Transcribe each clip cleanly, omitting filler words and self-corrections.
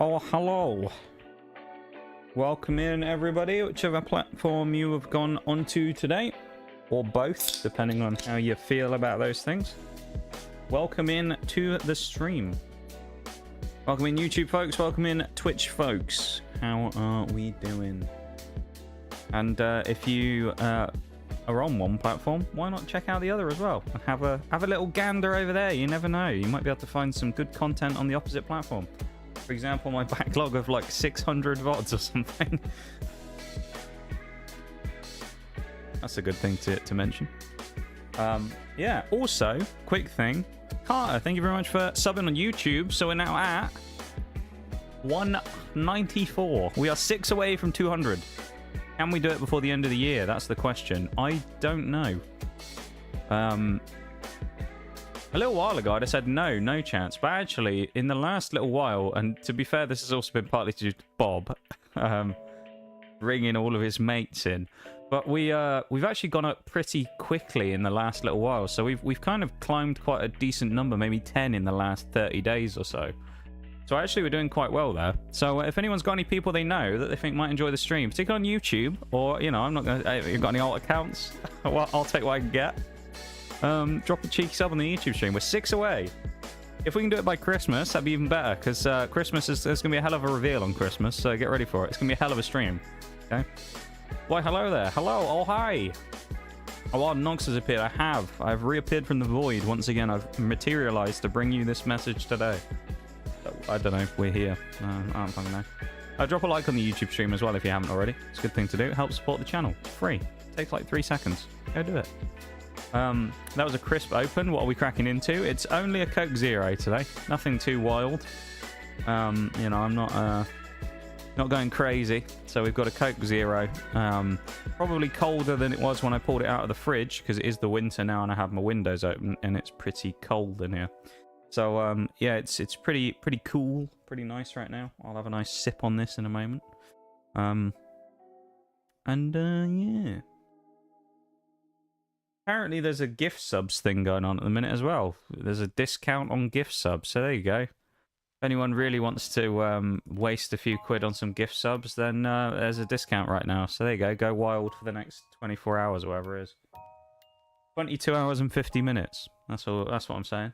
Oh, hello. Welcome in, everybody, whichever platform you have gone onto today, or both, depending on how you feel about those things. Welcome in to the stream. Welcome in, YouTube folks. Welcome in, Twitch folks. How are we doing? And if you are on one platform, why not check out the other as well? And have a little gander over there. You never know. You might be able to find some good content on the opposite platform. For example, my backlog of like 600 VODs or something. That's a good thing to mention. Yeah, also, quick thing. Carter, thank you very much for subbing on YouTube. So we're now at 194. We are 6 away from 200. Can we do it before the end of the year? That's the question. I don't know. A little while ago, I'd have said no chance. But actually, in the last little while, and to be fair, this has also been partly to do with Bob bringing all of his mates in. But we've actually gone up pretty quickly in the last little while. So we've kind of climbed quite a decent number, maybe 10 in the last 30 days or so. So actually, we're doing quite well there. So if anyone's got any people they know that they think might enjoy the stream, particularly on YouTube, or, you know, I'm not going to... If you've got any alt accounts, well, I'll take what I can get. Drop a cheeky sub on the YouTube stream. We're 6 away. If we can do it by Christmas, that'd be even better, because Christmas there's going to be a hell of a reveal on Christmas, so get ready for it. It's going to be a hell of a stream. Okay? Why, hello there. Hello. Oh, hi. Oh, wow, Nox has appeared. I've reappeared from the void. Once again, I've materialized to bring you this message today. I don't know. We're here. I don't fucking know. Drop a like on the YouTube stream as well if you haven't already. It's a good thing to do. It helps support the channel. It's free. It takes like 3 seconds. Go do it. That was a crisp open. What are we cracking into? It's only a Coke Zero today. Nothing too wild. You know, I'm not going crazy. So we've got a Coke Zero. Probably colder than it was when I pulled it out of the fridge, because it is the winter now and I have my windows open and it's pretty cold in here. So yeah, it's pretty cool, pretty nice right now. I'll have a nice sip on this in a moment. Yeah. Apparently there's a gift subs thing going on at the minute as well. There's a discount on gift subs, so there you go. If anyone really wants to waste a few quid on some gift subs, then there's a discount right now. So there you go. Go wild for the next 24 hours or whatever it is. 22 hours and 50 minutes. That's all. That's what I'm saying.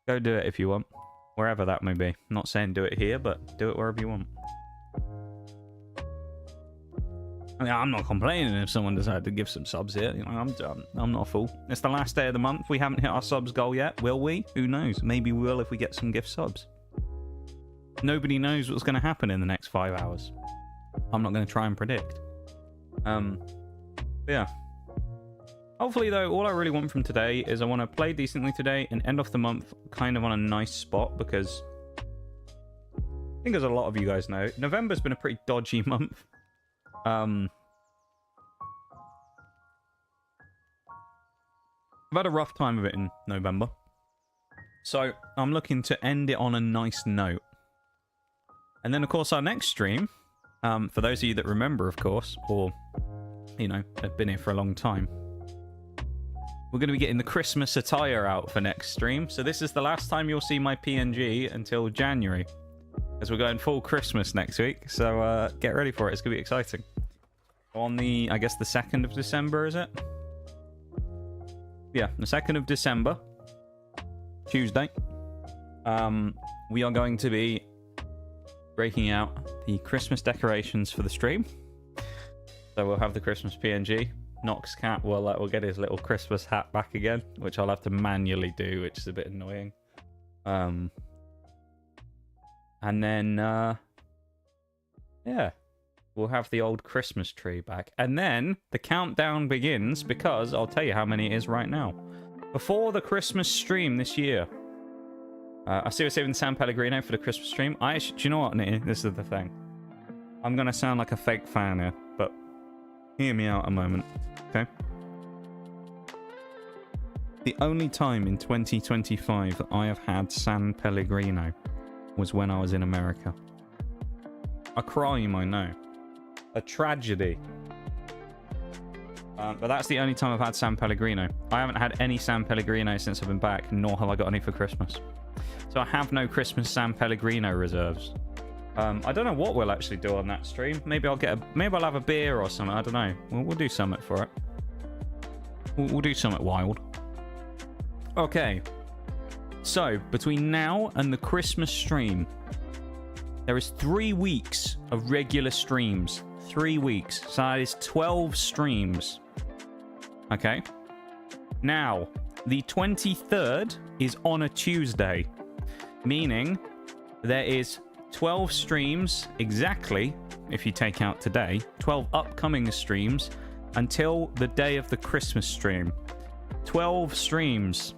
Go do it if you want. Wherever that may be. I'm not saying do it here, but do it wherever you want. I mean, I'm not complaining if someone decided to give some subs here. You know, I'm not a fool. It's the last day of the month. We haven't hit our subs goal yet. Will we? Who knows? Maybe we will if we get some gift subs. Nobody knows what's going to happen in the next 5 hours. I'm not going to try and predict. Yeah. Hopefully, though, all I really want from today is I want to play decently today and end off the month kind of on a nice spot, because I think as a lot of you guys know, November's been a pretty dodgy month. I've had a rough time of it in November. So I'm looking to end it on a nice note. And then, of course, our next stream, for those of you that remember, of course, or, you know, have been here for a long time, we're going to be getting the Christmas attire out for next stream. So this is the last time you'll see my PNG until January, as we're going full Christmas next week. So get ready for it. It's going to be exciting. On the, I guess, the 2nd of December, is it? Yeah, the 2nd of December, Tuesday, we are going to be breaking out the Christmas decorations for the stream. So we'll have the Christmas PNG. Nox Cat will get his little Christmas hat back again, which I'll have to manually do, which is a bit annoying. And then, yeah, we'll have the old Christmas tree back. And then the countdown begins, because I'll tell you how many it is right now. Before the Christmas stream this year, I see we're saving San Pellegrino for the Christmas stream. Do you know what, Nitty? This is the thing. I'm going to sound like a fake fan here, but hear me out a moment, okay? The only time in 2025 that I have had San Pellegrino was when I was in America. A crime, I know. A tragedy. But that's the only time I've had San Pellegrino. I haven't had any San Pellegrino since I've been back, nor have I got any for Christmas. So I have no Christmas San Pellegrino reserves. I don't know what we'll actually do on that stream. Maybe I'll have a beer or something. I don't know. We'll do something for it. We'll do something wild. Okay. So between now and the Christmas stream, there is 3 weeks of regular streams. 3 weeks. So that is 12 streams. Okay. Now, the 23rd is on a Tuesday, meaning there is 12 streams exactly, if you take out today, 12 upcoming streams until the day of the Christmas stream. 12 streams.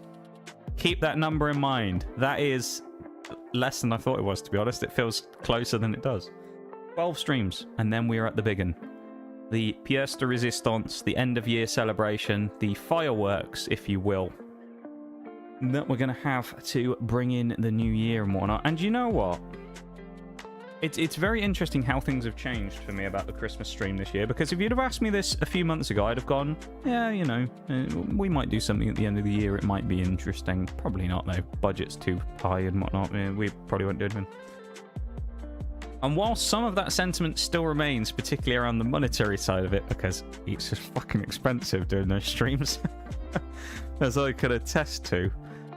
Keep that number in mind. That is less than I thought it was, to be honest. It feels closer than it does. 12 streams, and then we are at the big one. The pièce de résistance, the end of year celebration, the fireworks, if you will, that we're going to have to bring in the new year and whatnot. And you know what? It's very interesting how things have changed for me about the Christmas stream this year, because if you'd have asked me this a few months ago, I'd have gone, yeah, you know, we might do something at the end of the year. It might be interesting. Probably not, though. Budget's too high and whatnot. We probably won't do anything. And while some of that sentiment still remains, particularly around the monetary side of it, because it's just fucking expensive doing those streams, as I could attest to,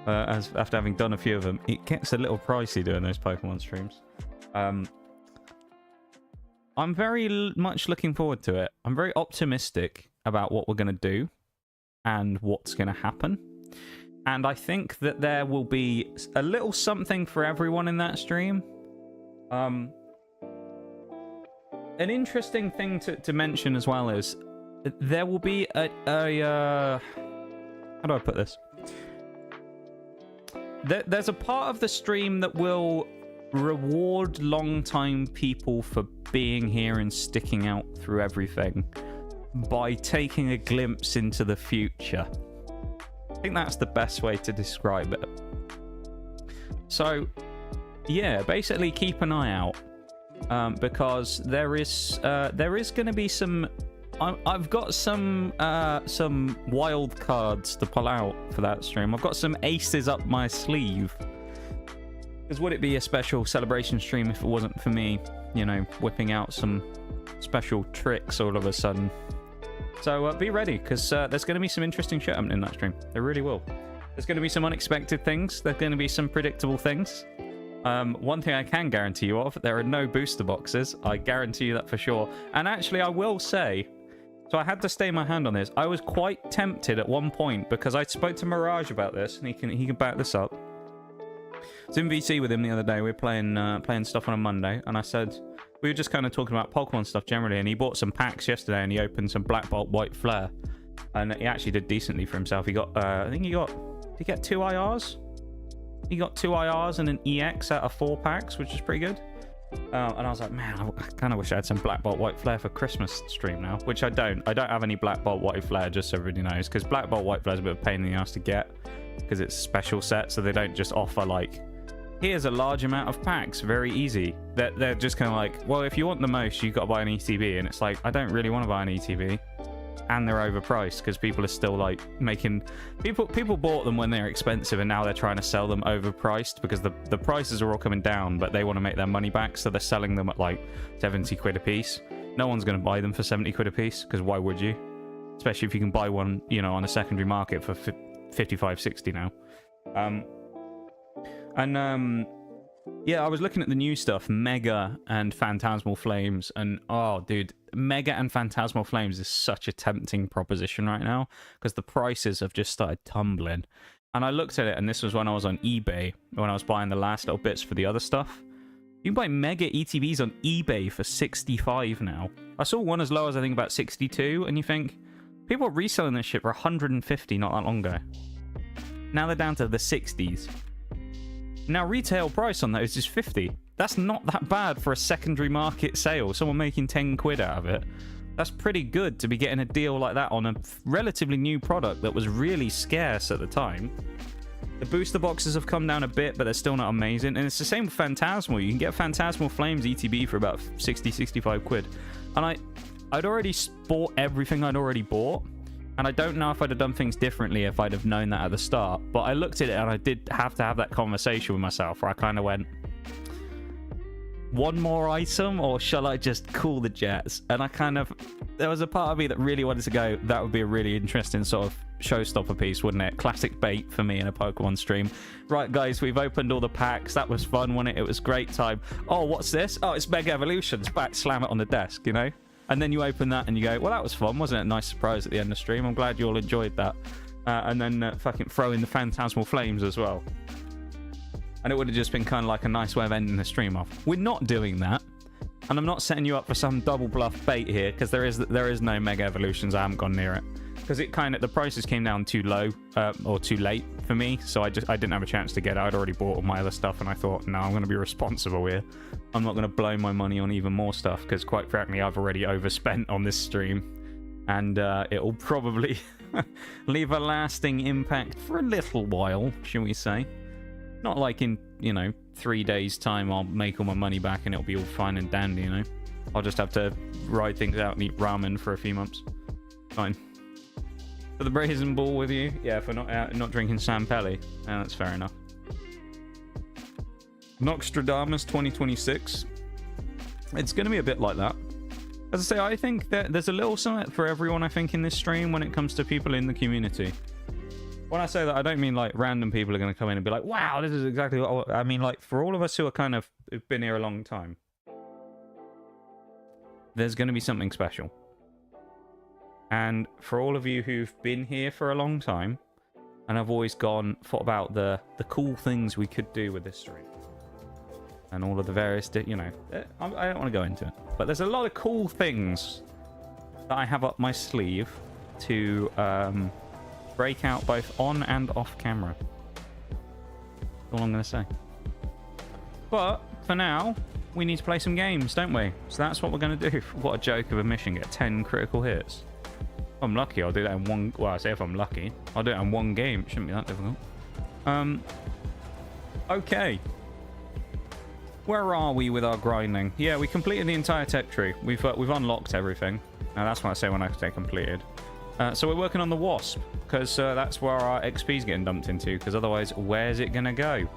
after having done a few of them, it gets a little pricey doing those Pokemon streams. I'm very much looking forward to it. I'm very optimistic about what we're going to do and what's going to happen. And I think that there will be a little something for everyone in that stream. An interesting thing to mention as well is there will be a how do I put this? There's a part of the stream that will reward long-time people for being here and sticking out through everything by taking a glimpse into the future. I think that's the best way to describe it. So, yeah, basically keep an eye out, because there is going to be some. I've got some wild cards to pull out for that stream. I've got some aces up my sleeve. Because would it be a special celebration stream if it wasn't for me, you know, whipping out some special tricks all of a sudden? So be ready, because there's going to be some interesting shit happening in that stream. There really will. There's going to be some unexpected things. There's going to be some predictable things. One thing I can guarantee you of, there are no booster boxes. I guarantee you that for sure. And actually, I will say, so I had to stay my hand on this. I was quite tempted at one point, because I spoke to Mirage about this, and he can back this up. I was in VC with him the other day. We were playing stuff on a Monday, and I said, we were just kind of talking about Pokemon stuff generally, and he bought some packs yesterday, and he opened some Black Bolt White Flare, and he actually did decently for himself. He got, I think did he get 2 IRs? He got 2 IRs and an EX out of 4 packs, which is pretty good. And I was like, man, I kind of wish I had some Black Bolt White Flare for Christmas stream now, which I don't. I don't have any Black Bolt White Flare, just so everybody knows, because Black Bolt White Flare is a bit of a pain in the ass to get, because it's a special set, so they don't just offer, like, here's a large amount of packs, very easy. They're just kind of like, well, if you want the most, you've got to buy an ETB, and it's like, I don't really want to buy an ETB. And they're overpriced, because people are still, like, making... People bought them when they're expensive, and now they're trying to sell them overpriced, because the prices are all coming down, but they want to make their money back, so they're selling them at, like, 70 quid a piece. No one's going to buy them for 70 quid a piece, because why would you? Especially if you can buy one, you know, on a secondary market for 55, 60 now. Yeah, I was looking at the new stuff, Mega and Phantasmal Flames, and oh, dude, Mega and Phantasmal Flames is such a tempting proposition right now, because the prices have just started tumbling. And I looked at it, and this was when I was on eBay, when I was buying the last little bits for the other stuff. You can buy Mega ETBs on eBay for 65 now. I saw one as low as, I think, about 62, and you think, people are reselling this shit for 150 not that long ago. Now they're down to the 60s. Now, retail price on those is 50. That's not that bad for a secondary market sale. Someone making 10 quid out of it. That's pretty good to be getting a deal like that on a relatively new product that was really scarce at the time. The booster boxes have come down a bit, but they're still not amazing. And it's the same with Phantasmal. You can get Phantasmal Flames ETB for about 60, 65 quid. And I'd already bought everything I'd already bought. And I don't know if I'd have done things differently if I'd have known that at the start. But I looked at it and I did have to have that conversation with myself where I kind of went, one more item or shall I just cool the jets? And I kind of, there was a part of me that really wanted to go, that would be a really interesting sort of showstopper piece, wouldn't it? Classic bait for me in a Pokemon stream. Right, guys, we've opened all the packs. That was fun, wasn't it? It was great time. Oh, what's this? Oh, it's Mega Evolutions. Back, slam it on the desk, you know? And then you open that and you go, well, that was fun, wasn't it? A nice surprise at the end of the stream. I'm glad you all enjoyed that. And then fucking throw in the Phantasmal Flames as well. And it would have just been kind of like a nice way of ending the stream off. We're not doing that. And I'm not setting you up for some double bluff bait here, because there is no Mega Evolutions. I haven't gone near it. Because it kind of, the prices came down too low, or too late for me. So I didn't have a chance to get it. I'd already bought all my other stuff, and I thought, no, I'm going to be responsible here. I'm not going to blow my money on even more stuff, because quite frankly, I've already overspent on this stream. And it'll probably leave a lasting impact for a little while, shall we say. Not like in, 3 days' time I'll make all my money back and it'll be all fine and dandy, you know? I'll just have to ride things out and eat ramen for a few months. Fine. For the brazen ball with you? Yeah, for not drinking Sampelli. Yeah, that's fair enough. Noxtradamus 2026. It's going to be a bit like that. As I say, I think that there's a little something for everyone, I think, in this stream when it comes to people in the community. When I say that, I don't mean like random people are going to come in and be like, wow, this is exactly what I mean. Like, for all of us who are kind of who've been here a long time, there's going to be something special. And for all of you who've been here for a long time and have always thought about the cool things we could do with this stream and all of the various, I don't want to go into it, but there's a lot of cool things that I have up my sleeve to break out both on and off camera. That's all I'm going to say. But for now, we need to play some games, don't we? So that's what we're going to do. What a joke of a mission. Get 10 critical hits. If I'm lucky, I'll do that in one... Well, I say if I'm lucky. I'll do it in one game. It shouldn't be that difficult. Okay. Where are we with our grinding? Yeah, we completed the entire tech tree. We've unlocked everything. Now, that's what I say when I say completed. So we're working on the Wasp, because that's where our XP is getting dumped into, because otherwise, where's it going to go?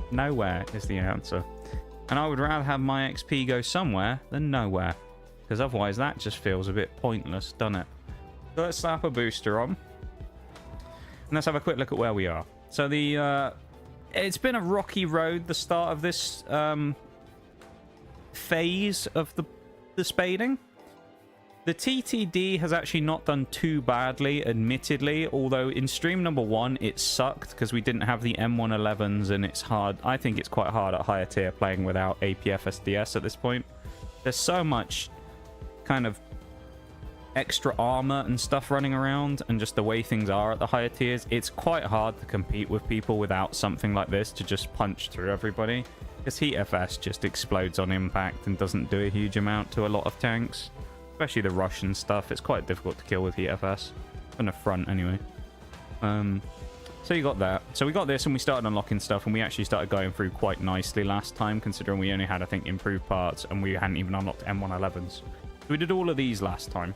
Nowhere is the answer. And I would rather have my XP go somewhere than nowhere, because otherwise that just feels a bit pointless, doesn't it? So let's slap a booster on, and let's have a quick look at where we are. So it's been a rocky road, the start of this phase of the spading. The TTD has actually not done too badly, admittedly, although in stream number 1 it sucked because we didn't have the M111s, and it's hard. I think it's quite hard at higher tier playing without APFSDS at this point. There's so much kind of extra armor and stuff running around, and just the way things are at the higher tiers, it's quite hard to compete with people without something like this to just punch through everybody. Because Heat FS just explodes on impact and doesn't do a huge amount to a lot of tanks. Especially the Russian stuff. It's quite difficult to kill with Heat FS. On the front, anyway. So you got that. So we got this, and we started unlocking stuff, and we actually started going through quite nicely last time, considering we only had, I think, improved parts, and we hadn't even unlocked M111s. So we did all of these last time.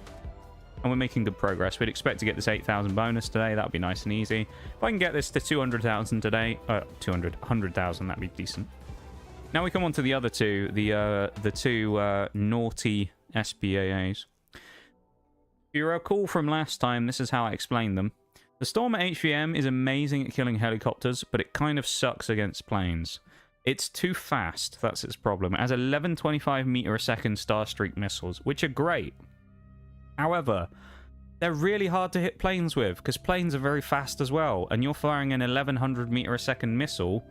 And we're making good progress. We'd expect to get this 8,000 bonus today. That would be nice and easy. If I can get this to 200,000 today... 100,000, that'd be decent. Now we come on to the other two. The two naughty... SPAAs. If you recall from last time, this is how I explained them. The Storm at HVM is amazing at killing helicopters, but it kind of sucks against planes. It's too fast, that's its problem. It has 1125 meter a second Starstreak missiles, which are great. However, they're really hard to hit planes with, because planes are very fast as well, and you're firing an 1100 meter a second missile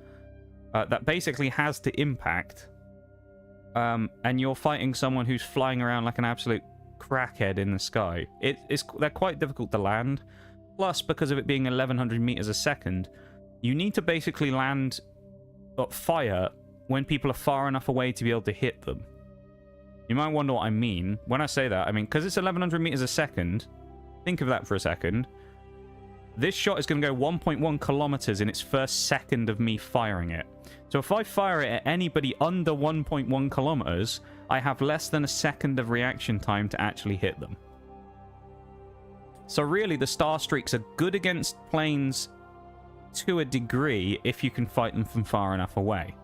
that basically has to impact. And you're fighting someone who's flying around like an absolute crackhead in the sky. They're quite difficult to land. Plus, because of it being 1100 meters a second, you need to basically land fire when people are far enough away to be able to hit them. You might wonder what I mean. When I say that, I mean, because it's 1100 meters a second, think of that for a second. This shot is going to go 1.1 kilometers in its first second of me firing it. So if I fire it at anybody under 1.1 kilometers, I have less than a second of reaction time to actually hit them. So really, the star streaks are good against planes to a degree if you can fight them from far enough away.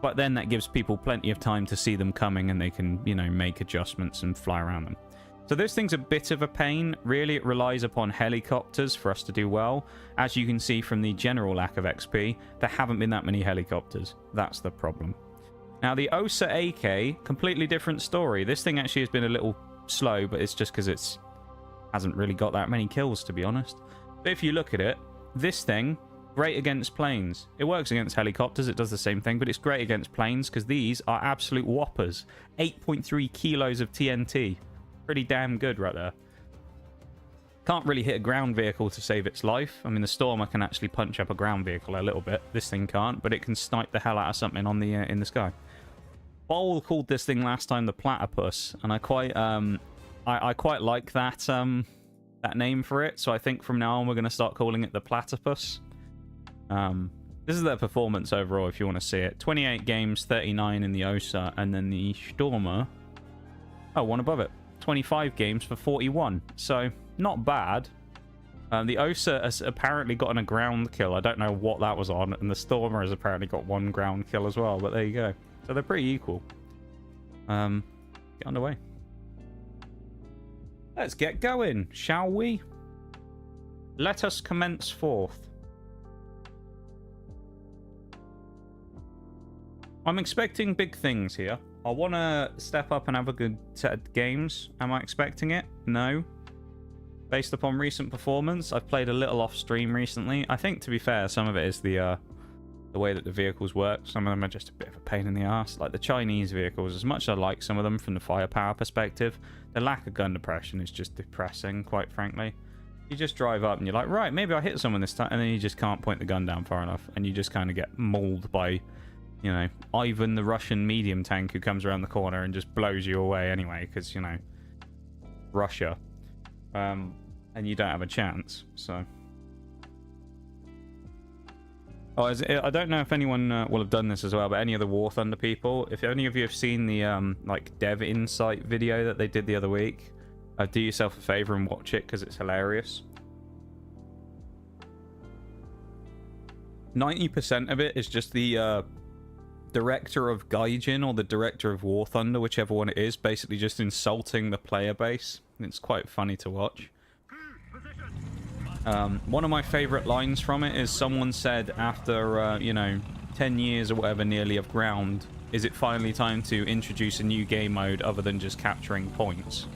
But then that gives people plenty of time to see them coming, and they can, you know, make adjustments and fly around them. So this thing's a bit of a pain. Really, it relies upon helicopters for us to do well. As you can see from the general lack of XP, there haven't been that many helicopters. That's the problem. Now, the OSA AK, completely different story. This thing actually has been a little slow, but it's just because it's hasn't really got that many kills, to be honest. But if you look at it, this thing, great against planes. It works against helicopters, it does the same thing, but it's great against planes because these are absolute whoppers. 8.3 kilos of TNT. Pretty damn good right there. Can't really hit a ground vehicle to save its life. I mean, the Stormer can actually punch up a ground vehicle a little bit. This thing can't, but it can snipe the hell out of something on the in the sky. Bol called this thing last time the Platypus, and I quite like that that name for it. So I think from now on we're going to start calling it the Platypus. This is their performance overall, if you want to see it. 28 games, 39 in the OSA, and then the Stormer, oh, one above it. 25 games for 41, so not bad. The OSA has apparently gotten a ground kill. I don't know what that was on, and the Stormer has apparently got one ground kill as well, but there you go. So they're pretty equal. Get underway. Let's get going, shall we? Let us commence forth. I'm expecting big things here. I want to step up and have a good set of games. Am I expecting it? No. Based upon recent performance, I've played a little off stream recently. I think, to be fair, some of it is the way that the vehicles work. Some of them are just a bit of a pain in the ass. Like the Chinese vehicles, as much as I like some of them from the firepower perspective, the lack of gun depression is just depressing, quite frankly. You just drive up and you're like, right, maybe I'll hit someone this time, and then you just can't point the gun down far enough, and you just kind of get mauled by, you know, Ivan the Russian medium tank who comes around the corner and just blows you away anyway, because, you know, Russia. And you don't have a chance, so. Oh, I don't know if anyone will have done this as well, but any of the War Thunder people, if any of you have seen the, like, Dev Insight video that they did the other week, do yourself a favor and watch it, because it's hilarious. 90% of it is just the, director of Gaijin or the director of War Thunder, whichever one it is, basically just insulting the player base. It's quite funny to watch. One of my favorite lines from it is someone said after, you know, 10 years or whatever nearly of ground, is it finally time to introduce a new game mode other than just capturing points?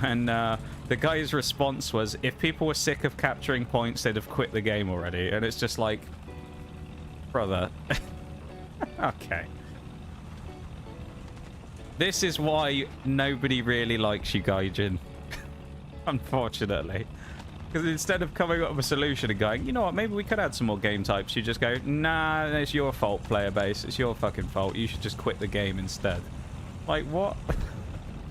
And the guy's response was, if people were sick of capturing points, they'd have quit the game already. And it's just like, brother... Okay. This is why nobody really likes you, Gaijin. Unfortunately. Because instead of coming up with a solution and going, you know what, maybe we could add some more game types, you just go, nah, it's your fault, player base. It's your fucking fault. You should just quit the game instead. Like, what? What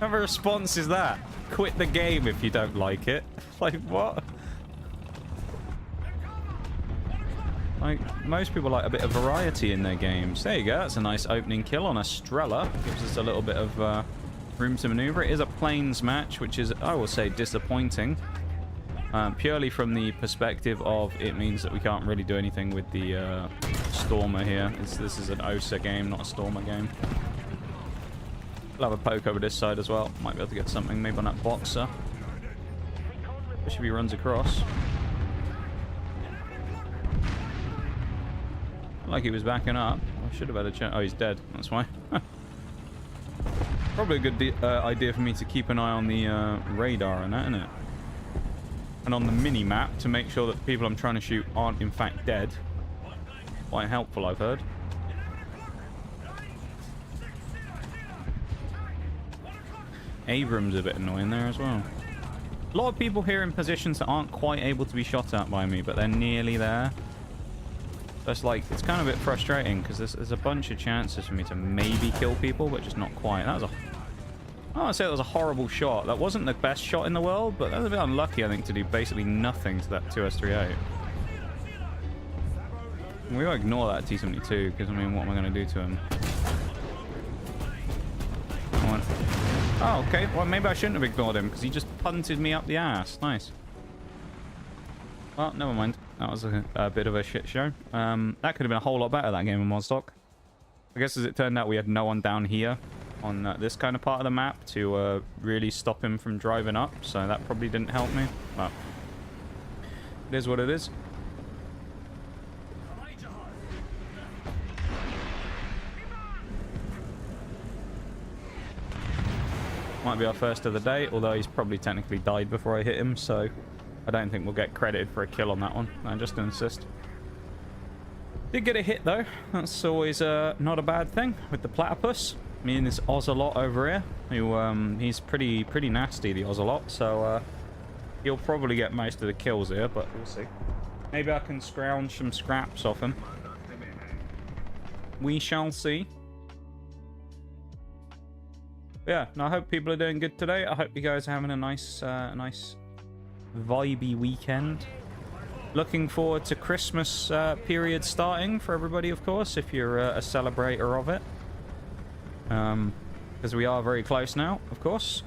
kind of response is that? Quit the game if you don't like it. Like, what? Like, most people like a bit of variety in their games. There you go. That's a nice opening kill on a Strela. Gives us a little bit of room to maneuver. It is a planes match, which is, I will say, disappointing. Purely from the perspective of it means that we can't really do anything with the Stormer here. This is an OSA game, not a Stormer game. We'll have a poke over this side as well. Might be able to get something maybe on that Boxer. Especially if he runs across. Like he was backing up. I should have had a chance. Oh, he's dead. That's why. Probably a good idea for me to keep an eye on the radar and that, isn't it? And on the mini-map to make sure that the people I'm trying to shoot aren't in fact dead. Quite helpful, I've heard. Abrams a bit annoying there as well. A lot of people here in positions that aren't quite able to be shot at by me, but they're nearly there. So it's like, it's kind of a bit frustrating because there's a bunch of chances for me to maybe kill people, but just not quite. That was a... I would say that was a horrible shot. That wasn't the best shot in the world, but that was a bit unlucky, I think, to do basically nothing to that 2S38. We gotta ignore that T-72, because, I mean, what am I going to do to him? Oh, okay. Well, maybe I shouldn't have ignored him because he just punted me up the ass. Nice. Well, never mind. That was a bit of a shit show. That could have been a whole lot better, that game of Modstock. I guess as it turned out, we had no one down here on this kind of part of the map to really stop him from driving up. So that probably didn't help me. But it is what it is. Might be our first of the day, although he's probably technically died before I hit him, so I don't think we'll get credited for a kill on that one. I just insist. Did get a hit though. That's always not a bad thing with the platypus. Me and this ocelot over here, who he's pretty nasty, the ocelot. So he'll probably get most of the kills here, but we'll see. Maybe I can scrounge some scraps off him. We shall see. Yeah, no, I hope people are doing good today. I hope you guys are having a nice vibey weekend. Looking forward to Christmas period starting for everybody, of course, if you're a celebrator of it. Because we are very close now, of course.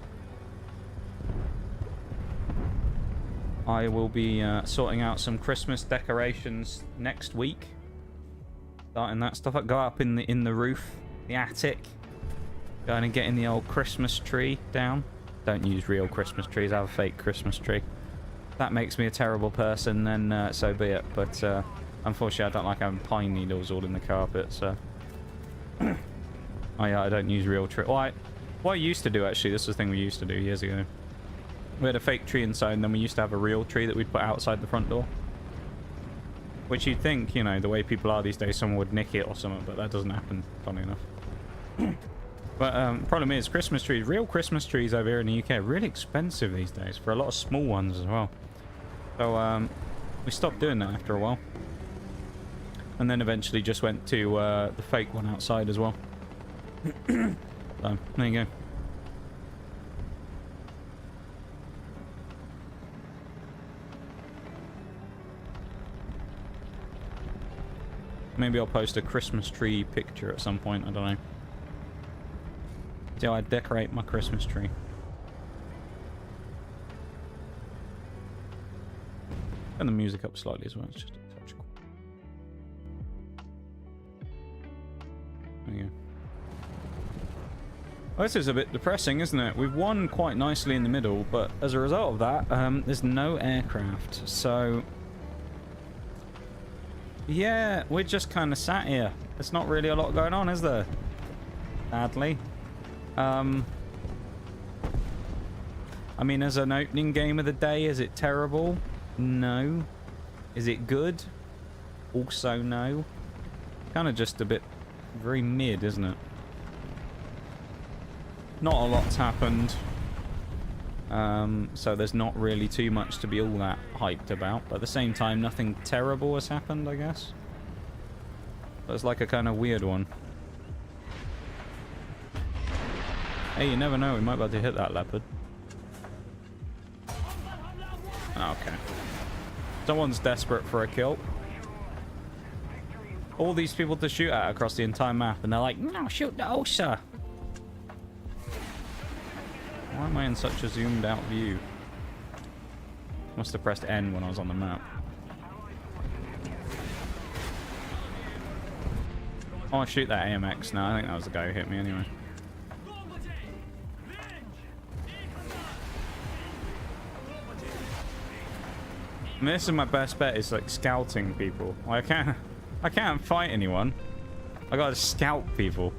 I will be sorting out some Christmas decorations next week. Starting that stuff up. Go up in the roof, the attic. Going and getting the old Christmas tree down. Don't use real Christmas trees. Have a fake Christmas tree. If that makes me a terrible person, then so be it. But unfortunately, I don't like having pine needles all in the carpet, so... oh yeah, I don't use real tree. What I used to do, actually, this was a thing we used to do years ago. We had a fake tree inside, and then we used to have a real tree that we'd put outside the front door. Which you'd think, you know, the way people are these days, someone would nick it or something, but that doesn't happen, funny enough. But problem is, Christmas trees, real Christmas trees over here in the UK are really expensive these days for a lot of small ones as well. So we stopped doing that after a while. And then eventually just went to the fake one outside as well. So, there you go. Maybe I'll post a Christmas tree picture at some point, I don't know. See how I decorate my Christmas tree. Turn the music up slightly as well, it's just a touch. There you go. Well, this is a bit depressing, isn't it? We've won quite nicely in the middle, but as a result of that, there's no aircraft. So, yeah, we're just kind of sat here. There's not really a lot going on, is there? Sadly. I mean, as an opening game of the day, is it terrible? No. Is it good? Also no. Kind of just a bit very mid, isn't it? Not a lot's happened. So there's not really too much to be all that hyped about. But at the same time, nothing terrible has happened, I guess. But it's like a kind of weird one. Hey, you never know, we might be able to hit that leopard. Okay. Someone's desperate for a kill. All these people to shoot at across the entire map, and they're like, no, shoot the Osa. Why am I in such a zoomed out view? Must have pressed N when I was on the map. Oh, I'll shoot that AMX now. I think that was the guy who hit me anyway. I mean, this is my best bet, is like scouting people. Like, I can't fight anyone. I gotta scout people.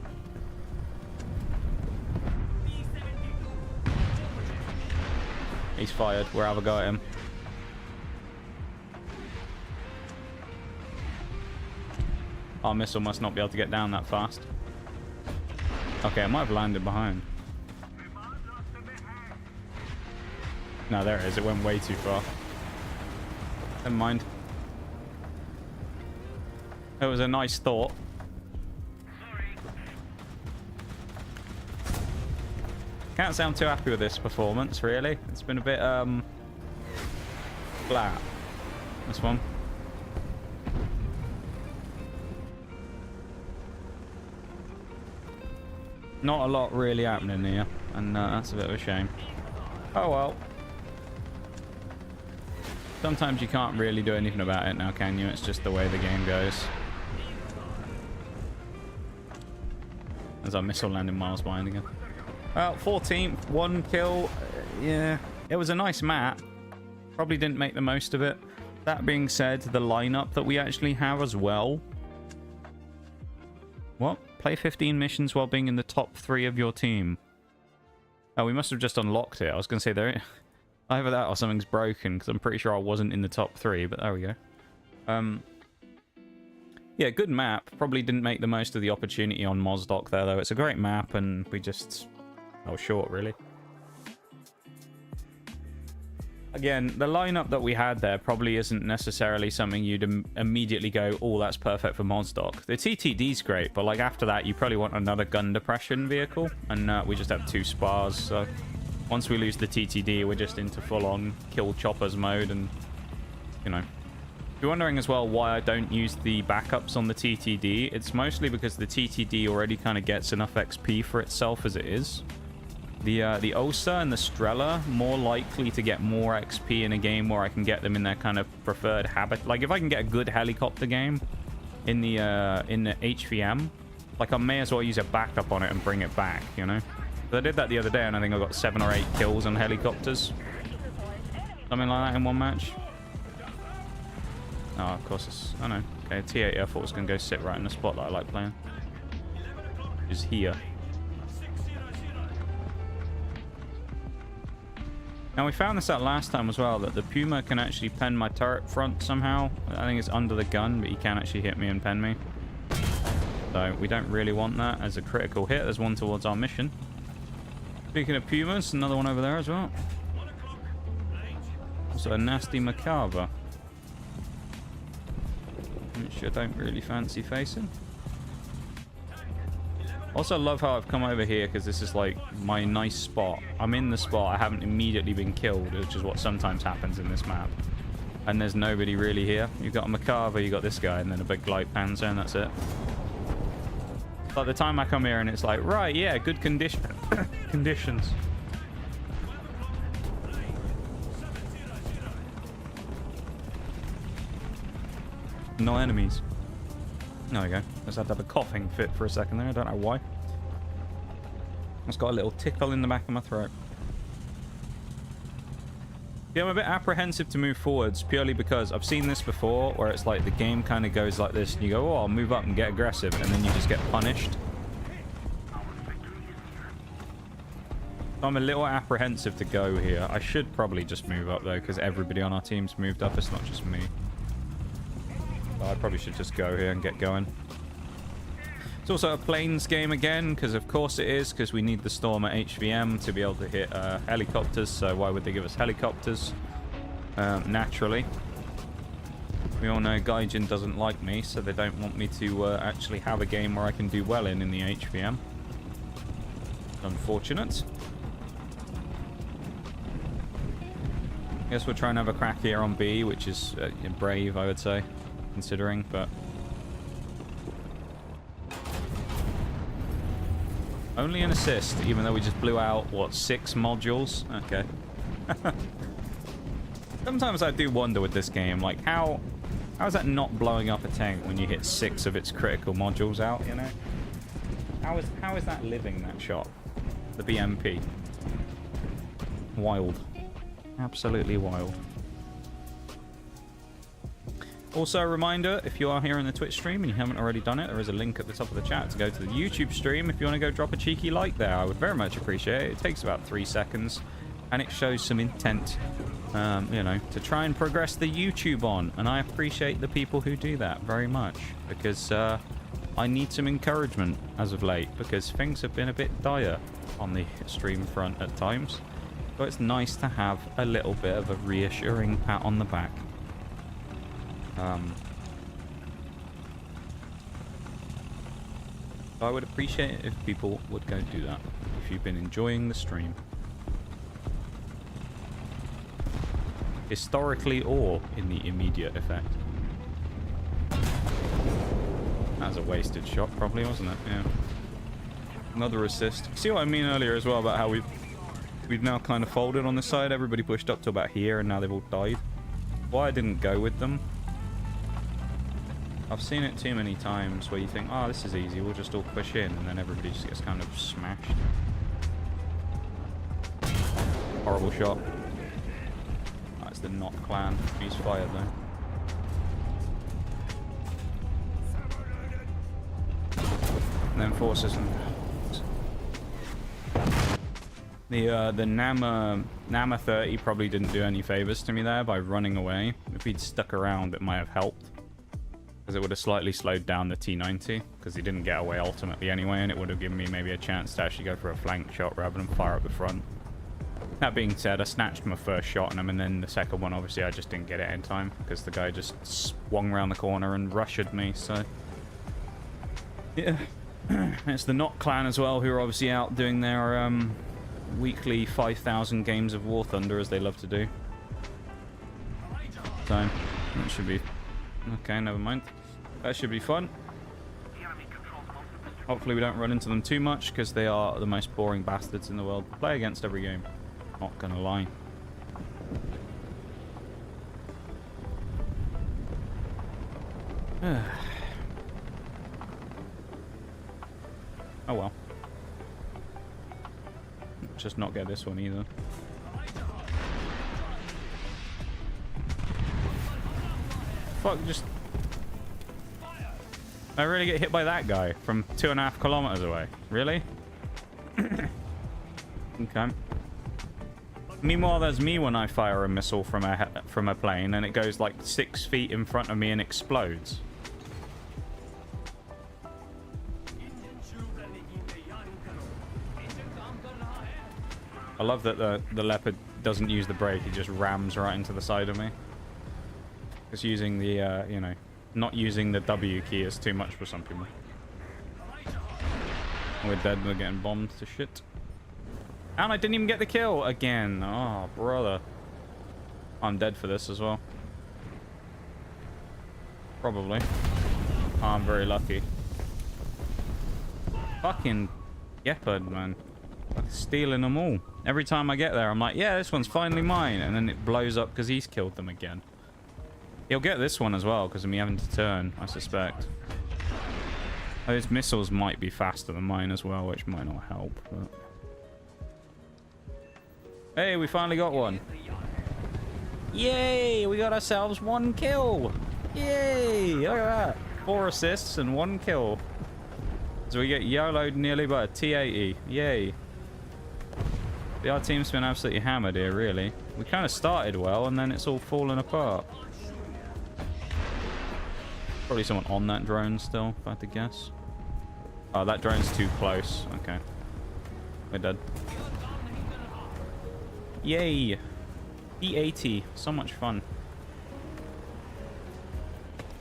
He's fired. We'll have a go at him. Our missile must not be able to get down that fast. Okay, I might have landed behind. No, there it is. It went way too far. Never mind. It was a nice thought. Can't say I'm too happy with this performance, really. It's been a bit, flat. This one. Not a lot really happening here. And that's a bit of a shame. Oh well. Sometimes you can't really do anything about it now, can you? It's just the way the game goes. As our missile landing miles behind again. Well, 14th, 1 kill. Yeah, it was a nice map. Probably didn't make the most of it. That being said, the lineup that we actually have as well. What? Play 15 missions while being in the top 3 of your team. Oh, we must have just unlocked it. I was going to say there... Either that or something's broken, because I'm pretty sure I wasn't in the top 3, but there we go. Yeah, good map. Probably didn't make the most of the opportunity on Mosdoc there, though. It's a great map, and we just... Oh, short, really. Again, the lineup that we had there probably isn't necessarily something you'd immediately go, oh, that's perfect for Mosdoc. The TTD's great, but like after that, you probably want another gun depression vehicle, and we just have 2 spars, so... Once we lose the TTD, we're just into full-on kill choppers mode, and, you know. If you're wondering as well why I don't use the backups on the TTD, it's mostly because the TTD already kind of gets enough XP for itself as it is. The Osa and the Strela, more likely to get more XP in a game where I can get them in their kind of preferred habit. Like, if I can get a good helicopter game in the HVM, like, I may as well use a backup on it and bring it back, you know? I did that the other day, and I think I got 7 or 8 kills on helicopters. Something like that in one match. Oh, of course it's... Oh, no. Okay, T8 I thought was going to go sit right in the spot that I like playing. Is here. Now, we found this out last time as well, that the Puma can actually pen my turret front somehow. I think it's under the gun, but he can actually hit me and pen me. So, we don't really want that as a critical hit. There's one towards our mission. Speaking of Pumas, another one over there as well. Also a nasty Macabre, which I don't really fancy facing. Also love how I've come over here, because this is like my nice spot. I'm in the spot, I haven't immediately been killed, which is what sometimes happens in this map. And there's nobody really here. You've got a Macabre, you've got this guy, and then a big light panzer, and that's it. By the time I come here and it's like, right, yeah, good conditions. No enemies. There we go. Just had to have a coughing fit for a second there. I don't know why. It's got a little tickle in the back of my throat. Yeah, I'm a bit apprehensive to move forwards purely because I've seen this before where it's like the game kind of goes like this and you go, oh, I'll move up and get aggressive, and then you just get punished. So I'm a little apprehensive to go here. I should probably just move up though, because everybody on our team's moved up. It's not just me. But I probably should just go here and get going. It's also a planes game again, because of course it is, because we need the Storm at HVM to be able to hit helicopters, so why would they give us helicopters? Naturally. We all know Gaijin doesn't like me, so they don't want me to actually have a game where I can do well in the HVM. Unfortunate. Guess we'll try and have a crack here on B, which is brave, I would say, considering, but... Only an assist, even though we just blew out, what, 6 modules? Okay. Sometimes I do wonder with this game, like, how is that not blowing up a tank when you hit 6 of its critical modules out, you know? How is that living, that shot? The BMP. Wild. Absolutely wild. Also, a reminder, if you are here in the Twitch stream and you haven't already done it, there is a link at the top of the chat to go to the YouTube stream if you want to go drop a cheeky like there. I would very much appreciate it. It takes about 3 seconds, and it shows some intent, you know, to try and progress the YouTube on. And I appreciate the people who do that very much, because I need some encouragement as of late, because things have been a bit dire on the stream front at times. So it's nice to have a little bit of a reassuring pat on the back. I would appreciate it if people would go do that, if you've been enjoying the stream. Historically or in the immediate effect. That was a wasted shot probably, wasn't it? Yeah. Another assist. See what I mean earlier as well about how we've now kind of folded on this side. Everybody pushed up to about here and now they've all died. Why I didn't go with them. I've seen it too many times where you think, oh, this is easy, we'll just all push in, and then everybody just gets kind of smashed. Horrible shot. That's the Not clan. He's fired though. And then forces and the Nama 30 probably didn't do any favors to me there by running away. If he'd stuck around, it might have helped, because it would have slightly slowed down the T90, because he didn't get away ultimately anyway, and it would have given me maybe a chance to actually go for a flank shot rather than fire up the front. That being said, I snatched my first shot on him, and then the second one, obviously, I just didn't get it in time, because the guy just swung around the corner and rushed me, so... yeah. It's the Not clan as well, who are obviously out doing their weekly 5,000 games of War Thunder, as they love to do. So, that should be... okay, never mind. That should be fun. Hopefully we don't run into them too much, because they are the most boring bastards in the world to play against every game. Not gonna lie. Oh well. Just not get this one either. Fuck, just... I really get hit by that guy from 2.5 kilometers away. Really? Okay. Meanwhile, there's me when I fire a missile from a plane and it goes like 6 feet in front of me and explodes. I love that the Leopard doesn't use the brake, he just rams right into the side of me. Just using the, you know, not using the W key is too much for some people. We're dead, we're getting bombed to shit. And I didn't even get the kill again. Oh, brother. I'm dead for this as well. Probably. Oh, I'm very lucky. Fucking Leopard, man. Like stealing them all. Every time I get there, I'm like, yeah, this one's finally mine. And then it blows up because he's killed them again. He'll get this one as well because of me having to turn, I suspect. Those missiles might be faster than mine as well, which might not help. But... hey, we finally got one. Yay! We got ourselves 1 kill. Yay! Look at that. 4 assists and 1 kill. So we get YOLO'd nearly by a T80. Yay. Our team's been absolutely hammered here, really. We kind of started well, and then it's all fallen apart. Probably someone on that drone still, if I had to guess. Oh, that drone's too close. Okay. We're dead. Yay! E80. So much fun.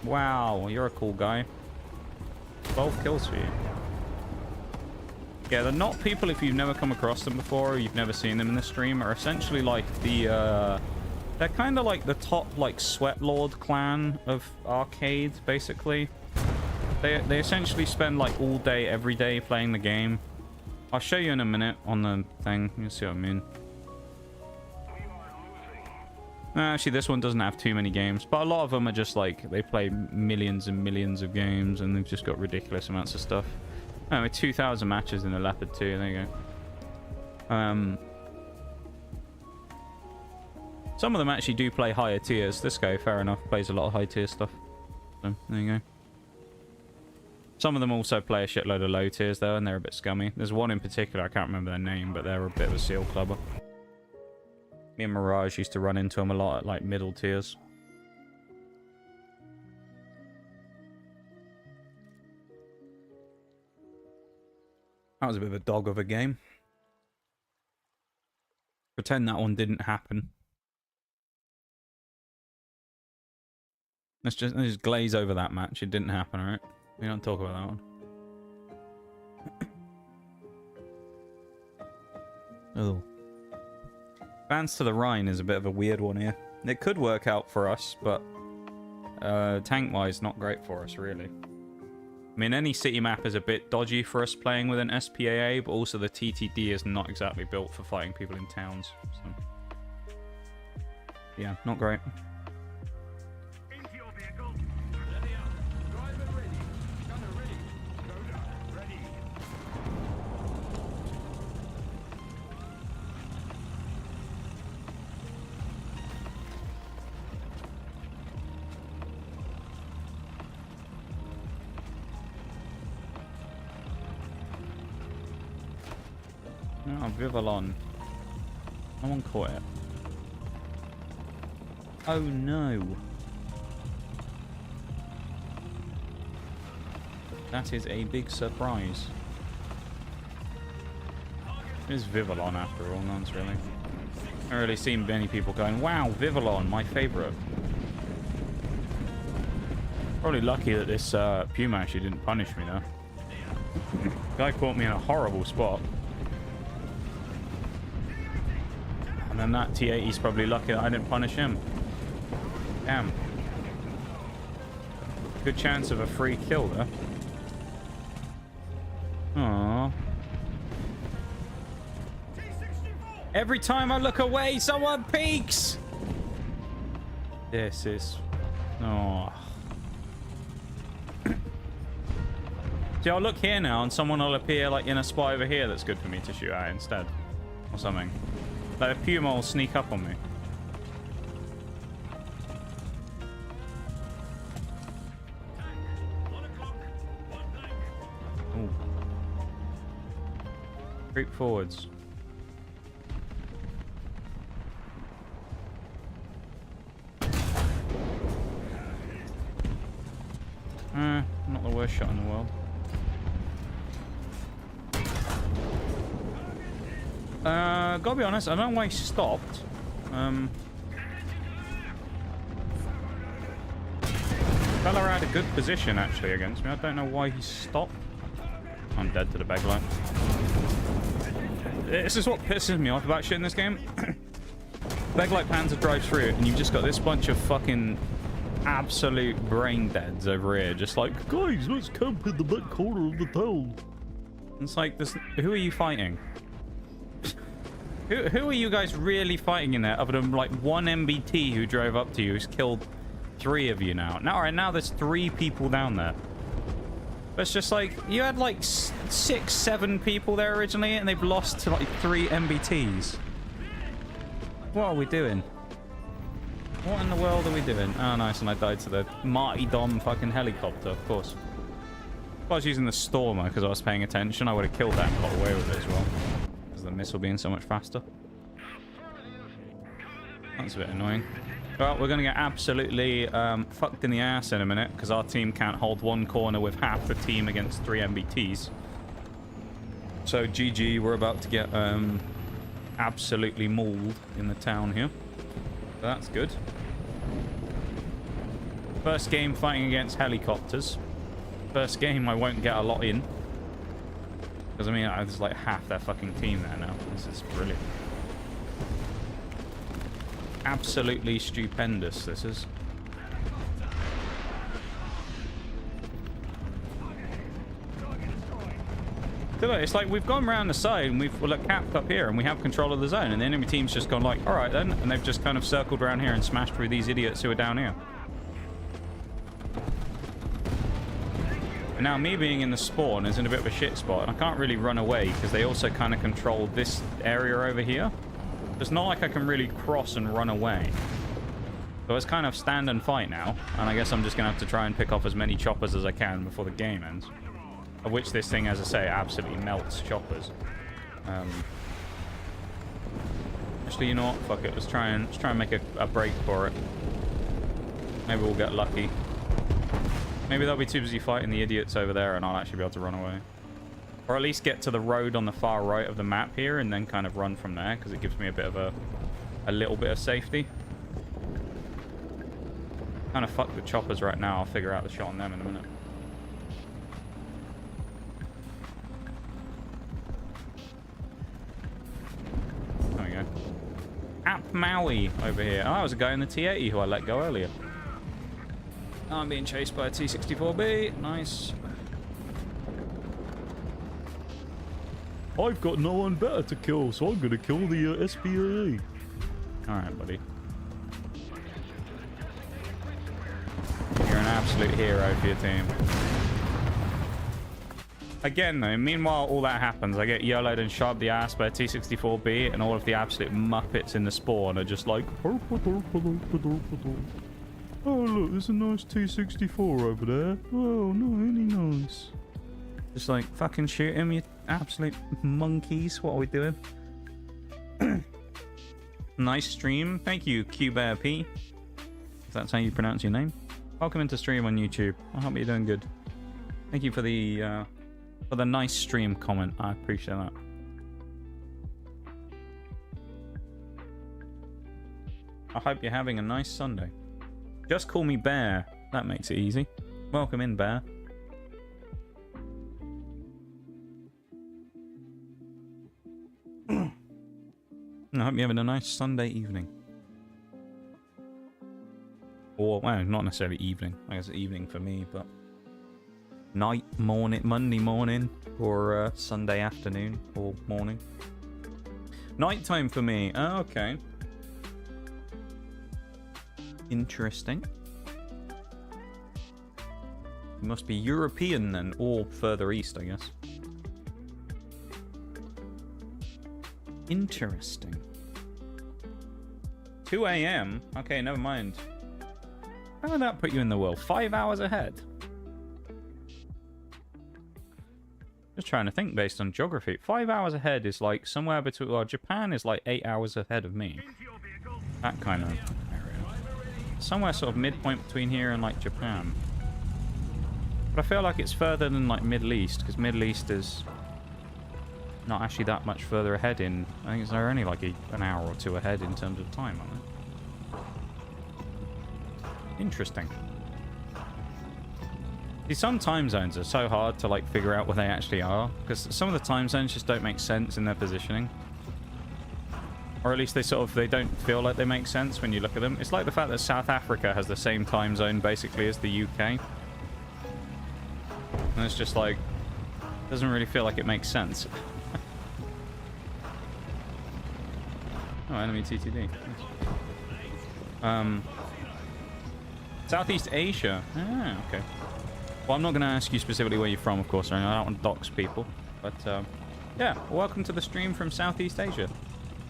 Wow, you're a cool guy. 12 kills for you. Yeah, they're not people, if you've never come across them before or you've never seen them in the stream, are essentially like the, they're kind of like the top, like, Sweat Lord clan of Arcade, basically. They essentially spend, like, all day, every day playing the game. I'll show you in a minute on the thing. You see what I mean. Actually, this one doesn't have too many games, but a lot of them are just, like, they play millions and millions of games, and they've just got ridiculous amounts of stuff. Oh, 2,000 matches in the Leopard 2. There you go. Some of them actually do play higher tiers. This guy, fair enough, plays a lot of high tier stuff. So, there you go. Some of them also play a shitload of low tiers, though, and they're a bit scummy. There's one in particular, I can't remember their name, but they're a bit of a seal clubber. Me and Mirage used to run into them a lot at, like, middle tiers. That was a bit of a dog of a game. Pretend that one didn't happen. Let's just glaze over that match. It didn't happen, alright? We don't talk about that one. Oh. Advance to the Rhine is a bit of a weird one here. It could work out for us, but tank-wise, not great for us, really. I mean, any city map is a bit dodgy for us playing with an SPAA, but also the TTD is not exactly built for fighting people in towns. So, yeah, not great. Oh, Vivalon. Someone caught it. Oh no. That is a big surprise. It is Vivalon after all, non's really. I haven't really seen many people going, wow, Vivalon, my favourite. Probably lucky that this Puma actually didn't punish me though. Guy caught me in a horrible spot. And then that T80's probably lucky that I didn't punish him. Damn. Good chance of a free kill there. Aww. Every time I look away, someone peeks! This is... Oh. See, I'll look here now and someone will appear like in a spot over here that's good for me to shoot at instead. Or something. Like a Puma will sneak up on me. Ooh. Creep forwards. Not the worst shot in the world. Gotta be honest, I don't know why he stopped. Fella had a good position actually against me. I don't know why he stopped. I'm dead to the bag light. This is what pisses me off about shit in this game. Bag light Panzer drives through it and you've just got this bunch of fucking absolute brain deads over here. Just like, guys, let's camp in the back corner of the town. It's like, this. Who are you fighting? Who are you guys really fighting in there other than like one MBT who drove up to you who's killed 3 of you now? Now, right now there's 3 people down there. But it's just like, you had like 6, 7 people there originally and they've lost to like 3 MBTs. What are we doing? What in the world are we doing? Oh, nice, and I died to the Marty Dom fucking helicopter, of course. If I was using the Stormer because I was paying attention, I would have killed that and got away with it as well. Because the missile being so much faster. That's a bit annoying. Well, we're going to get absolutely fucked in the ass in a minute because our team can't hold one corner with half the team against 3 MBTs. So, GG, we're about to get absolutely mauled in the town here. So that's good. First game fighting against helicopters. First game I won't get a lot in. Because, I mean, there's like half their fucking team there now. This is brilliant. Absolutely stupendous, this is. So look, it's like we've gone around the side and we're like capped up here and we have control of the zone and the enemy team's just gone like, alright then, and they've just kind of circled around here and smashed through these idiots who are down here. And now me being in the spawn is in a bit of a shit spot and I can't really run away because they also kind of control this area over here. It's not like I can really cross and run away. So it's kind of stand and fight now, and I guess I'm just going to have to try and pick off as many choppers as I can before the game ends. Of which this thing, as I say, absolutely melts choppers. Actually, you know what? Fuck it. Let's try and make a break for it. Maybe we'll get lucky. Maybe they'll be too busy fighting the idiots over there and I'll actually be able to run away. Or at least get to the road on the far right of the map here and then kind of run from there because it gives me a bit of a little bit of safety. Kind of fuck the choppers right now. I'll figure out the shot on them in a minute. There we go. App Maui over here. Oh, that was a guy in the T80 who I let go earlier. Oh, I'm being chased by a T-64B. Nice. I've got no one better to kill, so I'm gonna kill the SPAA. Alright, buddy. You're an absolute hero for your team. Again, though, meanwhile all that happens, I get YOLO'd and shot the ass by a T-64B, and all of the absolute muppets in the spawn are just like... Oh, look, there's a nice T-64 over there. Oh, no, really nice. Just like, fucking shoot him, you absolute monkeys. What are we doing? Nice stream. Thank you, QBearP. If that's how you pronounce your name. Welcome into stream on YouTube. I hope you're doing good. Thank you for the nice stream comment. I appreciate that. I hope you're having a nice Sunday. Just call me Bear. That makes it easy. Welcome in, Bear. I hope you're having a nice Sunday evening. Or, well, not necessarily evening. I guess evening for me, but... night, morning, Monday morning, or Sunday afternoon, or morning. Nighttime for me. Oh, okay. Interesting. You must be European then, or further east, I guess. Interesting. 2 a.m.? Okay, never mind. How would that put you in the world? 5 hours ahead? Just trying to think based on geography. 5 hours ahead is like somewhere between... well, Japan is like 8 hours ahead of me. That kind of area. Somewhere sort of midpoint between here and like Japan. But I feel like it's further than like Middle East, because Middle East is not actually that much further ahead in... I think they're only like an hour or two ahead in terms of time, aren't they? Interesting. See, some time zones are so hard to like figure out where they actually are, because some of the time zones just don't make sense in their positioning, or at least they don't feel like they make sense when you look at them. It's like the fact that South Africa has the same time zone basically as the UK, and it's just like doesn't really feel like it makes sense. Oh, enemy TTD. Southeast Asia. Ah, okay. Well, I'm not going to ask you specifically where you're from, of course. I don't want to dox people. But, yeah, welcome to the stream from Southeast Asia.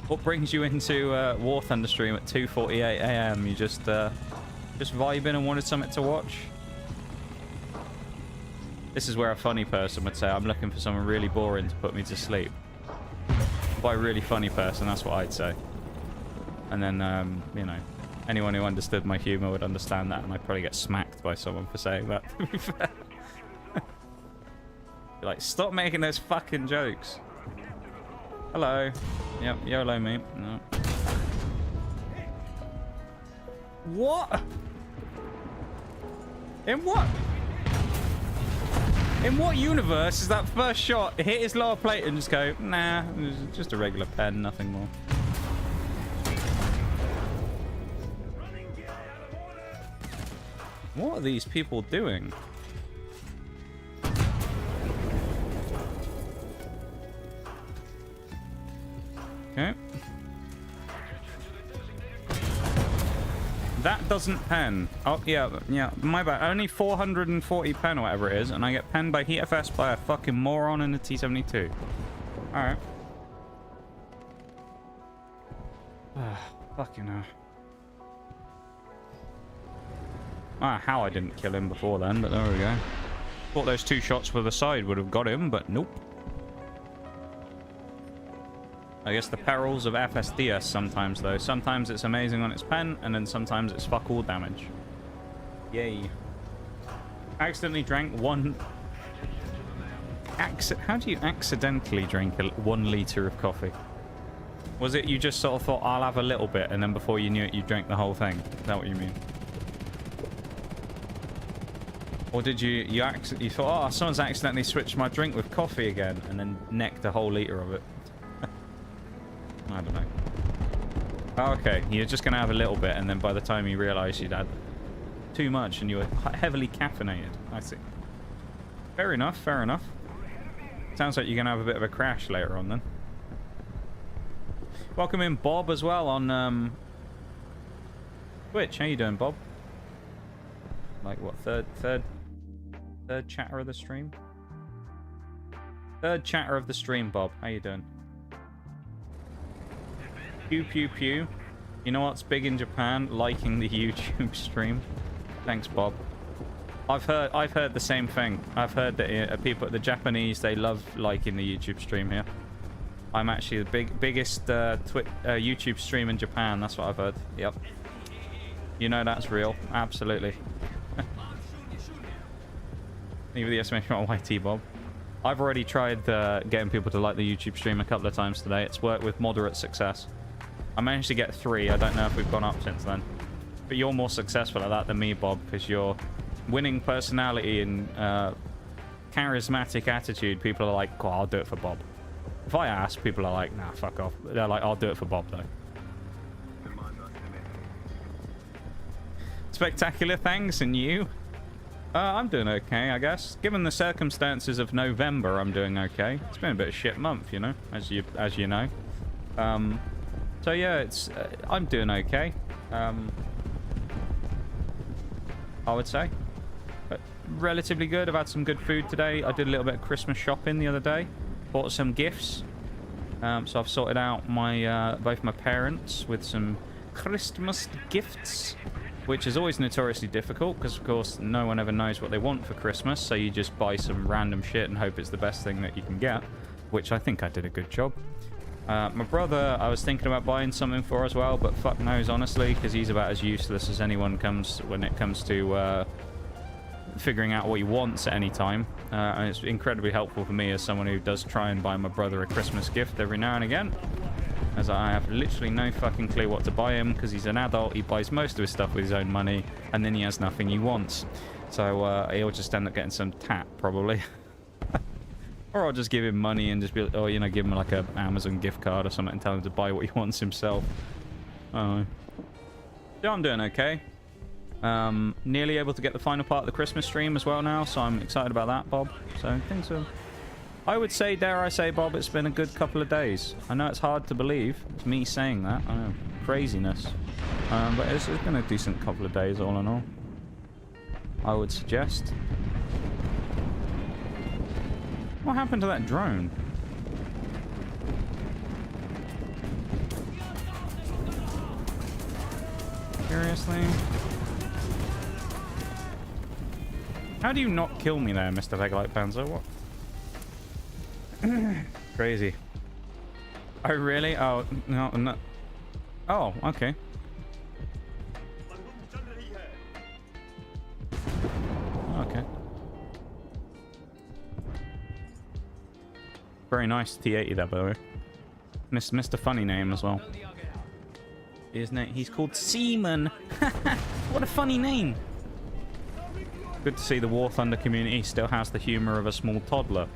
What brings you into War Thunder stream at 2:48 a.m.? You just vibing and wanted something to watch? This is where a funny person would say, I'm looking for someone really boring to put me to sleep. By a really funny person, that's what I'd say. And then, you know... anyone who understood my humor would understand that, and I'd probably get smacked by someone for saying that, to be fair. You're like, stop making those fucking jokes. Hello. Yep, YOLO, mate. No. What? In what? In what universe is that first shot hit his lower plate and just go, nah, it was just a regular pen, nothing more. What are these people doing? Okay. That doesn't pen. Oh, yeah, my bad. Only 440 pen or whatever it is, and I get penned by HeatFS by a fucking moron in the T-72. Alright. Fucking hell. Ah, how I didn't kill him before then, but there we go. Thought those two shots for the side would have got him, but nope. I guess the perils of FSDS sometimes, though. Sometimes it's amazing on its pen, and then sometimes it's fuck all damage. Yay. I accidentally drank one... How do you accidentally drink 1 litre of coffee? Was it you just sort of thought, I'll have a little bit, and then before you knew it, you drank the whole thing? Is that what you mean? Or did you thought, oh, someone's accidentally switched my drink with coffee again, and then necked a whole litre of it? I don't know. Oh, okay, you're just going to have a little bit, and then by the time you realise you'd had too much and you were heavily caffeinated. I see. Fair enough, fair enough. Sounds like you're going to have a bit of a crash later on then. Welcome in Bob as well on Twitch. How you doing, Bob? Like what, third chatter of the stream? Third chatter of the stream, Bob. How you doing? Pew pew pew. You know what's big in Japan? Liking the YouTube stream. Thanks, Bob. I've heard the same thing. I've heard that the Japanese, they love liking the YouTube stream here. I'm actually the biggest YouTube stream in Japan. That's what I've heard. Yep. You know that's real. Absolutely. Leave the estimation on YT, Bob. I've already tried getting people to like the YouTube stream a couple of times today. It's worked with moderate success. I managed to get 3. I don't know if we've gone up since then. But you're more successful at that than me, Bob, because your winning personality and charismatic attitude, people are like, oh, I'll do it for Bob. If I ask, people are like, nah, fuck off. They're like, I'll do it for Bob, though. Spectacular, thanks, and you? I'm doing okay, I guess. Given the circumstances of November, I'm doing okay. It's been a bit of a shit month, you know, as you know. So yeah, I'm doing okay. I would say. But relatively good. I've had some good food today. I did a little bit of Christmas shopping the other day. Bought some gifts. So I've sorted out my both my parents with some Christmas gifts, which is always notoriously difficult because, of course, no one ever knows what they want for Christmas. So you just buy some random shit and hope it's the best thing that you can get, which I think I did a good job. My brother, I was thinking about buying something for as well, but fuck knows, honestly, because he's about as useless as anyone when it comes to figuring out what he wants at any time. And it's incredibly helpful for me as someone who does try and buy my brother a Christmas gift every now and again, as I have literally no fucking clue what to buy him, because he's an adult, he buys most of his stuff with his own money, and then he has nothing he wants. So he'll just end up getting some tap, probably. Or I'll just give him money and just be, or, you know, give him like a Amazon gift card or something and tell him to buy what he wants himself. Oh. Yeah, I'm doing okay. Nearly able to get the final part of the Christmas stream as well now, so I'm excited about that, Bob. So things are... I would say, dare I say, Bob, it's been a good couple of days. I know it's hard to believe. It's me saying that. I know. Craziness. But it's been a decent couple of days all in all, I would suggest. What happened to that drone? Seriously? How do you not kill me there, Mr. Vegalite Panzer? What? Crazy. Oh, really? Oh, no, no. Oh, okay. Okay. Very nice T80 there, by the way. Mr. Funny name as well. His name, he's called Seaman. What a funny name. Good to see the War Thunder community still has the humor of a small toddler.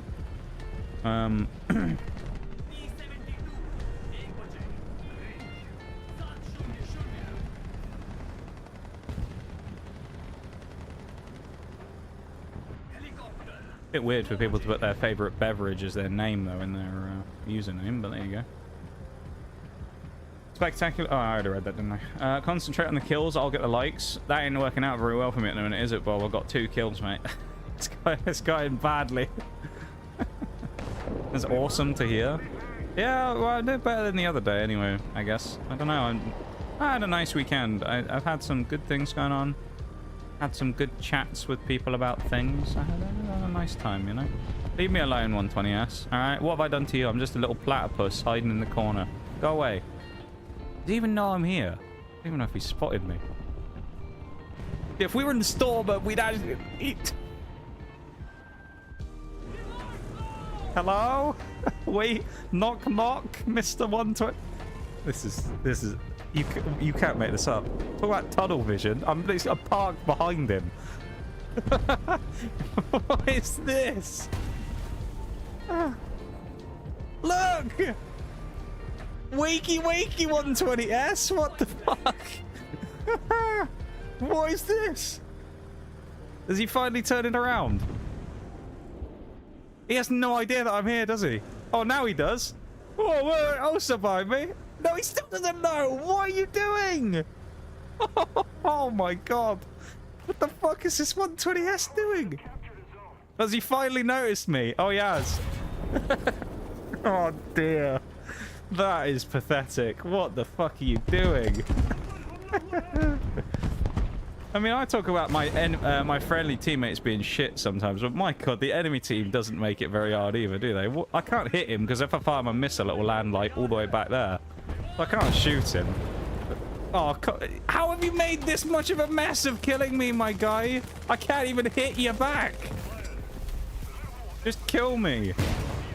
Bit weird for people to put their favorite beverage as their name, though, in their username, but there you go. Spectacular. Oh, I already read that, didn't I? Concentrate on the kills. I'll get the likes. That ain't working out very well for me at the minute, is it, Bob? I've got 2 kills, mate. It's going badly. It's awesome to hear. Yeah, well, I did better than the other day, anyway, I guess. I don't know. I had a nice weekend. I've had some good things going on. Had some good chats with people about things. I had a nice time, you know? Leave me alone, 120S. Alright, what have I done to you? I'm just a little platypus hiding in the corner. Go away. Does he even know I'm here? I don't even know if he spotted me. If we were in the store, but we'd actually eat. Hello? Wait, knock knock, Mr. 120. This is you can't make this up. Talk about tunnel vision. I'm parked behind him. What is this? Look! Wakey wakey 120S, what the fuck? What is this? Is he finally turning around? He has no idea that I'm here, does he? Oh, now he does. Oh, survive me. No, he still doesn't know. What are you doing? Oh my god. What the fuck is this 120S doing? Has he finally noticed me? Oh, he has. Oh dear. That is pathetic. What the fuck are you doing? I mean, I talk about my friendly teammates being shit sometimes, but my god, the enemy team doesn't make it very hard either, do they? I can't hit him because if I fire my missile, it will land like all the way back there. So I can't shoot him. Oh, how have you made this much of a mess of killing me, my guy? I can't even hit you back. Just kill me.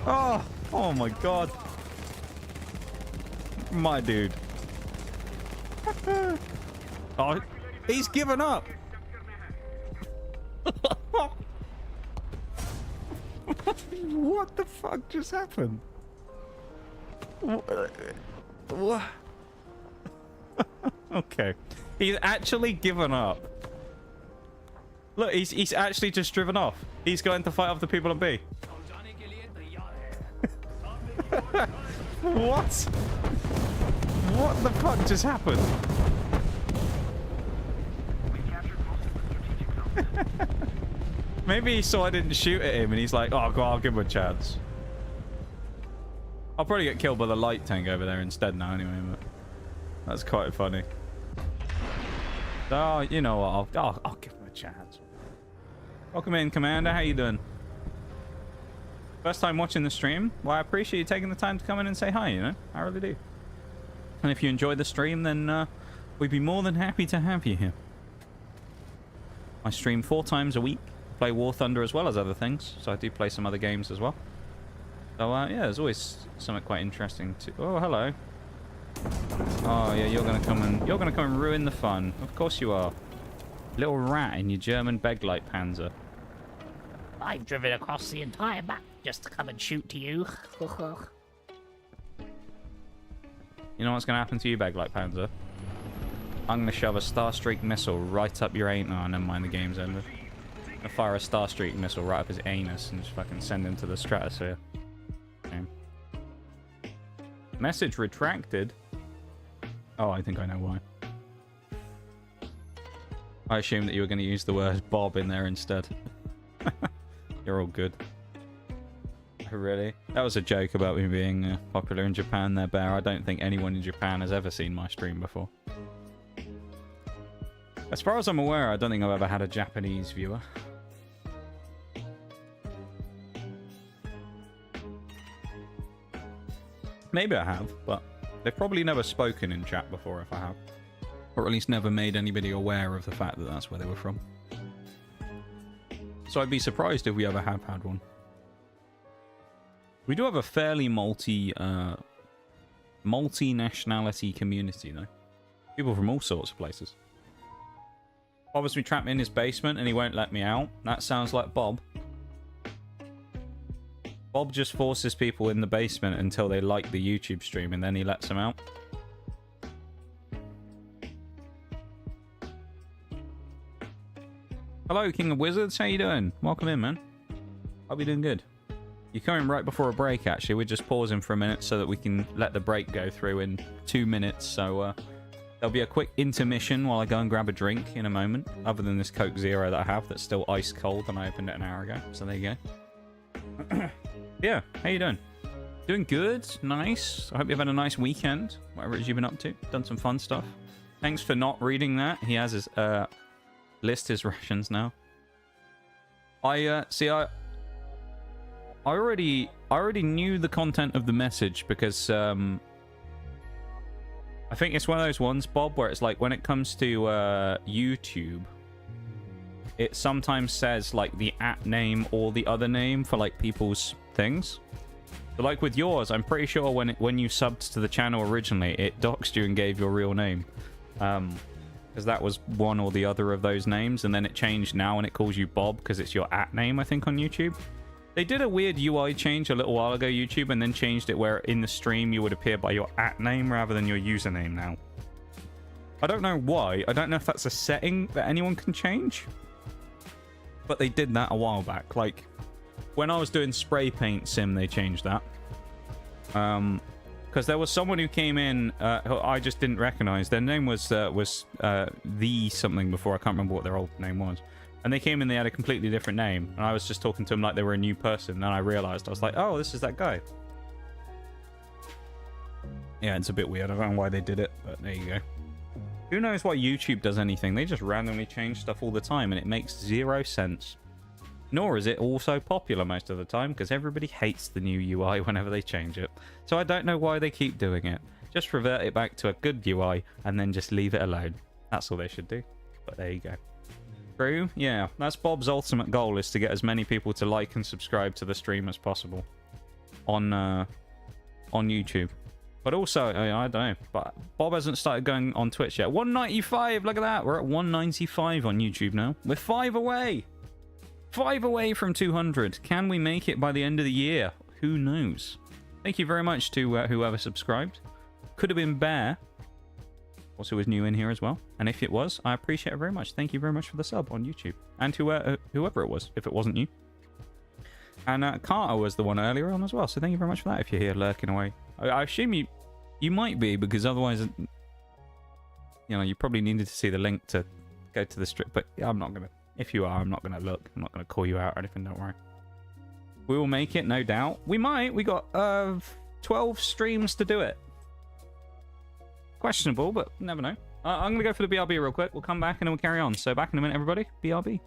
Oh my god. My dude. Oh, he's given up. What the fuck just happened? What? Okay. He's actually given up. Look, he's actually just driven off. He's going to fight off the people on B. What? What the fuck just happened? Maybe he saw I didn't shoot at him and he's like, oh god, I'll give him a chance. I'll probably get killed by the light tank over there instead now anyway, but that's quite funny. Oh, you know what, I'll give him a chance. Welcome in, Commander, how you doing? First time watching the stream? Well, I appreciate you taking the time to come in and say hi, you know? I really do. And if you enjoy the stream, then we'd be more than happy to have you here. I stream 4 times a week. Play War Thunder as well as other things. So I do play some other games as well. So yeah, there's always something quite interesting to... Oh, hello. Oh yeah, you're gonna come and ruin the fun. Of course you are. Little rat in your German Beglite Panzer. I've driven across the entire map just to come and shoot to you. You know what's gonna happen to you, Beglite Panzer? I'm gonna shove a Starstreak missile right up your anus. Oh, never mind, the game's ended. I'm gonna fire a Starstreak missile right up his anus and just fucking send him to the stratosphere. Okay. Message retracted. Oh, I think I know why. I assumed that you were going to use the word Bob in there instead. You're all good. Really? That was a joke about me being popular in Japan there, Bear. I don't think anyone in Japan has ever seen my stream before. As far as I'm aware, I don't think I've ever had a Japanese viewer. Maybe I have, but they've probably never spoken in chat before if I have. Or at least never made anybody aware of the fact that that's where they were from. So I'd be surprised if we ever have had one. We do have a fairly multi-nationality community, though. People from all sorts of places. Bob has me trapped in his basement and he won't let me out. That sounds like Bob. Bob just forces people in the basement until they like the YouTube stream and then he lets them out. Hello, King of Wizards. How you doing? Welcome in, man. Hope you're doing good. You're coming right before a break, actually. We're just pausing for a minute so that we can let the break go through in 2 minutes. So there'll be a quick intermission while I go and grab a drink in a moment. Other than this Coke Zero that I have that's still ice cold and I opened it an hour ago. So there you go. Yeah, how you doing? Doing good. Nice. I hope you've had a nice weekend. Whatever it is you've been up to. Done some fun stuff. Thanks for not reading that. He has his list his rations now. I already knew the content of the message because I think it's one of those ones, Bob, where it's like when it comes to YouTube, it sometimes says like the @ name or the other name for like people's things. But like with yours, I'm pretty sure when you subbed to the channel originally, it doxed you and gave your real name. Because that was one or the other of those names, and then it changed now and it calls you Bob because it's your @ name, I think, on YouTube. They did a weird UI change a little while ago, YouTube, and then changed it where in the stream you would appear by your @ name rather than your username now. I don't know why. I don't know if that's a setting that anyone can change. But they did that a while back. Like, when I was doing spray paint sim, they changed that. Because there was someone who came in who I just didn't recognize. Their name was the something before. I can't remember what their old name was. And they came in, they had a completely different name. And I was just talking to them like they were a new person. And I realized, I was like, oh, this is that guy. Yeah, it's a bit weird. I don't know why they did it, but there you go. Who knows why YouTube does anything? They just randomly change stuff all the time, and it makes 0 sense. Nor is it also popular most of the time, because everybody hates the new UI whenever they change it. So I don't know why they keep doing it. Just revert it back to a good UI, and then just leave it alone. That's all they should do. But there you go. True? Yeah, that's Bob's ultimate goal, is to get as many people to like and subscribe to the stream as possible on YouTube. But also, I don't know, but Bob hasn't started going on Twitch yet. 195, look at that. We're at 195 on YouTube now. We're 5 away. 5 away from 200. Can we make it by the end of the year? Who knows? Thank you very much to whoever subscribed. Could have been Bear. Also was new in here as well. And if it was, I appreciate it very much. Thank you very much for the sub on YouTube. And to whoever it was, if it wasn't you. And Carter was the one earlier on as well. So thank you very much for that if you're here lurking away. I assume you might be, because otherwise, you know, you probably needed to see the link to go to the strip. But I'm not going to. If you are, I'm not going to look. I'm not going to call you out or anything. Don't worry. We will make it, no doubt. We might. We got 12 streams to do it. Questionable, but never know. I'm going to go for the BRB real quick. We'll come back and then we'll carry on. So back in a minute, everybody. BRB.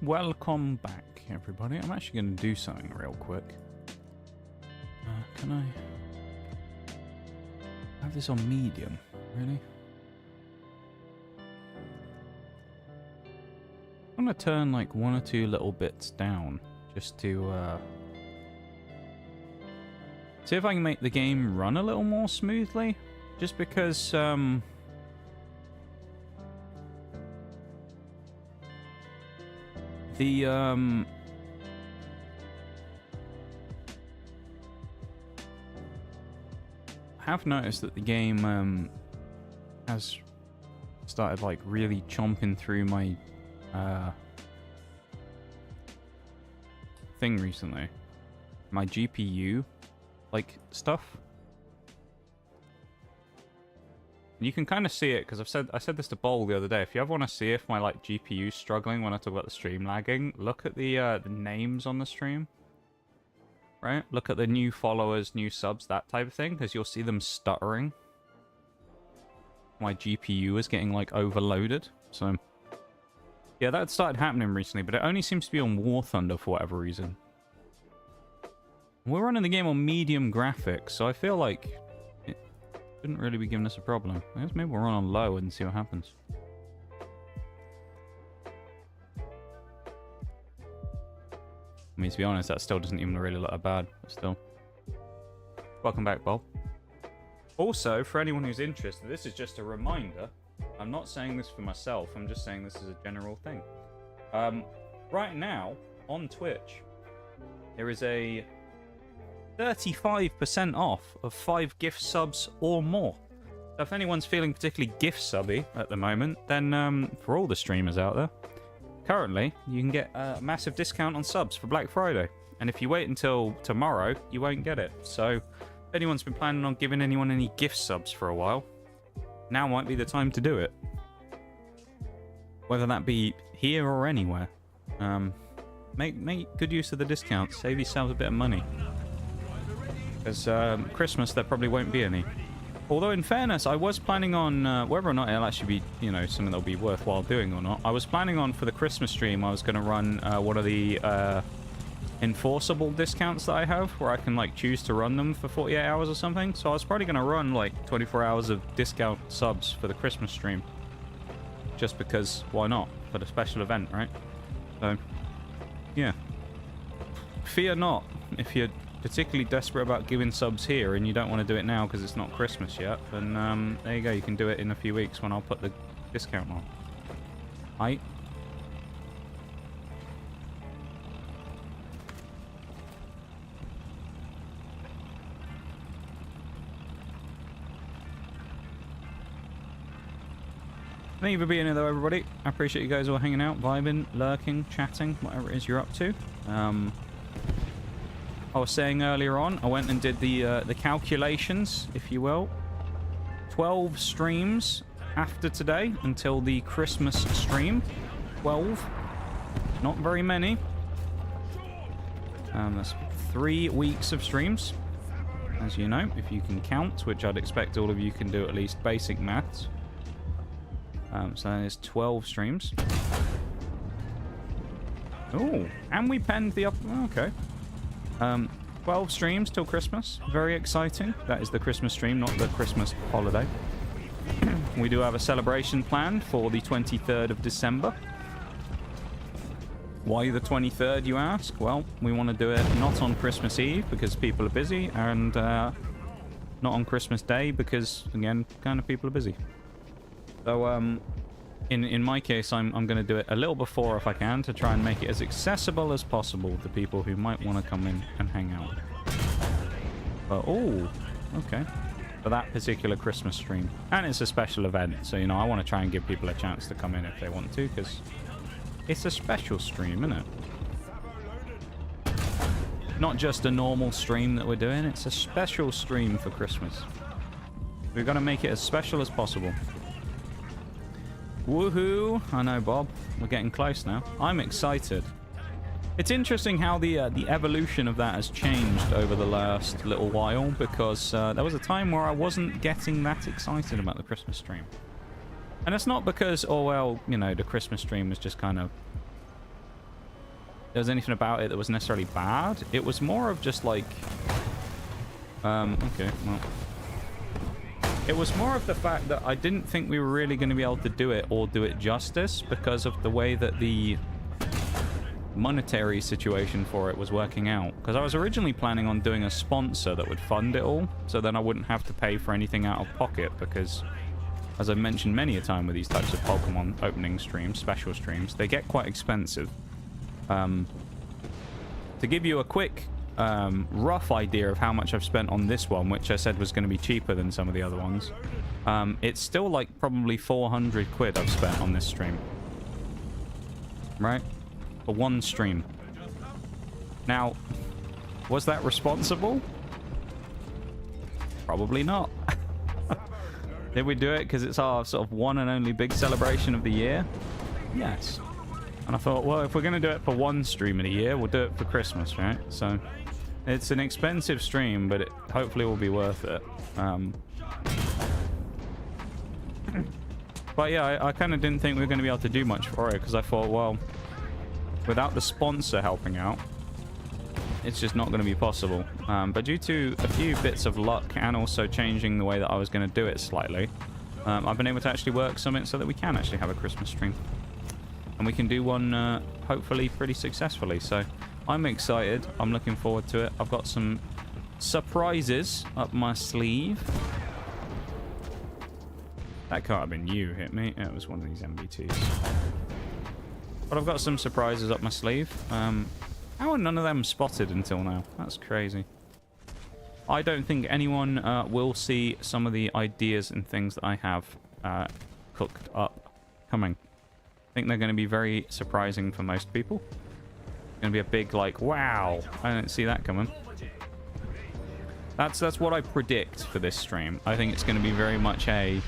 welcome back, everybody. I'm actually going to do something real quick. Can I have this on medium? Really? I'm going to turn like one or two little bits down just to see if I can make the game run a little more smoothly. Just because the I have noticed that the game has started like really chomping through my thing recently. My GPU like stuff. And you can kind of see it because I said this to Bowl the other day. If you ever want to see if my like GPU's struggling when I talk about the stream lagging, look at the names on the stream. Right? Look at the new followers, new subs, that type of thing, because you'll see them stuttering. My GPU is getting like overloaded. So yeah, that started happening recently, but it only seems to be on War Thunder for whatever reason. We're running the game on medium graphics, so I feel like it shouldn't really be giving us a problem. I guess maybe we'll run on low and see what happens. I mean, to be honest, that still doesn't even really look that bad, but still. Welcome back, Bob. Also, for anyone who's interested, this is just a reminder. I'm not saying this for myself, I'm just saying this is a general thing. Right now, on Twitch, there is a 35% off of 5 gift subs or more. So if anyone's feeling particularly gift subby at the moment, then for all the streamers out there, currently you can get a massive discount on subs for Black Friday. And if you wait until tomorrow, you won't get it. So if anyone's been planning on giving anyone any gift subs for a while, now might be the time to do it. Whether that be here or anywhere. Make good use of the discount. Save yourselves a bit of money. Because Christmas, there probably won't be any. Although, in fairness, I was planning on, whether or not it'll actually be, you know, something that'll be worthwhile doing or not, I was planning on, for the Christmas stream, I was going to run one of the enforceable discounts that I have, where I can, like, choose to run them for 48 hours or something. So I was probably going to run, like, 24 hours of discount subs for the Christmas stream. Just because, why not? For the special event, right? So, yeah. Fear not, if you're particularly desperate about giving subs here and you don't want to do it now because it's not Christmas yet, then there you go, you can do it in a few weeks when I'll put the discount on. Right? Thank you for being here though, everybody. I appreciate you guys all hanging out, vibing, lurking, chatting, whatever it is you're up to. I was saying earlier on, I went and did the calculations, if you will. 12 streams after today until the Christmas stream. 12. Not very many. That's 3 weeks of streams, as you know, if you can count, which I'd expect all of you can do at least basic maths. So that is 12 streams. Oh, and we penned the up... Okay. 12 streams till Christmas. Very exciting. That is the Christmas stream, not the Christmas holiday. We do have a celebration planned for the 23rd of December. Why the 23rd, you ask? Well, we want to do it not on Christmas Eve because people are busy, and not on Christmas Day because, again, kind of people are busy. So, in my case, I'm going to do it a little before if I can to try and make it as accessible as possible to people who might want to come in and hang out. But, oh, okay. For that particular Christmas stream. And it's a special event, so, you know, I want to try and give people a chance to come in if they want to, because it's a special stream, isn't it? Not just a normal stream that we're doing, it's a special stream for Christmas. We're going to make it as special as possible. Woohoo! I know, Bob. We're getting close now. I'm excited. It's interesting how the evolution of that has changed over the last little while, because there was a time where I wasn't getting that excited about the Christmas stream. And it's not because, oh, well, you know, the Christmas stream was just kind of there was anything about it that was necessarily bad. It was more of just like... okay, well... It was more of the fact that I didn't think we were really going to be able to do it or do it justice because of the way that the monetary situation for it was working out. Because I was originally planning on doing a sponsor that would fund it all, so then I wouldn't have to pay for anything out of pocket because, as I've mentioned many a time with these types of Pokemon opening streams, special streams, they get quite expensive. To give you a quick rough idea of how much I've spent on this one, which I said was going to be cheaper than some of the other ones, it's still like probably 400 quid I've spent on this stream. Right? For one stream. Now, was that responsible? Probably not. Did we do it because it's our sort of one and only big celebration of the year? Yes. And I thought, well, if we're going to do it for one stream in a year, we'll do it for Christmas, right? So, it's an expensive stream, but it hopefully will be worth it. But yeah, I kind of didn't think we were going to be able to do much for it, because I thought, well, without the sponsor helping out, it's just not going to be possible. But due to a few bits of luck and also changing the way that I was going to do it slightly, I've been able to actually work something so that we can actually have a Christmas stream. And we can do one, hopefully, pretty successfully. So I'm excited. I'm looking forward to it. I've got some surprises up my sleeve. That can't have been you who hit me. It was one of these MBTs. But I've got some surprises up my sleeve. How are none of them spotted until now? That's crazy. I don't think anyone will see some of the ideas and things that I have cooked up coming. I think they're going to be very surprising for most people. It's going to be a big, like, wow, I didn't see that coming. That's what I predict for this stream. I think it's going to be very much a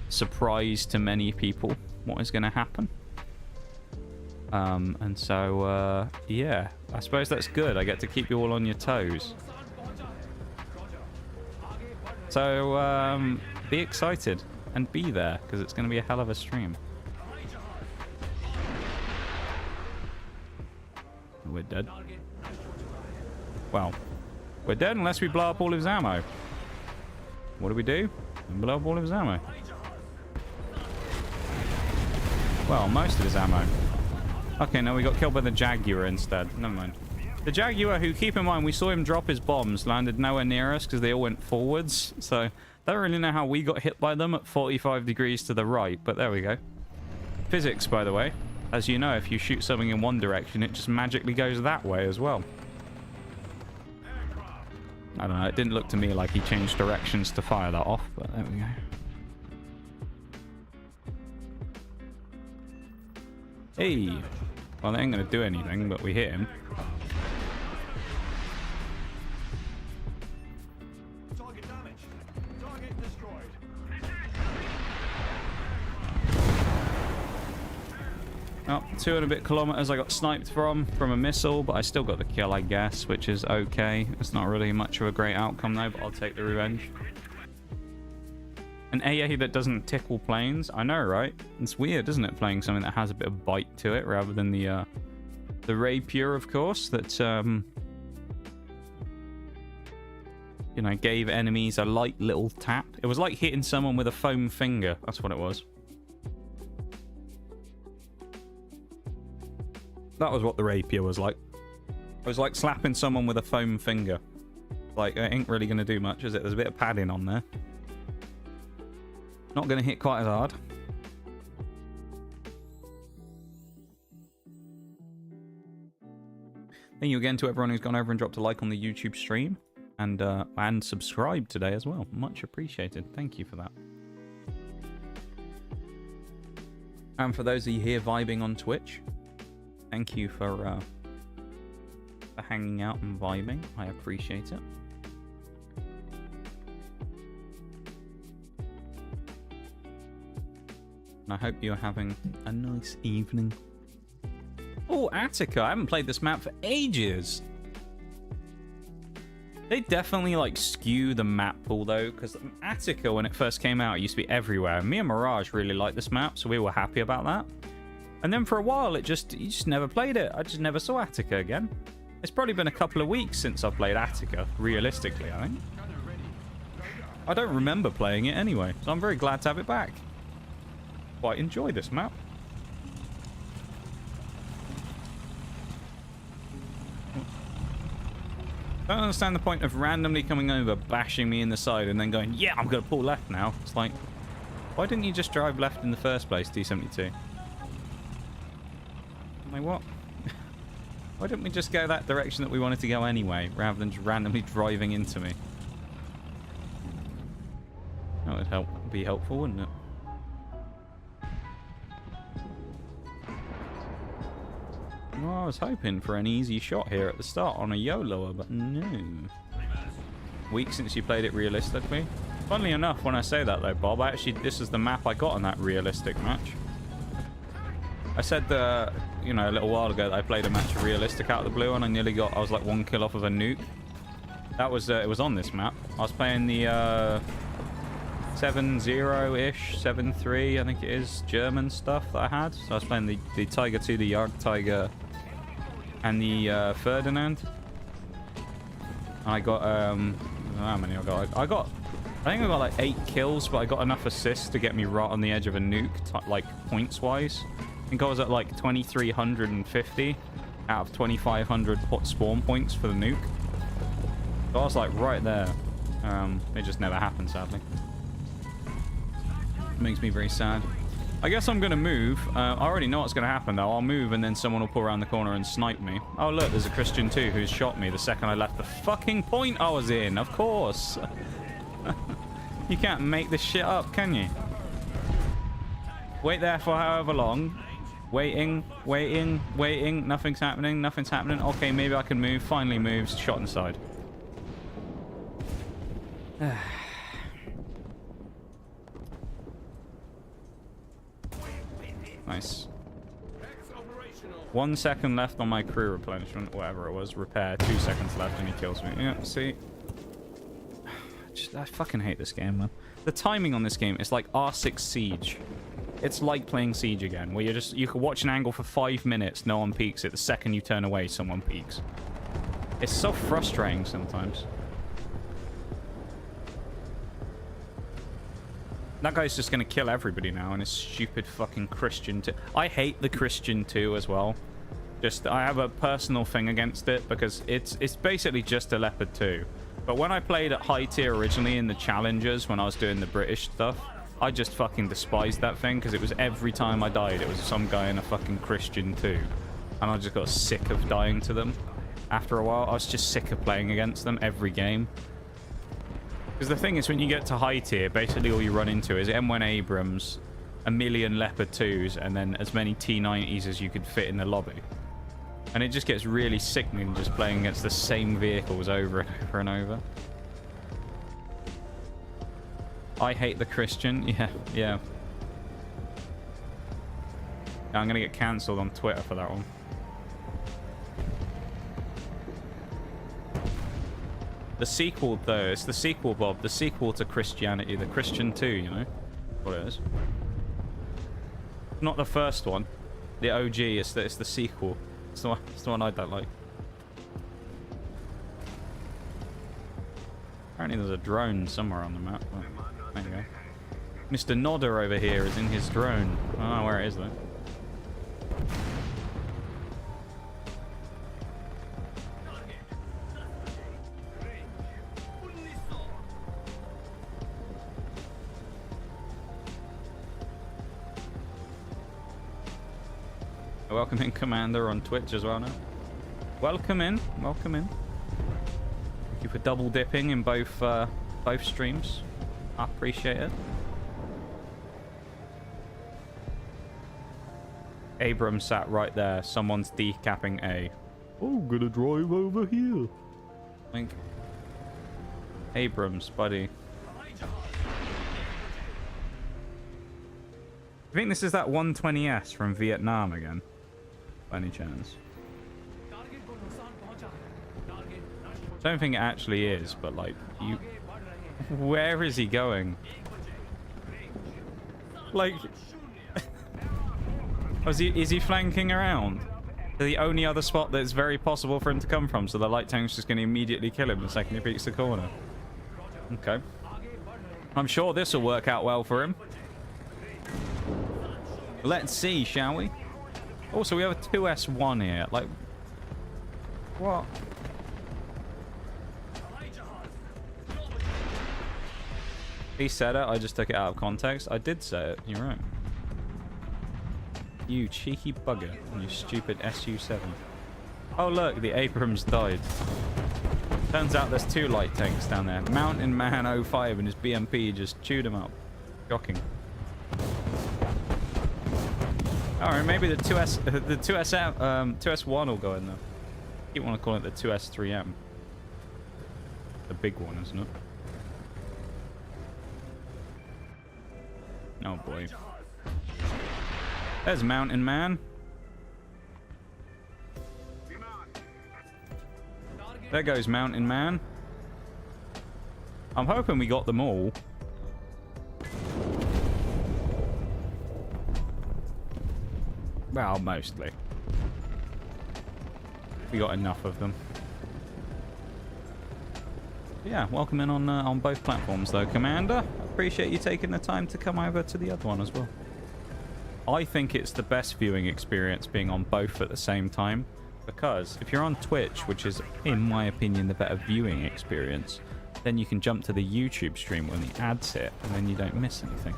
surprise to many people what is going to happen. And so, yeah, I suppose that's good. I get to keep you all on your toes. So, be excited and be there, because it's going to be a hell of a stream. We're dead. Well, we're dead unless we blow up all of his ammo. What do? We blow up all of his ammo. Well, most of his ammo. Okay, no, we got killed by the Jaguar instead. Never mind. The Jaguar, who, keep in mind, we saw him drop his bombs, landed nowhere near us because they all went forwards. So, I don't really know how we got hit by them at 45 degrees to the right, but there we go. Physics, by the way. As you know, if you shoot something in one direction, it just magically goes that way as well. I don't know, it didn't look to me like he changed directions to fire that off, but there we go. Hey! Well, they ain't gonna do anything, but we hit him. Target damage. Target destroyed. Oh, 2 and a bit kilometers I got sniped from a missile, but I still got the kill, I guess, which is okay. It's not really much of a great outcome though, but I'll take the revenge. An AA that doesn't tickle planes? I know, right? It's weird, isn't it? Playing something that has a bit of bite to it rather than the rapier, of course, that you know, gave enemies a light little tap. It was like hitting someone with a foam finger. That's what it was. That was what the rapier was like. It was like slapping someone with a foam finger. Like, it ain't really going to do much, is it? There's a bit of padding on there. Not going to hit quite as hard. Thank you again to everyone who's gone over and dropped a like on the YouTube stream. And subscribed today as well. Much appreciated. Thank you for that. And for those of you here vibing on Twitch, thank you for hanging out and vibing. I appreciate it. And I hope you're having a nice evening. Oh, Attica. I haven't played this map for ages. They definitely, like, skew the map pool, though, because Attica, when it first came out, it used to be everywhere. Me and Mirage really liked this map, so we were happy about that. And then for a while, you just never played it. I just never saw Attica again. It's probably been a couple of weeks since I've played Attica, realistically, I think. I don't remember playing it anyway, so I'm very glad to have it back. Quite enjoy this map. I don't understand the point of randomly coming over, bashing me in the side, and then going, yeah, I'm going to pull left now. It's like, why didn't you just drive left in the first place, D72? Like, what? Why didn't we just go that direction that we wanted to go anyway, rather than just randomly driving into me? That would be helpful, wouldn't it? Well, I was hoping for an easy shot here at the start on a YOLOer, but no. Week since you played it realistically. Funnily enough, when I say that though, Bob, this is the map I got on that realistic match. I said you know, a little while ago that I played a match of realistic out of the blue, and I was like 1 kill off of a nuke. That was, it was on this map. I was playing the 7-0-ish, 7-3, I think it is, German stuff that I had. So I was playing the Tiger 2, the Jagd Tiger, and the Ferdinand. And I got, how many I got? I think I got like 8 kills, but I got enough assists to get me right on the edge of a nuke, like points-wise. I think I was at like 2,350 out of 2,500 spawn points for the nuke. So I was like right there. It just never happened, sadly. It makes me very sad. I guess I'm going to move. I already know what's going to happen, though. I'll move, and then someone will pull around the corner and snipe me. Oh, look, there's a Christian, too, who's shot me the second I left the fucking point I was in. Of course. You can't make this shit up, can you? Wait there for however long. Waiting, waiting, waiting. Nothing's happening, nothing's happening. Okay, maybe I can move. Finally moves. Shot inside. Nice. 1 second left on my crew replenishment, whatever it was. Repair. 2 seconds left and he kills me. Yeah, see? I fucking hate this game, man. The timing on this game is like R6 Siege. It's like playing Siege again, where you can watch an angle for 5 minutes, no one peeks it. The second you turn away, someone peeks. It's so frustrating sometimes. That guy's just gonna kill everybody now, and his stupid fucking Christian too. I hate the Christian too as well. I have a personal thing against it because it's basically just a Leopard 2. But when I played at high tier originally in the Challengers, when I was doing the British stuff, I just fucking despised that thing because it was every time I died, it was some guy in a fucking Christian 2. And I just got sick of dying to them. After a while, I was just sick of playing against them every game. Because the thing is, when you get to high tier, basically all you run into is M1 Abrams, a million Leopard 2s, and then as many T90s as you could fit in the lobby. And it just gets really sickening just playing against the same vehicles over and over and over. I hate the Christian. Yeah. I'm going to get cancelled on Twitter for that one. The sequel, though, it's the sequel, Bob. The sequel to Christianity. The Christian 2, you know? What it is. Not the first one. The OG, it's the sequel. It's the one I don't like. Apparently there's a drone somewhere on the map. Oh, there you go. Mr. Nodder over here is in his drone. I don't know where it is, though. Welcome in, Commander, on Twitch as well now. Welcome in. Welcome in. Thank you for double dipping in both streams. I appreciate it. Abrams sat right there. Someone's decapping A. Oh, gonna drive over here. Think. Abrams, buddy. I think this is that 120S from Vietnam again. By any chance. I don't think it actually is, but like, you... Where is he going? Like... Oh, is he flanking around? The only other spot that's very possible for him to come from, so the light tank's just going to immediately kill him the second he peeks the corner. Okay. I'm sure this will work out well for him. Let's see, shall we? Also, we have a 2S1 here. Like, what? He said it, I just took it out of context. I did say it, you're right. You cheeky bugger, you stupid SU-7. Oh look, the Abrams died. Turns out there's 2 light tanks down there. Mountain Man 05 and his BMP just chewed him up. Shocking. Alright, maybe the 2S1 will go in there. You want to call it the 2S3M. The big one, isn't it? Oh boy. There's Mountain Man. There goes Mountain Man. I'm hoping we got them all. Well, mostly. We got enough of them. Yeah, welcome in on both platforms though, Commander. Appreciate you taking the time to come over to the other one as well. I think it's the best viewing experience being on both at the same time, because if you're on Twitch, which is, in my opinion, the better viewing experience, then you can jump to the YouTube stream when the ads hit, and then you don't miss anything.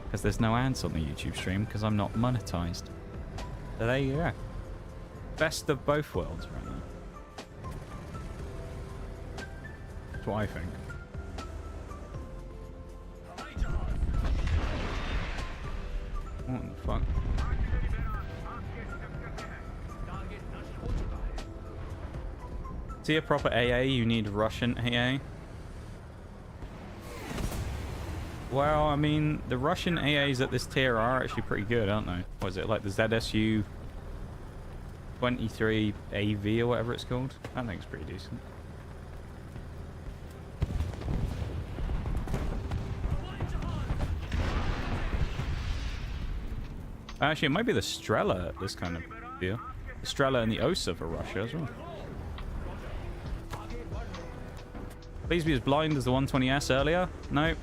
Because there's no ads on the YouTube stream, because I'm not monetized. So there you go. Best of both worlds right now. That's what I think. What the fuck? To see a proper AA, you need Russian AA. Well, I mean, the Russian AAs at this tier are actually pretty good, aren't they? What is it, like the ZSU 23 AV or whatever it's called? That thing's pretty decent. Actually, it might be the Strela at this kind of deal. The Strela and the Osa for Russia as well. Please be as blind as the 120S earlier. Nope.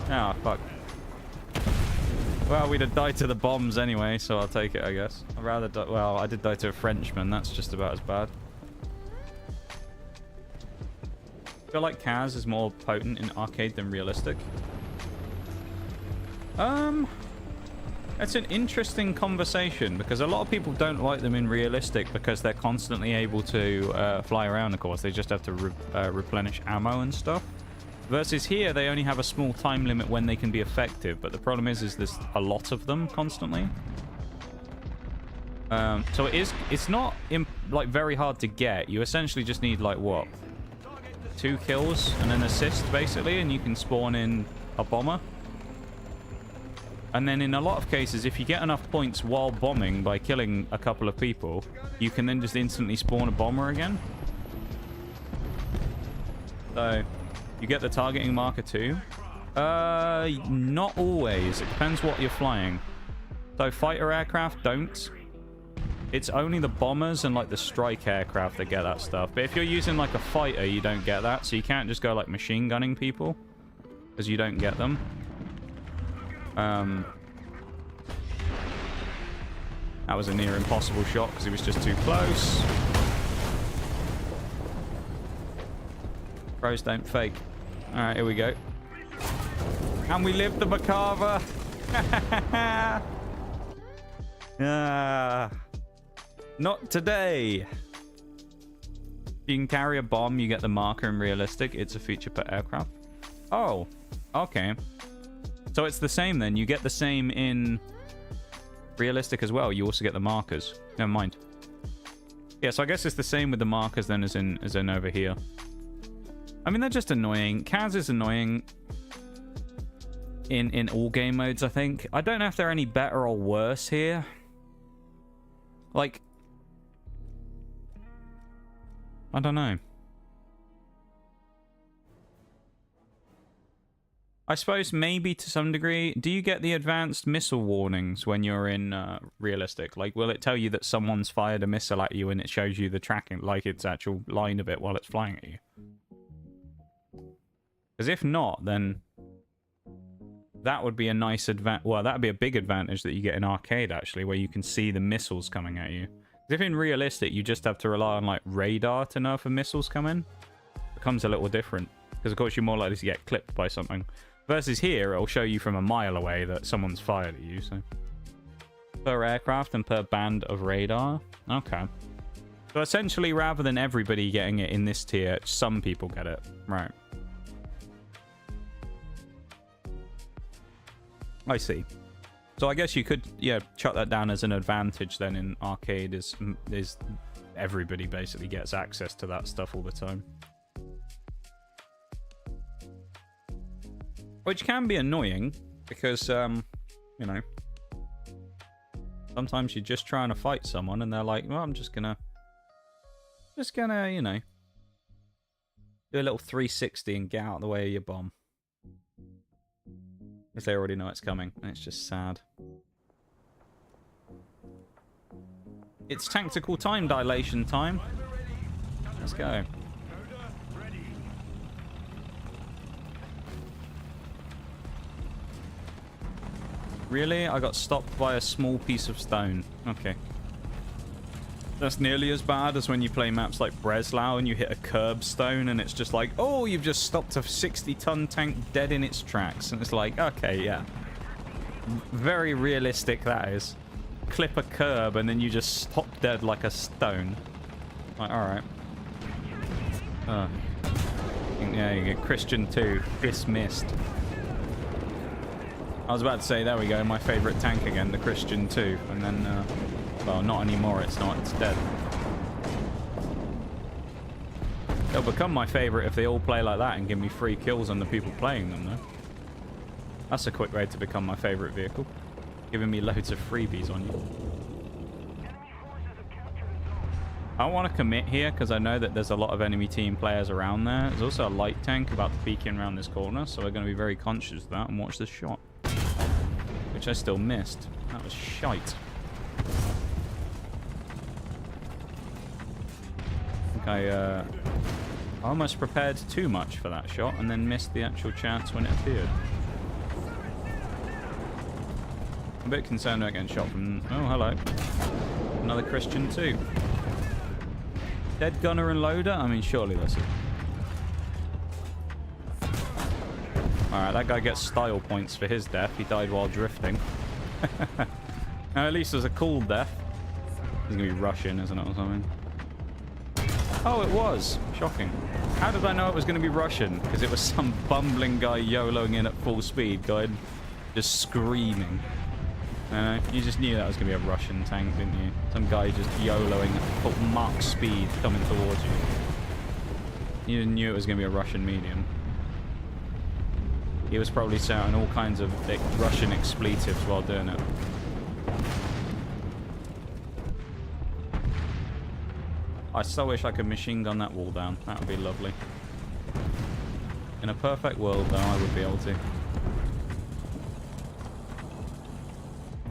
Ah, fuck. Well, we'd have died to the bombs anyway, so I'll take it, I guess. I'd rather die. Well, I did die to a Frenchman. That's just about as bad. I feel like Kaz is more potent in arcade than realistic. It's an interesting conversation because a lot of people don't like them in realistic because they're constantly able to fly around, of course. They just have to replenish ammo and stuff. Versus here, they only have a small time limit when they can be effective. But the problem is there's a lot of them constantly. So it's not like very hard to get. You essentially just need like what? 2 kills and an assist basically, and you can spawn in a bomber. And then in a lot of cases, if you get enough points while bombing by killing a couple of people, you can then just instantly spawn a bomber again. So, you get the targeting marker too. Not always. It depends what you're flying. So, fighter aircraft don't. It's only the bombers and like the strike aircraft that get that stuff. But if you're using like a fighter, you don't get that. So you can't just go like machine gunning people, because you don't get them. That was a near impossible shot because he was just too close. Pros don't fake. Alright, here we go. And we lived the macabre. Not today. You can carry a bomb, you get the marker in realistic. It's a feature per aircraft. Oh, okay. So it's the same then. You get the same in realistic as well. You also get the markers. Never mind. Yeah, so I guess it's the same with the markers then as in over here. I mean, they're just annoying. Kaz is annoying in all game modes, I think. I don't know if they're any better or worse here. Like, I don't know. I suppose maybe to some degree. Do you get the advanced missile warnings when you're in realistic? Like, will it tell you that someone's fired a missile at you and it shows you the tracking, like its actual line of it while it's flying at you? Because if not, then that would be a nice well, that would be a big advantage that you get in arcade, actually, where you can see the missiles coming at you. If in realistic, you just have to rely on, like, radar to know if a missile's coming, it becomes a little different. Because, of course, you're more likely to get clipped by something. Versus here, it'll show you from a mile away that someone's fired at you, so. Per aircraft and per band of radar? Okay. So, essentially, rather than everybody getting it in this tier, some people get it. Right. I see. So I guess you could, yeah, chuck that down as an advantage then in arcade is everybody basically gets access to that stuff all the time. Which can be annoying because, you know, sometimes you're just trying to fight someone and they're like, well, I'm just gonna, you know, do a little 360 and get out of the way of your bomb. Because they already know it's coming, and it's just sad. It's tactical time dilation time. Let's go. Really? I got stopped by a small piece of stone. Okay. That's nearly as bad as when you play maps like Breslau and you hit a curbstone and it's just like, oh, you've just stopped a 60-ton tank dead in its tracks. And it's like, okay, yeah. Very realistic that is. Clip a curb and then you just stop dead like a stone. Like, alright. Yeah, you get Christian 2. Dismissed. I was about to say, there we go, my favourite tank again, the Christian 2. And then, well, not anymore, it's not, it's dead. They'll become my favourite if they all play like that and give me free kills on the people playing them, though. That's a quick way to become my favourite vehicle. Giving me loads of freebies on you. I don't want to commit here because I know that there's a lot of enemy team players around there. There's also a light tank about to peek in around this corner, so we're going to be very conscious of that and watch this shot. Which I still missed. That was shite. I think I almost prepared too much for that shot and then missed the actual chance when it appeared. I'm a bit concerned about getting shot from... Oh, hello. Another Christian 2. Dead gunner and loader? I mean, surely that's it. Alright, that guy gets style points for his death. He died while drifting. Now, at least it was a cool death. It's going to be Russian, isn't it, or something? Oh, it was. Shocking. How did I know it was going to be Russian? Because it was some bumbling guy YOLOing in at full speed, going just screaming. You just knew that was going to be a Russian tank, didn't you? Some guy just YOLOing at full Mach speed coming towards you. You knew it was going to be a Russian medium. He was probably shouting all kinds of Russian expletives while doing it. I so wish I could machine gun that wall down. That would be lovely. In a perfect world, though, I would be able to.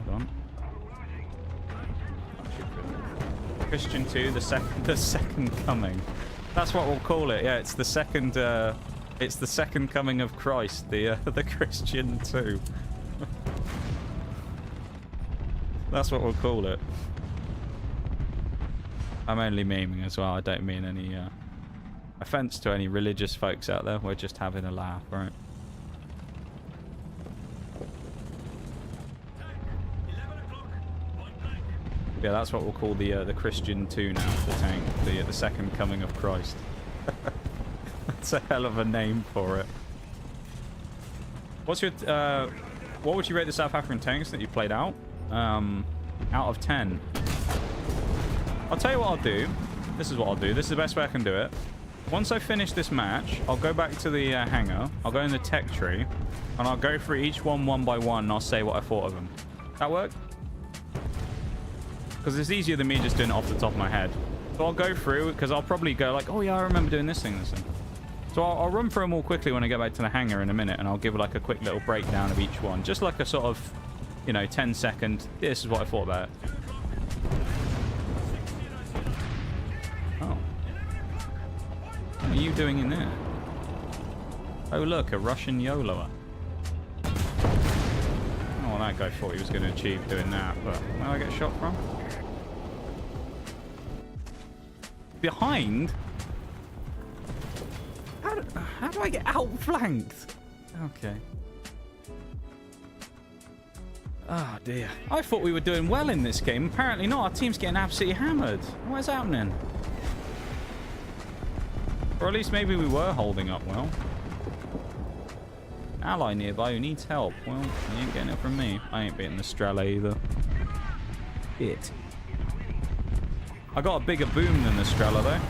Hold on. Christian 2, the second coming. That's what we'll call it. Yeah, it's the second. It's the second coming of Christ. The Christian 2. That's what we'll call it. I'm only memeing as well. I don't mean any offense to any religious folks out there. We're just having a laugh, right? Yeah, that's what we'll call the Christian 2 now. The tank, the second coming of Christ. That's a hell of a name for it. What's your what would you rate the South African tanks that you played out? Out of 10. I'll tell you what I'll do. This is what I'll do. This is the best way I can do it. Once I finish this match, I'll go back to the hangar. I'll go in the tech tree, and I'll go through each one by one, and I'll say what I thought of them. That work? Because it's easier than me just doing it off the top of my head. So I'll go through, because I'll probably go like, oh yeah, I remember doing this thing, this thing. So I'll run through them all quickly when I get back to the hangar in a minute, and I'll give like a quick little breakdown of each one. Just like a sort of, you know, 10-second, this is what I thought about it. Oh. What are you doing in there? Oh, look, a Russian YOLOer. Oh, well, that guy thought he was going to achieve doing that, but where did I get shot from? Behind? How do I get outflanked? Okay. Oh, dear. I thought we were doing well in this game. Apparently not. Our team's getting absolutely hammered. What is happening? Or at least maybe we were holding up well. Ally nearby who needs help. Well, you ain't getting it from me. I ain't beating the Strela either. It. I got a bigger boom than the Strela, though.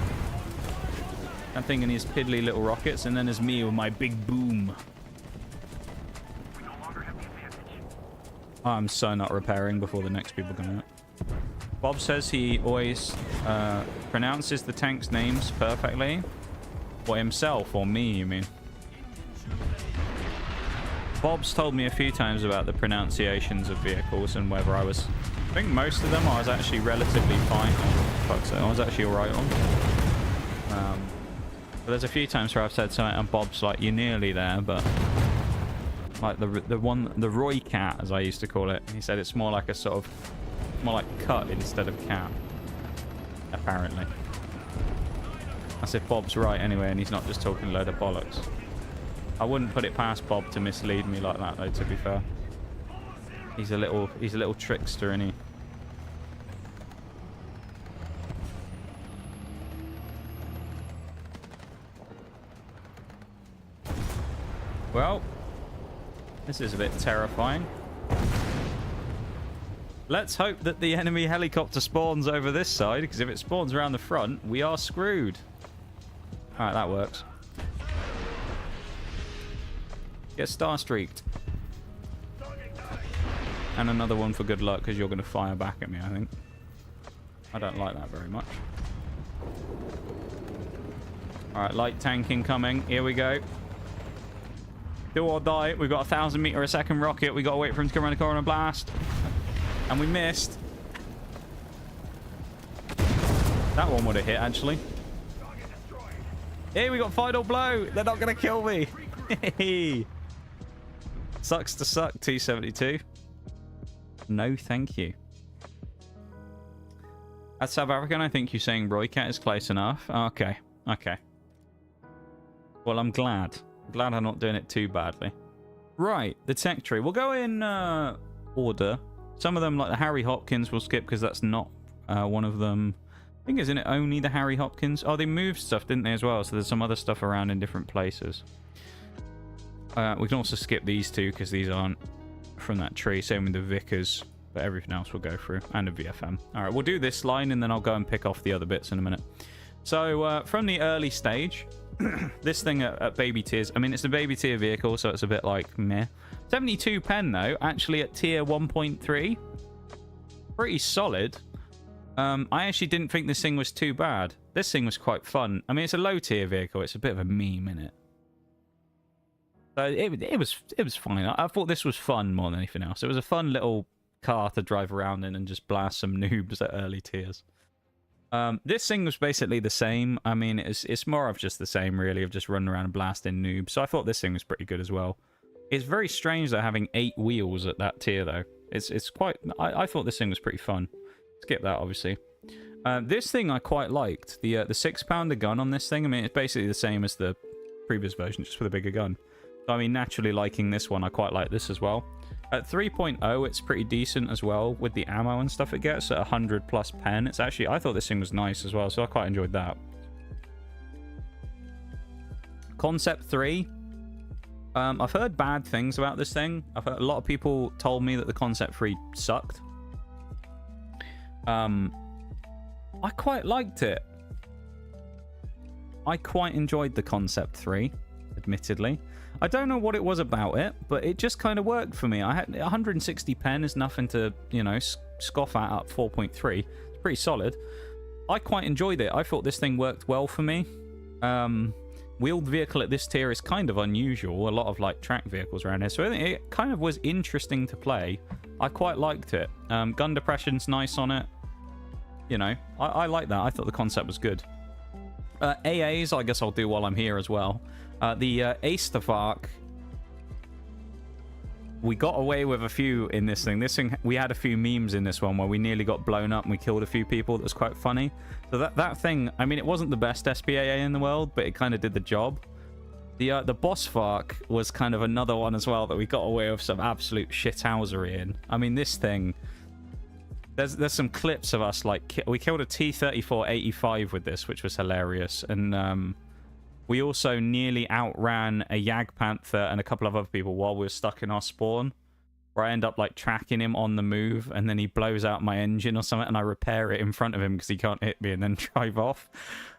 That thing and his piddly little rockets, and then there's me with my big boom. I'm so not repairing before the next people come out. Bob says he always pronounces the tank's names perfectly. Or himself, or me, you mean? Bob's told me a few times about the pronunciations of vehicles and whether I was... I think most of them I was actually relatively fine on. Fuck's sake, I was actually alright on. But there's a few times where I've said something and Bob's like, you're nearly there, but... Like the Roy cat, as I used to call it. He said it's more like a sort of... More like cut instead of cat. Apparently. That's if Bob's right anyway, and he's not just talking a load of bollocks. I wouldn't put it past Bob to mislead me like that, though, to be fair. He's a little trickster, isn't he? Well, this is a bit terrifying. Let's hope that the enemy helicopter spawns over this side, because if it spawns around the front, we are screwed. Alright, that works. Get star-streaked. And another one for good luck, because you're going to fire back at me, I think. I don't like that very much. Alright, light tank incoming. Here we go. Do or die. We've got a 1,000 meter a second rocket. We've got to wait for him to come around the corner and blast. And we missed. That one would have hit, actually. Here, we got final blow. They're not going to kill me. Sucks to suck, T72. No, thank you. That's South African. I think you're saying Roycat is close enough. Okay. Okay. Well, I'm glad. I'm glad I'm not doing it too badly. Right, the tech tree. We'll go in order. Some of them, like the Harry Hopkins, we'll skip because that's not one of them. I think, isn't it only the Harry Hopkins? Oh, they moved stuff, didn't they, as well? So there's some other stuff around in different places. We can also skip these two because these aren't from that tree. Same with the Vickers, but everything else we'll go through. And the VFM. All right, we'll do this line and then I'll go and pick off the other bits in a minute. So from the early stage, this thing at baby tiers, I mean, it's a baby tier vehicle, so it's a bit like meh. 72 pen, though, actually at tier 1.3. Pretty solid. I actually didn't think this thing was too bad. This thing was quite fun. I mean, it's a low tier vehicle. It's a bit of a meme, innit? So it was fine. I thought this was fun more than anything else. It was a fun little car to drive around in and just blast some noobs at early tiers. This thing was basically the same. I mean, it's more of just the same, really, of just running around and blasting noobs. So I thought this thing was pretty good as well. It's very strange, though, having 8 wheels at that tier, though. It's quite... I thought this thing was pretty fun. Skip that, obviously. This thing I quite liked. The 6-pounder gun on this thing, I mean, it's basically the same as the previous version, just with a bigger gun. So, I mean, naturally liking this one, I quite like this as well. At 3.0, it's pretty decent as well with the ammo and stuff it gets. At 100 plus pen, it's actually... I thought this thing was nice as well, so I quite enjoyed that. Concept 3. I've heard bad things about this thing. I've heard a lot of people told me that the Concept 3 sucked. I quite liked it. I quite enjoyed the Concept 3, admittedly. I don't know what it was about it, but it just kind of worked for me. I had 160 pen is nothing to, you know, scoff at 4.3. It's pretty solid. I quite enjoyed it. I thought this thing worked well for me. wheeled vehicle at this tier is kind of unusual. A lot of like track vehicles around here, so I think it kind of was interesting to play. I quite liked it. Gun depression's nice on it. You know, I like that. I thought the concept was good. AAs, I guess I'll do while I'm here as well. The Astervark, we got away with a few in this thing. This thing, we had a few memes in this one where we nearly got blown up and we killed a few people. That was quite funny. So that thing, I mean, it wasn't the best SPAA in the world, but it kind of did the job. The Bossvark was kind of another one as well that we got away with some absolute shithousery in. I mean, this thing, there's some clips of us, like, we killed a T-34-85 with this, which was hilarious. And we also nearly outran a Jagdpanther and a couple of other people while we were stuck in our spawn, where I end up like tracking him on the move, and then he blows out my engine or something, and I repair it in front of him because he can't hit me, and then drive off.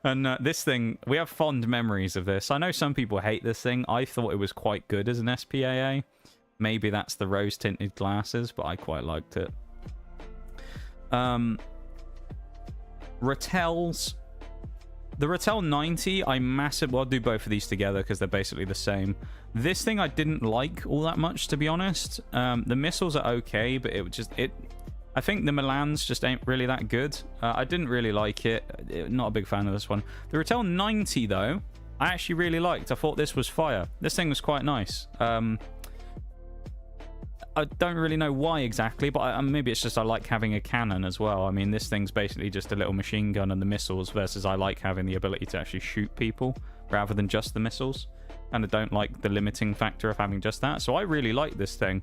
And this thing, we have fond memories of this. I know some people hate this thing. I thought it was quite good as an SPAA. Maybe that's the rose-tinted glasses, but I quite liked it. Ratels. The Ratel 90, I massive. Well, I'll do both of these together because they're basically the same. This thing I didn't like all that much, to be honest. The missiles are okay, but I think the Milans just ain't really that good. I didn't really like it. Not a big fan of this one. The Ratel 90, though, I actually really liked. I thought this was fire. This thing was quite nice. I don't really know why exactly, but maybe it's just I like having a cannon as well. I mean, this thing's basically just a little machine gun and the missiles, versus I like having the ability to actually shoot people rather than just the missiles. And I don't like the limiting factor of having just that. So I really like this thing,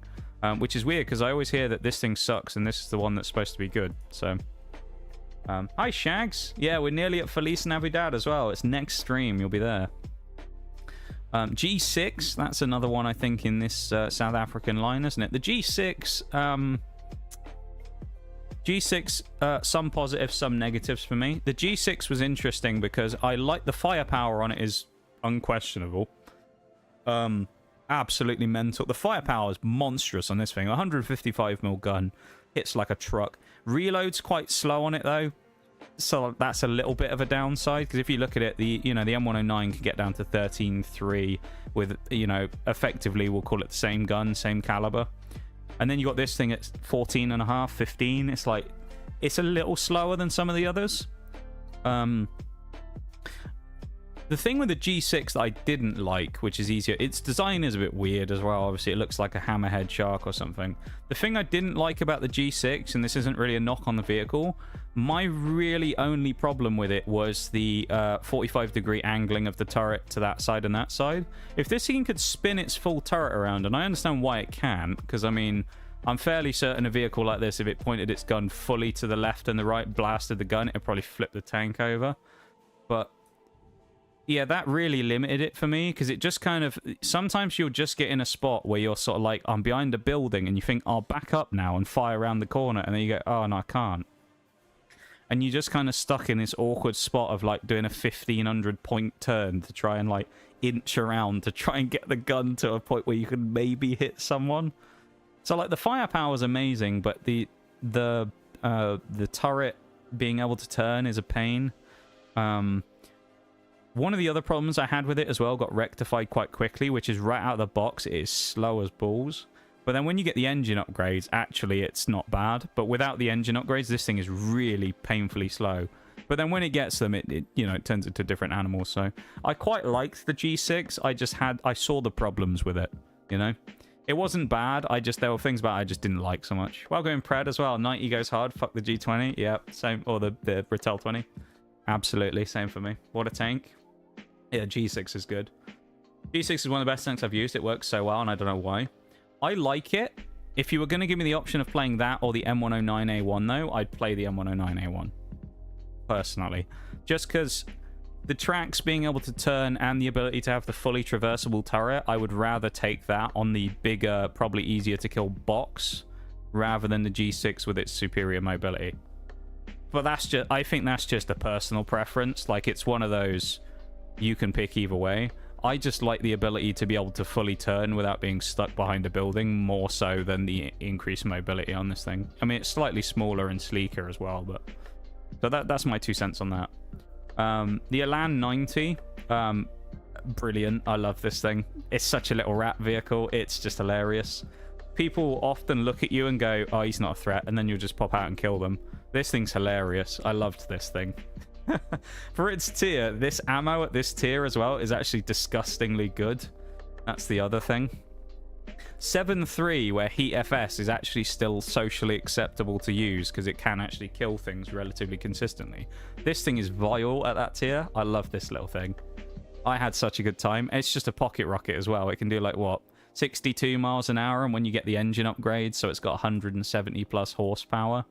which is weird because I always hear that this thing sucks and this is the one that's supposed to be good. So, hi Shags. Yeah, we're nearly at Feliz Navidad as well. It's next stream. You'll be there. G6, that's another one I think in this South African line, isn't it? The G6, some positives, some negatives for me. The G6 was interesting because I like the firepower on it is unquestionable. Absolutely mental. The firepower is monstrous on this thing. 155mm gun, hits like a truck. Reload's quite slow on it though. So that's a little bit of a downside, because if you look at it, the M109 can get down to 13.3 with, effectively we'll call it the same gun, same caliber. And then you got this thing at 14.5, 15. It's like, it's a little slower than some of the others. The thing with the G6 that I didn't like, which is easier, its design is a bit weird as well. Obviously, it looks like a hammerhead shark or something. The thing I didn't like about the G6, and this isn't really a knock on the vehicle, my really only problem with it was the 45-degree angling of the turret to that side and that side. If this thing could spin its full turret around, and I understand why it can, because, I mean, I'm fairly certain a vehicle like this, if it pointed its gun fully to the left and the right, blasted the gun, it'd probably flip the tank over. But yeah, that really limited it for me, because it just kind of, sometimes you'll just get in a spot where you're sort of like, I'm behind a building, and you think, I'll back up now and fire around the corner, and then you go, oh, no, I can't. And you're just kind of stuck in this awkward spot of like doing a 1500 point turn to try and like inch around to try and get the gun to a point where you can maybe hit someone. So like the firepower is amazing, but the turret being able to turn is a pain. One of the other problems I had with it as well got rectified quite quickly, which is right out of the box, it is slow as balls. But then when you get the engine upgrades, actually it's not bad. But without the engine upgrades, this thing is really painfully slow. But then when it gets them, it turns into different animals. So I quite liked the G6. I saw the problems with it, It wasn't bad. There were things about it I just didn't like so much. Welcome Pred as well. 90 goes hard. Fuck the G20. Yeah, same. Or the Ratel 20. Absolutely, same for me. What a tank. Yeah, G6 is good. G6 is one of the best tanks I've used. It works so well, and I don't know why. I like it. If you were going to give me the option of playing that or the M109A1, though, I'd play the M109A1. Personally. Just because the tracks being able to turn and the ability to have the fully traversable turret, I would rather take that on the bigger, probably easier to kill box, rather than the G6 with its superior mobility. But I think that's just a personal preference. Like, it's one of those, you can pick either way. I just like the ability to be able to fully turn without being stuck behind a building, more so than the increased mobility on this thing. I mean, it's slightly smaller and sleeker as well, but so that's my 2 cents on that. The Elan 90, brilliant. I love this thing. It's such a little rat vehicle. It's just hilarious. People often look at you and go, oh, he's not a threat, and then you'll just pop out and kill them. This thing's hilarious. I loved this thing. For its tier, this ammo at this tier as well is actually disgustingly good. That's the other thing. 7.3, where Heat FS is actually still socially acceptable to use because it can actually kill things relatively consistently. This thing is vile at that tier. I love this little thing. I had such a good time. It's just a pocket rocket as well. It can do like what? 62 miles an hour, and when you get the engine upgrade, so it's got 170 plus horsepower.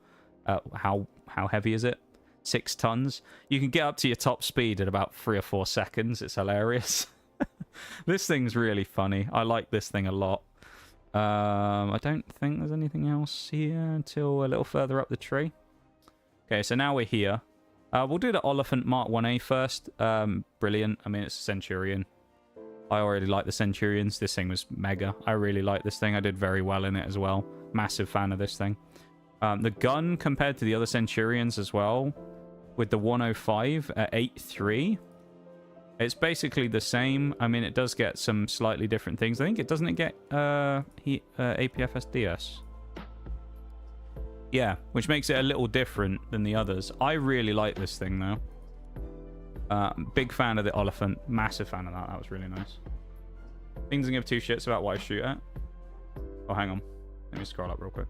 How heavy is it? 6 tons. You can get up to your top speed in about 3 or 4 seconds. It's hilarious. This thing's really funny. I like this thing a lot. I don't think there's anything else here until a little further up the tree. Okay, so now we're here. We'll do the Oliphant Mark 1A first. Brilliant. I mean, it's a Centurion. I already like the Centurions. This thing was mega. I really like this thing. I did very well in it as well. Massive fan of this thing. The gun compared to the other Centurions as well, with the 105 at 8.3, it's basically the same. I mean, it does get some slightly different things. I think it doesn't get APFSDS. Yeah, which makes it a little different than the others. I really like this thing, though. Big fan of the Oliphant. Massive fan of that. That was really nice. Things don't give 2 shits about what I shoot at. Oh, hang on. Let me scroll up real quick.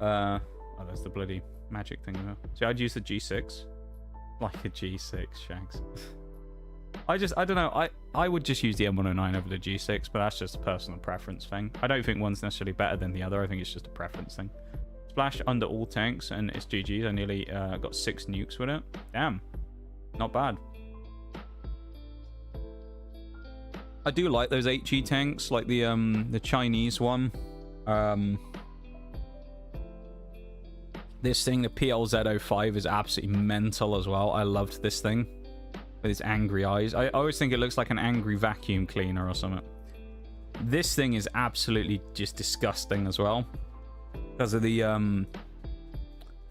Oh, there's the bloody magic thing there. See, I'd use the G6. Like a G6, Shags. I don't know. I would just use the M109 over the G6, but that's just a personal preference thing. I don't think one's necessarily better than the other. I think it's just a preference thing. Splash under all tanks, and it's GG's. I nearly got 6 nukes with it. Damn. Not bad. I do like those HE tanks, like the Chinese one. This thing, the PLZ-05, is absolutely mental as well. I loved this thing with its angry eyes. I always think it looks like an angry vacuum cleaner or something. This thing is absolutely just disgusting as well because of the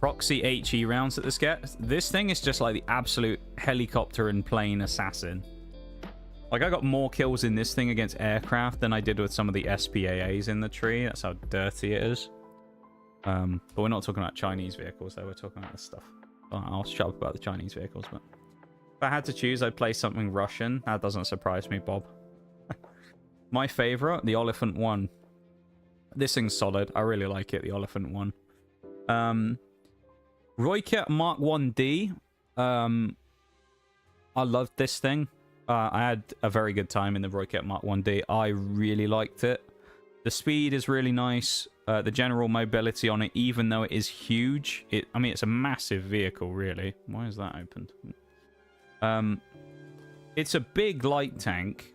proxy HE rounds that this gets. This thing is just like the absolute helicopter and plane assassin. Like, I got more kills in this thing against aircraft than I did with some of the SPAAs in the tree. That's how dirty it is. But we're not talking about Chinese vehicles, though. We're talking about this stuff. I'll shut up about the Chinese vehicles, but if I had to choose, I'd play something Russian. That doesn't surprise me, Bob. My favorite, the Oliphant 1. This thing's solid. I really like it, the Oliphant 1. Royket Mark 1D. I loved this thing. I had a very good time in the Royket Mark 1D. I really liked it. The speed is really nice. The general mobility on it, even though it is huge, I mean, it's a massive vehicle, really. Why is that opened? It's a big light tank,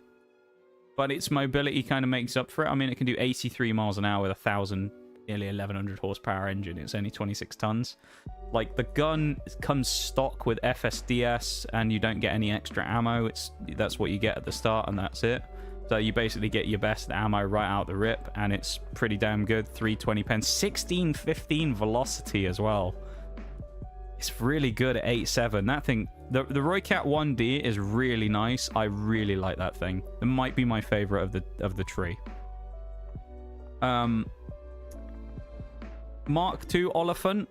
but its mobility kind of makes up for it. I mean, it can do 83 miles an hour with 1,000, nearly 1,100 horsepower engine. It's only 26 tons. Like, the gun comes stock with FSDS, and you don't get any extra ammo. That's what you get at the start, and that's it. So you basically get your best ammo right out the rip, and it's pretty damn good. 320 pens, 1615 velocity as well. It's really good at 8.7. That thing, the Roycat 1D is really nice. I really like that thing. It might be my favorite of the tree. Mark II Oliphant.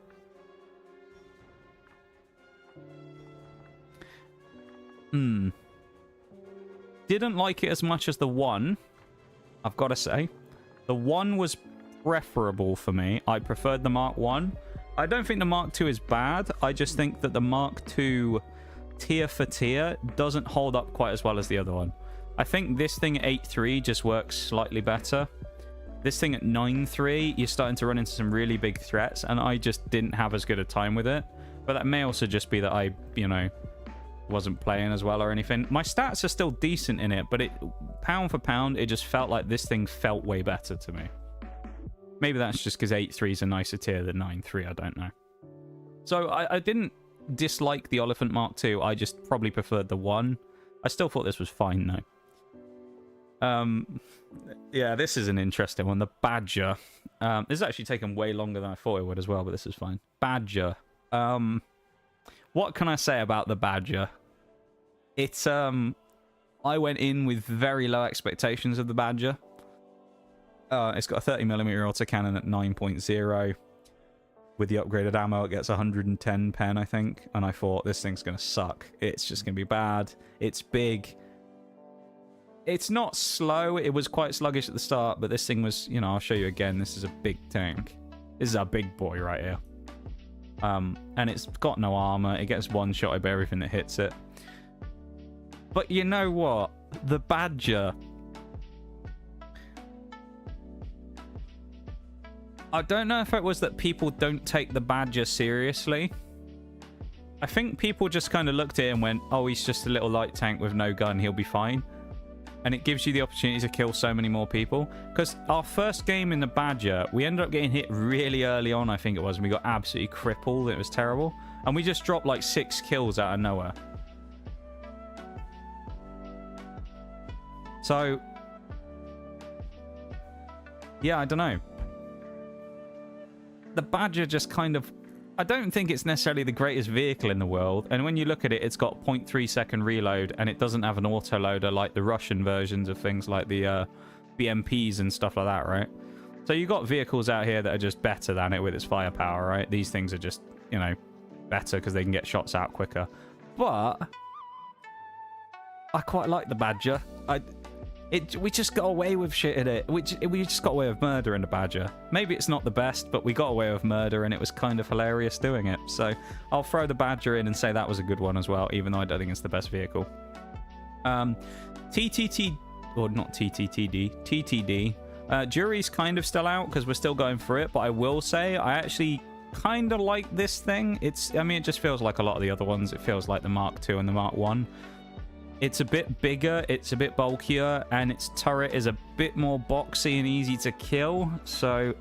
Didn't like it as much as the 1, I've got to say. The 1 was preferable for me. I preferred the Mark 1. I don't think the Mark II is bad. I just think that the Mark II tier for tier doesn't hold up quite as well as the other one. I think this thing at 8.3 just works slightly better. This thing at 9.3, you're starting to run into some really big threats, and I just didn't have as good a time with it. But that may also just be that I, wasn't playing as well or anything. My stats are still decent in it, but pound for pound, it just felt like this thing felt way better to me. Maybe that's just because 8.3 is a nicer tier than 9.3, I don't know. So I didn't dislike the Oliphant Mark II, I just probably preferred the 1. I still thought this was fine, though. Yeah, this is an interesting one. The Badger. This has actually taken way longer than I thought it would as well, but this is fine. Badger. What can I say about the Badger? It's I went in with very low expectations of the Badger. It's got a 30mm autocannon at 9.0. With the upgraded ammo, it gets 110 pen, I think. And I thought, this thing's going to suck. It's just going to be bad. It's big. It's not slow. It was quite sluggish at the start, but this thing was, you know, I'll show you again. This is a big tank. This is a big boy right here. And it's got no armor. It gets one-shotted by everything that hits it. But you know what? The Badger... I don't know if it was that people don't take the Badger seriously. I think people just kind of looked at it and went, oh, he's just a little light tank with no gun. He'll be fine. And it gives you the opportunity to kill so many more people. Because our first game in the Badger, we ended up getting hit really early on, I think it was. And we got absolutely crippled. It was terrible. And we just dropped like 6 kills out of nowhere. So, yeah, I don't know. The Badger just kind of... I don't think it's necessarily the greatest vehicle in the world. And when you look at it, it's got 0.3 second reload. And it doesn't have an autoloader like the Russian versions of things like the BMPs and stuff like that, right? So you got vehicles out here that are just better than it with its firepower, right? These things are just, you know, better because they can get shots out quicker. But I quite like the Badger. We just got away with shit in it. We just got away with murder in the Badger. Maybe it's not the best, but we got away with murder, and it was kind of hilarious doing it. So I'll throw the Badger in and say that was a good one as well, even though I don't think it's the best vehicle. TTT, or not TTTD, TTD. Jury's kind of still out because we're still going through it, but I will say I actually kind of like this thing. I mean, it just feels like a lot of the other ones. It feels like the Mark II and the Mark I. It's a bit bigger, it's a bit bulkier, and its turret is a bit more boxy and easy to kill. So,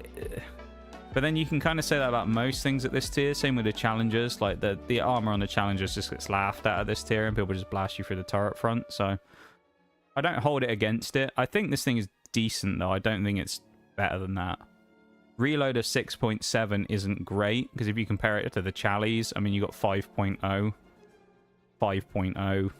but then you can kind of say that about most things at this tier. Same with the Challengers. Like the armor on the Challengers just gets laughed at this tier, and people just blast you through the turret front. So I don't hold it against it. I think this thing is decent, though. I don't think it's better than that. Reload of 6.7 isn't great, because if you compare it to the Challies, I mean, you got 5.0, 5.0,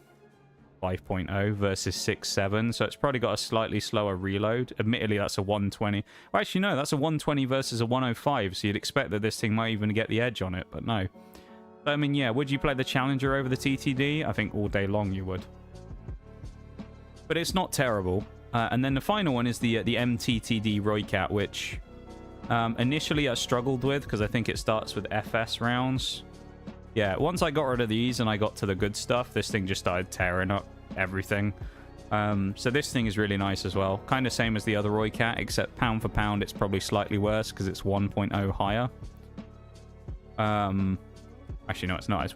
5.0 versus 6.7, so it's probably got a slightly slower reload. Admittedly, that's a 120. Well, actually, no, that's a 120 versus a 105, so you'd expect that this thing might even get the edge on it, but no. So, I mean, yeah, would you play the Challenger over the TTD? I think all day long you would. But it's not terrible. And then the final one is the MTTD Roycat, which initially I struggled with because I think it starts with FS rounds. Yeah, once I got rid of these and I got to the good stuff, this thing just started tearing up everything. So this thing is really nice as well. Kind of same as the other Roycat, except pound for pound, it's probably slightly worse because it's 1.0 higher. Actually, no, it's not. It's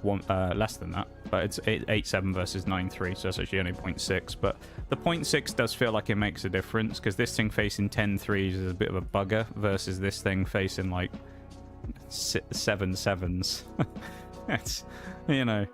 less than that. But it's 8.7 versus 9.3, so it's actually only 0.6. But the 0.6 does feel like it makes a difference because this thing facing 10.3s is a bit of a bugger versus this thing facing like 7.7s. It's, you know,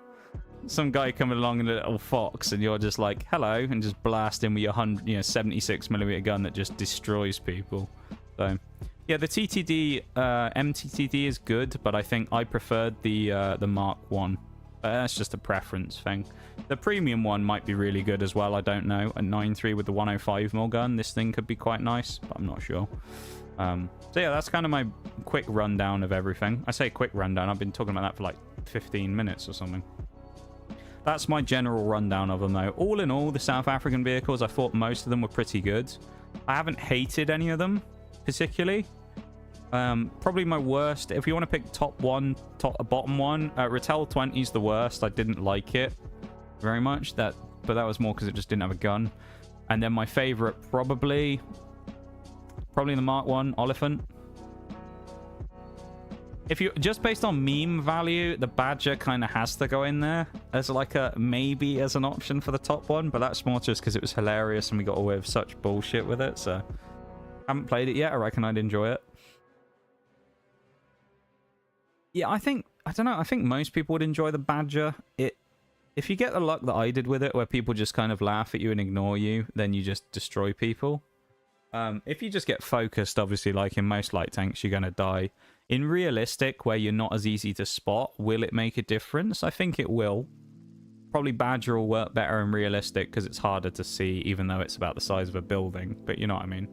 some guy coming along in a little fox and you're just like, hello, and just blast him with your 76mm gun that just destroys people. So, yeah, the TTD, MTTD is good, but I think I preferred the Mark 1. That's just a preference thing. The premium one might be really good as well, I don't know. A 9.3 with the 105mm gun, this thing could be quite nice, but I'm not sure. So yeah, that's kind of my quick rundown of everything. I say quick rundown, I've been talking about that for like 15 minutes or something. That's my general rundown of them though. All in all, the South African vehicles, I thought most of them were pretty good. I haven't hated any of them particularly. Probably my worst, if you want to pick bottom one, Ratel 20 is the worst. I didn't like it very much, but that was more because it just didn't have a gun. And then my favorite probably the Mark 1 Oliphant. If you just based on meme value, the Badger kind of has to go in there as like a maybe as an option for the top one, but that's more just because it was hilarious and we got away with such bullshit with it. So haven't played it yet. I reckon I'd enjoy it. Yeah, I don't know. I think most people would enjoy the Badger. If you get the luck that I did with it, where people just kind of laugh at you and ignore you, then you just destroy people. If you just get focused, obviously, like in most light tanks, you're going to die. In realistic, where you're not as easy to spot, will it make a difference? I think it will. Probably Badger will work better and realistic because it's harder to see, even though it's about the size of a building. But you know what I mean.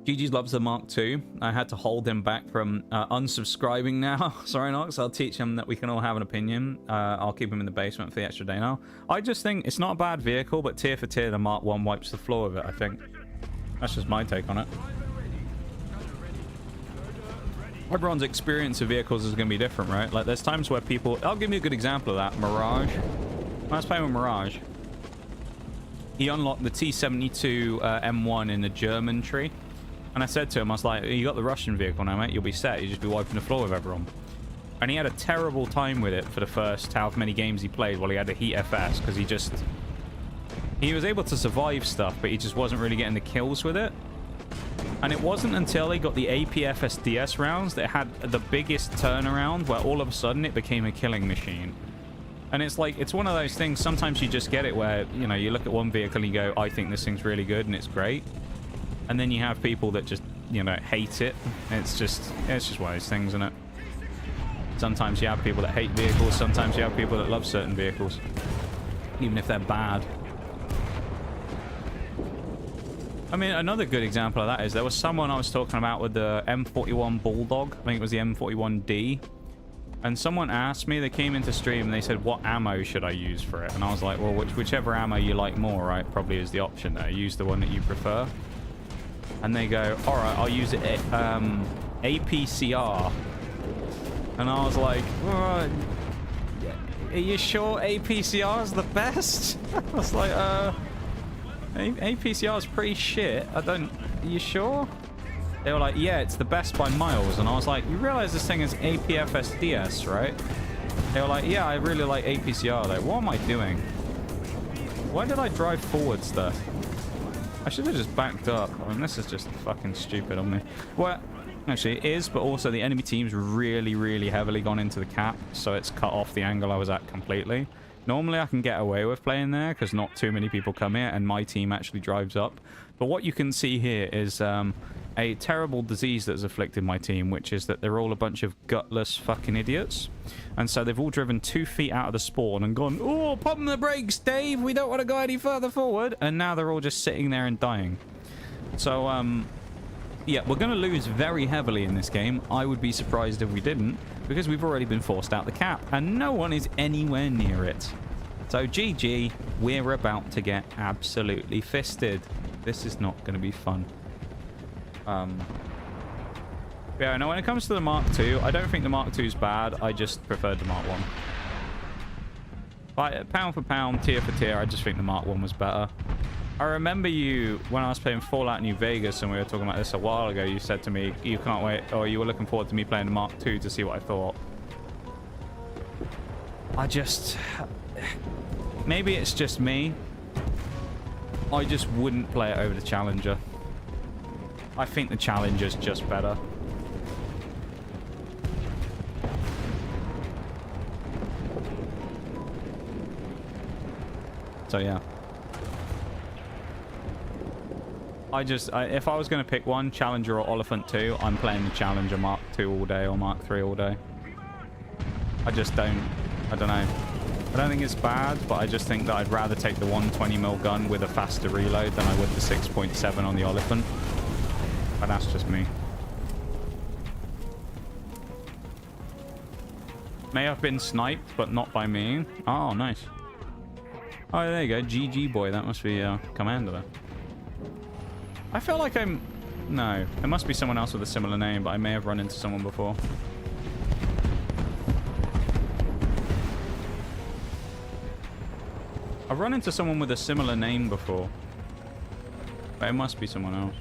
GG loves the Mark II. I had to hold him back from unsubscribing now. Sorry, Nox. I'll teach him that we can all have an opinion. I'll keep him in the basement for the extra day now. I just think it's not a bad vehicle, but tier for tier, the Mark I wipes the floor with it, I think. That's just my take on it. Everyone's experience of vehicles is going to be different, right? Like, there's times where people... I'll give you a good example of that. Mirage. When I was playing with Mirage, he unlocked the T72 M1 in the German tree. And I said to him, I was like, you got the Russian vehicle now, mate. You'll be set. You just be wiping the floor with everyone. And he had a terrible time with it for the first however many games he played while he had a Heat FS, because he was able to survive stuff, but he just wasn't really getting the kills with it. And it wasn't until he got the APFS DS rounds that it had the biggest turnaround where all of a sudden it became a killing machine. And it's like, it's one of those things, sometimes you just get it where, you know, you look at one vehicle and you go, I think this thing's really good and it's great. And then you have people that just, you know, hate it. It's just one of those things, isn't it? Sometimes you have people that hate vehicles, sometimes you have people that love certain vehicles, even if they're bad. I mean, another good example of that is there was someone I was talking about with the M41 Bulldog. I think it was the M41D. And someone asked me, they came into stream and they said, what ammo should I use for it? And I was like, well, whichever ammo you like more, right, probably is the option there. Use the one that you prefer. And they go, all right, I'll use it APCR. And I was like, are you sure APCR is the best? I was like, APCR is pretty shit. Are you sure? They were like, yeah, it's the best by miles. And I was like, you realize this thing is APFS DS, right? They were like, yeah, I really like APCR. Like, what am I doing? Why did I drive forwards there? I should have just backed up. I mean, this is just fucking stupid on me. Well, actually, it is, but also the enemy team's really, really heavily gone into the cap, so it's cut off the angle I was at completely. Normally, I can get away with playing there because not too many people come here, and my team actually drives up. But what you can see here is a terrible disease that has afflicted my team, which is that they're all a bunch of gutless fucking idiots. And so they've all driven 2 feet out of the spawn and gone, oh, pop the brakes, Dave, we don't want to go any further forward. And now they're all just sitting there and dying. So, yeah, we're going to lose very heavily in this game. I would be surprised if we didn't, because we've already been forced out the cap, and no one is anywhere near it. So, GG, we're about to get absolutely fisted. This is not going to be fun. Yeah, no, when it comes to the Mark II, I don't think the Mark II is bad. I just preferred the Mark I. But pound for pound, tier for tier, I just think the Mark I was better. I remember you, when I was playing Fallout New Vegas, and we were talking about this a while ago, you said to me, you can't wait, or you were looking forward to me playing the Mark II to see what I thought. Maybe it's just me. I just wouldn't play it over the Challenger. I think the Challenger's just better. So yeah. If I was going to pick one, Challenger or Oliphant 2, I'm playing the Challenger Mark II all day or Mark III all day. I don't know. I don't think it's bad, but I just think that I'd rather take the 120mm gun with a faster reload than I would the 6.7 on the Oliphant. But that's just me. May have been sniped, but not by me. Oh, nice. Oh, there you go. GG boy. That must be Commander there. I feel like I'm... No. There must be someone else with a similar name, but I may have run into someone before. I've run into someone with a similar name before. But it must be someone else.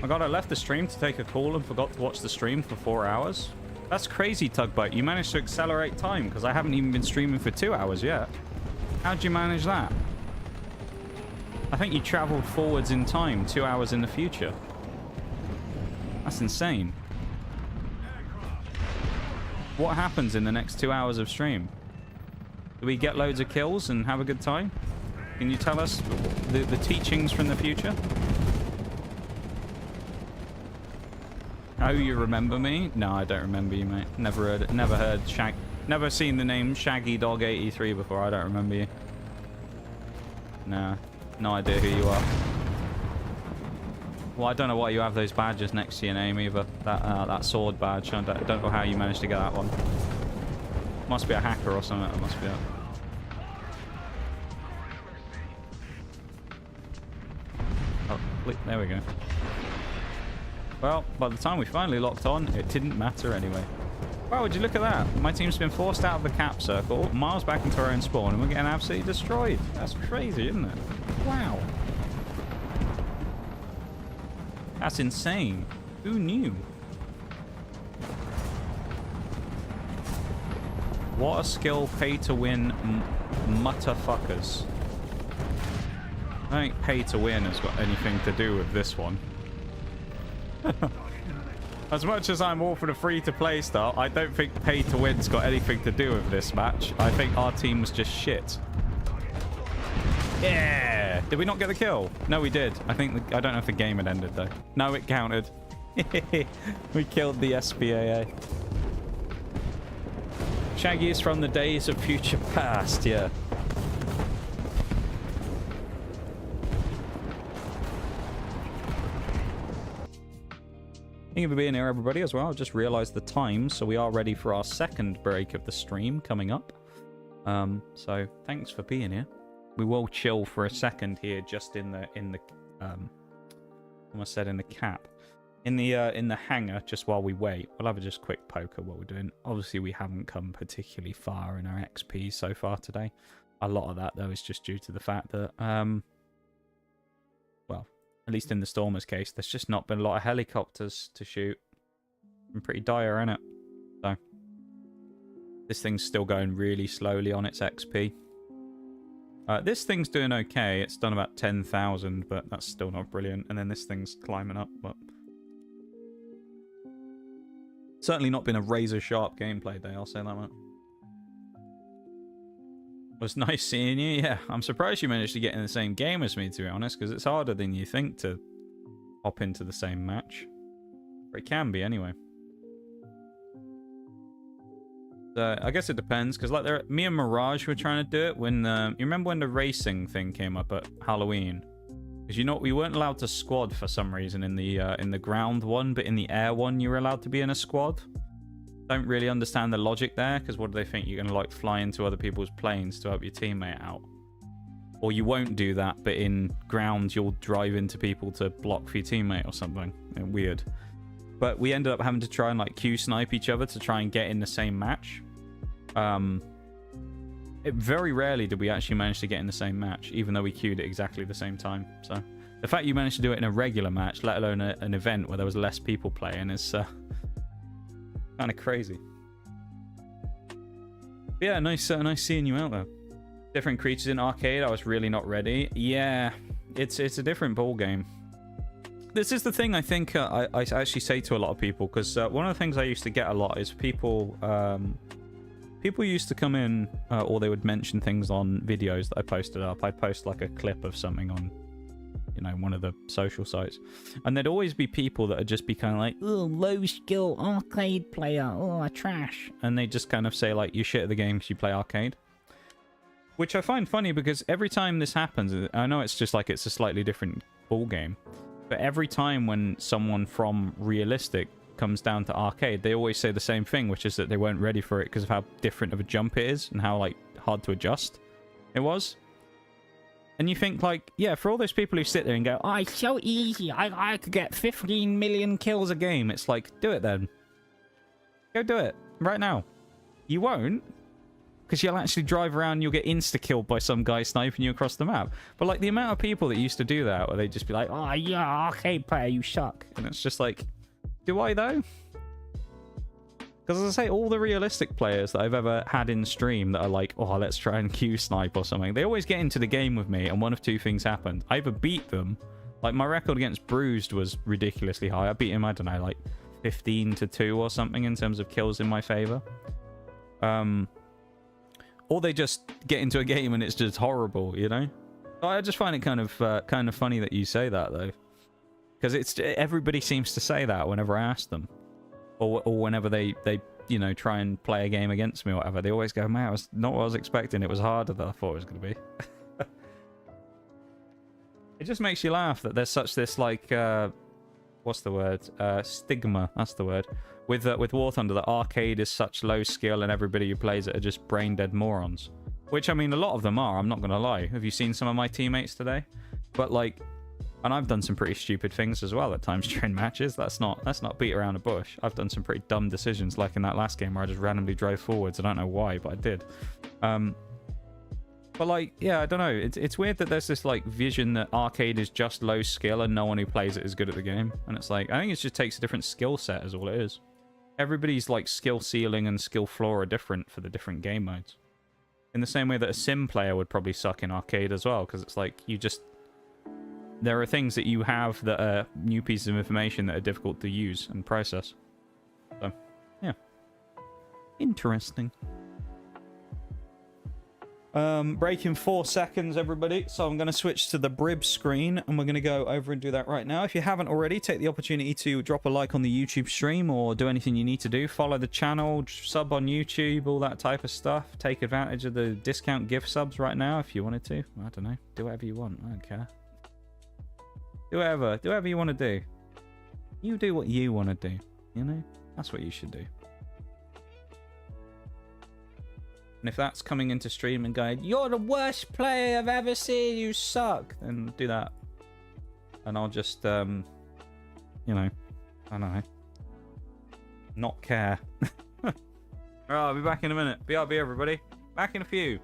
Oh god, I left the stream to take a call and forgot to watch the stream for 4 hours. That's crazy, Tugboat. You managed to accelerate time, because I haven't even been streaming for 2 hours yet. How'd you manage that? I think you traveled forwards in time, 2 hours in the future. That's insane. What happens in the next 2 hours of stream? Do we get loads of kills and have a good time? Can you tell us the teachings from the future? Oh, you remember me? No, I don't remember you, mate. Never heard never seen the name Shaggy Dog 83 before. I don't remember you. Nah, no idea who you are. Well, I don't know why you have those badges next to your name either. That sword badge. I don't know how you managed to get that one. Must be a hacker or something. It must be a... Oh, there we go. Well, by the time we finally locked on, it didn't matter anyway. Wow, would you look at that? My team's been forced out of the cap circle, miles back into our own spawn, and we're getting absolutely destroyed. That's crazy, isn't it? Wow. That's insane. Who knew? What a skill pay-to-win mutterfuckers. I don't think pay-to-win has got anything to do with this one. As much as I'm all for the free-to-play style, I don't think pay-to-win's got anything to do with this match. I think our team was just shit. Yeah! Did we not get the kill? No, we did. I don't know if the game had ended, though. No, it counted. We killed the SPAA. Shaggy is from the days of future past, yeah. Thank you for being here, everybody, as well. I just realized the time, so we are ready for our second break of the stream coming up. So thanks for being here. We will chill for a second here, just in the almost said in the cap, in the hangar, just while we wait. We'll have a just quick poker what we're doing. Obviously, we haven't come particularly far in our XP so far today. A lot of that though is just due to the fact that well, at least in the Stormer's case, there's just not been a lot of helicopters to shoot. Been pretty dire, isn't it? So this thing's still going really slowly on its XP. This thing's doing okay. It's done about 10,000, but that's still not brilliant. And then this thing's climbing up, but certainly not been a razor-sharp gameplay day, I'll say that much. It was nice seeing you. Yeah, I'm surprised you managed to get in the same game as me, to be honest, because it's harder than you think to hop into the same match. Or it can be, anyway. I guess it depends, because like me and Mirage were trying to do it when you remember when the racing thing came up at Halloween? Because you know we weren't allowed to squad for some reason in the ground one, but in the air one you were allowed to be in a squad. Don't really understand the logic there, because what do they think, you're gonna like fly into other people's planes to help your teammate out? Or you won't do that, but in ground you'll drive into people to block for your teammate or something. Weird. But we ended up having to try and like Q snipe each other to try and get in the same match. Very rarely did we actually manage to get in the same match, even though we queued at exactly the same time. So the fact you managed to do it in a regular match, let alone an event where there was less people playing, is kind of crazy. But yeah, nice seeing you out there. Different creatures in arcade. I was really not ready. Yeah, it's a different ball game. This is the thing I think I actually say to a lot of people, because one of the things I used to get a lot is people used to come in, or they would mention things on videos that I posted up. I'd post like a clip of something on, you know, one of the social sites, and there'd always be people that would just be kind of like, oh, low skill arcade player, oh, trash, and they just kind of say like, you shit at the game because you play arcade. Which I find funny, because every time this happens, I know it's just like it's a slightly different ball game, but every time when someone from realistic comes down to arcade, they always say the same thing, which is that they weren't ready for it because of how different of a jump it is and how like hard to adjust it was. And you think like, yeah, for all those people who sit there and go, oh, it's so easy, I could get 15 million kills a game, it's like, do it then. Go do it right now. You won't, because you'll actually drive around and you'll get insta-killed by some guy sniping you across the map. But like the amount of people that used to do that, where they'd just be like, oh yeah, arcade player, you suck. And it's just like, do I though? Because as I say, all the realistic players that I've ever had in stream that are like, oh, let's try and Q snipe or something, they always get into the game with me, and one of two things happened. I either beat them, like my record against Bruised was ridiculously high. I beat him, I don't know, like 15-2 or something in terms of kills in my favor. Or they just get into a game and it's just horrible, you know? I just find it kind of funny that you say that, though. Because everybody seems to say that whenever I ask them, or whenever they you know, try and play a game against me or whatever. They always go, "Man, it was not what I was expecting. It was harder than I thought it was going to be." It just makes you laugh that there's such this like what's the word? Stigma. That's the word. With War Thunder, that arcade is such low skill and everybody who plays it are just brain dead morons. Which, I mean, a lot of them are. I'm not gonna lie. Have you seen some of my teammates today? But like, and I've done some pretty stupid things as well at times during matches. That's not beat around a bush. I've done some pretty dumb decisions, like in that last game where I just randomly drove forwards. I don't know why, but I did. But like, yeah, I don't know. It's weird that there's this like vision that arcade is just low skill and no one who plays it is good at the game. And it's like, I think it just takes a different skill set is all it is. Everybody's like skill ceiling and skill floor are different for the different game modes. In the same way that a sim player would probably suck in arcade as well, because it's like there are things that you have that are new pieces of information that are difficult to use and process. So, yeah. Interesting. Break in 4 seconds, everybody. So I'm going to switch to the Brib screen, and we're going to go over and do that right now. If you haven't already, take the opportunity to drop a like on the YouTube stream or do anything you need to do. Follow the channel, sub on YouTube, all that type of stuff. Take advantage of the discount gift subs right now if you wanted to. I don't know. Do whatever you want. I don't care. Do whatever you want to do. You do what you want to do. You know? That's what you should do. And if that's coming into stream and going, "You're the worst player I've ever seen, you suck," then do that. And I'll just, you know, I don't know. Not care. Alright, I'll be back in a minute. BRB, everybody. Back in a few.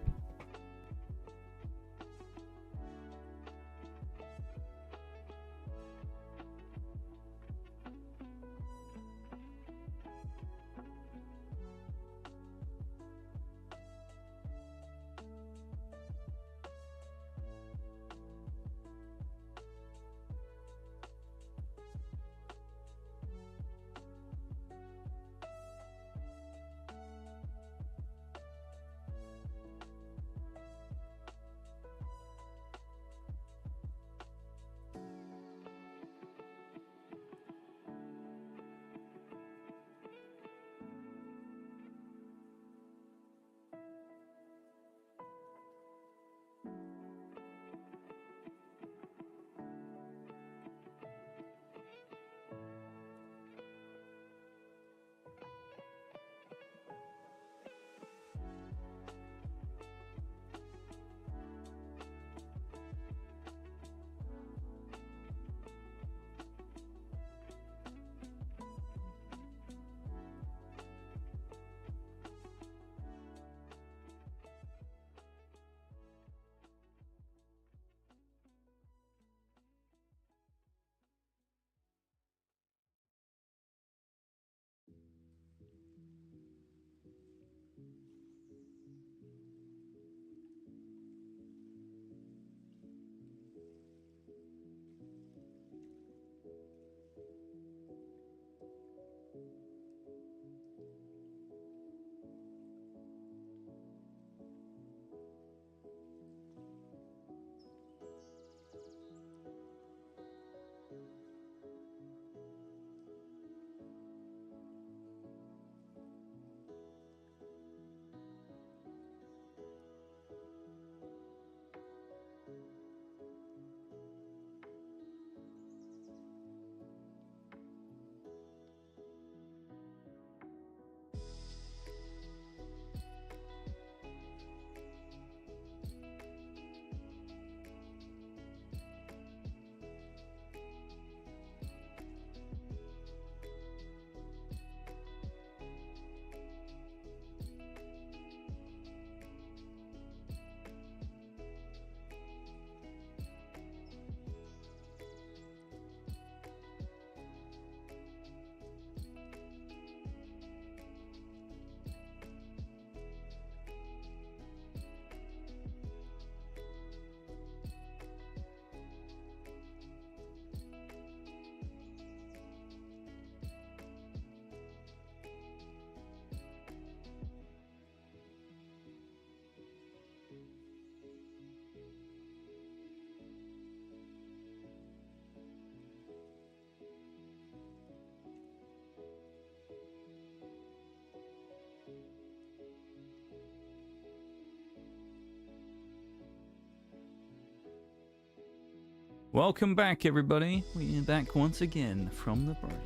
Welcome back, everybody. We're back once again from the break.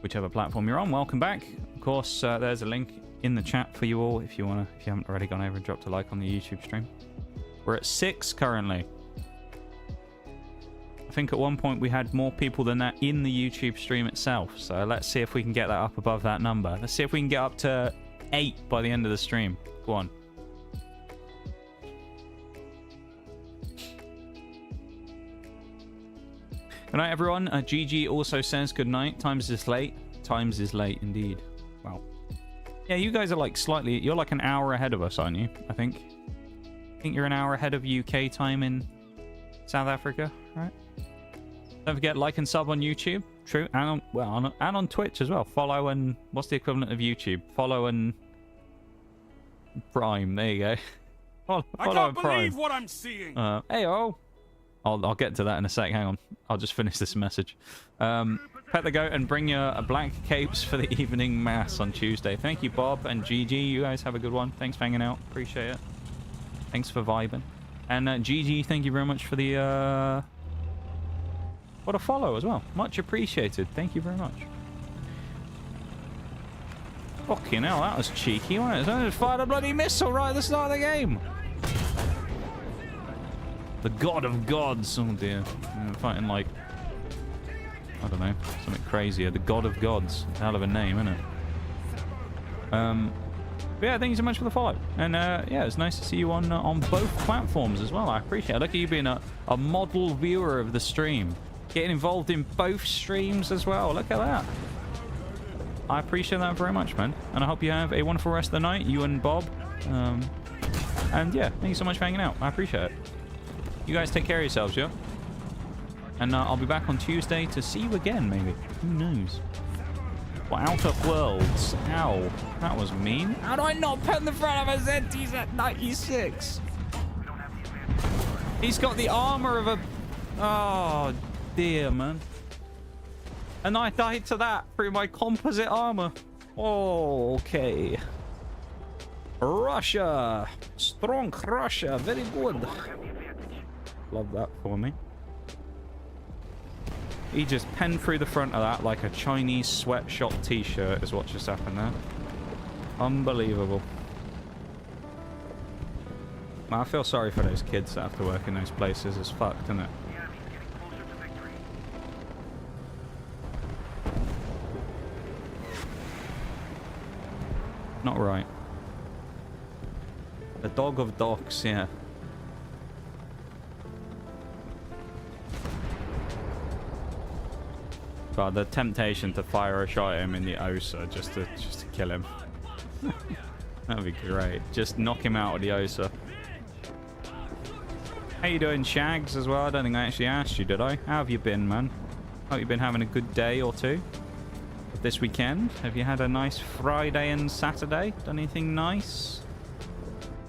Whichever platform you're on, welcome back. Of course, there's a link in the chat for you all if you haven't already gone over and dropped a like on the YouTube stream. We're at 6 currently. I think at one point we had more people than that in the YouTube stream itself. So let's see if we can get that up above that number. Let's see if we can get up to 8 by the end of the stream. Go on. Good night, everyone. GG also says good night. Times is late. Times is late indeed. Wow. Yeah, you guys are like slightly... You're like an hour ahead of us, aren't you? I think you're an hour ahead of UK time in South Africa, right? Don't forget, like and sub on YouTube. True. And on Twitch as well. Follow and... What's the equivalent of YouTube? Follow and... Prime. There you go. Follow I can't and Prime. believe what I'm seeing. Hey-oh. I'll get to that in a sec. Hang on. I'll just finish this message. Pet the goat and bring your black capes for the evening mass on Tuesday. Thank you, Bob and GG. You guys have a good one. Thanks for hanging out. Appreciate it. Thanks for vibing. And GG, thank you very much for the... What a follow as well. Much appreciated. Thank you very much. Fucking hell, that was cheeky, wasn't it? I just fired a bloody missile right at the start of the game. The God of Gods. Oh dear. I'm fighting like... I don't know. Something crazier. The God of Gods. Hell of a name, isn't it? But yeah, thank you so much for the follow. And yeah, it's nice to see you on both platforms as well. I appreciate it. Look at you being a model viewer of the stream. Getting involved in both streams as well. Look at that. I appreciate that very much, man. And I hope you have a wonderful rest of the night, you and Bob. And yeah, thank you so much for hanging out. I appreciate it. You guys take care of yourselves, yeah? And I'll be back on Tuesday to see you again, maybe. Who knows? Well, Outer Worlds. Ow. That was mean. How do I not put in the front of a Z? He's at 96. He's got the armor of a... Oh, dear, man. And I died to that through my composite armor. Oh, okay. Russia. Strong Russia. Very good. Love that for me. He just penned through the front of that like a Chinese sweatshop t-shirt is what just happened there. Unbelievable. I feel sorry for those kids that have to work in those places. It's fucked, isn't it? Not right. The dog of dogs, yeah. God, the temptation to fire a shot at him in the OSA just to kill him. That'd be great. Just knock him out with the OSA. How you doing, Shags, as well? I don't think I actually asked you, did I? How have you been, man? Hope you've been having a good day or two. This weekend, have you had a nice Friday and Saturday? Done anything nice?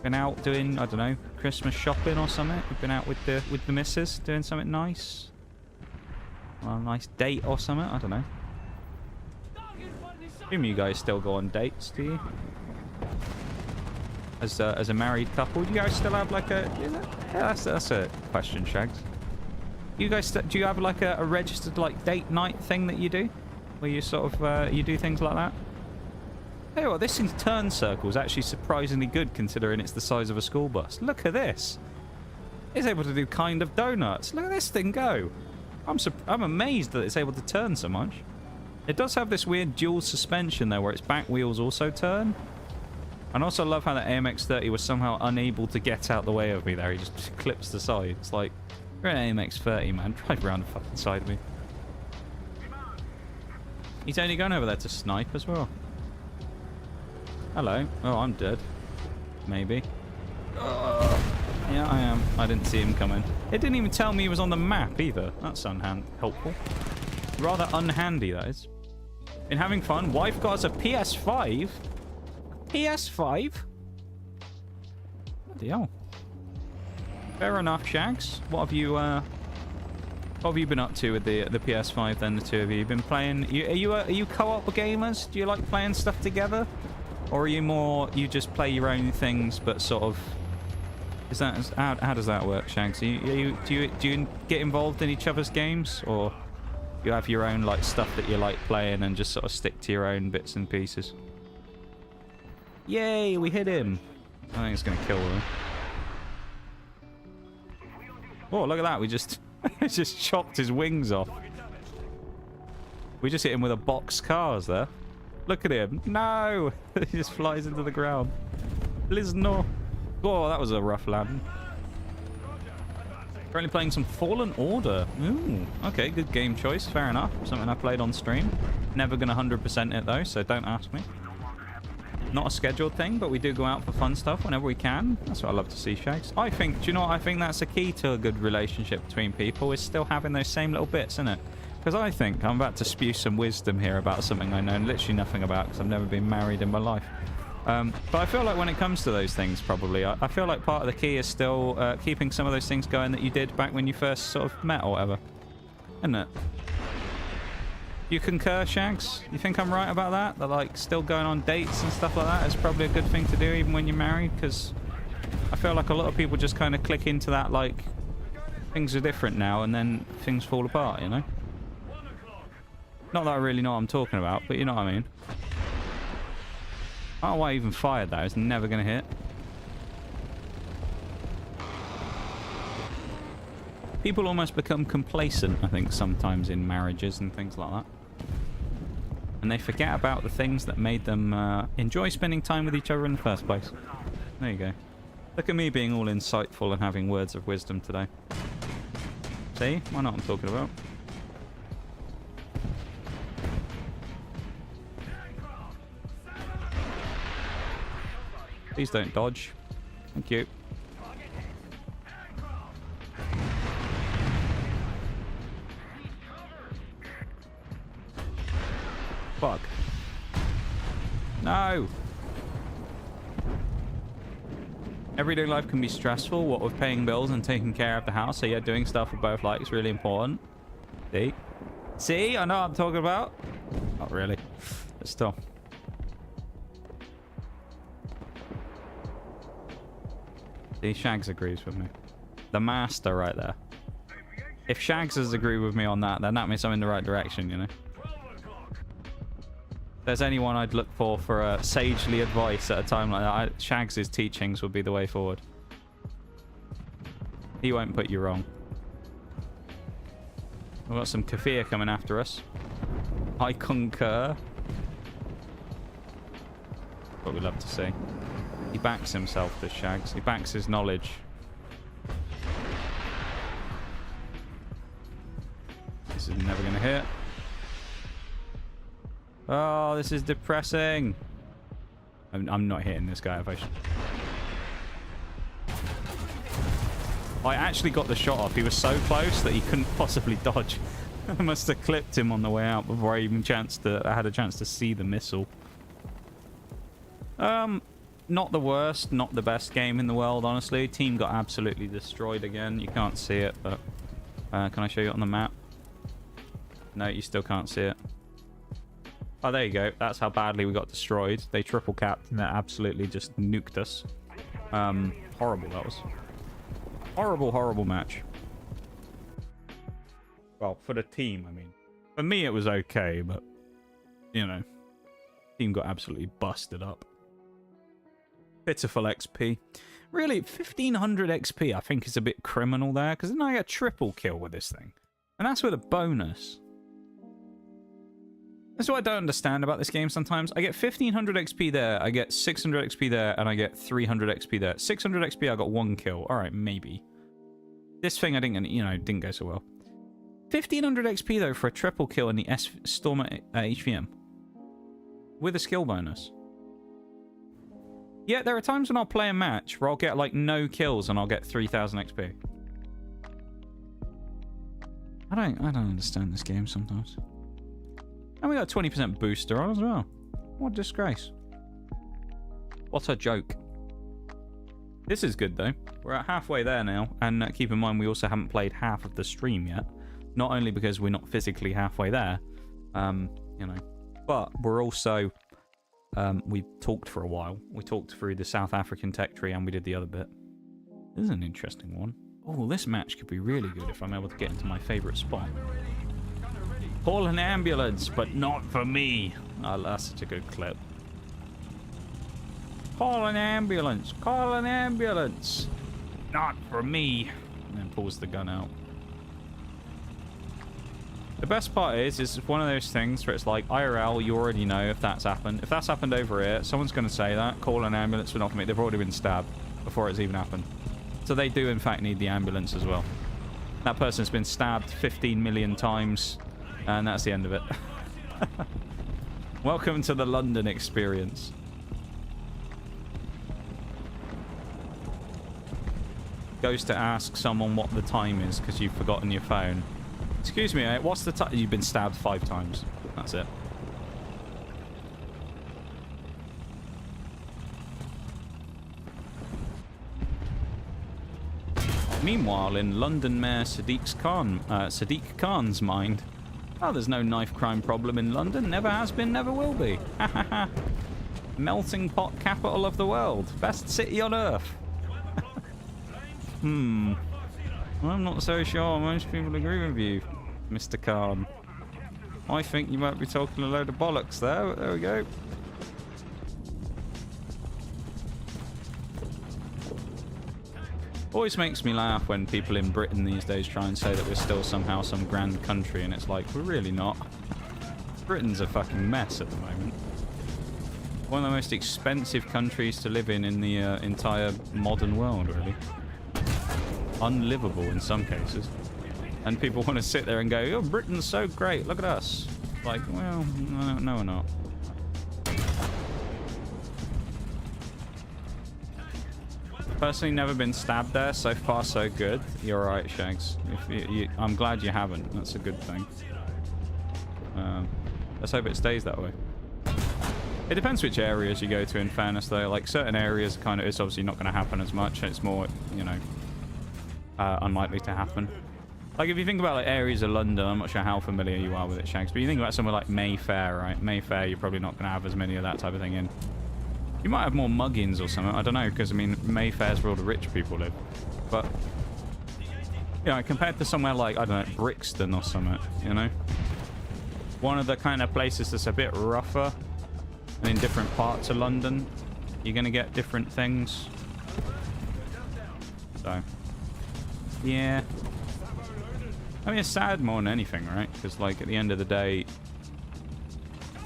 Been out doing, I don't know, Christmas shopping or something? You've been out with the missus doing something nice? Well, a nice date or something? I don't know. Assume you guys still go on dates, do you? As a married couple, do you guys still have like a... Yeah, that's a question, Shags. You guys, do you have like a registered like date night thing that you do? Where you sort of, you do things like that? Hey, well, this turn circle is actually surprisingly good considering it's the size of a school bus. Look at this. It's able to do kind of donuts. Look at this thing go. I'm amazed that it's able to turn so much. It does have this weird dual suspension there where its back wheels also turn. And I also love how the AMX-30 was somehow unable to get out the way of me there. He just clips the side. It's like, you're an AMX-30, man. Drive around the fucking side of me. He's only going over there to snipe as well. Hello. Oh, I'm dead. Maybe. Yeah, I am. I didn't see him coming. It didn't even tell me he was on the map either. That's helpful. Rather unhandy, that is. Been having fun. Wife got us a PS5. PS5? Bloody hell. Fair enough, Shags. What have you been up to with the PS5 then, the two of you? Been playing... Are you co-op gamers? Do you like playing stuff together? Or are you more... You just play your own things, but sort of... Is that how does that work, Shags? Do you get involved in each other's games, or you have your own like stuff that you like playing and just sort of stick to your own bits and pieces? Yay, we hit him. I think it's gonna kill him. Oh, look at that! We just just chopped his wings off. We just hit him with a box cars there. Look at him. No! He just flies into the ground. Please no. Oh, that was a rough landing. Currently playing some Fallen Order. Ooh, okay, good game choice. Fair enough. Something I played on stream. Never gonna 100% it though, so don't ask me. Not a scheduled thing, but we do go out for fun stuff whenever we can. That's what I love to see, Shags. I think, do you know what? I think that's a key to a good relationship between people, is still having those same little bits, isn't it? Because I think I'm about to spew some wisdom here about something I know literally nothing about, because I've never been married in my life. But I feel like when it comes to those things, probably, I feel like part of the key is still keeping some of those things going that you did back when you first sort of met or whatever. Isn't it? You concur, Shags? You think I'm right about that? That, like, still going on dates and stuff like that is probably a good thing to do even when you're married? Because I feel like a lot of people just kind of click into that, like, things are different now, and then things fall apart, you know? Not that I really know what I'm talking about, but you know what I mean. I don't know why I even fired that. It's never going to hit. People almost become complacent, I think, sometimes in marriages and things like that. And they forget about the things that made them enjoy spending time with each other in the first place. There you go. Look at me being all insightful and having words of wisdom today. See? I know what I'm talking about. Please don't dodge. Thank you. Fuck. No! Everyday life can be stressful, what with paying bills and taking care of the house, so yeah, doing stuff we both like is really important. See? See? I know what I'm talking about. Not really. But still. See, Shags agrees with me. The master right there. If Shags has agreed with me on that, then that means I'm in the right direction, you know? If there's anyone I'd look for sagely advice at a time like that, Shags' teachings would be the way forward. He won't put you wrong. We've got some Kafir coming after us. I concur. What we'd love to see. He backs himself, this Shags. He backs his knowledge. This is never going to hit. Oh, this is depressing. I'm not hitting this guy if I should. I actually got the shot off. He was so close that he couldn't possibly dodge. I must have clipped him on the way out before I even had a chance to see the missile. Not the worst, not the best game in the world, honestly. Team got absolutely destroyed again. You can't see it, but can I show you it on the map? No, you still can't see it. Oh, there you go. That's how badly we got destroyed. They triple capped and that absolutely just nuked us. Horrible, that was. Horrible, horrible match. Well, for the team, I mean. For me, it was okay, but, you know. Team got absolutely busted up. Pitiful XP. Really, 1500 XP I think is a bit criminal there, because then I get a triple kill with this thing. And that's with a bonus. That's what I don't understand about this game sometimes. I get 1500 XP there, I get 600 XP there, and I get 300 XP there. 600 XP, I got 1 kill. Alright, maybe. This thing I didn't, you know, didn't go so well. 1500 XP though for a triple kill in the Storm HVM. With a skill bonus. Yeah, there are times when I'll play a match where I'll get like no kills and I'll get 3000 XP. I don't understand this game sometimes. And we got a 20% booster on as well. What a disgrace. What a joke. This is good though. We're at halfway there now, and keep in mind we also haven't played half of the stream yet. Not only because we're not physically halfway there, you know, but we're also we talked for a while. We talked through the South African tech tree, and we did the other bit. This is an interesting one. Oh, this match could be really good if I'm able to get into my favourite spot. Call an ambulance, but not for me. Oh, that's such a good clip. Call an ambulance. Call an ambulance. Not for me. And then pulls the gun out. The best part is it's one of those things where it's like IRL, you already know if that's happened. If that's happened over here, someone's going to say that. Call an ambulance, but not for me. They've already been stabbed before it's even happened. So they do, in fact, need the ambulance as well. That person's been stabbed 15 million times, and that's the end of it. Welcome to the London experience. Goes to ask someone what the time is because you've forgotten your phone. Excuse me, mate, what's the time? You've been stabbed 5 times. That's it. Meanwhile, in London Mayor Sadiq Khan's mind, oh, there's no knife crime problem in London. Never has been, never will be. Ha ha ha. Melting pot capital of the world. Best city on earth. I'm not so sure most people agree with you, Mr. Khan. I think you might be talking a load of bollocks there, but there we go. Always makes me laugh when people in Britain these days try and say that we're still somehow some grand country, and it's like, we're really not. Britain's a fucking mess at the moment. One of the most expensive countries to live in the entire modern world, really. Unlivable in some cases. And people want to sit there and go, oh, Britain's so great, look at us. Like, well, no, we're not. Personally, never been stabbed there. So far, so good. You're alright, Shags. I'm glad you haven't. That's a good thing. Let's hope it stays that way. It depends which areas you go to, in fairness, though. Like, certain areas, kind of, it's obviously not going to happen as much. It's more, you know, unlikely to happen. Like, if you think about, like, areas of London, I'm not sure how familiar you are with it, Shags, but you think about somewhere like Mayfair, right? Mayfair, you're probably not going to have as many of that type of thing in. You might have more muggings or something. I don't know, because, I mean, Mayfair's where all the rich people live. But, you know, compared to somewhere like, I don't know, Brixton or something, you know? One of the kind of places that's a bit rougher, and in different parts of London, you're going to get different things. So, yeah. I mean, it's sad more than anything, right? Because, like, at the end of the day,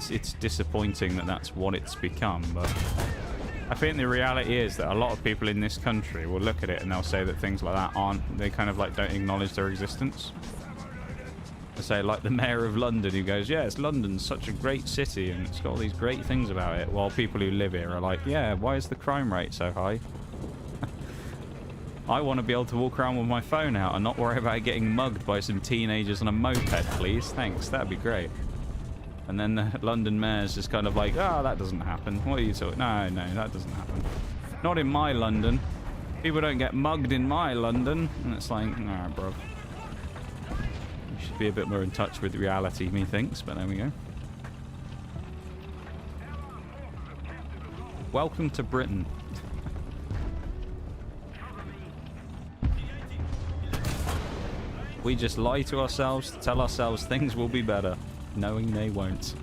it's disappointing that that's what it's become, but I think the reality is that a lot of people in this country will look at it and they'll say that things like that aren't, they kind of like don't acknowledge their existence. They say, like the mayor of London who goes, yes, London's such a great city and it's got all these great things about it, while people who live here are like, yeah, why is the crime rate so high? I want to be able to walk around with my phone out and not worry about getting mugged by some teenagers on a moped, please. Thanks, that'd be great. And then the London mayor's just kind of like, oh, that doesn't happen. What are you talking? No, that doesn't happen. Not in my London. People don't get mugged in my London. And it's like, nah, bro. You should be a bit more in touch with reality, methinks, but there we go. Welcome to Britain. We just lie to ourselves, tell ourselves things will be better, knowing they won't.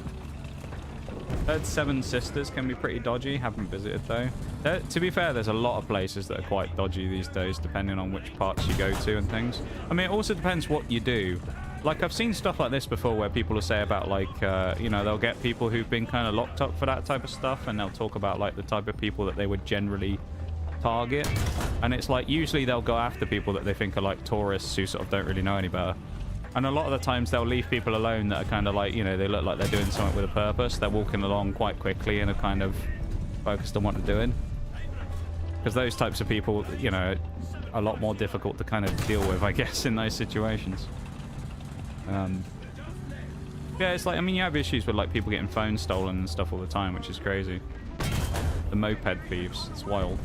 Heard Seven Sisters can be pretty dodgy. Haven't visited though. To be fair, there's a lot of places that are quite dodgy these days, depending on which parts you go to and things. I mean, it also depends what you do. Like, I've seen stuff like this before where people will say about, like, you know, they'll get people who've been kind of locked up for that type of stuff, and they'll talk about, like, the type of people that they would generally target. And it's like, usually they'll go after people that they think are, like, tourists who sort of don't really know any better. And a lot of the times they'll leave people alone that are kind of like, you know, they look like they're doing something with a purpose. They're walking along quite quickly and are kind of focused on what they're doing. Because those types of people, you know, are a lot more difficult to kind of deal with, I guess, in those situations. Yeah, it's like, I mean, you have issues with, like, people getting phones stolen and stuff all the time, which is crazy. The moped thieves, it's wild.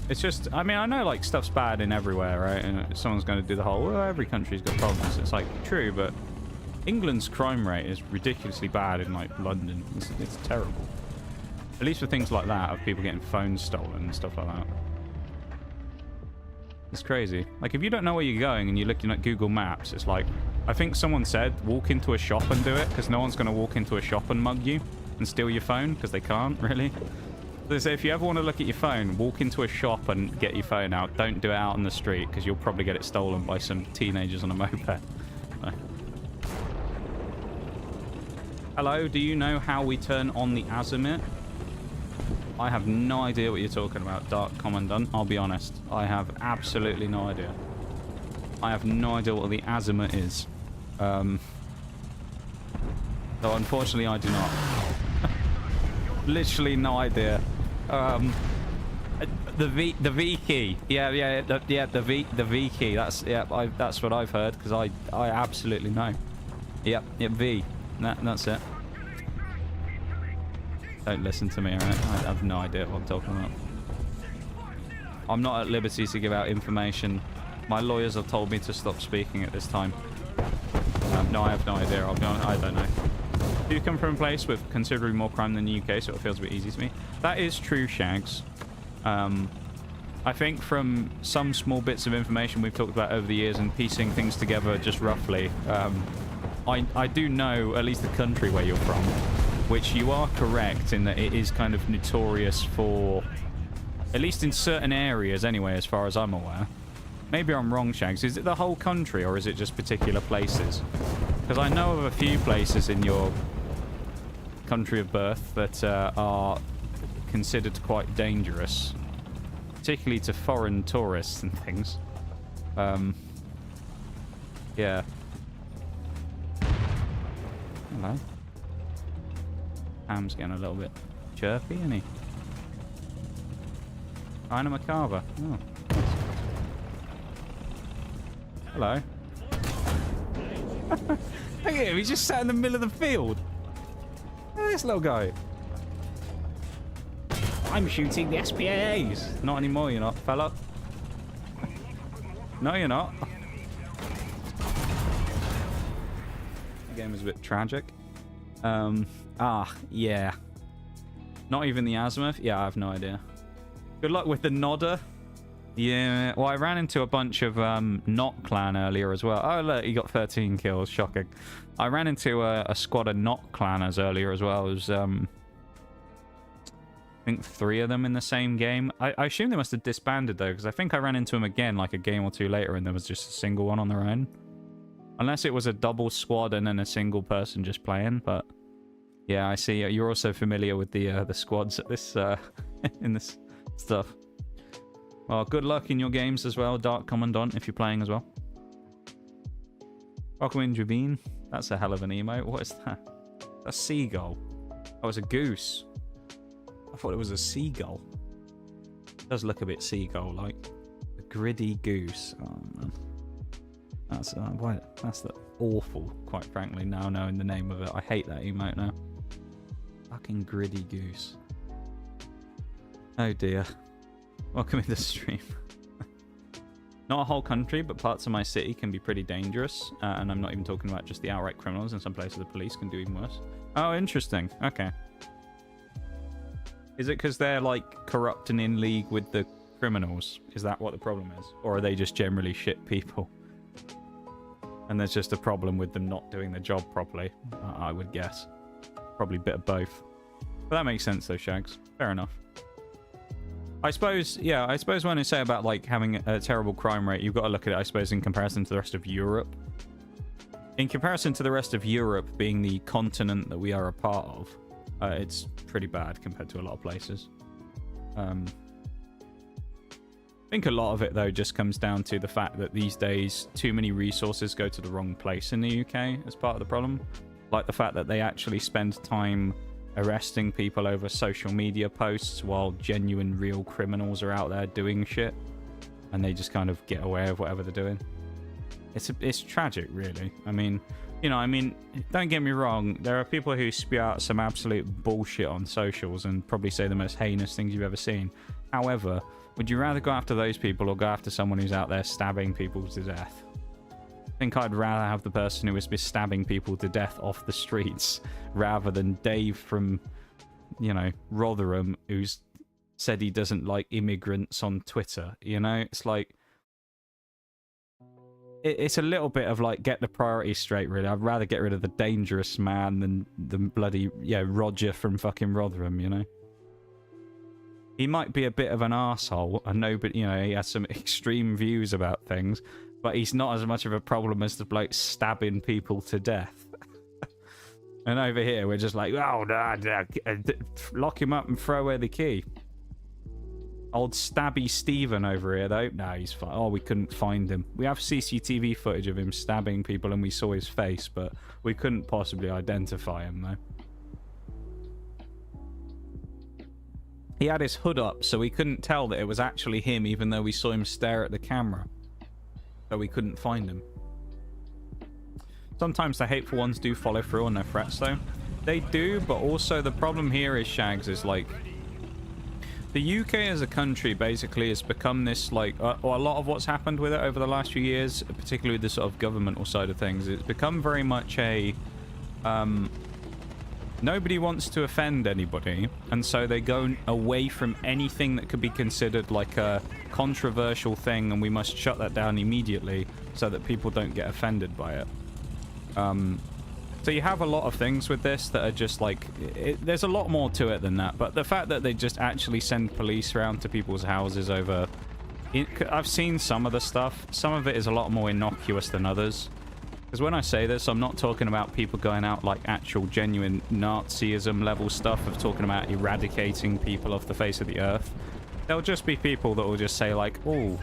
It's just, I mean, I know, like, stuff's bad in everywhere, right? And someone's going to do the whole, well, every country's got problems. It's, like, true, but England's crime rate is ridiculously bad in, like, London. It's terrible. At least for things like that, of people getting phones stolen and stuff like that. It's crazy. Like, if you don't know where you're going and you're looking at Google Maps, it's like, I think someone said walk into a shop and do it, because no one's going to walk into a shop and mug you and steal your phone, because they can't, really. They say if you ever want to look at your phone, walk into a shop and get your phone out. Don't do it out on the street, because you'll probably get it stolen by some teenagers on a moped. So. Hello, do you know how we turn on the azimuth? I have no idea what you're talking about, Dark Commandant. I'll be honest. I have absolutely no idea. I have no idea what the azimuth is. So unfortunately, I do not. Literally no idea. The V key. The V key. That's what I've heard, because I absolutely know. Yep, V. That's it. Don't listen to me, alright? I have no idea what I'm talking about. I'm not at liberty to give out information. My lawyers have told me to stop speaking at this time. No, I have no idea. I'll be honest, I don't know. Do you come from a place with considerably more crime than the UK, so it feels a bit easy to me? That is true, Shags. I think from some small bits of information we've talked about over the years and piecing things together just roughly, I do know at least the country where you're from, which you are correct in that it is kind of notorious for, at least in certain areas anyway, as far as I'm aware. Maybe I'm wrong, Shags. Is it the whole country, or is it just particular places? Because I know of a few places in your country of birth that are considered quite dangerous, particularly to foreign tourists and things. Yeah. Hello. Ham's getting a little bit chirpy, isn't he? Ina Macabre. Oh. Hello. Look at him, he's just sat in the middle of the field. Look at this little guy. I'm shooting the SPAAs. Not anymore, you're not, fella. No, you're not. The game was a bit tragic. Yeah. Not even the azimuth? Yeah, I have no idea. Good luck with the nodder. Yeah, well, I ran into a bunch of Knot clan earlier as well. Oh, look, he got 13 kills. Shocking. I ran into a squad of Knot clanners earlier as well. It was, I think 3 of them in the same game. I assume they must have disbanded, though, because I think I ran into them again like a game or two later, and there was just a single one on their own. Unless it was a double squad and then a single person just playing, but... Yeah, I see. You're also familiar with the squads at this, in this stuff. Well, good luck in your games as well, Dark Commandant, if you're playing as well. Welcome in, Javine. That's a hell of an emote. What is that? A seagull. Oh, it's a goose. I thought it was a seagull. It does look a bit seagull-like. A gritty goose. Oh, man. That's the awful, quite frankly, now knowing the name of it. I hate that emote now. Fucking gritty goose. Oh, dear. Welcome in the stream. Not a whole country, but parts of my city can be pretty dangerous. And I'm not even talking about just the outright criminals. In some places, the police can do even worse. Oh, interesting. Okay. Is it because they're, like, corrupt and in league with the criminals? Is that what the problem is? Or are they just generally shit people? And there's just a problem with them not doing their job properly, I would guess. Probably a bit of both. But that makes sense, though, Shags. Fair enough. I suppose, yeah, I suppose when I say about, like, having a terrible crime rate, you've got to look at it, I suppose, in comparison to the rest of Europe. In comparison to the rest of Europe being the continent that we are a part of, it's pretty bad compared to a lot of places. I think a lot of it, though, just comes down to the fact that these days too many resources go to the wrong place in the UK as part of the problem. Like the fact that they actually spend time arresting people over social media posts while genuine real criminals are out there doing shit, and they just kind of get away with whatever they're doing. It's tragic, really. I mean, you know, don't get me wrong, there are people who spew out some absolute bullshit on socials and probably say the most heinous things you've ever seen. However, would you rather go after those people or go after someone who's out there stabbing people to death? I think I'd rather have the person who was stabbing people to death off the streets rather than Dave from, you know, Rotherham, who's said he doesn't like immigrants on Twitter. You know, it's like, it's a little bit of like, get the priorities straight, really. I'd rather get rid of the dangerous man than the bloody, yeah, Roger from fucking Rotherham, you know? He might be a bit of an arsehole, and nobody, you know, he has some extreme views about things, but he's not as much of a problem as the bloke stabbing people to death. And over here, we're just like, oh, nah, lock him up and throw away the key. Old stabby Stephen over here, though. No, he's fine. Oh, we couldn't find him. We have CCTV footage of him stabbing people, and we saw his face, but we couldn't possibly identify him, though. He had his hood up, so we couldn't tell that it was actually him, even though we saw him stare at the camera. So we couldn't find him. Sometimes the hateful ones do follow through on their threats, though. They do, but also the problem here is, Shags, is like... The UK as a country basically has become this, like, or a lot of what's happened with it over the last few years, particularly with the sort of governmental side of things, it's become very much a, nobody wants to offend anybody, and so they go away from anything that could be considered like a controversial thing, and we must shut that down immediately so that people don't get offended by it. So you have a lot of things with this that are just like, there's a lot more to it than that, but the fact that they just actually send police around to people's houses over... I've seen some of the stuff. Some of it is a lot more innocuous than others. Because when I say this, I'm not talking about people going out like actual genuine Nazism level stuff of talking about eradicating people off the face of the earth. There'll just be people that will just say like, oh,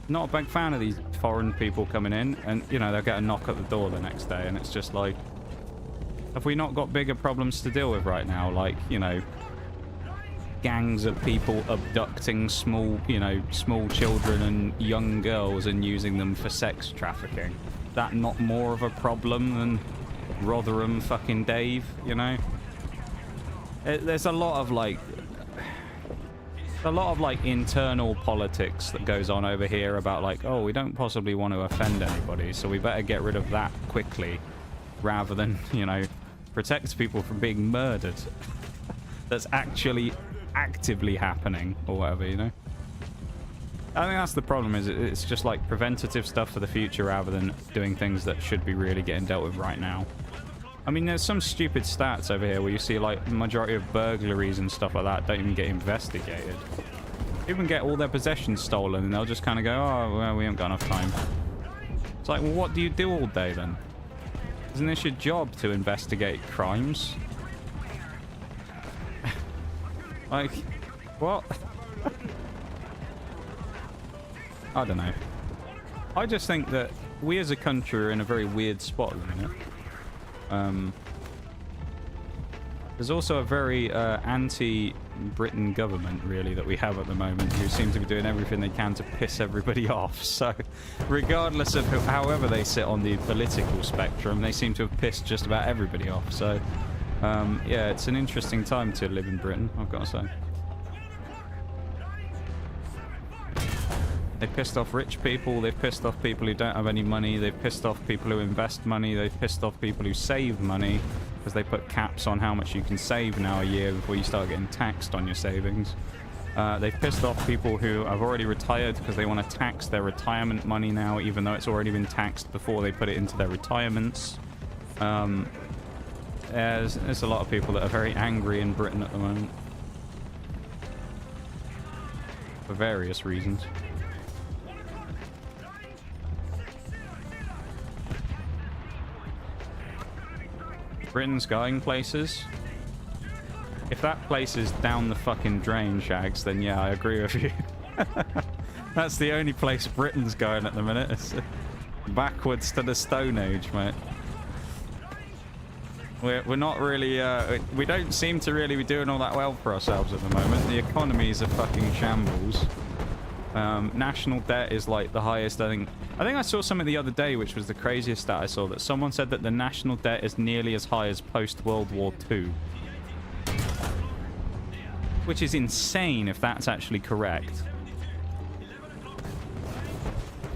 not a big fan of these foreign people coming in, and, you know, they'll get a knock at the door the next day, and it's just like, have we not got bigger problems to deal with right now? Like, you know, gangs of people abducting small, you know, small children and young girls and using them for sex trafficking. That not more of a problem than Rotherham fucking Dave, you know? There's a lot of like internal politics that goes on over here about like, oh, we don't possibly want to offend anybody, so we better get rid of that quickly rather than, you know, protect people from being murdered. That's actually actively happening or whatever, you know? I think that's the problem, is it's just like preventative stuff for the future rather than doing things that should be really getting dealt with right now. I mean, there's some stupid stats over here where you see like the majority of burglaries and stuff like that don't even get investigated. Even get all their possessions stolen and they'll just kind of go, oh, well, we haven't got enough time. It's like, well, what do you do all day then? Isn't this your job to investigate crimes? Like, what? I don't know. I just think that we as a country are in a very weird spot at the minute. There's also a very anti-Britain government, really, that we have at the moment, who seem to be doing everything they can to piss everybody off. So, regardless of however they sit on the political spectrum, they seem to have pissed just about everybody off. So, yeah, it's an interesting time to live in Britain, I've got to say. They've pissed off rich people, they've pissed off people who don't have any money, they've pissed off people who invest money, they've pissed off people who save money, because they put caps on how much you can save now a year before you start getting taxed on your savings. They've pissed off people who have already retired because they want to tax their retirement money now, even though it's already been taxed before they put it into their retirements. There's a lot of people that are very angry in Britain at the moment. For various reasons. Britain's going places. If that place is down the fucking drain, Shags, then yeah, I agree with you. That's the only place Britain's going at the minute. It's backwards to the Stone Age, mate. We're not really, we don't seem to really be doing all that well for ourselves at the moment. The economy's a fucking shambles. National debt is like the highest, I think I saw something the other day which was the craziest stat I saw, that someone said that the national debt is nearly as high as post World War II, which is insane if that's actually correct.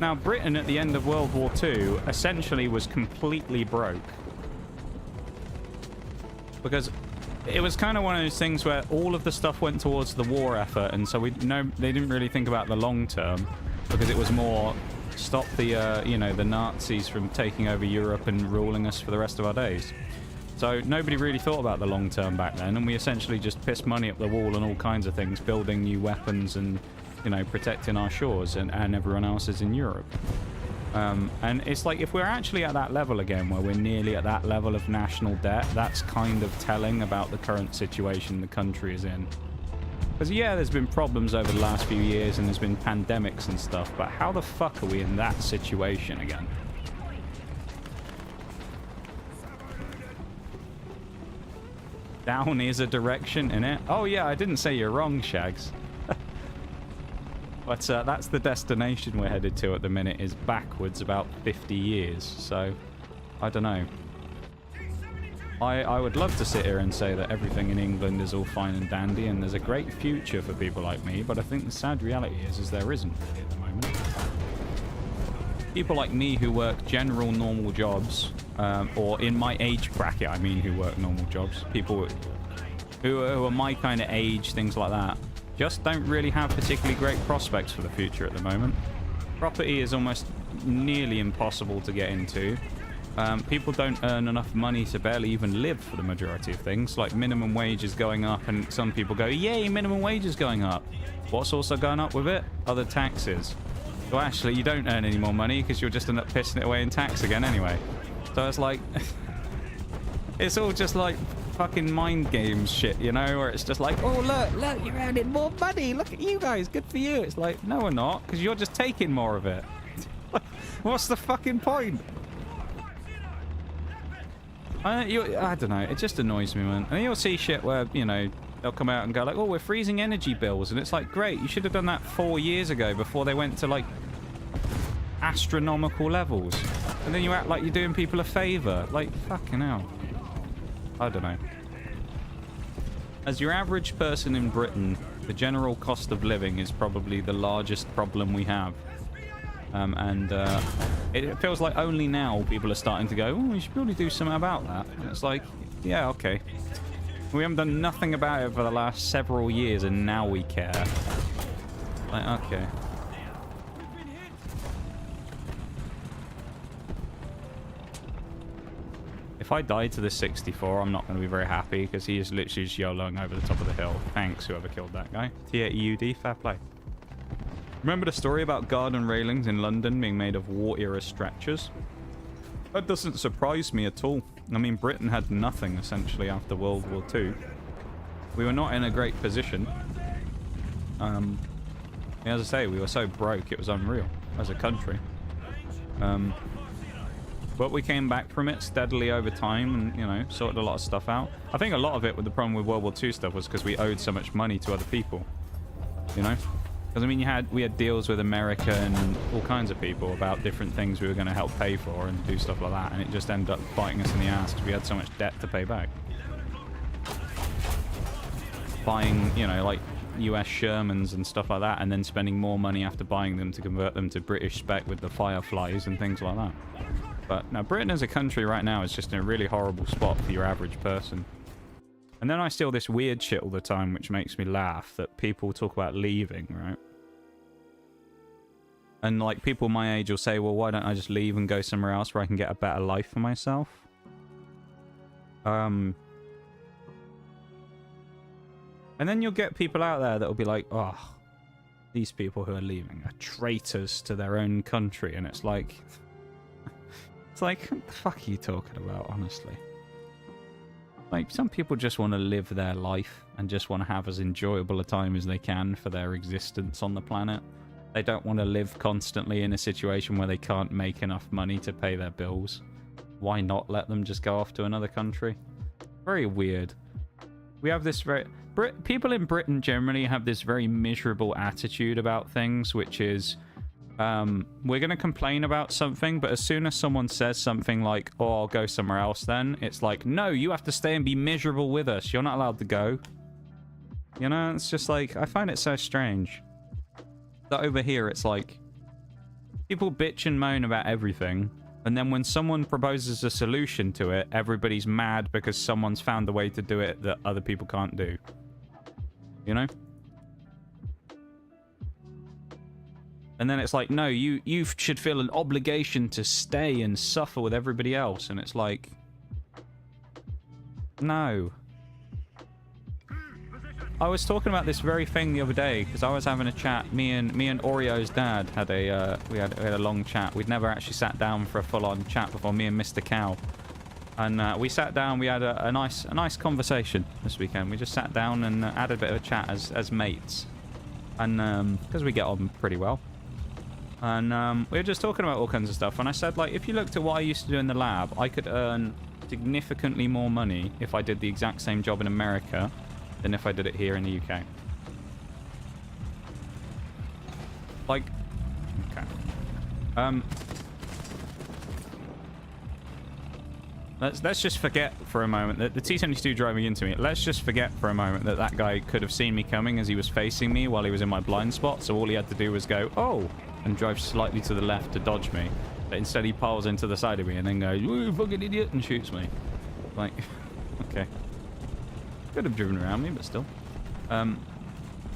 Now, Britain at the end of World War II essentially was completely broke, because it was kind of one of those things where all of the stuff went towards the war effort, and so they didn't really think about the long term, because it was more stop the, you know, the Nazis from taking over Europe and ruling us for the rest of our days. So nobody really thought about the long term back then, and we essentially just pissed money up the wall and all kinds of things, building new weapons and, you know, protecting our shores and everyone else's in Europe. And it's like, if we're actually at that level again, where we're nearly at that level of national debt, that's kind of telling about the current situation the country is in. Because, yeah, there's been problems over the last few years and there's been pandemics and stuff, but how the fuck are we in that situation again? Down is a direction in it. Oh, yeah, I didn't say you're wrong, Shags. But that's the destination we're headed to at the minute, is backwards about 50 years. So, I don't know. I would love to sit here and say that everything in England is all fine and dandy and there's a great future for people like me, but I think the sad reality is there isn't really at the moment. People like me who work general normal jobs, or in my age bracket, I mean, who work normal jobs, people who are my kind of age, things like that, just don't really have particularly great prospects for the future at the moment. Property is almost nearly impossible to get into. People don't earn enough money to barely even live for the majority of things. Like, minimum wage is going up, and some people go, yay, minimum wage is going up. What's also going up with it? Other taxes. So actually, you don't earn any more money because you'll just end up pissing it away in tax again anyway. So it's like, it's all just like fucking mind games shit, you know, where it's just like, oh, look, you're earning more money. Look at you guys. Good for you. It's like, no, we're not, because you're just taking more of it. What's the fucking point? I don't know. It just annoys me, man. And you'll see shit where, you know, they'll come out and go like, oh, we're freezing energy bills. And it's like, great. You should have done that 4 years ago before they went to, like, astronomical levels. And then you act like you're doing people a favor. Like, fucking hell. I don't know. As your average person in Britain, the general cost of living is probably the largest problem we have. It feels like only now people are starting to go, oh, we should probably do something about that. And it's like, yeah, okay. We haven't done nothing about it for the last several years, and now we care. Like, okay. If I die to this 64, I'm not going to be very happy, because he is literally just YOLOing over the top of the hill. Thanks, whoever killed that guy. T-A-E-U-D, fair play. Remember the story about garden railings in London being made of war-era stretchers? That doesn't surprise me at all. I mean, Britain had nothing, essentially, after World War II. We were not in a great position. As I say, we were so broke, it was unreal as a country. But we came back from it steadily over time and, you know, sorted a lot of stuff out. I think a lot of it with the problem with World War II stuff was because we owed so much money to other people, you know? Because, I mean, we had deals with America and all kinds of people about different things we were going to help pay for and do stuff like that, and it just ended up biting us in the ass because we had so much debt to pay back. Buying, you know, like US Shermans and stuff like that, and then spending more money after buying them to convert them to British spec with the Fireflies and things like that. But now, Britain as a country right now is just in a really horrible spot for your average person. And then I see all this weird shit all the time, which makes me laugh, that people talk about leaving, right? And, like, people my age will say, well, why don't I just leave and go somewhere else where I can get a better life for myself? And then you'll get people out there that will be like, oh, these people who are leaving are traitors to their own country. And it's like, what the fuck are you talking about, honestly? Like, some people just want to live their life and just want to have as enjoyable a time as they can for their existence on the planet. They don't want to live constantly in a situation where they can't make enough money to pay their bills. Why not let them just go off to another country? Very weird. We have this very... People in Britain generally have this very miserable attitude about things, which is... we're going to complain about something, but as soon as someone says something like, oh, I'll go somewhere else then, it's like, no, you have to stay and be miserable with us. You're not allowed to go. You know, it's just like, I find it so strange. That over here, it's like, people bitch and moan about everything, and then when someone proposes a solution to it, everybody's mad because someone's found a way to do it that other people can't do. You know? And then it's like, no, you should feel an obligation to stay and suffer with everybody else. And it's like, no. I was talking about this very thing the other day because I was having a chat. Me and Oreo's dad had we had a long chat. We'd never actually sat down for a full-on chat before. Me and Mr. Cow, and we sat down. We had a nice conversation this weekend. We just sat down and had a bit of a chat as mates, and because we get on pretty well. And we were just talking about all kinds of stuff. And I said, like, if you looked at what I used to do in the lab, I could earn significantly more money if I did the exact same job in America than if I did it here in the UK. Like, okay. Let's just forget for a moment that the T-72 driving into me. Let's just forget for a moment that that guy could have seen me coming as he was facing me while he was in my blind spot. So all he had to do was go, oh, and drive slightly to the left to dodge me. But instead he piles into the side of me and then goes, you fucking idiot, and shoots me. Like, okay. Could have driven around me, but still. But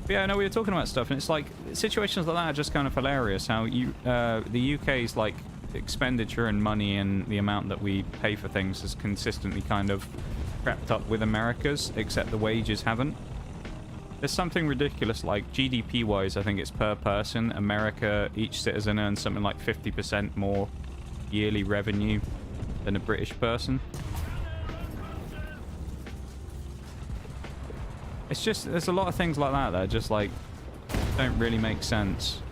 yeah, no, we were talking about stuff, and it's like situations like that are just kind of hilarious. How the UK's like expenditure and money and the amount that we pay for things has consistently kind of crept up with America's, except the wages haven't. There's something ridiculous like GDP-wise, I think it's per person. America, each citizen earns something like 50% more yearly revenue than a British person. It's just, there's a lot of things like that that just, like, don't really make sense.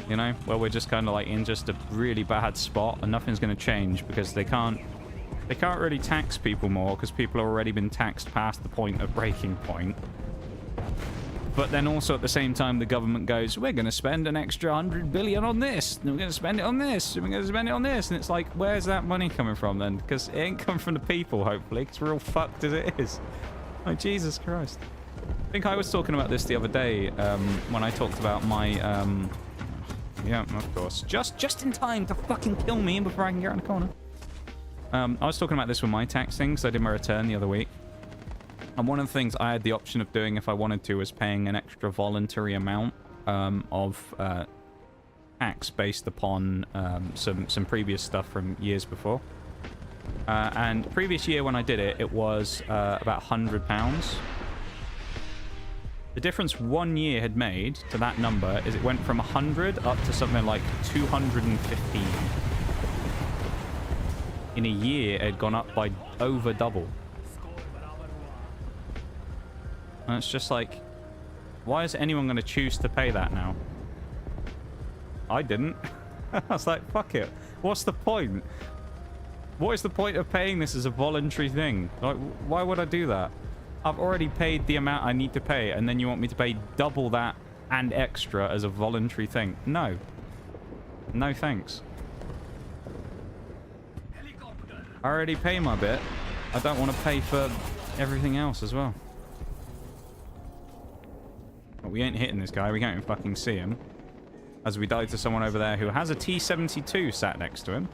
You know? Well, we're just kind of, like, in just a really bad spot, and nothing's going to change because they can't really tax people more because people have already been taxed past the point of breaking point. But then also at the same time, the government goes, we're going to spend an extra 100 billion on this, and we're going to spend it on this, and we're going to spend it on this. And it's like, where's that money coming from then? Because it ain't coming from the people, hopefully, because we're all fucked as it is. Like, Jesus Christ. I think I was talking about this the other day when I talked about my... yeah, of course. Just in time to fucking kill me before I can get around the corner. I was talking about this with my tax things. I did my return the other week. And one of the things I had the option of doing if I wanted to was paying an extra voluntary amount of tax based upon some previous stuff from years before. And the previous year when I did it, it was about £100. The difference 1 year had made to that number is it went from 100 up to something like 215. In a year, it had gone up by over double. And it's just like, why is anyone going to choose to pay that now? I didn't. I was like, fuck it. What's the point? What is the point of paying this as a voluntary thing? Like, why would I do that? I've already paid the amount I need to pay, and then you want me to pay double that and extra as a voluntary thing? No. No thanks. I already pay my bit. I don't want to pay for everything else as well. But we ain't hitting this guy. We can't even fucking see him. As we died to someone over there who has a T-72 sat next to him.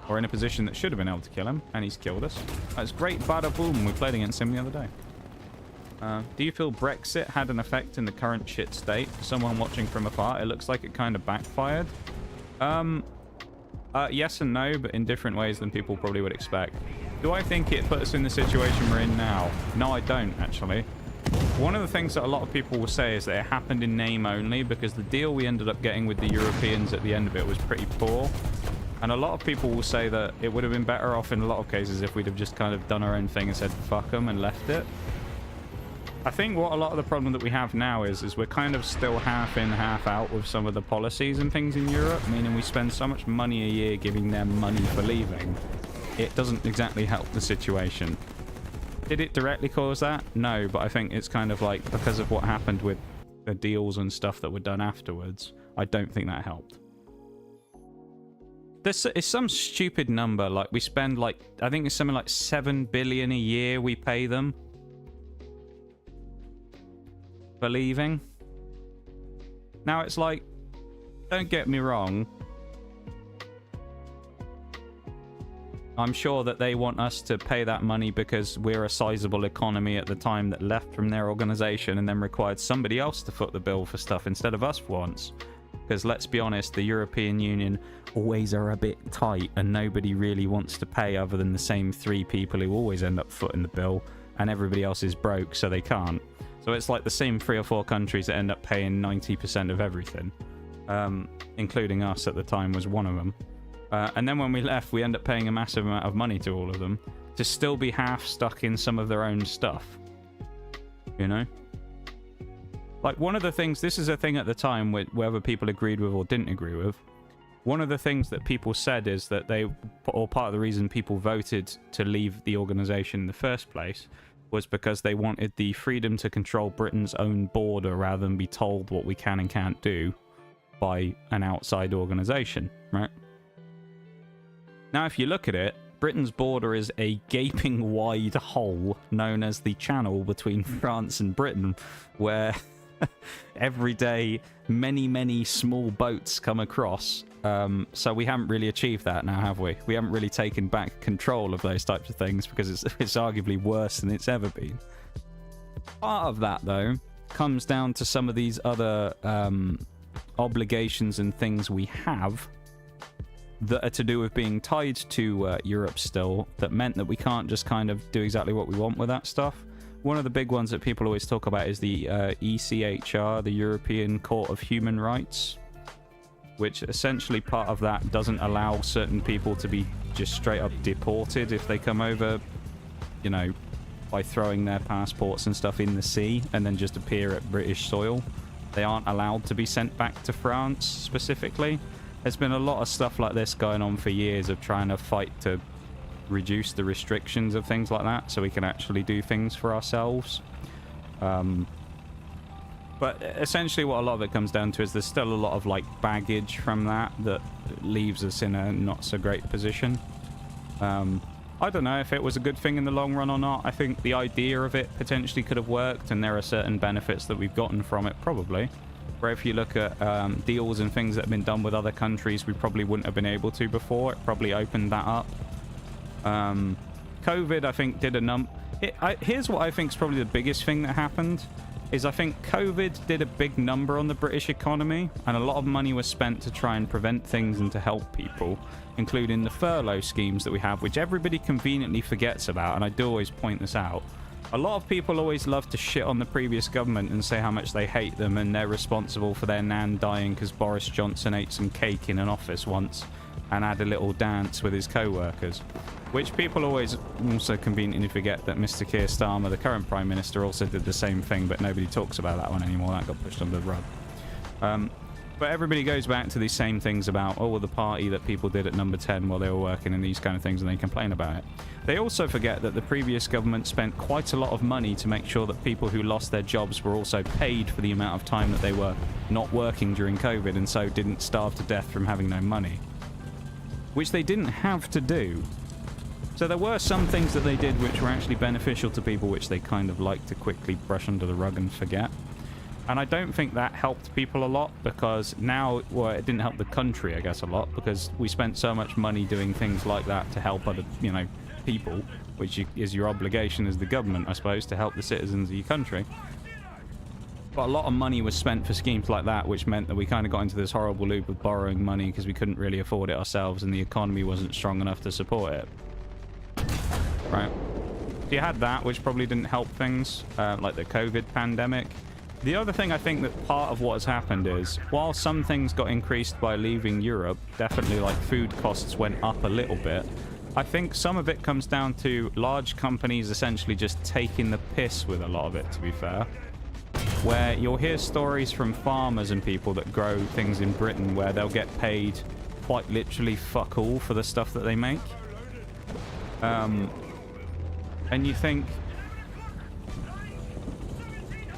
Or in a position that should have been able to kill him. And he's killed us. That's great bada boom. We played against him the other day. Do you feel Brexit had an effect in the current shit state? For someone watching from afar, it looks like it kind of backfired. Yes and no, but in different ways than people probably would expect. Do I think it put us in the situation we're in now? No, I don't, actually. One of the things that a lot of people will say is that it happened in name only because the deal we ended up getting with the Europeans at the end of it was pretty poor. And a lot of people will say that it would have been better off in a lot of cases if we'd have just kind of done our own thing and said fuck them and left it. I think what a lot of the problem that we have now is we're kind of still half in, half out with some of the policies and things in Europe, meaning we spend so much money a year giving them money for leaving. It doesn't exactly help the situation. Did it directly cause that? No, but I think it's kind of like because of what happened with the deals and stuff that were done afterwards, I don't think that helped. This is some stupid number, like we spend like, I think it's something like 7 billion a year we pay them for leaving. Now it's like, don't get me wrong, I'm sure that they want us to pay that money because we're a sizable economy at the time that left from their organization and then required somebody else to foot the bill for stuff instead of us for once. Because let's be honest, the European Union always are a bit tight and nobody really wants to pay other than the same 3 people who always end up footing the bill, and everybody else is broke so they can't. So it's like the same 3 or 4 countries that end up paying 90% of everything, including us at the time was one of them. And then when we left, we end up paying a massive amount of money to all of them to still be half stuck in some of their own stuff. You know? Like, one of the things, this is a thing at the time, whether people agreed with or didn't agree with, one of the things that people said is that or part of the reason people voted to leave the organization in the first place was because they wanted the freedom to control Britain's own border rather than be told what we can and can't do by an outside organization, right? Now, if you look at it, Britain's border is a gaping wide hole known as the Channel between France and Britain, where every day many small boats come across. So we haven't really achieved that now, have we? We haven't really taken back control of those types of things because it's arguably worse than it's ever been. Part of that, though, comes down to some of these other obligations and things we have that are to do with being tied to Europe still, that meant that we can't just kind of do exactly what we want with that stuff. One of the big ones that people always talk about is the ECHR, the European Court of Human Rights, which essentially part of that doesn't allow certain people to be just straight up deported if they come over, you know, by throwing their passports and stuff in the sea and then just appear at British soil. They aren't allowed to be sent back to France specifically. There's been a lot of stuff like this going on for years of trying to fight to reduce the restrictions of things like that so we can actually do things for ourselves. But essentially what a lot of it comes down to is there's still a lot of like baggage from that leaves us in a not so great position. I don't know if it was a good thing in the long run or not. I think the idea of it potentially could have worked, and there are certain benefits that we've gotten from it, probably. Where if you look at deals and things that have been done with other countries, we probably wouldn't have been able to before. It probably opened that up. COVID, I think, did here's what I think is probably the biggest thing that happened, is I think COVID did a big number on the British economy, and a lot of money was spent to try and prevent things and to help people, including the furlough schemes that we have, which everybody conveniently forgets about, and I do always point this out. A lot of people always love to shit on the previous government and say how much they hate them and they're responsible for their nan dying because Boris Johnson ate some cake in an office once and had a little dance with his co-workers. Which people always also conveniently forget that Mr. Keir Starmer, the current Prime Minister, also did the same thing, but nobody talks about that one anymore. That got pushed under the rug. But everybody goes back to these same things about, oh, well, the party that people did at number 10 while they were working and these kind of things, and they complain about it. They also forget that the previous government spent quite a lot of money to make sure that people who lost their jobs were also paid for the amount of time that they were not working during COVID, and so didn't starve to death from having no money. Which they didn't have to do. So there were some things that they did which were actually beneficial to people, which they kind of like to quickly brush under the rug and forget. And I don't think that helped people a lot, because now, well, it didn't help the country, I guess, a lot, because we spent so much money doing things like that to help other, you know, people, which is your obligation as the government, I suppose, to help the citizens of your country. But a lot of money was spent for schemes like that, which meant that we kind of got into this horrible loop of borrowing money because we couldn't really afford it ourselves and the economy wasn't strong enough to support it. Right. So you had that, which probably didn't help things, like the COVID pandemic. The other thing I think that part of what has happened is, while some things got increased by leaving Europe, definitely like food costs went up a little bit, I think some of it comes down to large companies essentially just taking the piss with a lot of it, to be fair. Where you'll hear stories from farmers and people that grow things in Britain where they'll get paid quite literally fuck all for the stuff that they make. And you think,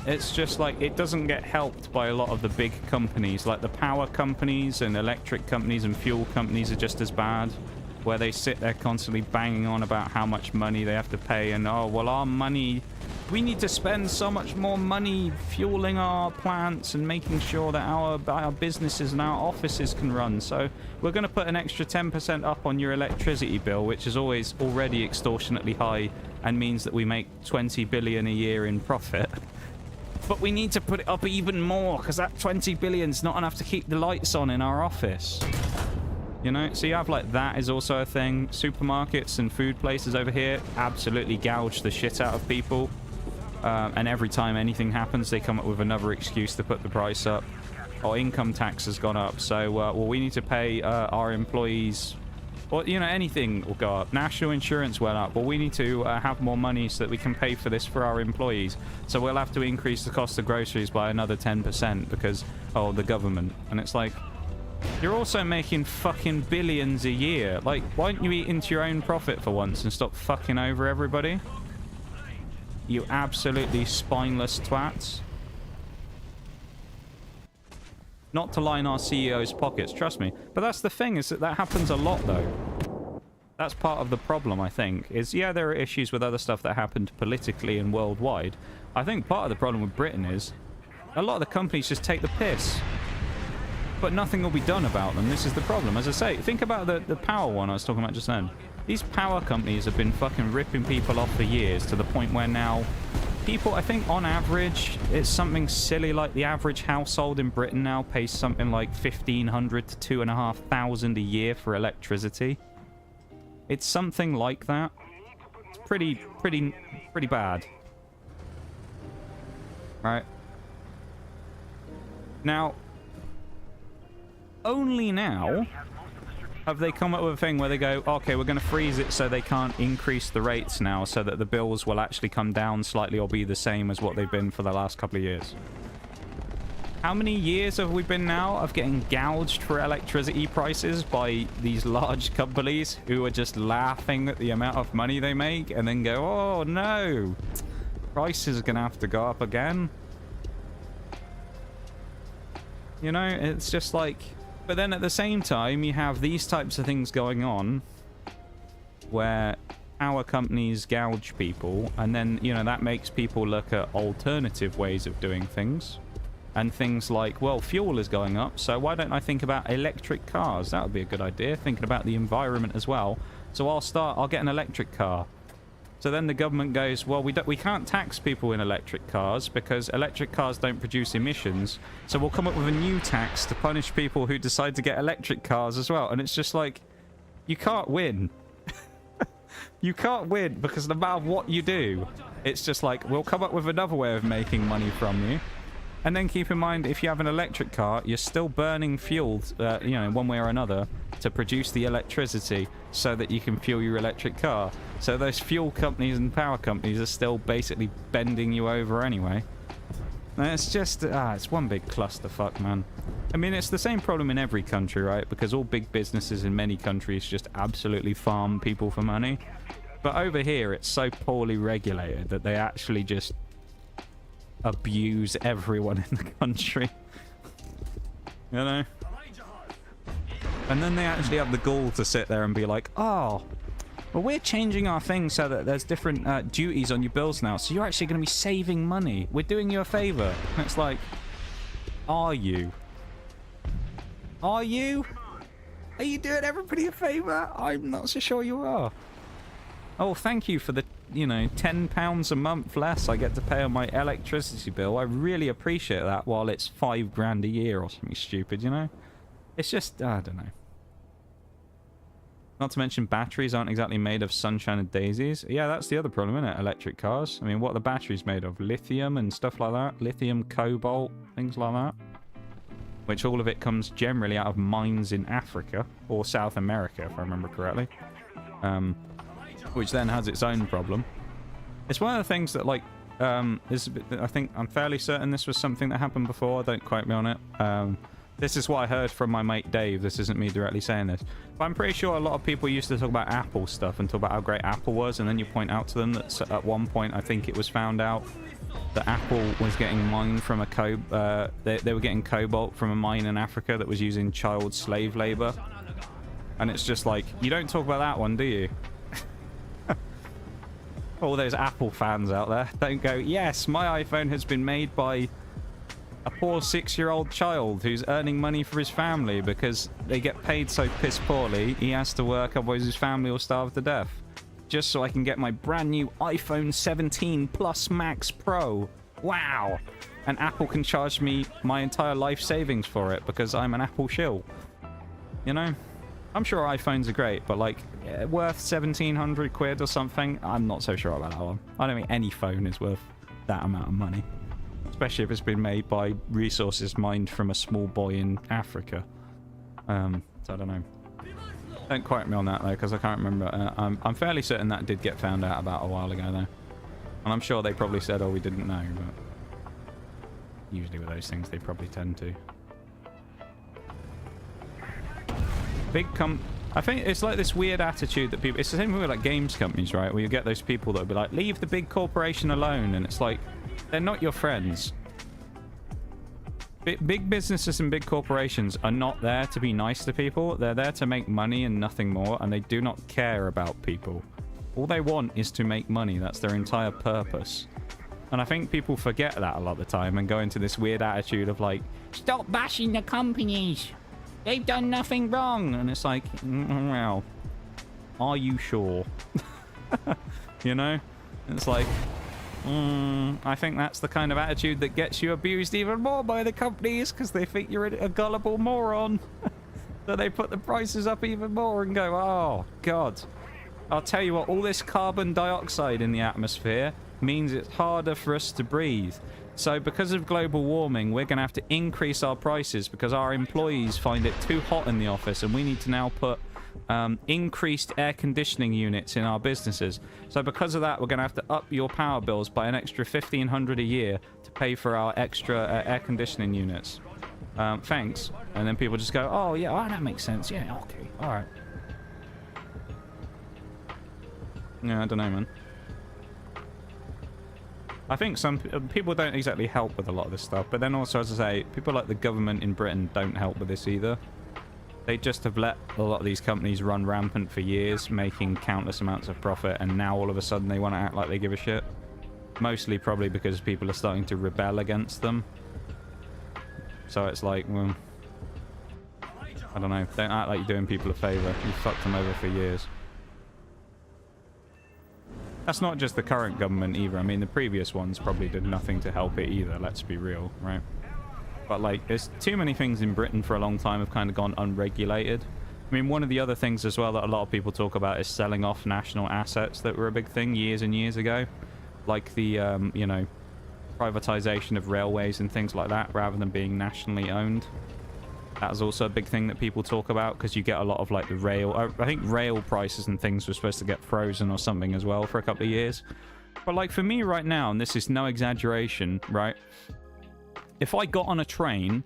it's just like, it doesn't get helped by a lot of the big companies. Like the power companies and electric companies and fuel companies are just as bad, where they sit there constantly banging on about how much money they have to pay and, oh, well, our money We need to spend so much more money fueling our plants and making sure that our businesses and our offices can run. So we're going to put an extra 10% up on your electricity bill, which is always already extortionately high and means that we make 20 billion a year in profit. But we need to put it up even more because that 20 billion is not enough to keep the lights on in our office. You know, so you have like that is also a thing. Supermarkets and food places over here absolutely gouge the shit out of people. And every time anything happens, they come up with another excuse to put the price up. Or income tax has gone up. So, well, we need to pay our employees... Or, you know, anything will go up. National insurance went up. Well, we need to have more money so that we can pay for this for our employees. So we'll have to increase the cost of groceries by another 10% because, oh, the government. And it's like... You're also making fucking billions a year. Like, why don't you eat into your own profit for once and stop fucking over everybody? You absolutely spineless twats. Not to line our CEO's pockets, trust me. But that's the thing, is that happens a lot, though. That's part of the problem, I think, is, yeah, there are issues with other stuff that happened politically and worldwide. I think part of the problem with Britain is a lot of the companies just take the piss. But nothing will be done about them. This is the problem. As I say, think about the power one I was talking about just then. These power companies have been fucking ripping people off for years to the point where now people, I think on average, it's something silly like the average household in Britain now pays something like 1,500 to 2,500 a year for electricity. It's something like that. Pretty bad. Right? Now, only now have they come up with a thing where they go, okay, we're going to freeze it so they can't increase the rates now so that the bills will actually come down slightly or be the same as what they've been for the last couple of years. How many years have we been now of getting gouged for electricity prices by these large companies who are just laughing at the amount of money they make and then go, oh no, prices are going to have to go up again? You know, it's just like... But then at the same time, you have these types of things going on where power companies gouge people, and then, you know, that makes people look at alternative ways of doing things. And things like, well, fuel is going up, so why don't I think about electric cars? That would be a good idea, thinking about the environment as well. So I'll get an electric car. So then the government goes, well, we can't tax people in electric cars because electric cars don't produce emissions. So we'll come up with a new tax to punish people who decide to get electric cars as well. And it's just like, you can't win. You can't win because no matter what you do, it's just like, we'll come up with another way of making money from you. And then keep in mind, if you have an electric car, you're still burning fuel, you know, one way or another, to produce the electricity so that you can fuel your electric car. So those fuel companies and power companies are still basically bending you over anyway. And it's just, it's one big clusterfuck, man. I mean, it's the same problem in every country, right? Because all big businesses in many countries just absolutely farm people for money. But over here, it's so poorly regulated that they actually just abuse everyone in the country. You know? And then they actually have the gall to sit there and be like, oh, well, we're changing our thing so that there's different duties on your bills now, so you're actually going to be saving money. We're doing you a favor. And it's like, are you? Are you? Are you doing everybody a favor? I'm not so sure you are. Oh, thank you for the, you know, £10 a month less I get to pay on my electricity bill. I really appreciate that, while it's $5,000 a year or something stupid, you know? It's just, I don't know. Not to mention batteries aren't exactly made of sunshine and daisies. Yeah, that's the other problem, isn't it? Electric cars. I mean, what are the batteries made of? Lithium and stuff like that? Lithium, cobalt, things like that. Which all of it comes generally out of mines in Africa, or South America, if I remember correctly. Which then has its own problem. It's one of the things that, like, I think I'm fairly certain this was something that happened before. Don't quote me on it. This is what I heard from my mate Dave. This isn't me directly saying this. But I'm pretty sure a lot of people used to talk about Apple stuff and talk about how great Apple was, and then you point out to them that at one point, I think it was found out that Apple was getting mined from a they were getting cobalt from a mine in Africa that was using child slave labor. And it's just like, you don't talk about that one, do you? All those Apple fans out there, don't go, yes, my iPhone has been made by a poor 6-year-old child who's earning money for his family because they get paid so piss poorly he has to work, otherwise his family will starve to death. Just so I can get my brand new iPhone 17 Plus Max Pro. Wow. And Apple can charge me my entire life savings for it because I'm an Apple shill. You know? I'm sure iPhones are great, but like, worth 1,700 quid or something? I'm not so sure about that one. I don't think any phone is worth that amount of money. Especially if it's been made by resources mined from a small boy in Africa. So I don't know. Don't quote me on that though, because I can't remember. I'm fairly certain that did get found out about a while ago though. And I'm sure they probably said, oh, we didn't know, but usually with those things they probably tend to. I think it's like this weird attitude that people... It's the same with like games companies, right? Where you get those people that will be like, leave the big corporation alone. And it's like, they're not your friends. Big businesses and big corporations are not there to be nice to people. They're there to make money and nothing more. And they do not care about people. All they want is to make money. That's their entire purpose. And I think people forget that a lot of the time and go into this weird attitude of like, stop bashing the companies. They've done nothing wrong. And it's like, well, are you sure? You know? It's like, I think that's the kind of attitude that gets you abused even more by the companies because they think you're a gullible moron. So they put the prices up even more and go, oh, God. I'll tell you what, all this carbon dioxide in the atmosphere means it's harder for us to breathe. So because of global warming, we're going to have to increase our prices because our employees find it too hot in the office and we need to now put increased air conditioning units in our businesses. So because of that, we're going to have to up your power bills by an extra $1,500 a year to pay for our extra air conditioning units. Thanks. And then people just go, oh, yeah, oh, that makes sense. Yeah, okay, all right. Yeah, I don't know, man. I think some people don't exactly help with a lot of this stuff, but then also, as I say, people like the government in Britain don't help with this either. They just have let a lot of these companies run rampant for years, making countless amounts of profit, and now all of a sudden they want to act like they give a shit. Mostly probably because people are starting to rebel against them. So it's like, well, I don't know. Don't act like you're doing people a favour. You fucked them over for years. That's not just the current government either. I mean, the previous ones probably did nothing to help it either, let's be real, right? But, like, there's too many things in Britain for a long time have kind of gone unregulated. I mean, one of the other things as well that a lot of people talk about is selling off national assets that were a big thing years and years ago. Like the, you know, privatization of railways and things like that rather than being nationally owned. That's also a big thing that people talk about because you get a lot of like the rail... I think rail prices and things were supposed to get frozen or something as well for a couple of years. But like for me right now, and this is no exaggeration, right? If I got on a train...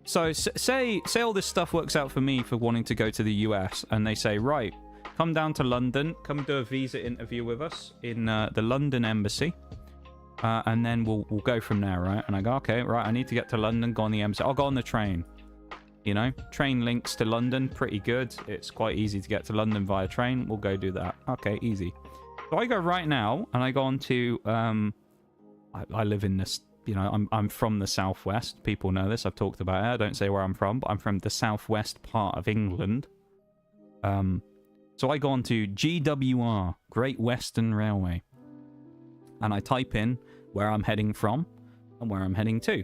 So say all this stuff works out for me for wanting to go to the US and they say, right, come down to London, come do a visa interview with us in the London embassy. And then we'll go from there, right? And I go, okay, right, I need to get to London, go on the embassy. I'll go on the train. You know, train links to London, pretty good. It's quite easy to get to London via train. We'll go do that. Okay, easy. So I go right now, and I go on to, I live in this, you know, I'm from the southwest. People know this. I've talked about it. I don't say where I'm from, but I'm from the southwest part of England. So I go on to GWR, Great Western Railway. And I type in where I'm heading from and where I'm heading to.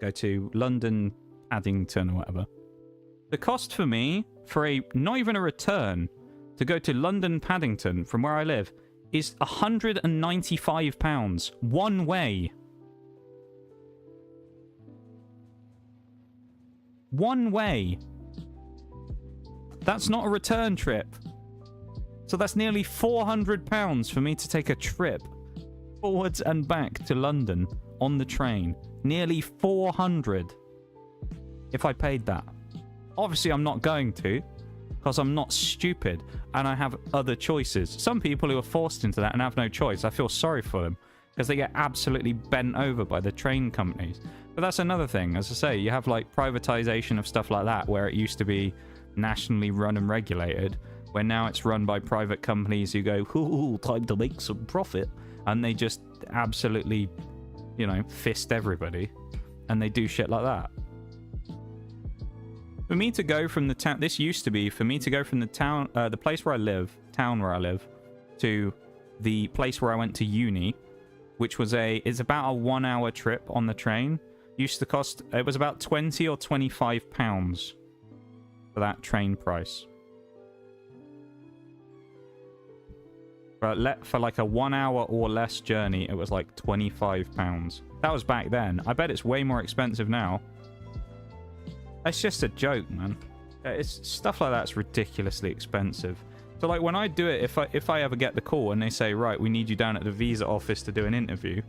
Go to London, Paddington or whatever. The cost for me, for not even a return, to go to London, Paddington from where I live, is £195. One way. One way. That's not a return trip. So that's nearly £400 for me to take a trip forwards and back to London on the train. Nearly 400 if I paid that. Obviously, I'm not going to because I'm not stupid and I have other choices. Some people who are forced into that and have no choice, I feel sorry for them because they get absolutely bent over by the train companies. But that's another thing. As I say, you have like privatization of stuff like that where it used to be nationally run and regulated. where now it's run by private companies who go, ooh, time to make some profit. And they just absolutely, you know, fist everybody. And they do shit like that. For me to go from the town, this used to be, for me to go from the town, the place where I live, to the place where I went to uni, which was it's about a 1 hour trip on the train. Used to cost, it was about 20 or 25 pounds for that train price. But for like a 1 hour or less journey, it was like 25 pounds. That was back then. I bet it's way more expensive now. It's just a joke, man. It's stuff like that's ridiculously expensive. So like when I do it, if I ever get the call and they say, right, we need you down at the visa office to do an interview,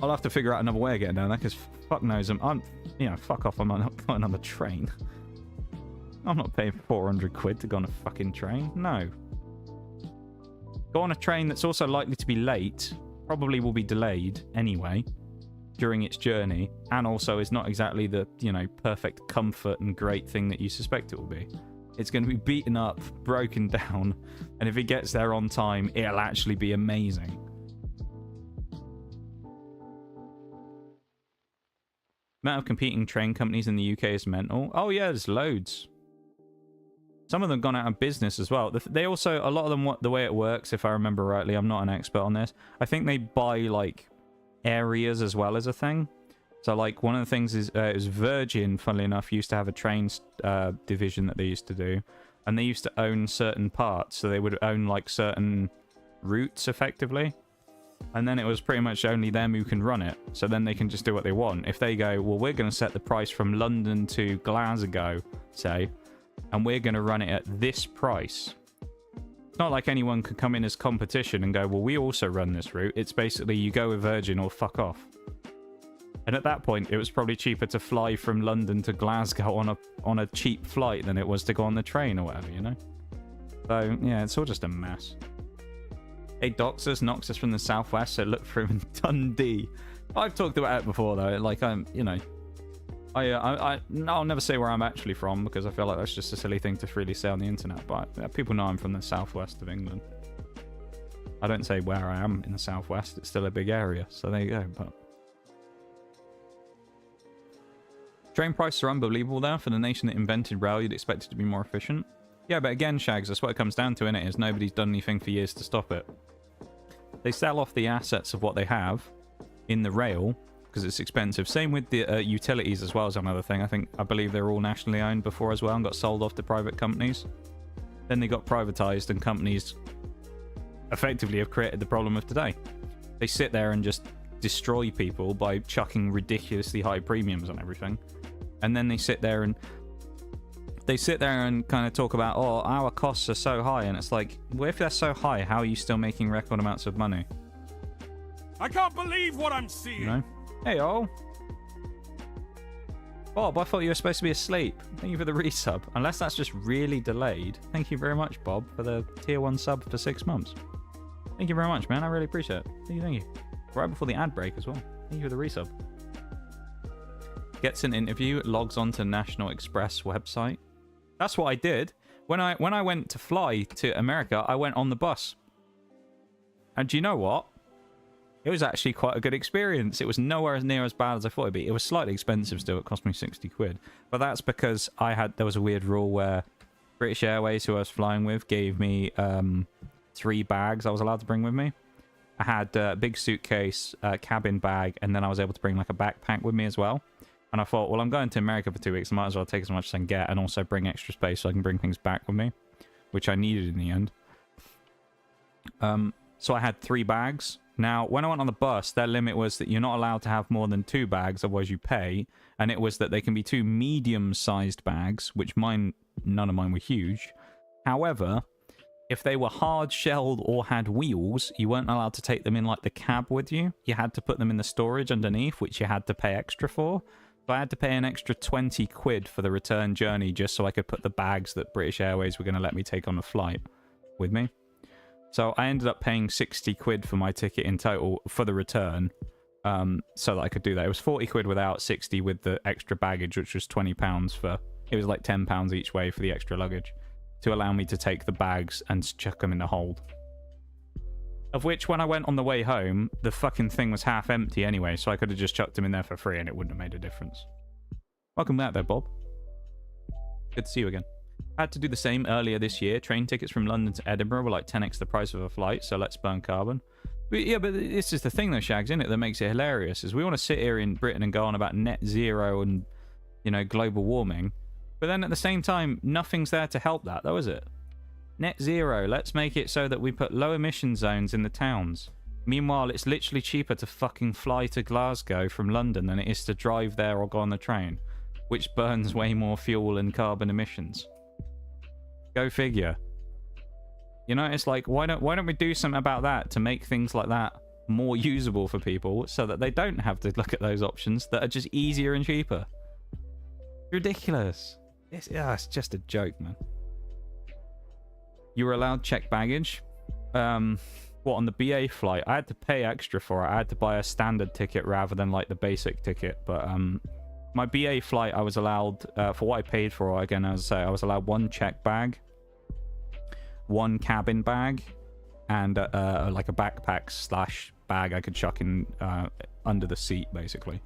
I'll have to figure out another way of getting down there, because fuck knows I'm, you know, fuck off, I'm not going on the train. I'm not paying 400 quid to go on a fucking train. No. Go on a train that's also likely to be late, probably will be delayed anyway during its journey, and also is not exactly the, you know, perfect comfort and great thing that you suspect it will be. It's going to be beaten up, broken down, and if it gets there on time, it'll actually be amazing. Amount of competing train companies in the UK is mental. Oh yeah, there's loads. Some of them gone out of business as well. They also, a lot of them, the way it works, if I remember rightly, I'm not an expert on this, I think they buy like areas as well as a thing. So like one of the things is it was Virgin, funnily enough, used to have a train division that they used to do, and they used to own certain parts, so they would own like certain routes effectively, and then it was pretty much only them who can run it, so then they can just do what they want. If they go, well, we're going to set the price from London to Glasgow, say, and we're going to run it at this price. It's not like anyone could come in as competition and go, well, we also run this route. It's basically you go with Virgin or fuck off. And at that point, it was probably cheaper to fly from London to Glasgow on a cheap flight than it was to go on the train or whatever, you know? So, yeah, it's all just a mess. Hey, Doxus, Noxus from the southwest, so look for him in Dundee. I've talked about it before, though. Like, I'm, you know... I'll never say where I'm actually from, because I feel like that's just a silly thing to freely say on the internet, but people know I'm from the southwest of England. I don't say where I am in the southwest, it's still a big area, so there you go, but... Train prices are unbelievable there. For the nation that invented rail, you'd expect it to be more efficient. Yeah, but again, Shags, that's what it comes down to, innit? Is nobody's done anything for years to stop it. They sell off the assets of what they have in the rail, because it's expensive. Same with the utilities as well as another thing. I believe they're all nationally owned before as well and got sold off to private companies. Then they got privatized, and companies effectively have created the problem of today. They sit there and just destroy people by chucking ridiculously high premiums on everything. And then they sit there and kind of talk about, oh, our costs are so high, and it's like, well, if they're so high, how are you still making record amounts of money? I can't believe what I'm seeing. You know? Hey, yo. Bob, I thought you were supposed to be asleep. Thank you for the resub. Unless that's just really delayed. Thank you very much, Bob, for the tier 1 sub for 6 months. Thank you very much, man. I really appreciate it. Thank you. Right before the ad break as well. Thank you for the resub. Gets an interview, logs onto National Express website. That's what I did. When I went to fly to America, I went on the bus. And do you know what? It was actually quite a good experience. It was nowhere near as bad as I thought it'd be. It was slightly expensive still. It cost me 60 quid. But that's because there was a weird rule where British Airways, who I was flying with, gave me 3 bags I was allowed to bring with me. I had a big suitcase, a cabin bag, and then I was able to bring like a backpack with me as well. And I thought, well, I'm going to America for 2 weeks. I might as well take as much as I can get and also bring extra space so I can bring things back with me, which I needed in the end. So I had 3 bags. Now, when I went on the bus, their limit was that you're not allowed to have more than 2 bags, otherwise you pay. And it was that they can be 2 medium-sized bags, which none of mine were huge. However, if they were hard-shelled or had wheels, you weren't allowed to take them in like the cab with you. You had to put them in the storage underneath, which you had to pay extra for. So I had to pay an extra 20 quid for the return journey just so I could put the bags that British Airways were going to let me take on the flight with me. So I ended up paying 60 quid for my ticket in total for the return, so that I could do that. It was 40 quid without, 60 with the extra baggage, which was £20 for... It was like £10 each way for the extra luggage. to allow me to take the bags and chuck them in the hold. Of which, when I went on the way home, the fucking thing was half empty anyway, so I could have just chucked them in there for free and it wouldn't have made a difference. Welcome back there, Bob. Good to see you again. I had to do the same earlier this year. Train tickets from London to Edinburgh were like 10x the price of a flight, so let's burn carbon. But yeah, but this is the thing though, Shags, isn't it, that makes it hilarious, is we want to sit here in Britain and go on about net zero and, you know, global warming, but then at the same time, nothing's there to help that, though, is it? Net zero, let's make it so that we put low emission zones in the towns. Meanwhile, it's literally cheaper to fucking fly to Glasgow from London than it is to drive there or go on the train, which burns way more fuel and carbon emissions. Go figure. You know, it's like, why don't we do something about that to make things like that more usable for people so that they don't have to look at those options that are just easier and cheaper? Ridiculous. It's just a joke, man. You were allowed checked baggage. What, on the BA flight? I had to pay extra for it. I had to buy a standard ticket rather than like the basic ticket. But my BA flight, I was allowed, for what I paid for, again, as I say, I was allowed one check bag, one cabin bag, and like a backpack slash bag I could chuck in under the seat, basically.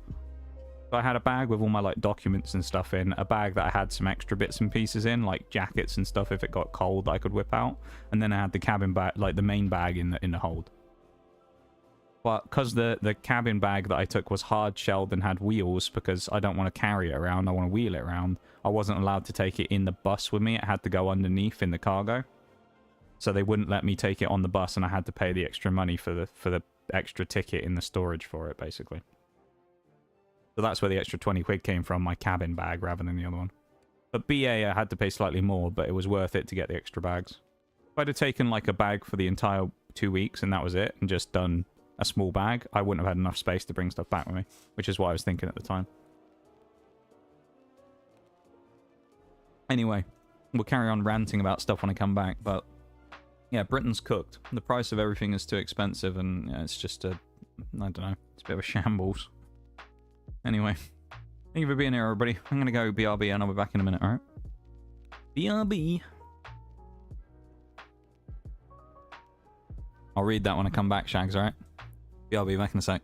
So I had a bag with all my like documents and stuff in, a bag that I had some extra bits and pieces in, like jackets and stuff if it got cold that I could whip out, and then I had the cabin bag, like the main bag in the hold. But because the cabin bag that I took was hard shelled and had wheels, because I don't want to carry it around, I want to wheel it around, I wasn't allowed to take it in the bus with me. It had to go underneath in the cargo, so they wouldn't let me take it on the bus, and I had to pay the extra money for the extra ticket in the storage for it, basically. So that's where the extra 20 quid came from, my cabin bag rather than the other one. But BA, I had to pay slightly more, but it was worth it to get the extra bags. If I'd have taken like a bag for the entire 2 weeks and that was it, and just done a small bag, I wouldn't have had enough space to bring stuff back with me, which is what I was thinking at the time. Anyway, we'll carry on ranting about stuff when I come back, but yeah, Britain's cooked. The price of everything is too expensive, and yeah, it's just a, I don't know, it's a bit of a shambles. Anyway, thank you for being here, everybody. I'm going to go BRB and I'll be back in a minute, alright? BRB. I'll read that when I come back, Shags, alright? BRB, back in a sec.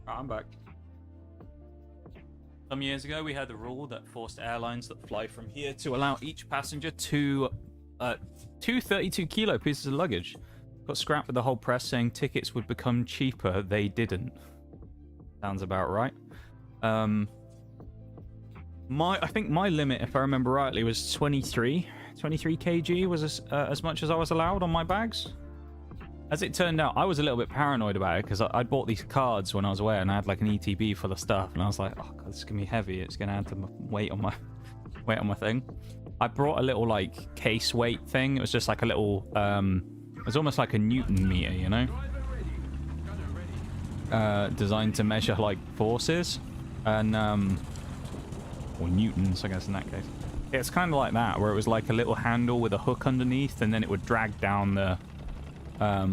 Right, I'm back. Some years ago, we had a rule that forced airlines that fly from here to allow each passenger two 32-kilo pieces of luggage. Got scrapped with the whole press saying tickets would become cheaper. They didn't. Sounds about right. I think my limit, if I remember rightly, was 23 kg was as much as I was allowed on my bags. As it turned out, I was a little bit paranoid about it because I'd bought these cards when I was away and I had like an ETB full of stuff, and I was like, oh god, this is gonna be heavy. It's gonna add to my weight on my thing. I brought a little like case weight thing. It was just like a little it was almost like a Newton meter, you know, designed to measure like forces and or newtons, I guess, in that case. It's kind of like that, where it was like a little handle with a hook underneath, and then it would drag down the I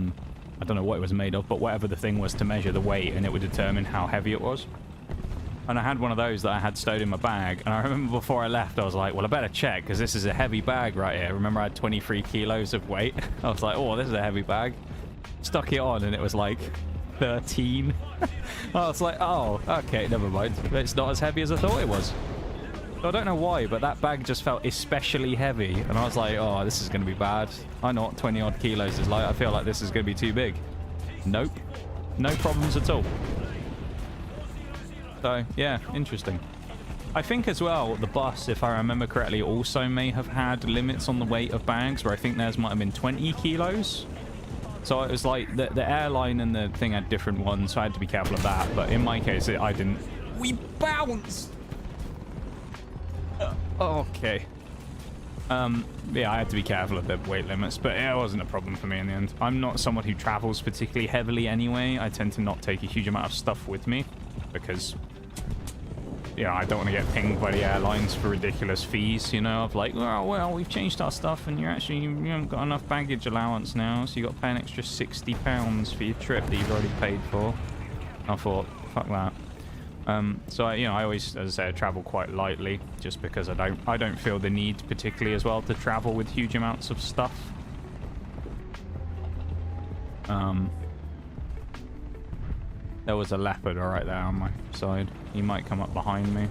don't know what it was made of, but whatever the thing was to measure the weight, and it would determine how heavy it was. And I had one of those that I had stowed in my bag, and I remember before I left, I was like, well, I better check, because this is a heavy bag right here. Remember, I had 23 kilos of weight. I was like, oh, this is a heavy bag. Stuck it on, and it was like 13. I was like, oh, okay, never mind. It's not as heavy as I thought it was. So I don't know why, but that bag just felt especially heavy, and I was like, oh, this is going to be bad. I know what 20-odd kilos is like. I feel like this is going to be too big. Nope. No problems at all. So, yeah, interesting. I think as well, the bus, if I remember correctly, also may have had limits on the weight of bags, where I think theirs might have been 20 kilos. So it was like the airline and the thing had different ones, so I had to be careful of that. But in my case, I didn't. We bounced! Okay. Yeah, I had to be careful of the weight limits, but it wasn't a problem for me in the end. I'm not someone who travels particularly heavily anyway. I tend to not take a huge amount of stuff with me because, yeah, I don't want to get pinged by the airlines for ridiculous fees, you know, of like, oh, well, we've changed our stuff and you haven't got enough baggage allowance now, so you got to pay an extra £60 for your trip that you've already paid for. I thought, fuck that. So I always, as I say, I travel quite lightly, just because I don't feel the need particularly as well to travel with huge amounts of stuff. There was a leopard right there on my side. He might come up behind me.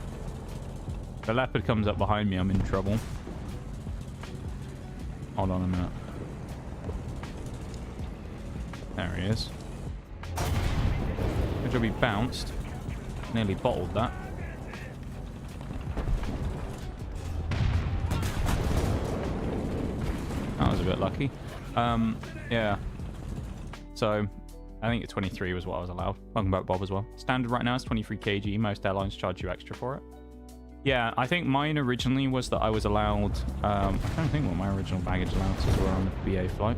If the leopard comes up behind me, I'm in trouble. Hold on a minute. There he is. Good job he bounced. Nearly bottled that. That was a bit lucky. Yeah. So, I think 23 was what I was allowed. Welcome back, Bob, as well. Standard right now is 23 kg. Most airlines charge you extra for it. Yeah, I think mine originally was that I was allowed... I don't think what my original baggage allowances were on the BA flight.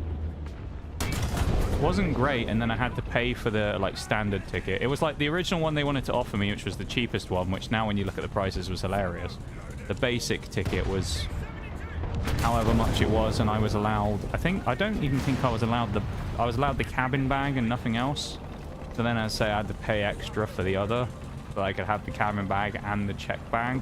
Wasn't great, and then I had to pay for the like standard ticket. It was like the original one they wanted to offer me, which was the cheapest one, which now when you look at the prices was hilarious. The basic ticket was however much it was, and I was allowed, I don't even think I was allowed the cabin bag and nothing else. So then I'd say I had to pay extra for the other, so I could have the cabin bag and the check bag.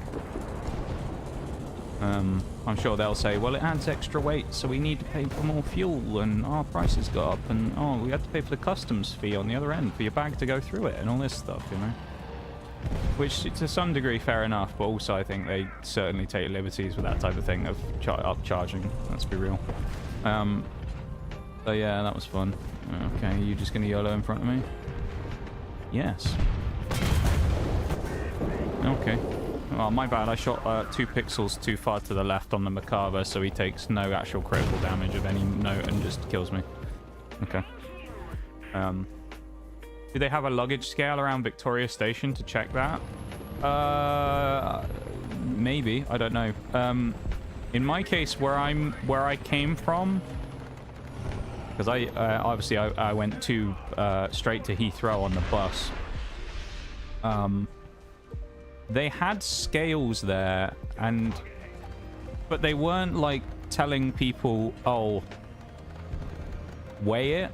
I'm sure they'll say, well, it adds extra weight, so we need to pay for more fuel, and our prices go up, and oh, we have to pay for the customs fee on the other end for your bag to go through it, and all this stuff, you know. Which, to some degree, fair enough, but also I think they certainly take liberties with that type of thing of upcharging. Let's be real. So yeah, that was fun. Okay, are you just gonna YOLO in front of me? Yes. Okay. Oh, my bad. I shot 2 pixels too far to the left on the Macabre, so he takes no actual critical damage of any note and just kills me. Okay. Do they have a luggage scale around Victoria Station to check that? Maybe. I don't know. In my case, where I came from, because obviously I went straight to Heathrow on the bus. They had scales there, but they weren't like telling people, oh, weigh it.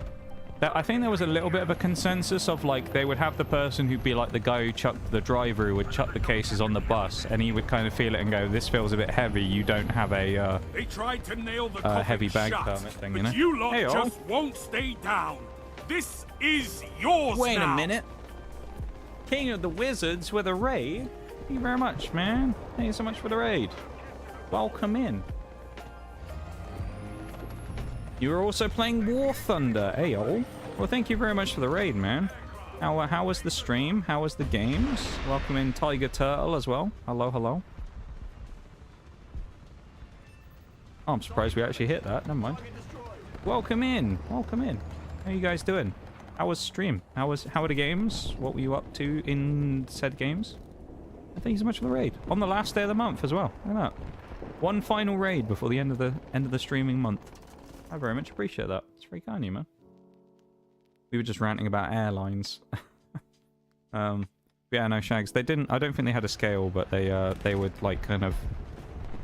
I think there was a little bit of a consensus of like they would have the person who'd be like the guy who chucked the driver who would chuck the cases on the bus, and he would kind of feel it and go, this feels a bit heavy, you don't have a they tried to nail the heavy bag shut, permit thing, you but know. You lot Hey, just won't stay down. This is yours Wait now. a minute. King of the Wizards with a raid. Thank you very much, man. Thank you so much for the raid. Welcome in. You were also playing War Thunder, all. Well, thank you very much for the raid, man. How was the stream? How was the games? Welcome in Tiger Turtle as well. Hello, hello. Oh, I'm surprised we actually hit that. Never mind. Welcome in. Welcome in. How you guys doing? How was stream? How were the games? What were you up to in said games? And thank you so much for the raid. On the last day of the month as well. Look at that. One final raid before the end of the streaming month. I very much appreciate that. It's very kind of you, man. We were just ranting about airlines. Yeah, no, Shags. They didn't. I don't think they had a scale, but they would like kind of.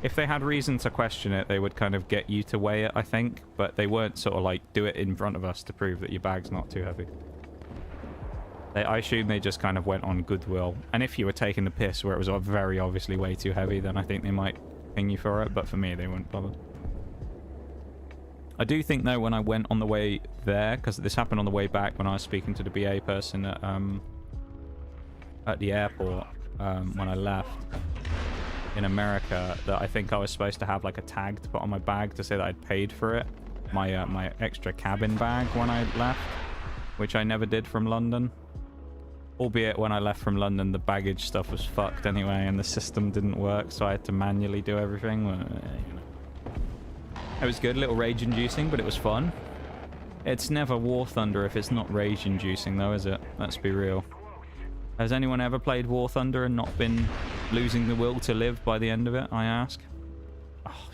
If they had reason to question it, they would kind of get you to weigh it, I think. But they weren't sort of like do it in front of us to prove that your bag's not too heavy. I assume they just kind of went on goodwill. And if you were taking the piss where it was very obviously way too heavy, then I think they might ping you for it. But for me, they wouldn't bother. I do think, though, when I went on the way there, because this happened on the way back when I was speaking to the BA person at the airport when I left in America, that I think I was supposed to have like a tag to put on my bag to say that I'd paid for it. My extra cabin bag when I left, which I never did from London. Albeit when I left from London, the baggage stuff was fucked anyway, and the system didn't work, so I had to manually do everything. You know. It was good, a little rage-inducing, but it was fun. It's never War Thunder if it's not rage-inducing, though, is it? Let's be real. Has anyone ever played War Thunder and not been losing the will to live by the end of it, I ask? Oh,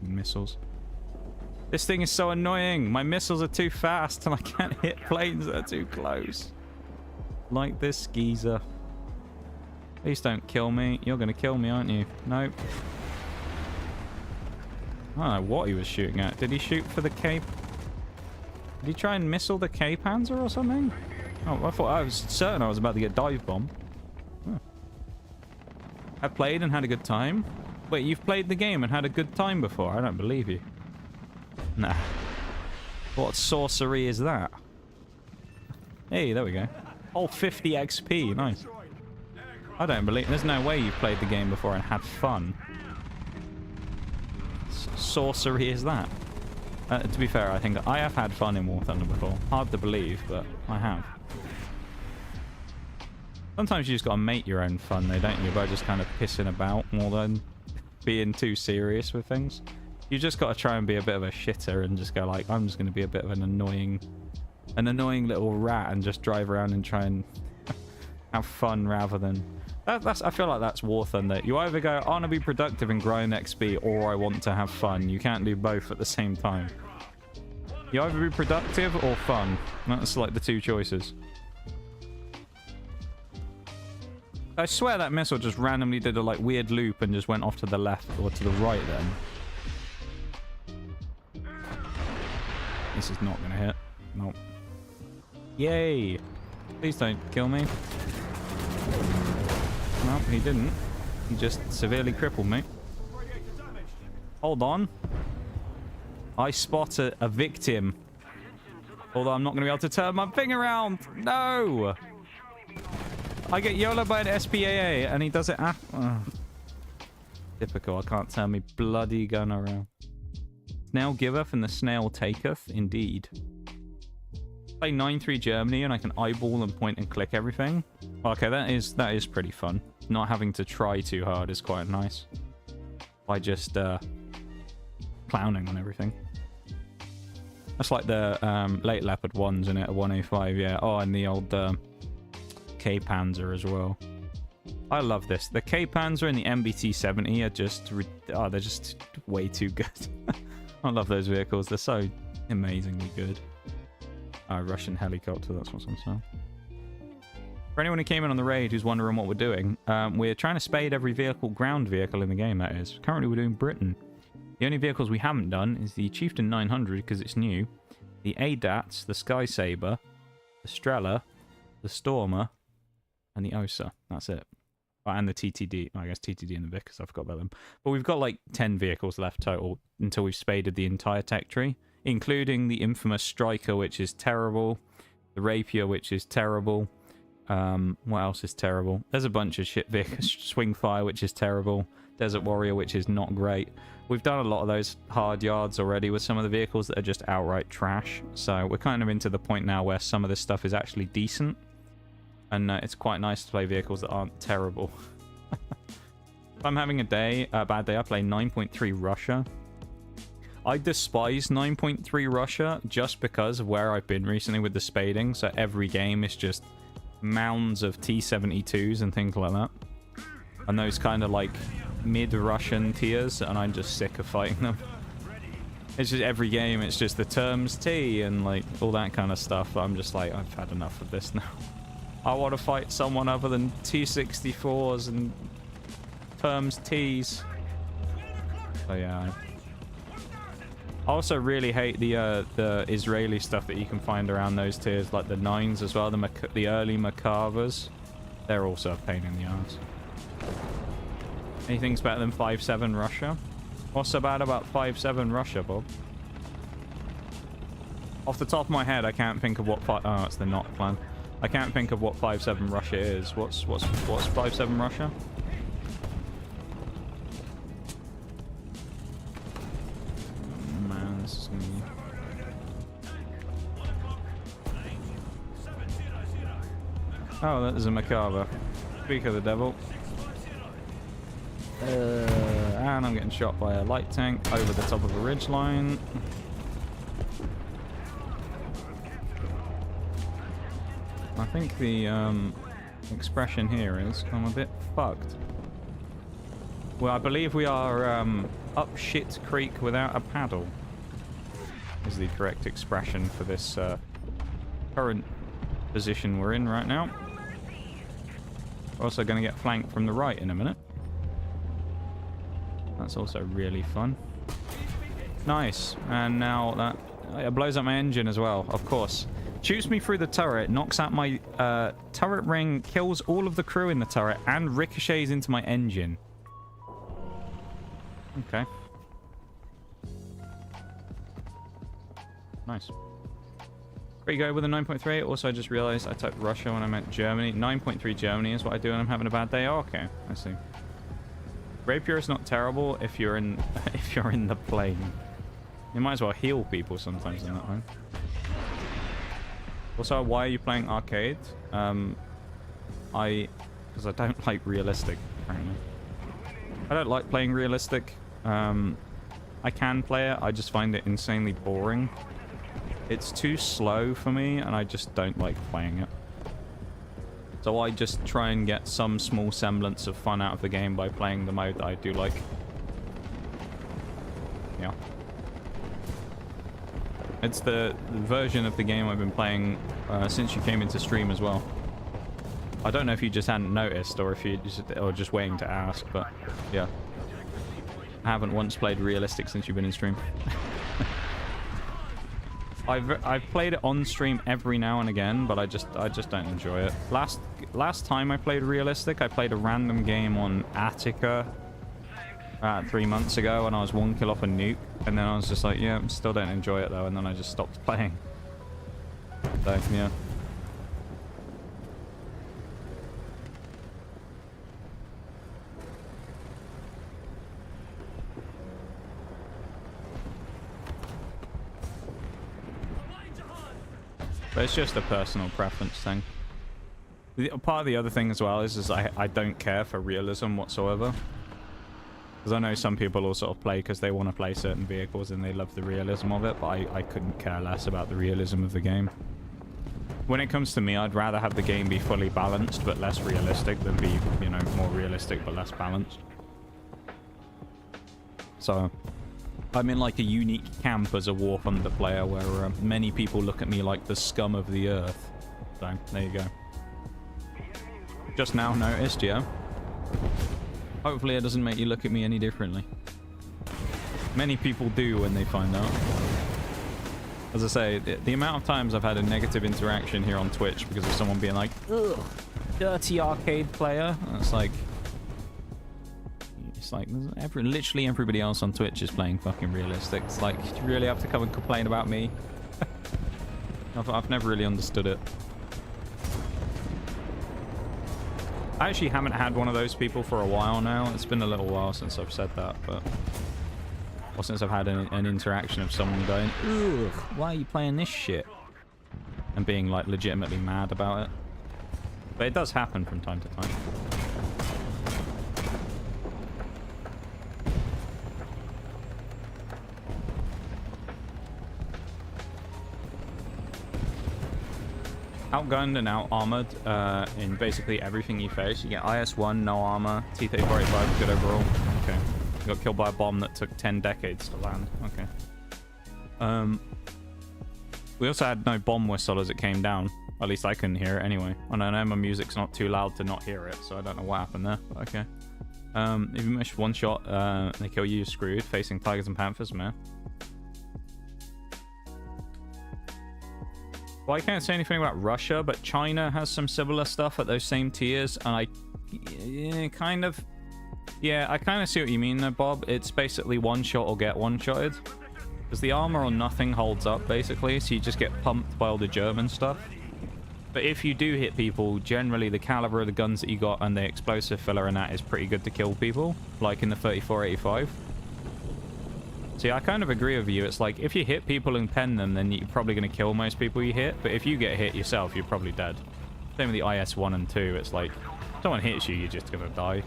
missiles. This thing is so annoying. My missiles are too fast and I can't hit planes that are too close. Like this geezer. Please don't kill me. You're going to kill me, aren't you? Nope. I don't know what he was shooting at. Did he shoot for the Cape? Did he try and missile the Cape Panzer or something? Oh, I was certain I was about to get dive bomb. Huh. I played and had a good time. Wait, you've played the game and had a good time before? I don't believe you. Nah. What sorcery is that? Hey, there we go. Oh, 50 XP. Nice. I don't believe... There's no way you've played the game before and had fun. Sorcery is that? To be fair, I think I have had fun in War Thunder before. Hard to believe, but I have. Sometimes you just gotta make your own fun, though, don't you? By just kind of pissing about more than being too serious with things. You just gotta try and be a bit of a shitter and just go like, I'm just gonna be a bit of an annoying little rat and just drive around and try and have fun rather than... I feel like that's War Thunder. You either go, I want to be productive and grind XP, or I want to have fun. You can't do both at the same time. You either be productive or fun. That's like the two choices. I swear that missile just randomly did a like weird loop and just went off to the left or to the right then. This is not going to hit. Nope. Yay! Please don't kill me. No, he didn't. He just severely crippled me. Hold on. I spot a victim. Although I'm not going to be able to turn my thing around. No! I get YOLO by an SPAA and he does it typical. I can't turn me bloody gun around. Snail giveth and the snail taketh. Indeed. Play 9-3 Germany and I can eyeball and point and click everything. Okay, that is pretty fun. Not having to try too hard is quite nice. By just clowning on everything. That's like the late Leopard 1s in it, a 105, yeah. Oh, and the old K-Panzer as well. I love this. The K-Panzer and the MBT-70 are just... they're just way too good. I love those vehicles. They're so amazingly good. Russian helicopter, that's what's on sale. For anyone who came in on the raid who's wondering what we're doing, we're trying to spade every ground vehicle in the game, that is. Currently we're doing Britain. The only vehicles we haven't done is the Chieftain 900, because it's new, the ADATS, the Sky Saber, the Strela, the Stormer, and the Osa. That's it. Oh, and the TTD. I guess TTD and the Vickers, I forgot about them. But we've got like 10 vehicles left total until we've spaded the entire tech tree, including the infamous Striker, which is terrible, the Rapier, which is terrible, What else is terrible? There's a bunch of shit vehicles. Swing Fire, which is terrible. Desert Warrior, which is not great. We've done a lot of those hard yards already with some of the vehicles that are just outright trash. So we're kind of into the point now where some of this stuff is actually decent. And it's quite nice to play vehicles that aren't terrible. If I'm having a bad day, I play 9.3 Russia. I despise 9.3 Russia just because of where I've been recently with the spading. So every game is just mounds of T-72s and things like that. And those kind of like mid-Russian tiers, and I'm just sick of fighting them. It's just every game, it's just the terms T and like all that kind of stuff. I'm just like, I've had enough of this now. I want to fight someone other than T-64s and terms T's. So yeah. I also really hate the Israeli stuff that you can find around those tiers, like the 9s as well, the early Makavas. They're also a pain in the ass. Anything's better than 5-7 Russia? What's so bad about 5-7 Russia, Bob? Off the top of my head, I can't think of what oh, it's the not plan. I can't think of what 5-7 Russia is. What's 5-7 Russia? Man, this is gonna be... Oh, that is a Makava. Speak of the devil. And I'm getting shot by a light tank over the top of a ridge line. I think the expression here is I'm a bit fucked. Well, I believe we are up shit creek without a paddle is the correct expression for this current position we're in right now. We're also going to get flanked from the right in a minute. That's also really fun. Nice. And now that it blows up my engine as well, of course. Shoots me through the turret, knocks out my turret ring, kills all of the crew in the turret, and ricochets into my engine. Okay. Nice. There you go with a 9.3. Also, I just realized I typed Russia when I meant Germany. 9.3 Germany is what I do when I'm having a bad day. Oh, okay, I see. Rapier is not terrible if you're in the plane. You might as well heal people sometimes in that one. Also, why are you playing arcade? Because I don't like realistic, apparently. I don't like playing realistic. I can play it, I just find it insanely boring. It's too slow for me, and I just don't like playing it. So I just try and get some small semblance of fun out of the game by playing the mode that I do like. Yeah. It's the version of the game I've been playing since you came into stream as well. I don't know if you just hadn't noticed or if you just waiting to ask, but yeah. I haven't once played realistic since you've been in stream. I've played it on stream every now and again, but I just don't enjoy it. Last time I played realistic, I played a random game on Attica 3 months ago, and I was 1 kill off a nuke, and then I was just like, yeah, still don't enjoy it though, and then I just stopped playing. So yeah. But it's just a personal preference thing. Part of the other thing as well is I don't care for realism whatsoever. Because I know some people will sort of play because they want to play certain vehicles and they love the realism of it, but I couldn't care less about the realism of the game. When it comes to me, I'd rather have the game be fully balanced but less realistic than be, you know, more realistic but less balanced. So I'm in like a unique camp as a War Thunder player where many people look at me like the scum of the earth. So, there you go. Just now noticed, yeah? Hopefully it doesn't make you look at me any differently. Many people do when they find out. As I say, the amount of times I've had a negative interaction here on Twitch because of someone being like, ugh, dirty arcade player. And it's like literally everybody else on Twitch is playing fucking realistic. It's like, do you really have to come and complain about me? I've never really understood it. I actually haven't had one of those people for a while now. It's been a little while since I've said that, but... Or since I've had an interaction of someone going, ugh, why are you playing this shit? And being, like, legitimately mad about it. But it does happen from time to time. Outgunned and out-armored in basically everything you face. You get IS-1, no armor, T-3485, good overall. Okay. You got killed by a bomb that took 10 decades to land. Okay. We also had no bomb whistle as it came down. At least I couldn't hear it anyway. And I know my music's not too loud to not hear it, so I don't know what happened there. But okay. If you miss one shot, they kill you, you're screwed. Facing Tigers and Panthers, man. Well, I can't say anything about Russia, but China has some similar stuff at those same tiers, and I kind of see what you mean there, Bob. It's basically one shot or get one-shotted. Because the armor or nothing holds up, basically, so you just get pumped by all the German stuff. But if you do hit people, generally the caliber of the guns that you got and the explosive filler and that is pretty good to kill people, like in the 3485. See, I kind of agree with you. It's like, if you hit people and pen them, then you're probably going to kill most people you hit. But if you get hit yourself, you're probably dead. Same with the IS-1 and 2. It's like, if someone hits you, you're just going to die.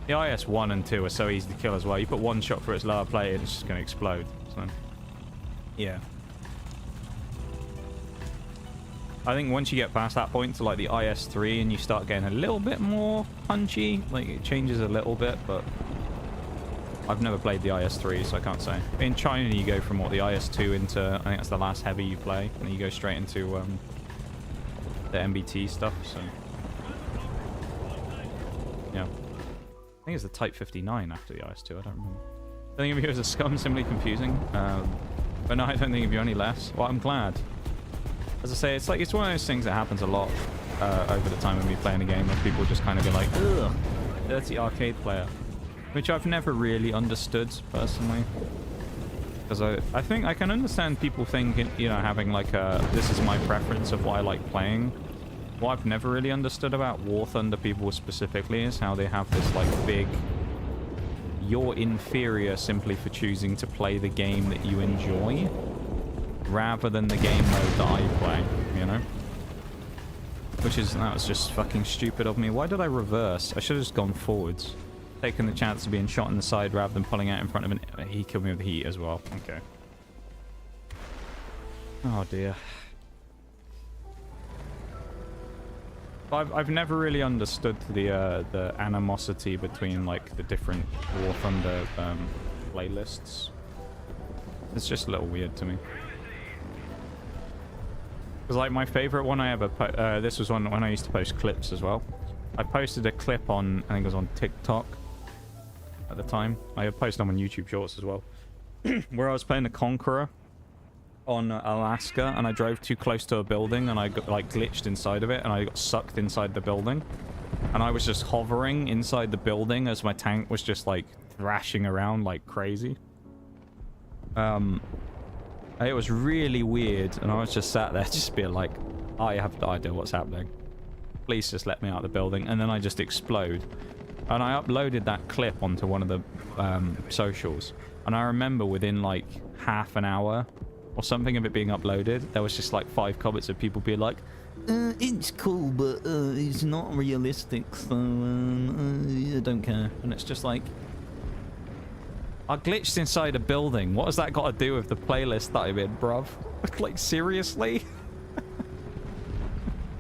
The IS-1 and 2 are so easy to kill as well. You put one shot through its lower plate, it's just going to explode. So, yeah. I think once you get past that point to like the IS-3 and you start getting a little bit more punchy, like it changes a little bit, but... I've never played the IS-3, so I can't say. In China, you go from what, the IS-2 into, I think that's the last heavy you play, and then you go straight into the MBT stuff, so... Yeah. I think it's the Type 59 after the IS-2, I don't remember. I think of you as a scum, simply confusing. But no, I don't think of you any less. Well, I'm glad. As I say, it's like, it's one of those things that happens a lot over the time of me playing a game, where people just kind of be like, ugh, dirty arcade player. Which I've never really understood, personally. Because I think I can understand people thinking, you know, having like a, this is my preference of what I like playing. What I've never really understood about War Thunder people specifically is how they have this like big, you're inferior simply for choosing to play the game that you enjoy, rather than the game mode that I play, you know? That was just fucking stupid of me. Why did I reverse? I should have just gone forwards. Taking the chance of being shot in the side rather than pulling out in front of an... He killed me with heat as well. Okay. Oh, dear. I've never really understood the animosity between, like, the different War Thunder playlists. It's just a little weird to me. Because, like, my favorite one I ever... this was one when I used to post clips as well. I posted a clip on... I think it was on TikTok. At the time. I posted them on YouTube Shorts as well. Where I was playing the Conqueror on Alaska, and I drove too close to a building, and I got, like, glitched inside of it, and I got sucked inside the building. And I was just hovering inside the building as my tank was just, like, thrashing around like crazy. It was really weird, and I was just sat there just being like, I have no idea what's happening. Please just let me out of the building. And then I just explode. And I uploaded that clip onto one of the socials. And I remember within like half an hour or something of it being uploaded, there was just like 5 comments of people being like, it's cool, but it's not realistic, so I don't care. And it's just like, I glitched inside a building. What has that got to do with the playlist that I'm in, bruv? Like, seriously?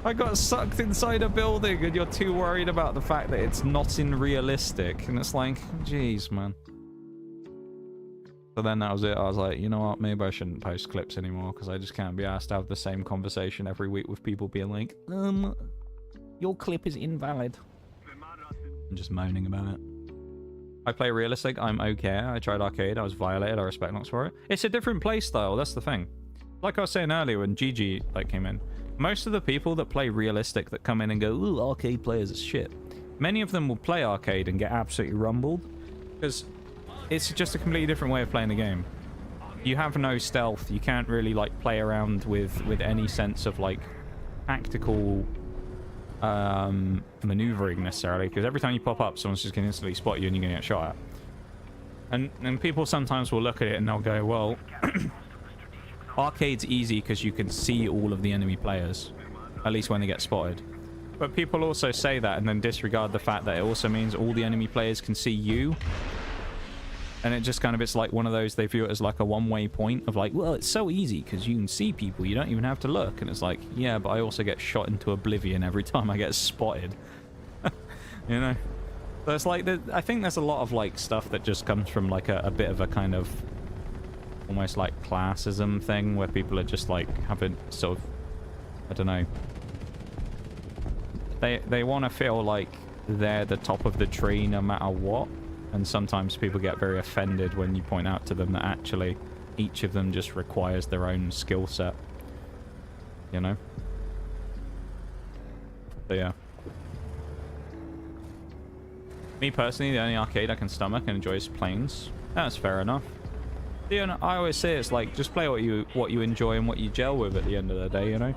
I got sucked inside a building and you're too worried about the fact that it's not in realistic. And it's like, jeez, man. So then that was it. I was like, you know what? Maybe I shouldn't post clips anymore because I just can't be asked to have the same conversation every week with people being like, your clip is invalid. And just moaning about it. I play realistic. I'm okay. I tried arcade. I was violated. I respect Nox for it. It's a different play style. That's the thing. Like I was saying earlier when GG like came in. Most of the people that play realistic that come in and go, ooh, arcade players is shit. Many of them will play arcade and get absolutely rumbled. Because it's just a completely different way of playing the game. You have no stealth. You can't really, like, play around with any sense of, like, tactical maneuvering necessarily, because every time you pop up, someone's just going to instantly spot you and you're going to get shot at. And people sometimes will look at it and they'll go, well, arcade's easy because you can see all of the enemy players, at least when they get spotted. But people also say that and then disregard the fact that it also means all the enemy players can see you. And it just kind of, it's like one of those, they view it as like a one-way point of like, well, it's so easy because you can see people, you don't even have to look. And it's like, yeah, but I also get shot into oblivion every time I get spotted. You know? So it's like, I think there's a lot of like stuff that just comes from like a bit of a kind of almost like classism thing where people are just like having sort of, I don't know. They want to feel like they're the top of the tree no matter what. And sometimes people get very offended when you point out to them that actually each of them just requires their own skill set. You know? So yeah. Me personally, the only arcade I can stomach and enjoy is Planes. That's fair enough. You know, I always say it's like, just play what you enjoy and what you gel with at the end of the day, you know?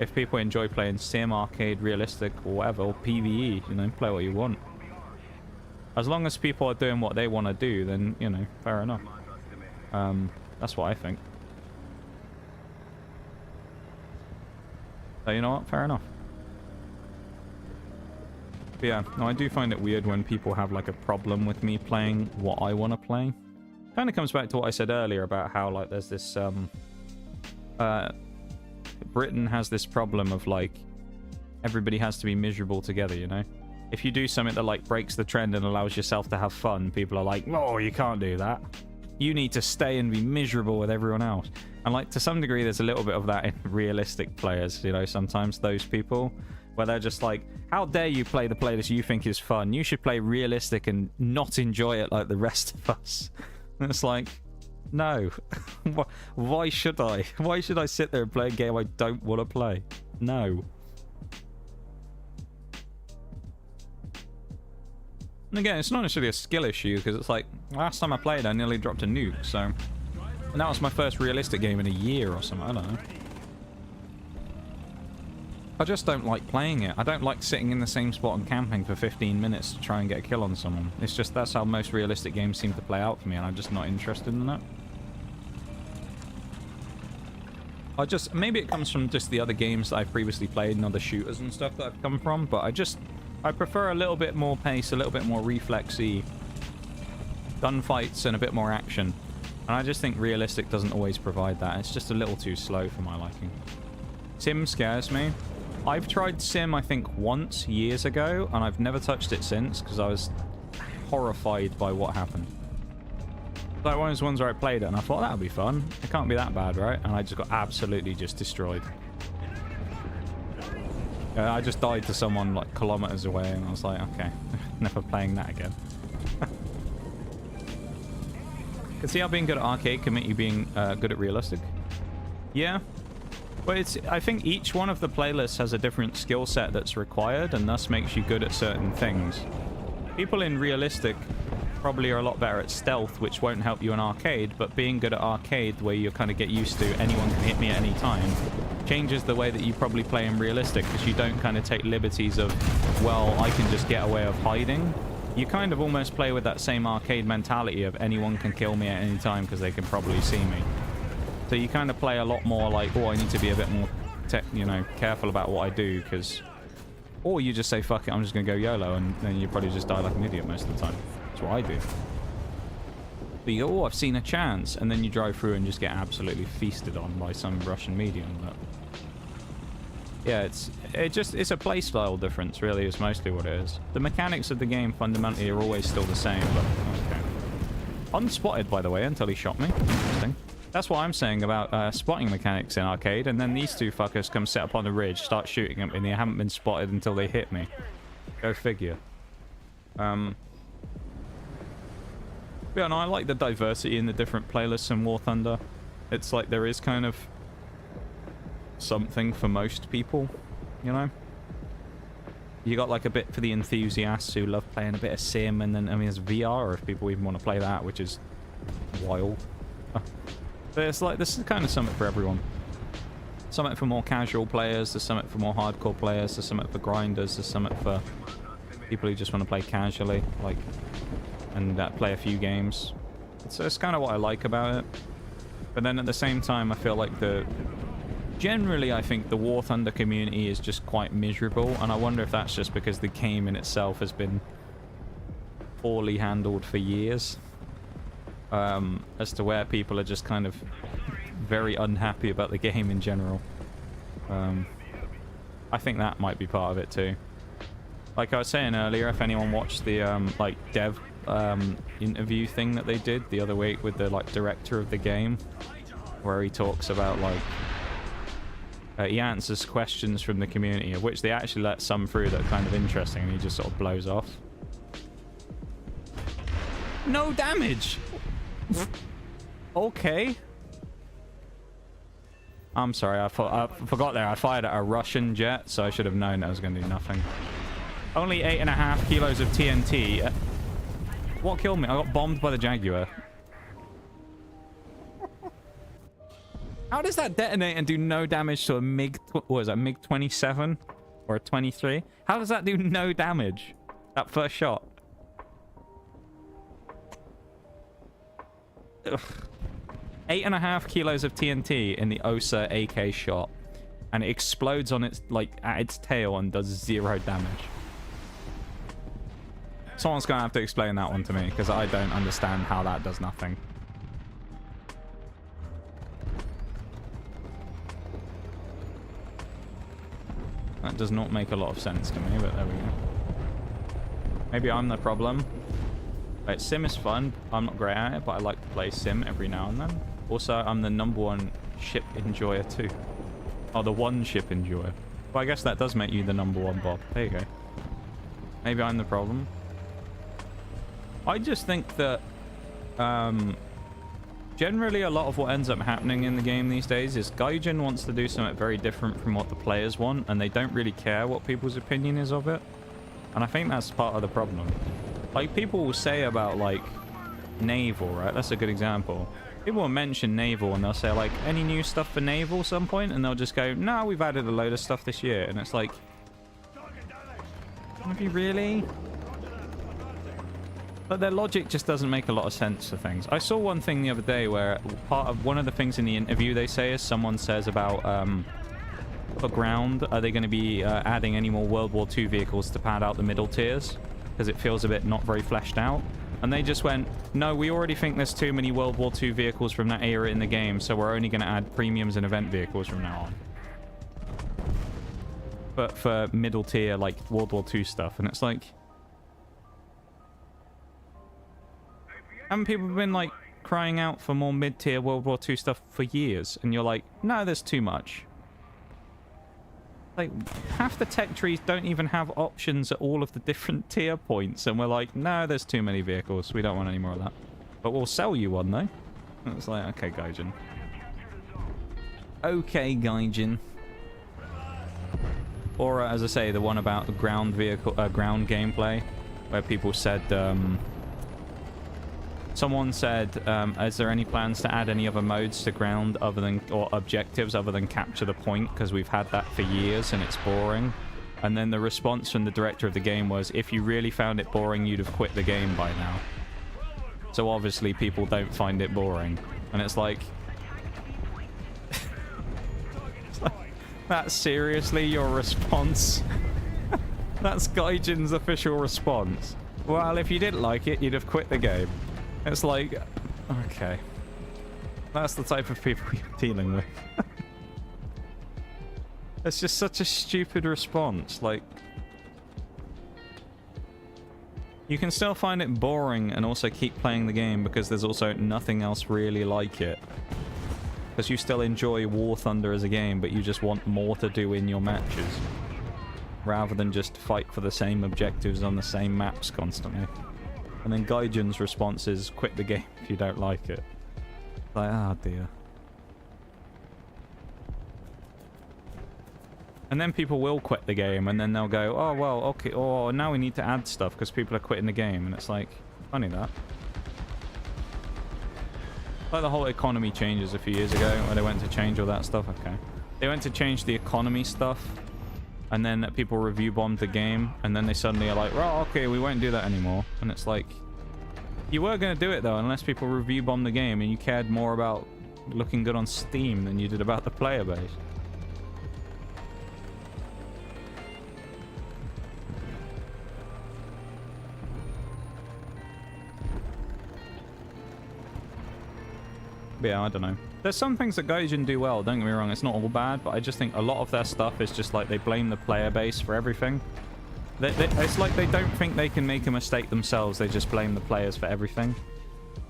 If people enjoy playing sim, arcade, realistic, or whatever, or PvE, you know, play what you want. As long as people are doing what they want to do, then, you know, fair enough. That's what I think. So, you know what? Fair enough. But yeah, no, I do find it weird when people have, like, a problem with me playing what I want to play. Kind of comes back to what I said earlier about how, like, there's this, Britain has this problem of, like, everybody has to be miserable together, you know? If you do something that like breaks the trend and allows yourself to have fun, people are like, oh, you can't do that. You need to stay and be miserable with everyone else. And like to some degree, there's a little bit of that in realistic players, you know, sometimes those people where they're just like, how dare you play the playlist you think is fun? You should play realistic and not enjoy it like the rest of us. And it's like, no. Why should I? Why should I sit there and play a game I don't want to play? No. And again, it's not necessarily a skill issue, because it's like, last time I played, I nearly dropped a nuke, so... And that was my first realistic game in a year or something, I don't know. I just don't like playing it. I don't like sitting in the same spot and camping for 15 minutes to try and get a kill on someone. It's just, that's how most realistic games seem to play out for me, and I'm just not interested in that. Maybe it comes from just the other games that I've previously played and other shooters and stuff that I've come from, but I prefer a little bit more pace, a little bit more reflexy gunfights and a bit more action. And I just think realistic doesn't always provide that. It's just a little too slow for my liking. Sim scares me. I've tried Sim, I think, once, years ago, and I've never touched it since because I was horrified by what happened. Like one of those ones where I played it and I thought, that would be fun. It can't be that bad, right? And I just got absolutely just destroyed. I just died to someone like kilometers away and I was like, okay, never playing that again. Can see how being good at arcade can make you being good at realistic? Yeah. But I think each one of the playlists has a different skill set that's required and thus makes you good at certain things. People in realistic probably are a lot better at stealth, which won't help you in arcade, but being good at arcade, where you kind of get used to anyone can hit me at any time, changes the way that you probably play in realistic, because you don't kind of take liberties of, well, I can just get away of hiding. You kind of almost play with that same arcade mentality of anyone can kill me at any time because they can probably see me. So you kind of play a lot more like, oh, I need to be a bit more, you know, careful about what I do, because... Or you just say, fuck it, I'm just going to go YOLO, and then you probably just die like an idiot most of the time. That's what I do. But you go, oh, I've seen a chance, and then you drive through and just get absolutely feasted on by some Russian medium. But yeah, it's a playstyle difference, really, is mostly what it is. The mechanics of the game fundamentally are always still the same, but okay. Unspotted, by the way, until he shot me. Interesting. That's what I'm saying about spotting mechanics in arcade, and then these two fuckers come set up on the ridge, start shooting at me, and they haven't been spotted until they hit me. Go figure. Yeah, no, I like the diversity in the different playlists in War Thunder. It's like there is kind of something for most people, you know? You got like a bit for the enthusiasts who love playing a bit of sim, and then, I mean, there's VR if people even want to play that, which is wild. But it's like, this is kind of something for everyone. something for more casual players, there's something for more hardcore players, there's something for grinders, there's something for people who just want to play casually, like, and play a few games. It's kind of what I like about it. But then at the same time, I feel like generally, I think the War Thunder community is just quite miserable, and I wonder if that's just because the game in itself has been poorly handled for years, as to where people are just kind of very unhappy about the game in general. I think that might be part of it too. Like I was saying earlier, if anyone watched the like dev interview thing that they did the other week with the like director of the game, where he talks about like he answers questions from the community, of which they actually let some through that are kind of interesting, and he just sort of blows off. No damage. Okay. I'm sorry, I forgot there. I fired at a Russian jet, so I should have known that was going to do nothing. Only 8.5 kilos of TNT. What killed me? I got bombed by the Jaguar. How does that detonate and do no damage to a MiG... What is that, MiG 27? Or a 23? How does that do no damage? That first shot. Ugh. 8.5 kilos of TNT in the OSA AK shot. And it explodes on its, like, at its tail and does 0 damage. Someone's going to have to explain that one to me, because I don't understand how that does nothing. That does not make a lot of sense to me, but there we go. Maybe I'm the problem. Right, Sim is fun. I'm not great at it, but I like to play Sim every now and then. Also, I'm the #1 ship enjoyer too. Oh, the one ship enjoyer. Well, I guess that does make you the #1, Bob. There you go. Maybe I'm the problem. I just think that generally a lot of what ends up happening in the game these days is Gaijin wants to do something very different from what the players want, and they don't really care what people's opinion is of it. And I think that's part of the problem. Like, people will say about, like, Naval, right? That's a good example. People will mention Naval, and they'll say, like, any new stuff for Naval at some point? And they'll just go, no, we've added a load of stuff this year. And it's like, have you really? But their logic just doesn't make a lot of sense for things. I saw one thing the other day where part of one of the things in the interview they say is someone says about for ground, are they going to be adding any more World War II vehicles to pad out the middle tiers? Because it feels a bit not very fleshed out. And they just went, no, we already think there's too many World War II vehicles from that era in the game, so we're only going to add premiums and event vehicles from now on. But for middle tier, like, World War II stuff. And it's like, haven't people been, like, crying out for more mid-tier World War II stuff for years? And you're like, no, there's too much. Like, half the tech trees don't even have options at all of the different tier points. And we're like, no, there's too many vehicles. We don't want any more of that. But we'll sell you one, though. And it's like, okay, Gaijin. Okay, Gaijin. Or, as I say, the one about the ground vehicle, ground gameplay, where people said, someone said, is there any plans to add any other modes to ground other than, or objectives other than capture the point? Because we've had that for years and it's boring. And then the response from the director of the game was, if you really found it boring, you'd have quit the game by now. So obviously people don't find it boring. And it's like, that's seriously your response? That's Gaijin's official response. Well, if you didn't like it, you'd have quit the game. It's like, okay. That's the type of people you're dealing with. It's just such a stupid response. Like, you can still find it boring and also keep playing the game because there's also nothing else really like it. Because you still enjoy War Thunder as a game, but you just want more to do in your matches. Rather than just fight for the same objectives on the same maps constantly. And then Gaijin's response is, quit the game if you don't like it. Like, oh dear. And then people will quit the game, and then they'll go, oh, well, okay, oh, now we need to add stuff because people are quitting the game. And it's like, funny that. Like the whole economy changes a few years ago when they went to change all that stuff. Okay. They went to change the economy stuff, and then people review bombed the game, and then they suddenly are like, well, okay, we won't do that anymore. And it's like, you were going to do it though, unless people review bombed the game and you cared more about looking good on Steam than you did about the player base. But yeah, I don't know. There's some things that Gaijin do well, don't get me wrong, it's not all bad, but I just think a lot of their stuff is just like they blame the player base for everything. It's like they don't think they can make a mistake themselves, they just blame the players for everything.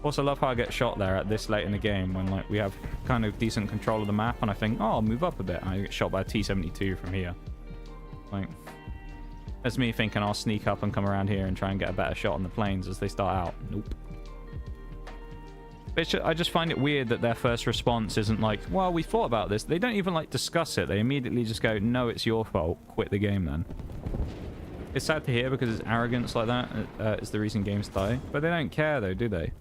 Also love how I get shot there at this late in the game when like we have kind of decent control of the map and I think, oh, I'll move up a bit, and I get shot by a T-72 from here. Like, that's me thinking I'll sneak up and come around here and try and get a better shot on the planes as they start out. Nope. I just find it weird that their first response isn't like, well, we thought about this. They don't even like discuss it. They immediately just go, no, it's your fault. Quit the game then. It's sad to hear because it's arrogance like that is the reason games die. But they don't care though, do they?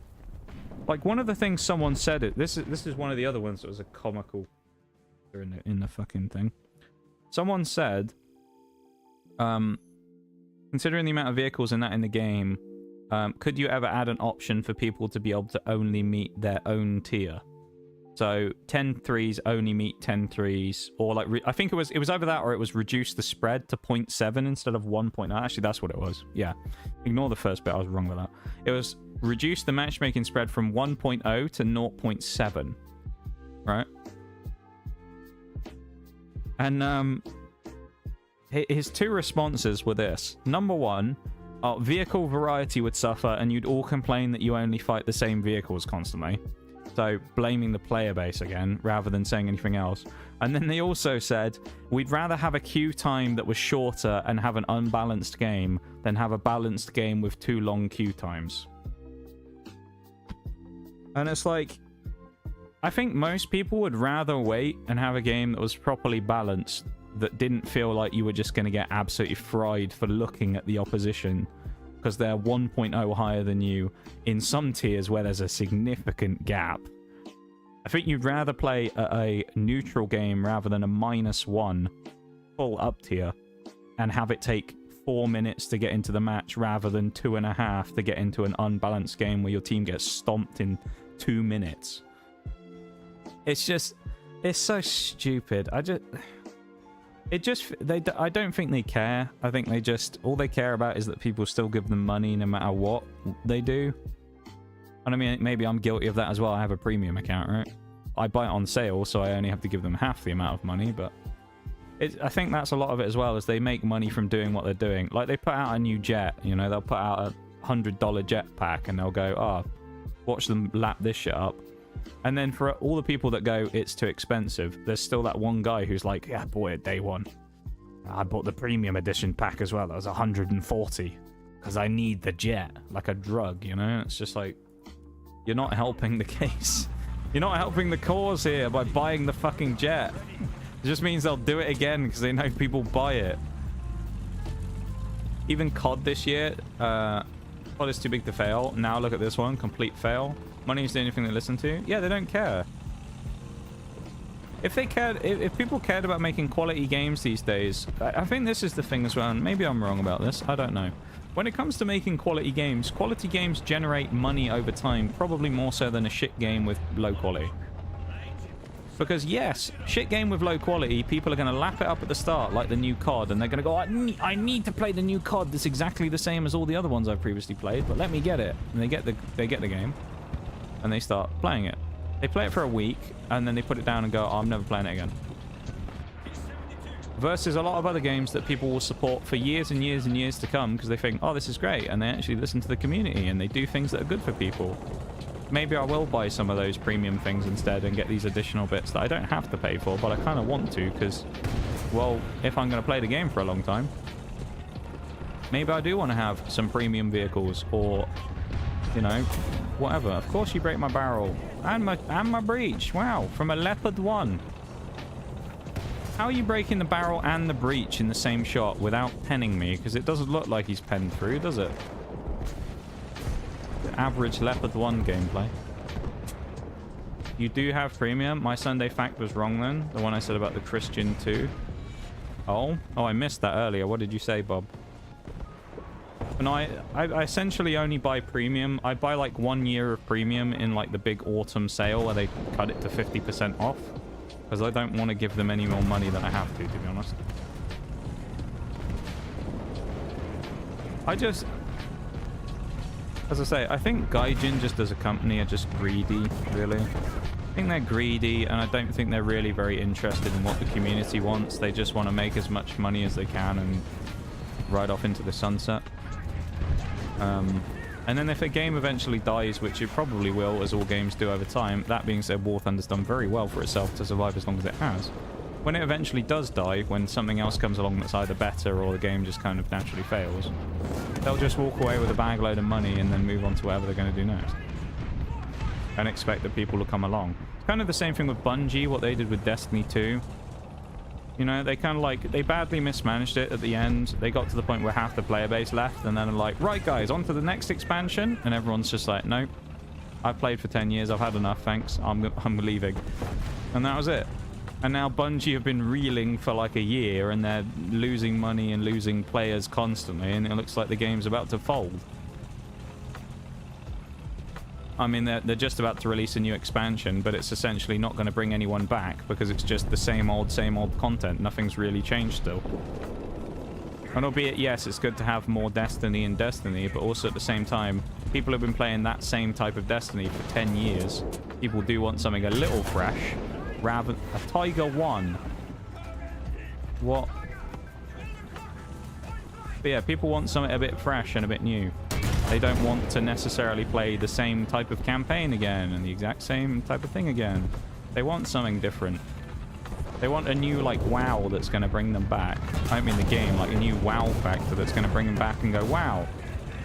Like one of the things someone said, this is one of the other ones that was a comical in the fucking thing. Someone said, considering the amount of vehicles in the game, could you ever add an option for people to be able to only meet their own tier? So 10 threes only meet 10 threes, or like I think it was either that or it was reduce the spread to 0.7 instead of 1.9. Actually, that's what it was. Yeah, ignore the first bit. I was wrong with that. It was reduce the matchmaking spread from 1.0 to 0.7, right? And his two responses were this. Number one, vehicle variety would suffer and you'd all complain that you only fight the same vehicles constantly. So blaming the player base again rather than saying anything else. And then they also said, we'd rather have a queue time that was shorter and have an unbalanced game than have a balanced game with too long queue times. And it's like, I think most people would rather wait and have a game that was properly balanced, that didn't feel like you were just going to get absolutely fried for looking at the opposition because they're 1.0 higher than you in some tiers where there's a significant gap. I think you'd rather play a neutral game rather than a -1 full up tier and have it take 4 minutes to get into the match rather than 2.5 to get into an unbalanced game where your team gets stomped in 2 minutes. It's just, it's so stupid. I don't think they care. I think they just, all they care about is that people still give them money no matter what they do. And I mean, maybe I'm guilty of that as well. I have a premium account, right? I buy it on sale, so I only have to give them half the amount of money, but I think that's a lot of it as well, is they make money from doing what they're doing. Like, they put out a new jet, you know, they'll put out a $100 jet pack, and they'll go, oh, watch them lap this shit up. And then for all the people that go, it's too expensive, there's still that one guy who's like, yeah, boy, at day one, I bought the premium edition pack as well. That was 140 because I need the jet like a drug, you know? It's just like, you're not helping the case. You're not helping the cause here by buying the fucking jet. It just means they'll do it again because they know people buy it. Even COD this year, COD is too big to fail. Now look at this one, complete fail. Money is the only thing they listen to. Yeah, they don't care. If they cared, if people cared about making quality games these days, I think this is the thing as well, and maybe I'm wrong about this, I don't know. When it comes to making quality games generate money over time, probably more so than a shit game with low quality. Because yes, shit game with low quality, people are going to lap it up at the start like the new COD, and they're going to go, I need to play the new COD that's exactly the same as all the other ones I've previously played, but let me get it. And they get the game, and they start playing it. They play it for a week, and then they put it down and go, oh, I'm never playing it again. Versus a lot of other games that people will support for years and years and years to come because they think, oh, this is great, and they actually listen to the community and they do things that are good for people. Maybe I will buy some of those premium things instead and get these additional bits that I don't have to pay for, but I kind of want to because, well, if I'm going to play the game for a long time, maybe I do want to have some premium vehicles or, you know, whatever. Of course you break my barrel and my breach. Wow, from a Leopard 1. How are you breaking the barrel and the breach in the same shot without penning me? Because it doesn't look like he's penned through, does it? Average Leopard 1 gameplay. You do have premium. My Sunday fact was wrong then. The one I said about the Christian 2. Oh, I missed that earlier. What did you say, Bob? And I essentially only buy premium. I buy like 1 year of premium in like the big autumn sale where they cut it to 50% off. Because I don't want to give them any more money than I have to be honest. As I say, I think Gaijin just as a company are just greedy, really. I think they're greedy, and I don't think they're really very interested in what the community wants. They just want to make as much money as they can and ride off into the sunset. And then if a game eventually dies, which it probably will, as all games do over time, that being said, War Thunder's done very well for itself to survive as long as it has. When it eventually does die, when something else comes along that's either better or the game just kind of naturally fails, they'll just walk away with a bag load of money and then move on to whatever they're going to do next. And expect that people will come along. It's kind of the same thing with Bungie, what they did with Destiny 2. You know, they kind of like, they badly mismanaged it at the end. They got to the point where half the player base left, and then they're like, right guys, on to the next expansion. And everyone's just like, nope, I've played for 10 years, I've had enough, thanks, I'm leaving. And that was it. And now Bungie have been reeling for like a year, and they're losing money and losing players constantly, and it looks like the game's about to fold. I mean, they're just about to release a new expansion, but it's essentially not going to bring anyone back because it's just the same old content. Nothing's really changed still. And albeit, yes, it's good to have more Destiny in Destiny, but also at the same time, people have been playing that same type of Destiny for 10 years. People do want something a little fresh. Rather, a Tiger 1. What? But yeah, people want something a bit fresh and a bit new. They don't want to necessarily play the same type of campaign again and the exact same type of thing again. They want something different. They want a new, like, WoW that's going to bring them back. I don't mean the game, like a new WoW factor that's going to bring them back and go, wow,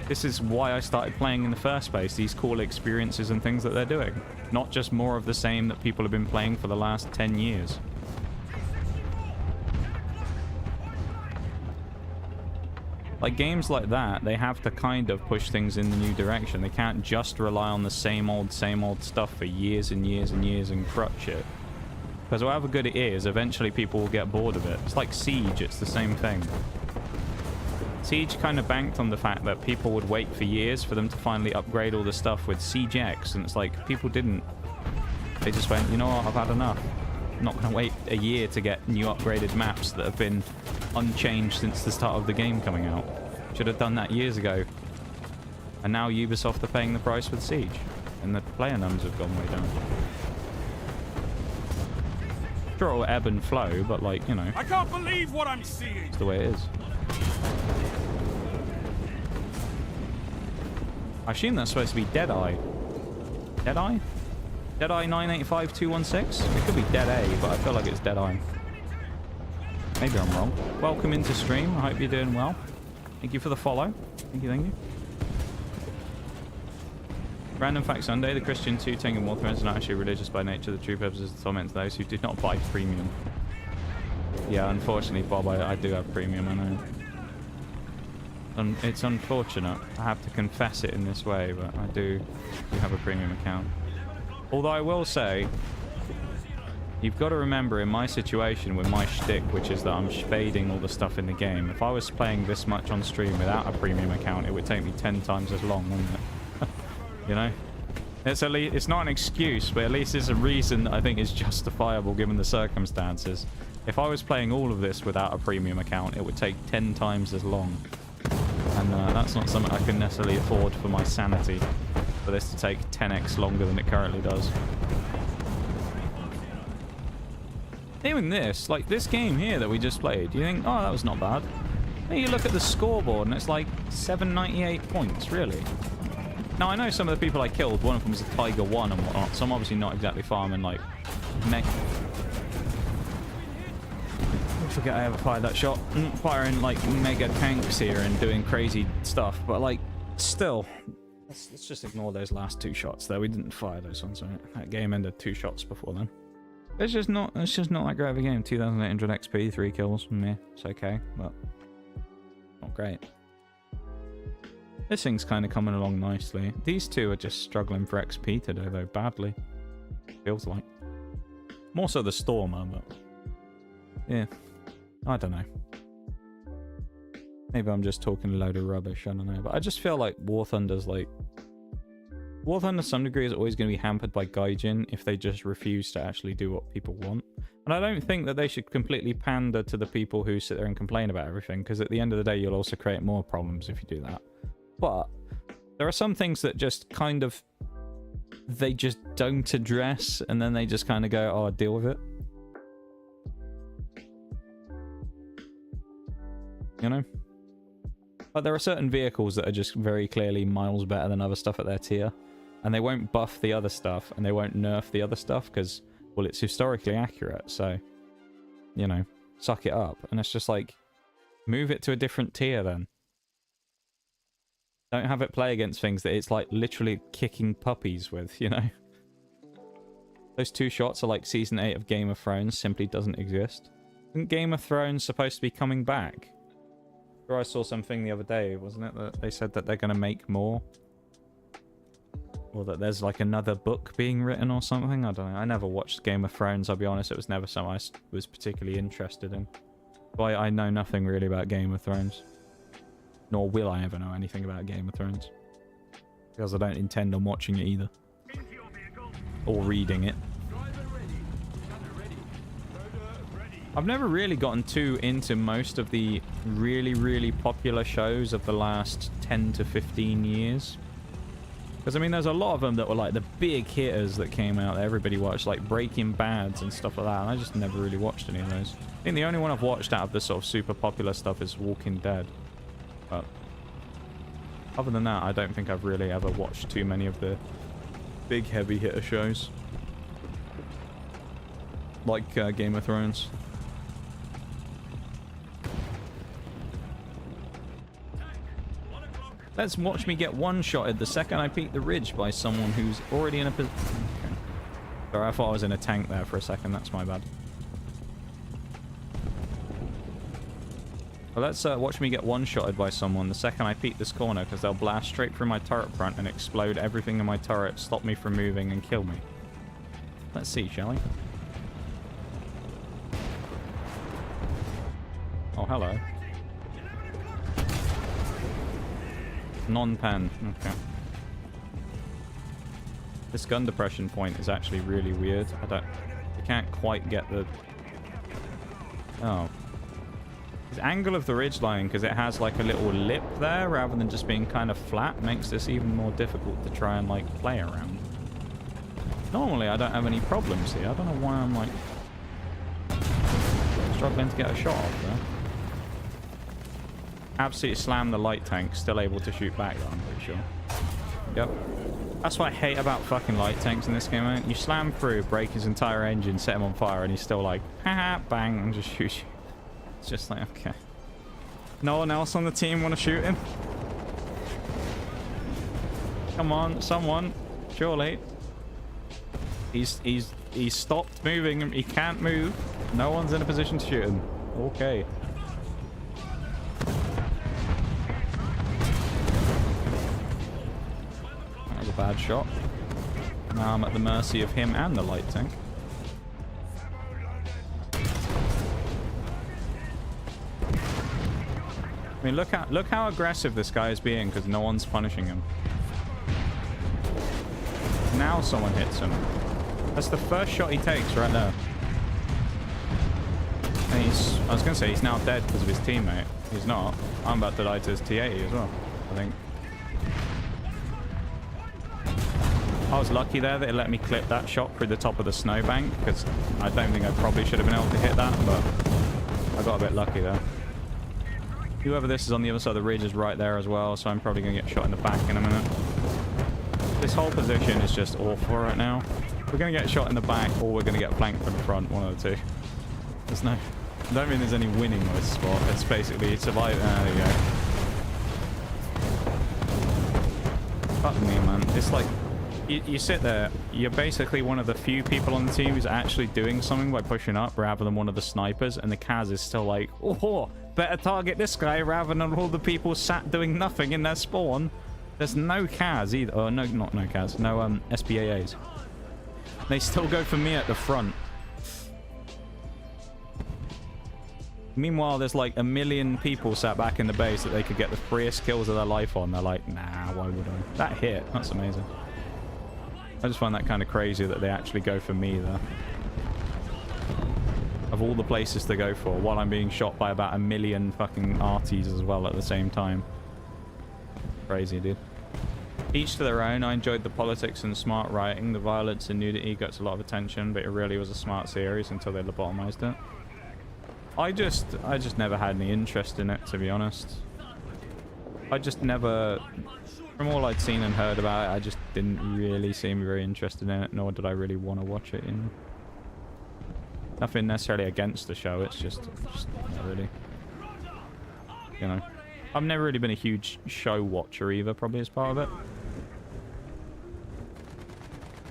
this is why I started playing in the first place, these cool experiences and things that they're doing. Not just more of the same that people have been playing for the last 10 years. Like, games like that, they have to kind of push things in the new direction. They can't just rely on the same old stuff for years and years and years and crutch it. Because however good it is, eventually people will get bored of it. It's like Siege, it's the same thing. Siege kind of banked on the fact that people would wait for years for them to finally upgrade all the stuff with Siege X, and it's like, people didn't. They just went, you know what, I've had enough. I'm not going to wait a year to get new upgraded maps that have been unchanged since the start of the game coming out. Should have done that years ago. And now Ubisoft are paying the price with Siege, and the player numbers have gone way down. Sure, it'll ebb and flow, but, like, you know, I can't believe what I'm seeing. it's the way it is. I assume that's supposed to be Deadeye. Deadeye? Deadeye 985216? It could be Dead A, but I feel like it's Deadeye. Maybe I'm wrong. Welcome into stream. I hope you're doing well. Thank you for the follow. Thank you, thank you. Random Fact Sunday. The Christian 2 Tengen War Thrones are not actually religious by nature. The true purpose is to torment those who did not buy premium. Yeah, unfortunately, Bob, I do have premium, I know. It's unfortunate. I have to confess it in this way, but I do have a premium account. Although I will say, you've got to remember in my situation with my shtick, which is that I'm spading all the stuff in the game, if I was playing this much on stream without a premium account, it would take me 10 times as long, wouldn't it? You know? It's not an excuse, but at least it's a reason that I think is justifiable given the circumstances. If I was playing all of this without a premium account, it would take 10 times as long. And that's not something I can necessarily afford for my sanity, for this to take 10x longer than it currently does. Even this, like this game here that we just played, you think, oh, that was not bad. Then you look at the scoreboard and it's like 798 points, really. Now, I know some of the people I killed, one of them was a Tiger 1 and whatnot, so I'm obviously not exactly farming, like, I forget I ever fired that shot. I'm not firing, like, mega tanks here and doing crazy stuff, but, like, still. Let's just ignore those last 2 shots there. We didn't fire those ones, right? That game ended 2 shots before then. It's just not that great of a game. 2,800 XP, 3 kills. Meh, it's okay, but not great. This thing's kind of coming along nicely. These two are just struggling for XP today, though, badly. Feels like. More so the Stormer, but... Yeah. I don't know. Maybe I'm just talking a load of rubbish, I don't know. But I just feel like War Thunder's like... War Thunder, to some degree, is always going to be hampered by Gaijin if they just refuse to actually do what people want. And I don't think that they should completely pander to the people who sit there and complain about everything, because at the end of the day, you'll also create more problems if you do that. But there are some things that just kind of... They just don't address, and then they just kind of go, oh, I'll deal with it. You know? But there are certain vehicles that are just very clearly miles better than other stuff at their tier. And they won't buff the other stuff, and they won't nerf the other stuff, because, well, it's historically accurate, so, you know, suck it up. And it's just like, move it to a different tier then. Don't have it play against things that it's like literally kicking puppies with, you know? Those 2 shots are like Season 8 of Game of Thrones simply doesn't exist. Isn't Game of Thrones supposed to be coming back? Or I saw something the other day, wasn't it? That they said that they're going to make more? Or that there's like another book being written or something? I don't know. I never watched Game of Thrones, I'll be honest. It was never something I was particularly interested in. But I know nothing really about Game of Thrones. Nor will I ever know anything about Game of Thrones. Because I don't intend on watching it either. Or reading it. I've never really gotten too into most of the really, really popular shows of the last 10 to 15 years. Because, I mean, there's a lot of them that were like the big hitters that came out that everybody watched, like Breaking Bads and stuff like that, and I just never really watched any of those. I think the only one I've watched out of the sort of super popular stuff is Walking Dead. But other than that, I don't think I've really ever watched too many of the big heavy hitter shows. Like Game of Thrones. Let's watch me get one-shotted the second I peek the ridge by someone who's already in a position. Okay. Sorry, I thought I was in a tank there for a second. That's my bad. Well, let's watch me get one-shotted by someone the second I peek this corner, because they'll blast straight through my turret front and explode everything in my turret, stop me from moving, and kill me. Let's see, shall we? Oh, hello. Non-pan. Okay. This gun depression point is actually really weird. I can't quite get the... Oh. The angle of the ridgeline, because it has like a little lip there rather than just being kind of flat, makes this even more difficult to try and like play around. Normally I don't have any problems here. I don't know why I'm like struggling to get a shot off there. Absolutely slam the light tank, still able to shoot back though, I'm pretty sure. Yep. That's what I hate about fucking light tanks in this game, man. You slam through, break his entire engine, set him on fire, and he's still like, haha, bang, and just shoot you. It's just like, okay. No one else on the team want to shoot him? Come on, someone. Surely. He's stopped moving. He can't move. No one's in a position to shoot him. Okay. That was a bad shot. Now I'm at the mercy of him and the light tank. I mean, look how aggressive this guy is being because no one's punishing him. Now someone hits him. That's the first shot he takes right there. And I was going to say he's now dead because of his teammate. He's not. I'm about to die to his T80 as well, I think. I was lucky there that it let me clip that shot through the top of the snowbank because I don't think I probably should have been able to hit that, but I got a bit lucky there. Whoever this is on the other side of the ridge is right there as well, so I'm probably going to get shot in the back in a minute. This whole position is just awful right now. We're going to get shot in the back, or we're going to get flanked from the front, one of the two. There's no... I don't think there's any winning on this spot. It's basically survive... Ah, there you go. Fuck me, man. It's like... You sit there, you're basically one of the few people on the team who's actually doing something by pushing up rather than one of the snipers, and the Kaz is still like, oh, better target this guy rather than all the people sat doing nothing in their spawn. There's no Kaz either. Oh, no, not no Kaz. No SPAAs. They still go for me at the front. Meanwhile, there's like a million people sat back in the base that they could get the freest kills of their life on. They're like, nah, why would I? That hit. That's amazing. I just find that kind of crazy that they actually go for me there. Of all the places to go for, while I'm being shot by about a million fucking arties as well at the same time. Crazy, dude. Each to their own. I enjoyed the politics and smart writing. The violence and nudity gets a lot of attention, but it really was a smart series until they lobotomized it. I just never had any interest in it, to be honest. I just never... From all I'd seen and heard about it, I just didn't really seem very interested in it, nor did I really want to watch it, you know. Nothing necessarily against the show, it's just not really. You know. I've never really been a huge show watcher either, probably as part of it.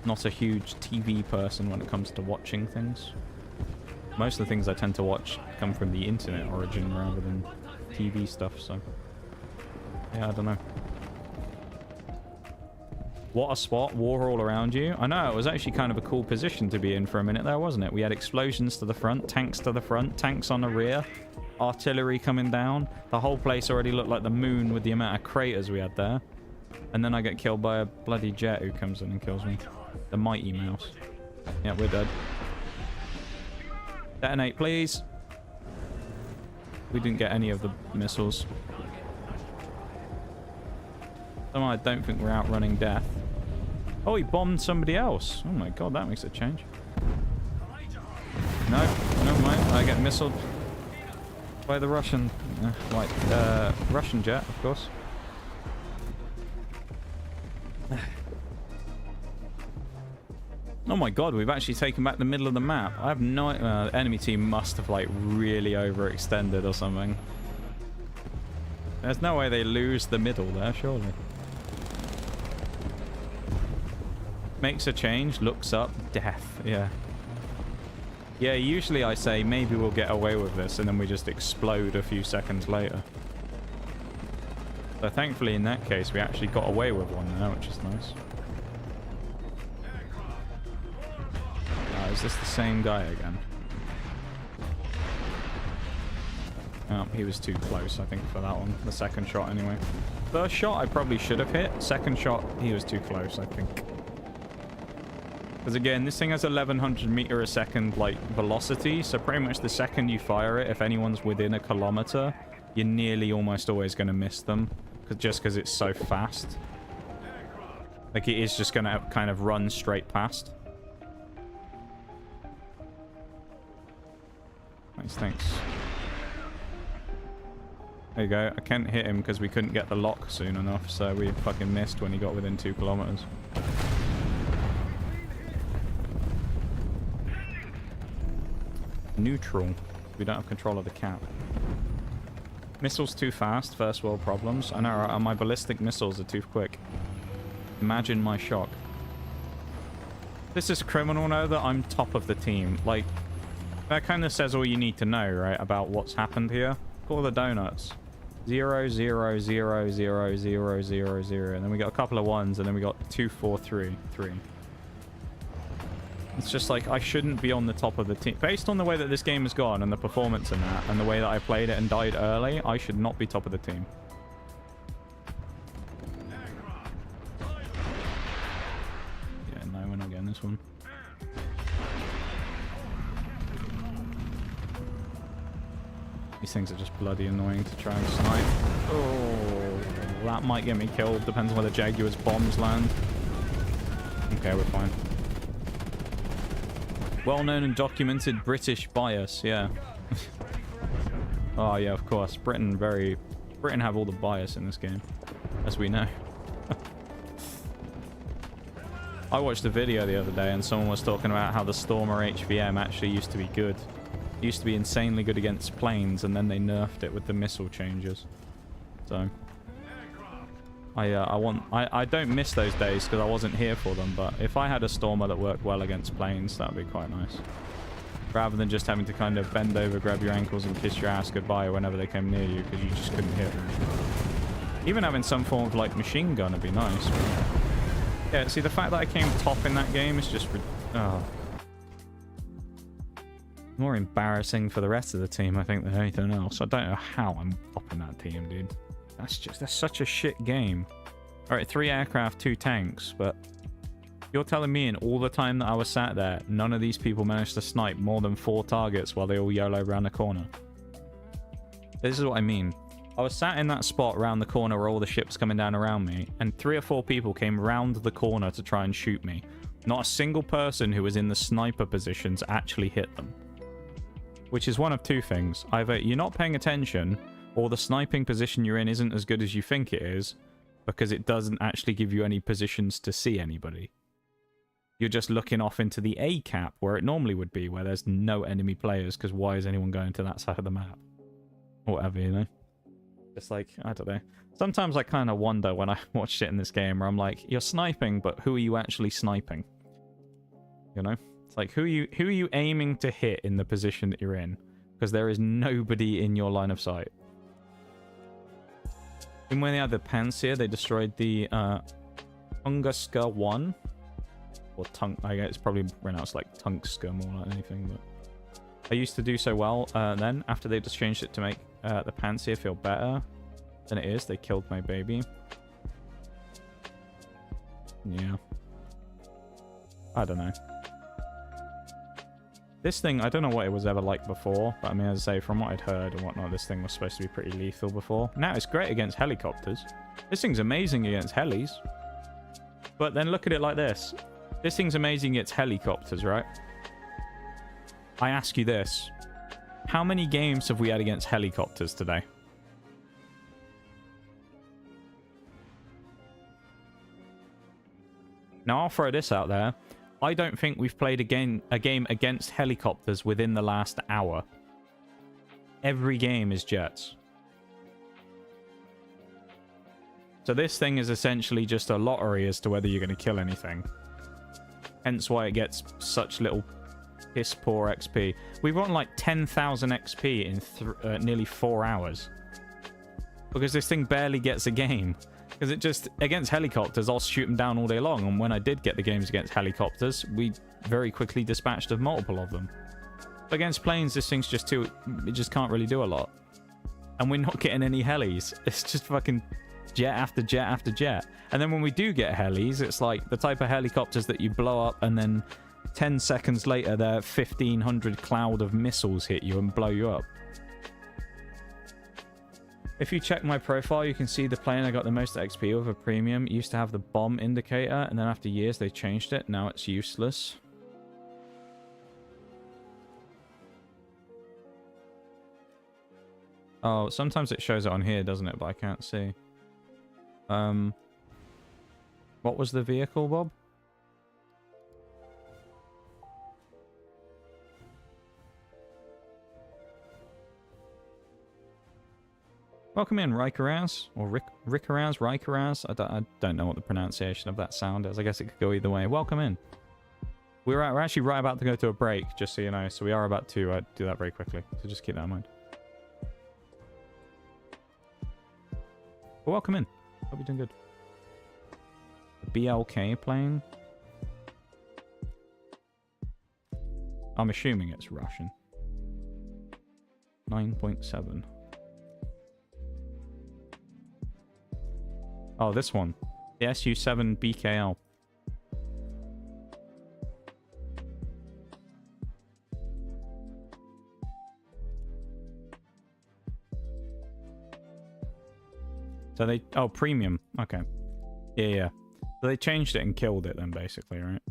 Not a huge TV person when it comes to watching things. Most of the things I tend to watch come from the internet origin rather than TV stuff, so... Yeah, I don't know. What a spot. War all around you. I know, it was actually kind of a cool position to be in for a minute there, wasn't it? We had explosions to the front, tanks to the front, tanks on the rear, artillery coming down. The whole place already looked like the moon with the amount of craters we had there. And then I get killed by a bloody jet who comes in and kills me. The Mighty Mouse. Yeah, we're dead. Detonate, please. We didn't get any of the missiles. Somehow I don't think we're outrunning death. Oh, he bombed somebody else. Oh my god, that makes a change. No, never mind. I get missiled by the Russian... Russian jet, of course. Oh my god, we've actually taken back the middle of the map. I have no... the enemy team must have, like, really overextended or something. There's no way they lose the middle there, surely. Makes a change, looks up, death, yeah. Yeah, usually I say maybe we'll get away with this and then we just explode a few seconds later. So thankfully in that case we actually got away with one now, which is nice. Is this the same guy again? Oh, he was too close, I think, for that one. The second shot, anyway. First shot, I probably should have hit. Second shot, he was too close, I think. Because again, this thing has 1100 meter a second, like, velocity. So pretty much the second you fire it, if anyone's within a kilometer, you're nearly almost always going to miss them. Just because it's so fast. Like, it is just going to kind of run straight past. Nice, thanks. There you go. I can't hit him because we couldn't get the lock soon enough, so we fucking missed when he got within 2 kilometers. Neutral. We don't have control of the cap. Missiles too fast. First world problems. I know, right? My ballistic missiles are too quick. Imagine my shock. This is criminal now that I'm top of the team. Like, that kind of says all you need to know, right, about what's happened here. Look at all the donuts. 0, 0, 0, 0, 0, 0, 0. And then we got a couple of ones, and then we got 2, 4, 3, 3. It's just like, I shouldn't be on the top of the team. Based on the way that this game has gone, and the performance in that, and the way that I played it and died early, I should not be top of the team. Yeah, no, we're not getting this one. These things are just bloody annoying to try and snipe. Oh, that might get me killed. Depends on where the Jaguar's bombs land. Okay, we're fine. Well-known and documented British bias, yeah. Oh, yeah, of course. Britain have all the bias in this game, as we know. I watched a video the other day and someone was talking about how the Stormer HVM actually used to be good. It used to be insanely good against planes, and then they nerfed it with the missile changes. So I don't miss those days because I wasn't here for them, but if I had a Stormer that worked well against planes, that would be quite nice. Rather than just having to kind of bend over, grab your ankles, and kiss your ass goodbye whenever they came near you because you just couldn't hit them. Even having some form of, like, machine gun would be nice. Yeah, see, the fact that I came top in that game is just... Oh. More embarrassing for the rest of the team, I think, than anything else. I don't know how I'm top in that team, dude. That's such a shit game. Alright, 3 aircraft, 2 tanks, but... You're telling me in all the time that I was sat there, none of these people managed to snipe more than 4 targets while they all YOLO around the corner? This is what I mean. I was sat in that spot around the corner where all the ships coming down around me, and 3 or 4 people came round the corner to try and shoot me. Not a single person who was in the sniper positions actually hit them. Which is one of 2 things. Either you're not paying attention, or the sniping position you're in isn't as good as you think it is, because it doesn't actually give you any positions to see anybody. You're just looking off into the A cap, where it normally would be, where there's no enemy players, because why is anyone going to that side of the map? Or whatever, you know? Just like, I don't know. Sometimes I kind of wonder when I watch shit in this game, where I'm like, you're sniping, but who are you actually sniping? You know? It's like, who are you aiming to hit in the position that you're in? Because there is nobody in your line of sight. And when they had the Panzer, they destroyed the Tunguska 1. Or I guess it's probably pronounced like Tunguska more like anything, but I used to do so well then. After they just changed it to make the Panzer feel better than it is, they killed my baby. Yeah. I don't know. This thing, I don't know what it was ever like before, but I mean, as I say, from what I'd heard and whatnot, this thing was supposed to be pretty lethal before. Now it's great against helicopters. This thing's amazing against helis. But then look at it like this. This thing's amazing against helicopters, right? I ask you this. How many games have we had against helicopters today? Now, I'll throw this out there. I don't think we've played a game against helicopters within the last hour. Every game is jets. So this thing is essentially just a lottery as to whether you're going to kill anything. Hence why it gets such little piss poor XP. We've gotten like 10,000 XP in nearly 4 hours. Because this thing barely gets a game. Because it just, against helicopters, I'll shoot them down all day long. And when I did get the games against helicopters, we very quickly dispatched of multiple of them. But against planes, this thing's just too, it just can't really do a lot. And we're not getting any helis. It's just fucking jet after jet after jet. And then when we do get helis, it's like the type of helicopters that you blow up and then 10 seconds later their 1,500 cloud of missiles hit you and blow you up. If you check my profile, you can see the plane I got the most XP with a premium. It used to have the bomb indicator, and then after years they changed it. Now it's useless. Oh, sometimes it shows it on here, doesn't it? But I can't see. What was the vehicle, Bob? Welcome in, Rikeraz, or Rikeraz, Rikeraz. I don't know what the pronunciation of that sound is. I guess it could go either way. Welcome in. We're actually right about to go to a break, just so you know. So we are about to do that very quickly. So just keep that in mind. But welcome in. Hope you're doing good. The BLK plane. I'm assuming it's Russian. 9.7. Oh, this one. The SU-7 BKL. So they... Oh, premium. Okay. Yeah. So they changed it and killed it then, basically, right?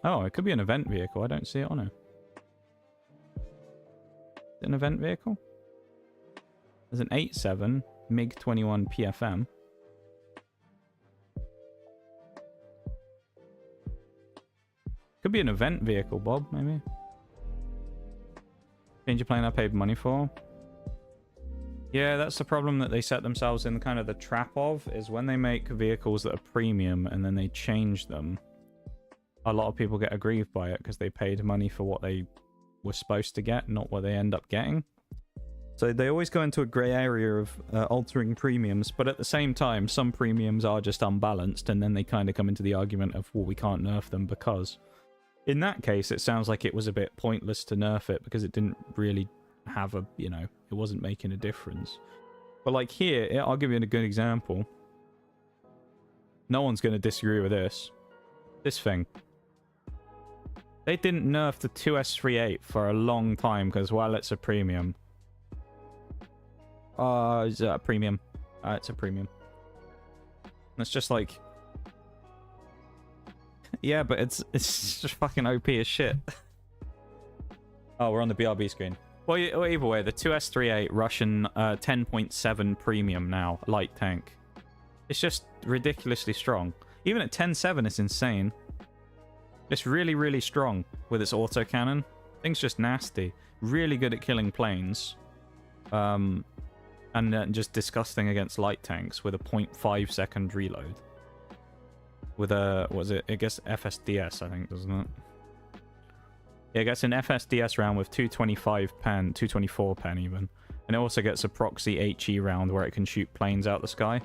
Oh, it could be an event vehicle. I don't see it on it. Is it an event vehicle? There's an 8.7 MiG-21 PFM. Could be an event vehicle, Bob, maybe. Change your plane I paid money for. Yeah, that's the problem that they set themselves in kind of the trap of, is when they make vehicles that are premium and then they change them. A lot of people get aggrieved by it because they paid money for what they were supposed to get, not what they end up getting. So they always go into a grey area of altering premiums, but at the same time, some premiums are just unbalanced, and then they kind of come into the argument of, well, we can't nerf them because... In that case, it sounds like it was a bit pointless to nerf it because it didn't really have a, you know, it wasn't making a difference. But like here, I'll give you a good example. No one's going to disagree with this. This thing. They didn't nerf the 2S38 for a long time because, well, it's a premium. Is that a premium? It's a premium. And it's just like... Yeah, but it's just fucking OP as shit. Oh, we're on the BRB screen. Well, either way, the 2S38 Russian 10.7 premium now, light tank. It's just ridiculously strong. Even at 10.7, it's insane. It's really, really strong with its autocannon. Thing's just nasty. Really good at killing planes. And just disgusting against light tanks with a 0.5 second reload. With a, what was it? I guess FSDS, I think, doesn't it? Yeah, it gets an FSDS round with 225 pen, 224 pen even. And it also gets a proxy HE round where it can shoot planes out the sky.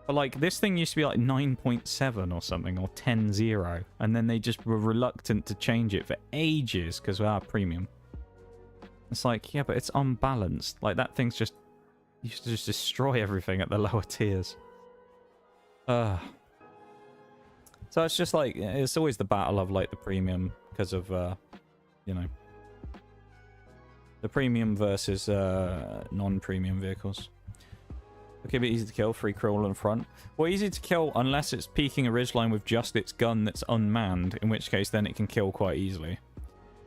But like, this thing used to be like 9.7 or something, or 10.0. And then they just were reluctant to change it for ages because of our premium. It's like, yeah, but it's unbalanced. Like, that thing's just... You used to just destroy everything at the lower tiers. So it's just like, it's always the battle of like the premium because of, you know, the premium versus non-premium vehicles. Okay, but easy to kill, free crawl in front. Well, easy to kill unless it's peeking a ridgeline with just its gun that's unmanned, in which case then it can kill quite easily.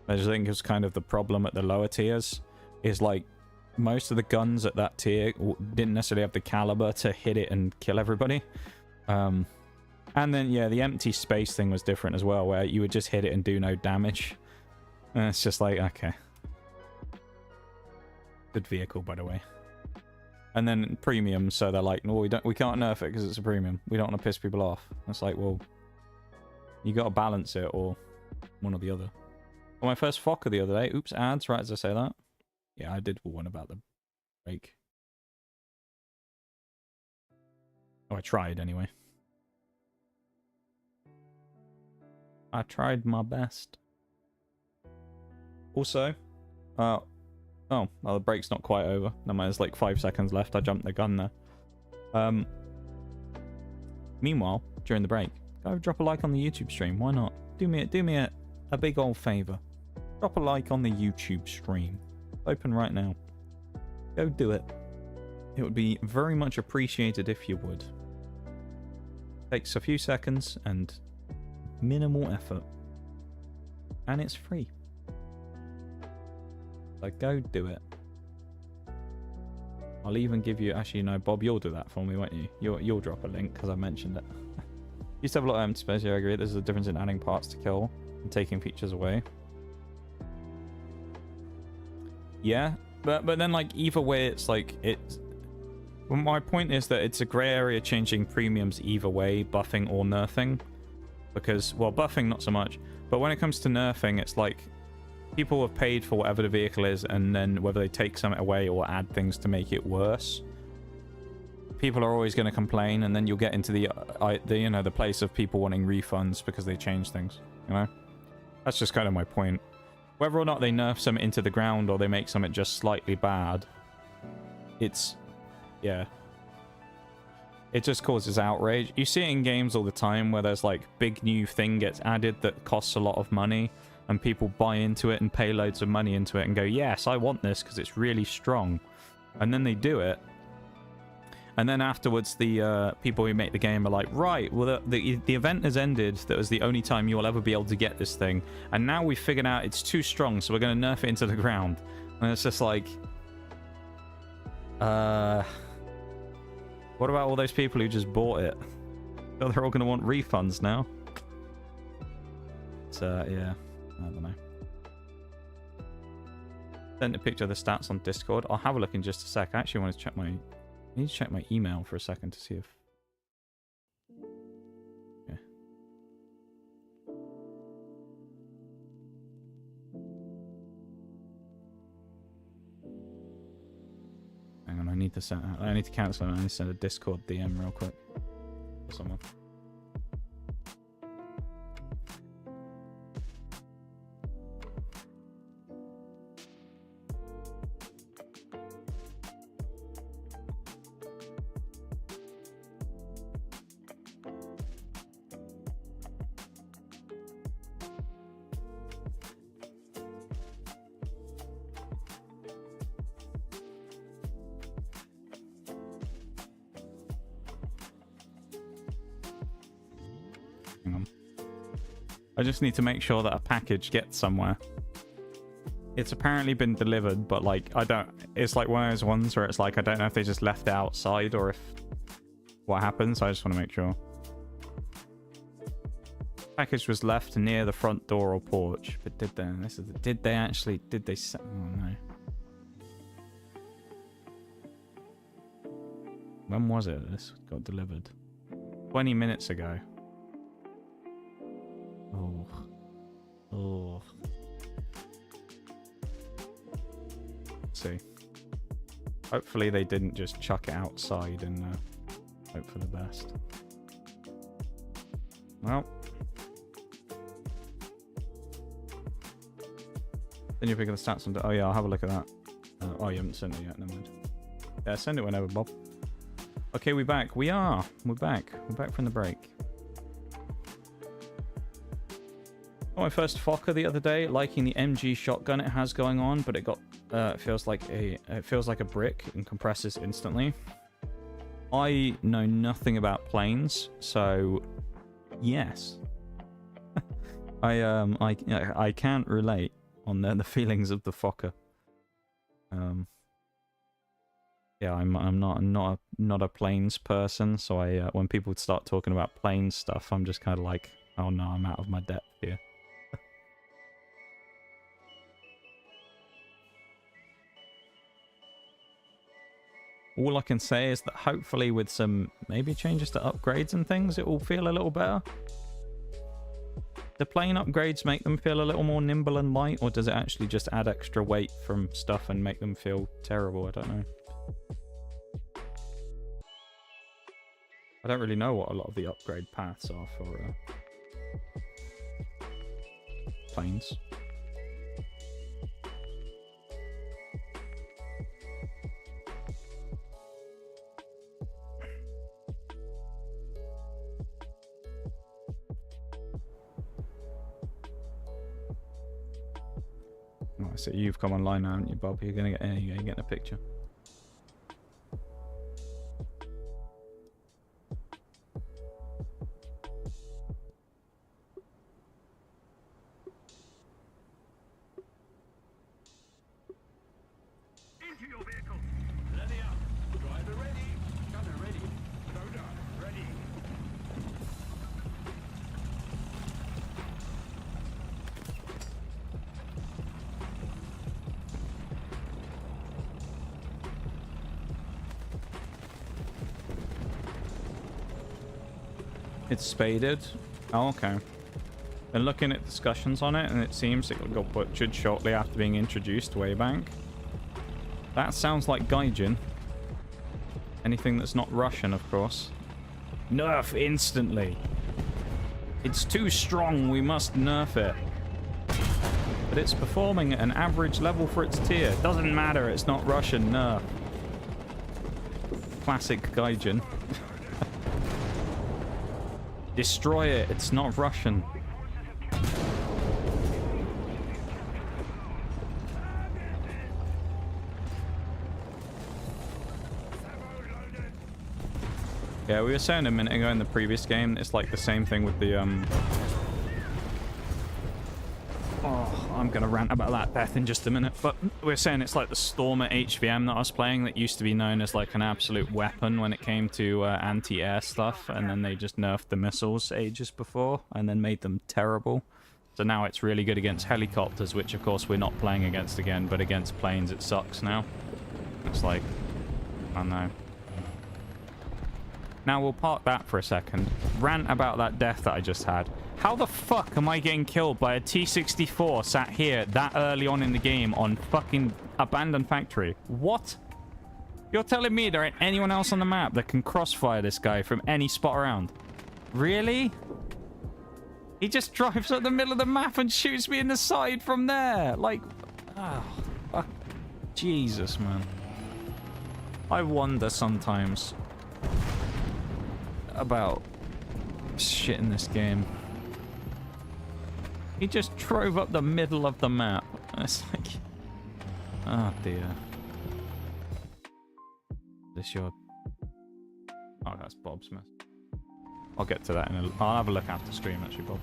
I just think it's kind of the problem at the lower tiers, is like most of the guns at that tier didn't necessarily have the caliber to hit it and kill everybody. And then, yeah, the empty space thing was different as well, where you would just hit it and do no damage. And it's just like, okay. Good vehicle, by the way. And then premium, so they're like, no, we can't nerf it because it's a premium. We don't want to piss people off. It's like, well, you got to balance it, or one or the other. On my first Fokker the other day, oops, ads, right as I say that. Yeah, I did one about the brake. Oh, I tried anyway. I tried my best. Also, oh, well, the brake's not quite over. No, there's like 5 seconds left. I jumped the gun there. Meanwhile, during the break, go drop a like on the YouTube stream. Why not? Do me a big old favor. Drop a like on the YouTube stream. Open right now. Go do it. It would be very much appreciated if you would. Takes a few seconds and minimal effort. And it's free. So go do it. I'll even give you... Actually, no, Bob, you'll do that for me, won't you? You'll drop a link because I mentioned it. Used to have a lot of empty space. Yeah, I agree. There's a difference in adding parts to kill and taking features away. Yeah, but then like either way, it's like it's... Well, my point is that it's a grey area changing premiums either way, buffing or nerfing. Because, well, buffing not so much, but when it comes to nerfing, it's like people have paid for whatever the vehicle is, and then whether they take something away or add things to make it worse, people are always going to complain, and then you'll get into the you know, the place of people wanting refunds because they change things. You know, that's just kind of my point. Whether or not they nerf something into the ground or they make something just slightly bad, it's, yeah, it just causes outrage. You see it in games all the time where there's like big new thing gets added that costs a lot of money, and people buy into it and pay loads of money into it and go, yes, I want this because it's really strong. And then they do it. And then afterwards, the people who make the game are like, right, well, the event has ended. That was the only time you will ever be able to get this thing. And now we've figured out it's too strong, so we're going to nerf it into the ground. And it's just like... what about all those people who just bought it? Oh, they're all going to want refunds now. So, yeah. I don't know. Sent a picture of the stats on Discord. I'll have a look in just a sec. I actually want to check my... I need to check my email for a second to see if... Yeah. to send. I need to cancel it. I need to send a Discord DM real quick for someone. I just need to make sure that a package gets somewhere. It's apparently been delivered, but like I don't. It's like one of those ones where it's like I don't know if they just left it outside or if what happens. I just want to make sure. Package was left near the front door or porch, but did they? Did they actually? Did they? Oh no. When was it? This got delivered 20 minutes ago. Oh. Oh. Let's see. Hopefully they didn't just chuck it outside and hope for the best. Well. Then you're picking the stats on... Oh yeah, I'll have a look at that. Oh, you haven't sent it yet, never mind. Yeah, send it whenever, Bob. Okay, we're back. We're back. We're back from the break. Got my first Fokker the other day, liking the MG shotgun it has going on, but it got it feels like a brick and compresses instantly. I know nothing about planes, so yes, I can't relate on the feelings of the Fokker. Yeah, I'm not a planes person, so when people start talking about planes stuff, I'm just kind of like, oh no, I'm out of my depth here. All I can say is that hopefully with some maybe changes to upgrades and things, it will feel a little better. Do plane upgrades make them feel a little more nimble and light, or does it actually just add extra weight from stuff and make them feel terrible? I don't know. I don't really know what a lot of the upgrade paths are for planes. Oh, so you've come online now, haven't you, Bob? You're gonna get you're getting a picture. Into your vehicle. Ready up. Driver ready. Gunner ready. Loader ready. It's spaded. Oh, okay. Been looking at discussions on it, and it seems it got butchered shortly after being introduced way back. That sounds like Gaijin. Anything that's not Russian, of course. Nerf instantly. It's too strong, we must nerf it. But it's performing at an average level for its tier. Doesn't matter, it's not Russian, nerf. Classic Gaijin. Destroy it, it's not Russian. Yeah, we were saying a minute ago in the previous game, it's like the same thing with the, Oh, I'm gonna rant about that death in just a minute, but we were saying it's like the Stormer HVM that I was playing that used to be known as like an absolute weapon when it came to anti-air stuff, and then they just nerfed the missiles ages before, and then made them terrible. So now it's really good against helicopters, which of course we're not playing against again, but against planes it sucks now. It's like, I don't know. Now, we'll park that for a second. Rant about that death that I just had. How the fuck am I getting killed by a T-64 sat here that early on in the game on fucking abandoned factory? What? You're telling me there ain't anyone else on the map that can crossfire this guy from any spot around? Really? He just drives up the middle of the map and shoots me in the side from there. Like, oh, fuck. Jesus, man. I wonder sometimes about shit in this game. He just drove up the middle of the map. It's like, oh dear. This your... Oh, that's Bob's mess. I'll get to that in a... I'll have a look after stream, actually, Bob.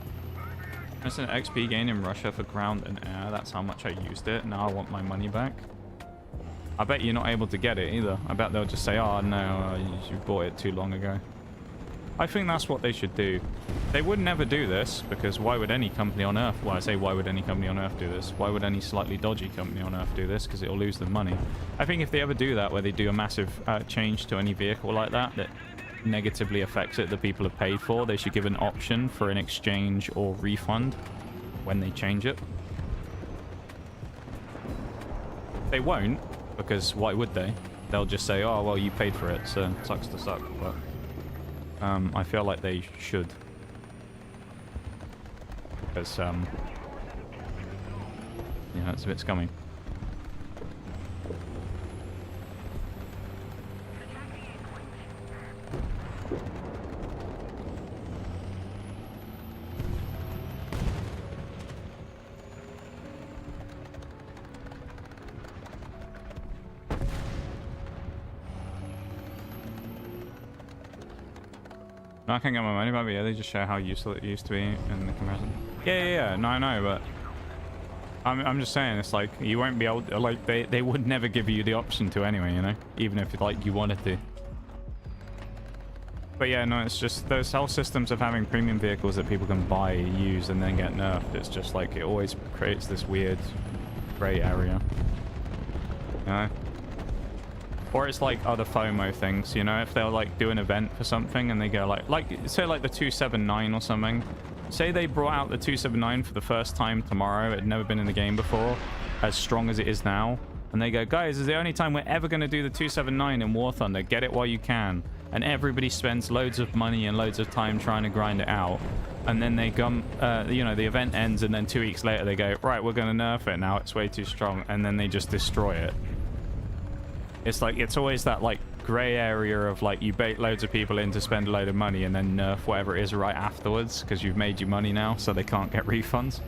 It's an XP gain in Russia for ground and air. That's how much I used it. Now I want my money back. I bet you're not able to get it either. I bet they'll just say, oh, no, you bought it too long ago. I think that's what they should do. They would never do this, because why would any company on Earth... Well, I say why would any company on Earth do this? Why would any slightly dodgy company on Earth do this? Because it'll lose them money. I think if they ever do that, where they do a massive change to any vehicle like that, that negatively affects it, that people have paid for, they should give an option for an exchange or refund when they change it. They won't, because why would they? They'll just say, oh, well, you paid for it, so it sucks to suck. But I feel like they should. Because, yeah, it's a bit scummy. No, I can't get my money back, but yeah, they just show how useful it used to be in the comparison. Yeah. No, I know, but I'm just saying, it's like, you won't be able to, like, they would never give you the option to anyway, you know? Even if, like, you wanted to. But yeah, no, it's just, those whole systems of having premium vehicles that people can buy, use, and then get nerfed, it's just like, it always creates this weird grey area. You know? Or it's like other FOMO things, you know, if they'll like do an event for something and they go like say like the 279 or something. Say they brought out the 279 for the first time tomorrow, it had never been in the game before, as strong as it is now. And they go, guys, this is the only time we're ever going to do the 279 in War Thunder. Get it while you can. And everybody spends loads of money and loads of time trying to grind it out. And then they come, you know, the event ends and then 2 weeks later they go, right, we're going to nerf it now. It's way too strong. And then they just destroy it. It's like, it's always that, like, grey area of, like, you bait loads of people in to spend a load of money and then nerf whatever it is right afterwards because you've made your money now, so they can't get refunds.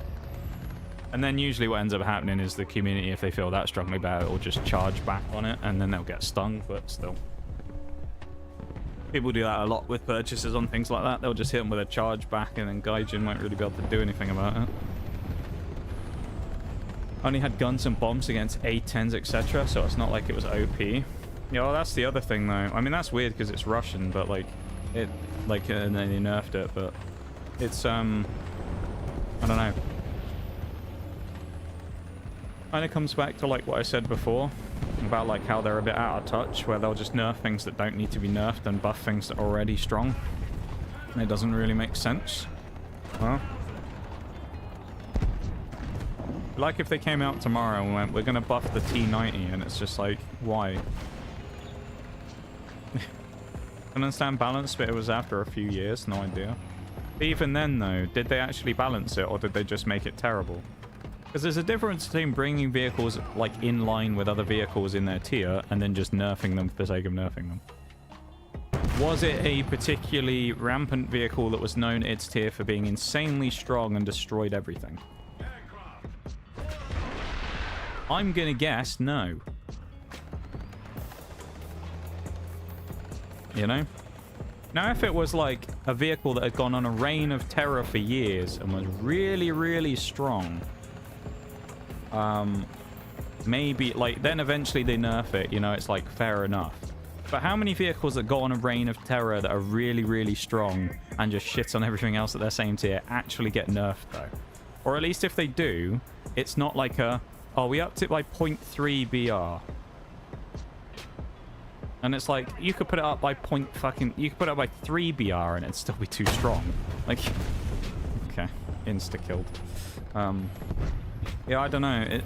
And then usually what ends up happening is the community, if they feel that strongly about it, will just charge back on it, and then they'll get stung, but still. People do that a lot with purchases on things like that. They'll just hit them with a charge back, and then Gaijin won't really be able to do anything about it. Only had guns and bombs against A10s, etc., so it's not like it was OP. Yeah, well, that's the other thing, though. I mean, that's weird because it's Russian, but, like, it, like, and then they nerfed it, but it's, I don't know. Kind of comes back to, like, what I said before about, like, how they're a bit out of touch, where they'll just nerf things that don't need to be nerfed and buff things that are already strong. And it doesn't really make sense. Well, like if they came out tomorrow and went, we're going to buff the T90, and it's just like, why? I can understand balance, but it was after a few years, no idea. But even then, though, did they actually balance it, or did they just make it terrible? Because there's a difference between bringing vehicles, like, in line with other vehicles in their tier, and then just nerfing them for the sake of nerfing them. Was it a particularly rampant vehicle that was known at its tier for being insanely strong and destroyed everything? I'm gonna guess no. You know? Now, if it was like a vehicle that had gone on a reign of terror for years and was really, really strong, maybe, like, then eventually they nerf it, you know, it's like, fair enough. But how many vehicles that go on a reign of terror that are really, really strong and just shit on everything else at their same tier actually get nerfed, though? Or at least if they do, it's not like a, oh, we upped it by 0.3 BR. And it's like, you could put it up by you could put it up by 3 BR and it'd still be too strong. Like, okay, insta-killed. Yeah, I don't know.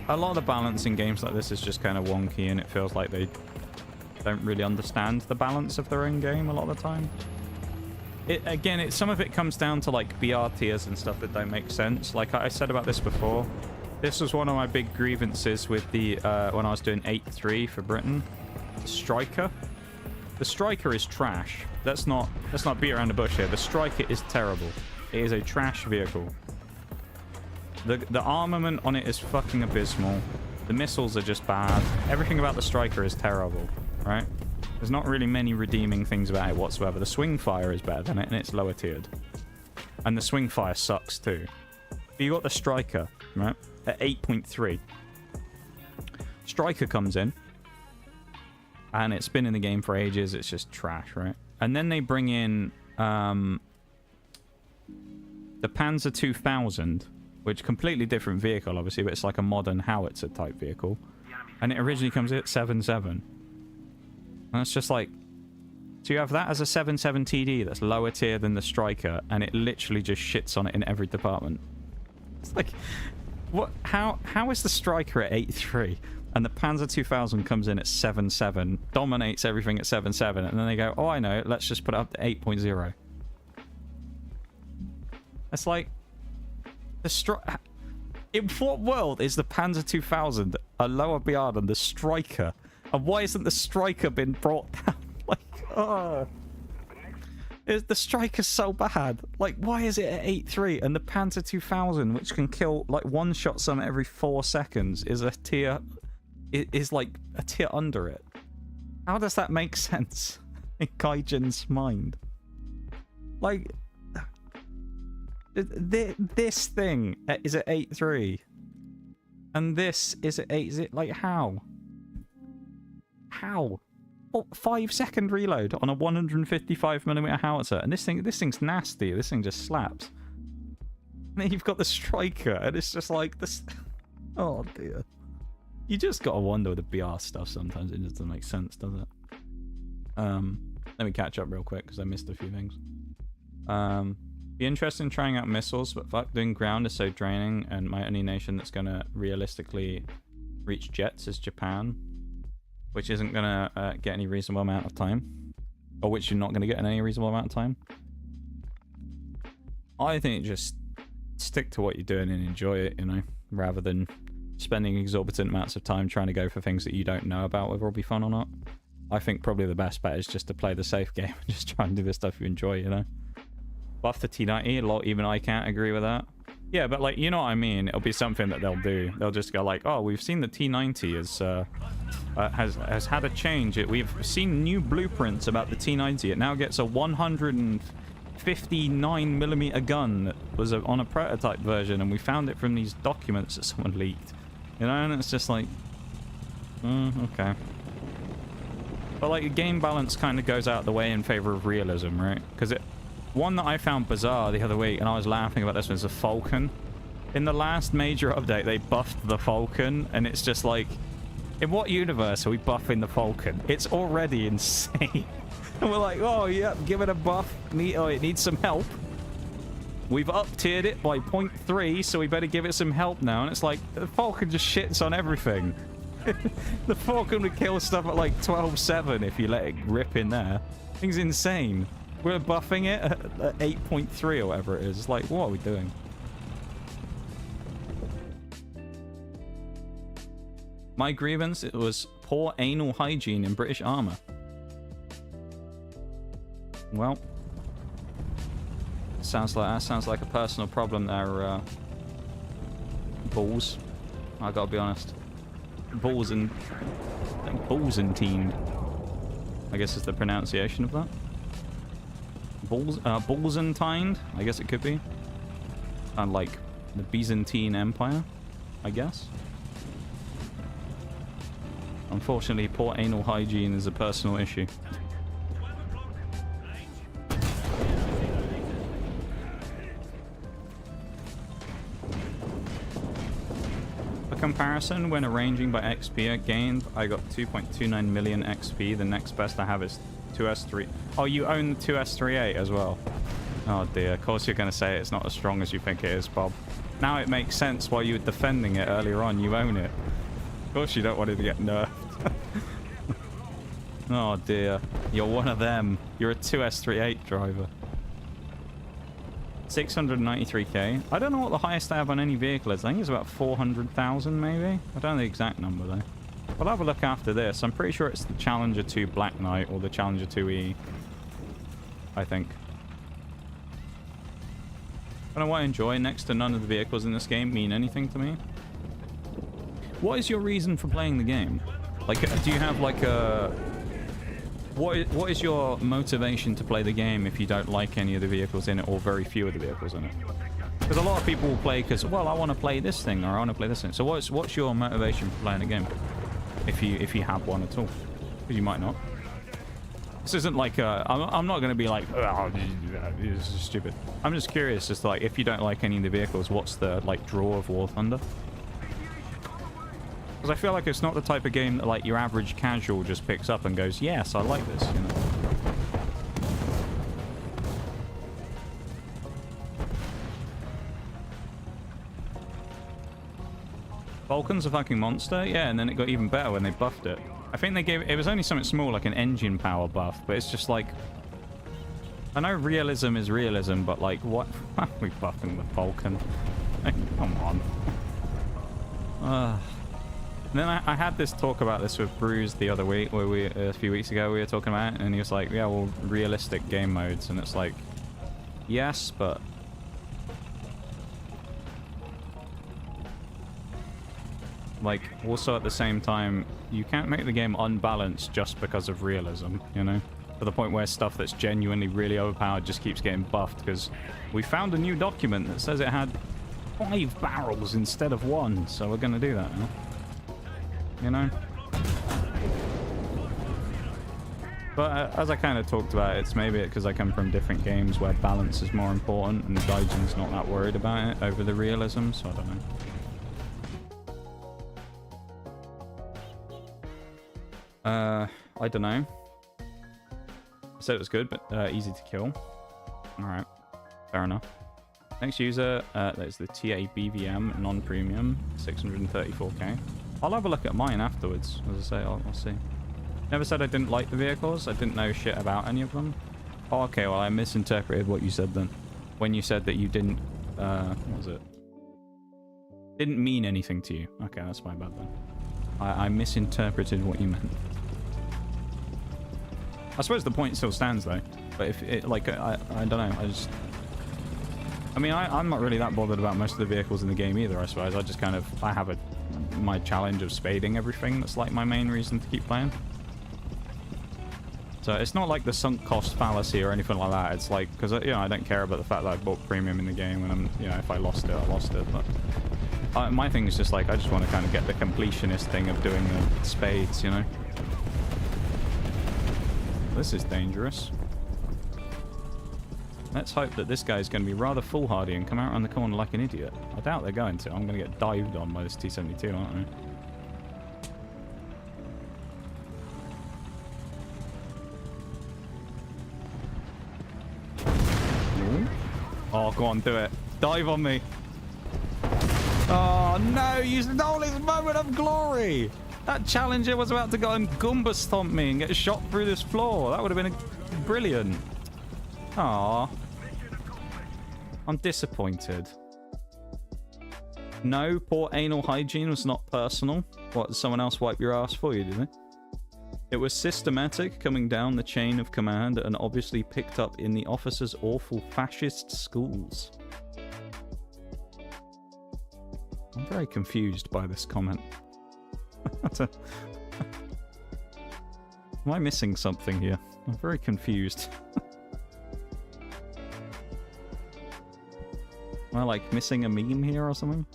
A lot of the balance in games like this is just kind of wonky, and it feels like they don't really understand the balance of their own game a lot of the time. Some of it comes down to like BR tiers and stuff that don't make sense. Like I said about this before, this was one of my big grievances with the when I was doing 8-3 for Britain. Striker. The Striker is trash. Let's not beat around the bush here. The Striker is terrible. It is a trash vehicle. The armament on it is fucking abysmal. The missiles are just bad. Everything about the Striker is terrible, right? There's not really many redeeming things about it whatsoever. The swing fire is better than it, and it's lower tiered. And the swing fire sucks too. But you got the Striker, right? At 8.3. Striker comes in. And it's been in the game for ages. It's just trash, right? And then they bring in the Panzer 2000, which completely different vehicle, obviously, but it's like a modern howitzer type vehicle. And it originally comes in at 7.7. And it's just like, so you have that as a 7.7 TD that's lower tier than the Striker, and it literally just shits on it in every department. It's like, what? How is the Striker at 8.3, and the Panzer 2000 comes in at 7.7, dominates everything at 7.7, and then they go, oh, I know, let's just put it up to 8.0. It's like, in what world is the Panzer 2000 a lower BR than the Striker? And why isn't the Striker been brought down? Like, oh. The Striker's so bad. Like, why is it at 8.3? And the Panzer 2000, which can kill, like, one-shot some every 4 seconds, is a tier... is like a tier under it. How does that make sense in Gaijin's mind? Like... This thing is at 8.3. And this is at 8... Is it, like, how? How? Oh, 5-second reload on a 155mm howitzer, and this thing's nasty. This thing just slaps. And then you've got the Striker, and it's just like this. Oh dear. You just gotta wonder with the BR stuff sometimes. It just doesn't make sense, does it? Let me catch up real quick because I missed a few things. Be interested in trying out missiles, but fuck, doing ground is so draining, and my only nation that's gonna realistically reach jets is Japan. Which isn't going to get any reasonable amount of time. Or which you're not going to get in any reasonable amount of time. I think just stick to what you're doing and enjoy it, you know. Rather than spending exorbitant amounts of time trying to go for things that you don't know about whether it'll be fun or not. I think probably the best bet is just to play the safe game and just try and do the stuff you enjoy, you know. Buff the T90, a lot, even I can't agree with that. Yeah, but like, you know what I mean? It'll be something that they'll do. They'll just go like, oh, we've seen the T90 has had a change. We've seen new blueprints about the T90. It now gets a 159mm gun that was on a prototype version, and we found it from these documents that someone leaked. You know, and it's just like, okay. But like, the game balance kind of goes out the way in favor of realism, right? Because one that I found bizarre the other week, and I was laughing about this one, is the Falcon. In the last major update, they buffed the Falcon, and it's just like, in what universe are we buffing the Falcon? It's already insane. And we're like, oh, yeah, give it a buff. It needs some help. We've up-tiered it by 0.3, so we better give it some help now. And it's like, the Falcon just shits on everything. The Falcon would kill stuff at like 12.7 if you let it rip in there. Thing's insane. We're buffing it at 8.3 or whatever it is. It's like, what are we doing? My grievance, it was poor anal hygiene in British armor. Well, sounds like a personal problem there, Balls. I gotta be honest. Balls and teamed, I guess is the pronunciation of that. Byzantine, I guess it could be. Like the Byzantine Empire, I guess. Unfortunately, poor anal hygiene is a personal issue. For comparison, when arranging by XP gained, I got 2.29 million XP. The next best I have is 2S3. Oh, you own the 2S38 as well. Oh dear, of course you're going to say it's not as strong as you think it is, Bob. Now it makes sense why you were defending it earlier on. You own it. Of course you don't want it to get nerfed. Oh dear. You're one of them. You're a 2S38 driver. 693k. I don't know what the highest I have on any vehicle is. I think it's about 400,000 maybe. I don't know the exact number though. We'll have a look after this. I'm pretty sure it's the Challenger 2 Black Knight or the Challenger 2E. I think. I don't know what I enjoy. Next to none of the vehicles in this game mean anything to me. What is your reason for playing the game? Like, do you have like a... What is your motivation to play the game if you don't like any of the vehicles in it or very few of the vehicles in it? Because a lot of people will play because, well, I want to play this thing or I want to play this thing. So what's your motivation for playing the game? If you have one at all. Because you might not. This isn't like I'm not going to be like, oh, this is stupid. I'm just curious as to like, if you don't like any of the vehicles, what's the like draw of War Thunder? Because I feel like it's not the type of game that like your average casual just picks up and goes, yes, I like this, you know. Vulcan's a fucking monster? Yeah, and then it got even better when they buffed it. I think they gave... It was only something small, like an engine power buff, but it's just like... I know realism is realism, but like, what... Why are we buffing the Vulcan? Like, come on. And then I had this talk about this with Bruce the other week, where a few weeks ago we were talking about it, and he was like, yeah, well, realistic game modes, and it's like, yes, but... Like, also at the same time, you can't make the game unbalanced just because of realism, you know? To the point where stuff that's genuinely really overpowered just keeps getting buffed, because we found a new document that says it had 5 barrels instead of 1, so we're gonna do that, huh? You know? But as I kind of talked about, it's maybe because I come from different games where balance is more important and Gaijin's not that worried about it over the realism, so I don't know. I don't know. I said it was good, but easy to kill. Alright. Fair enough. Next user, that's the TABVM non-premium, 634k. I'll have a look at mine afterwards. As I say, I'll see. Never said I didn't like the vehicles. I didn't know shit about any of them. Oh, okay, well, I misinterpreted what you said then. When you said that you didn't... what was it? Didn't mean anything to you. Okay, that's my bad then. I misinterpreted what you meant. I suppose the point still stands, though. But if it... Like, I don't know. I just... I mean, I'm not really that bothered about most of the vehicles in the game either, I suppose. I just kind of... I have my challenge of spading everything. That's like my main reason to keep playing. So it's not like the sunk cost fallacy or anything like that. It's like, because, you know, I don't care about the fact that I bought premium in the game and I'm, you know, if I lost it, I lost it. But my thing is just like, I just want to kind of get the completionist thing of doing the spades, you know. This is dangerous. Let's hope that this guy's going to be rather foolhardy and come out around the corner like an idiot. I doubt they're going to. I'm going to get dived on by this T-72, aren't I? Ooh. Oh, go on, do it. Dive on me. Oh, no, you stole his moment of glory. That challenger was about to go and Goomba stomp me and get shot through this floor. That would have been brilliant. Aww. I'm disappointed. No, poor anal hygiene was not personal. What, did someone else wipe your ass for you, did they? It was systematic, coming down the chain of command and obviously picked up in the officer's awful fascist schools. I'm very confused by this comment. Am I missing something here? I'm very confused. Am I like missing a meme here or something?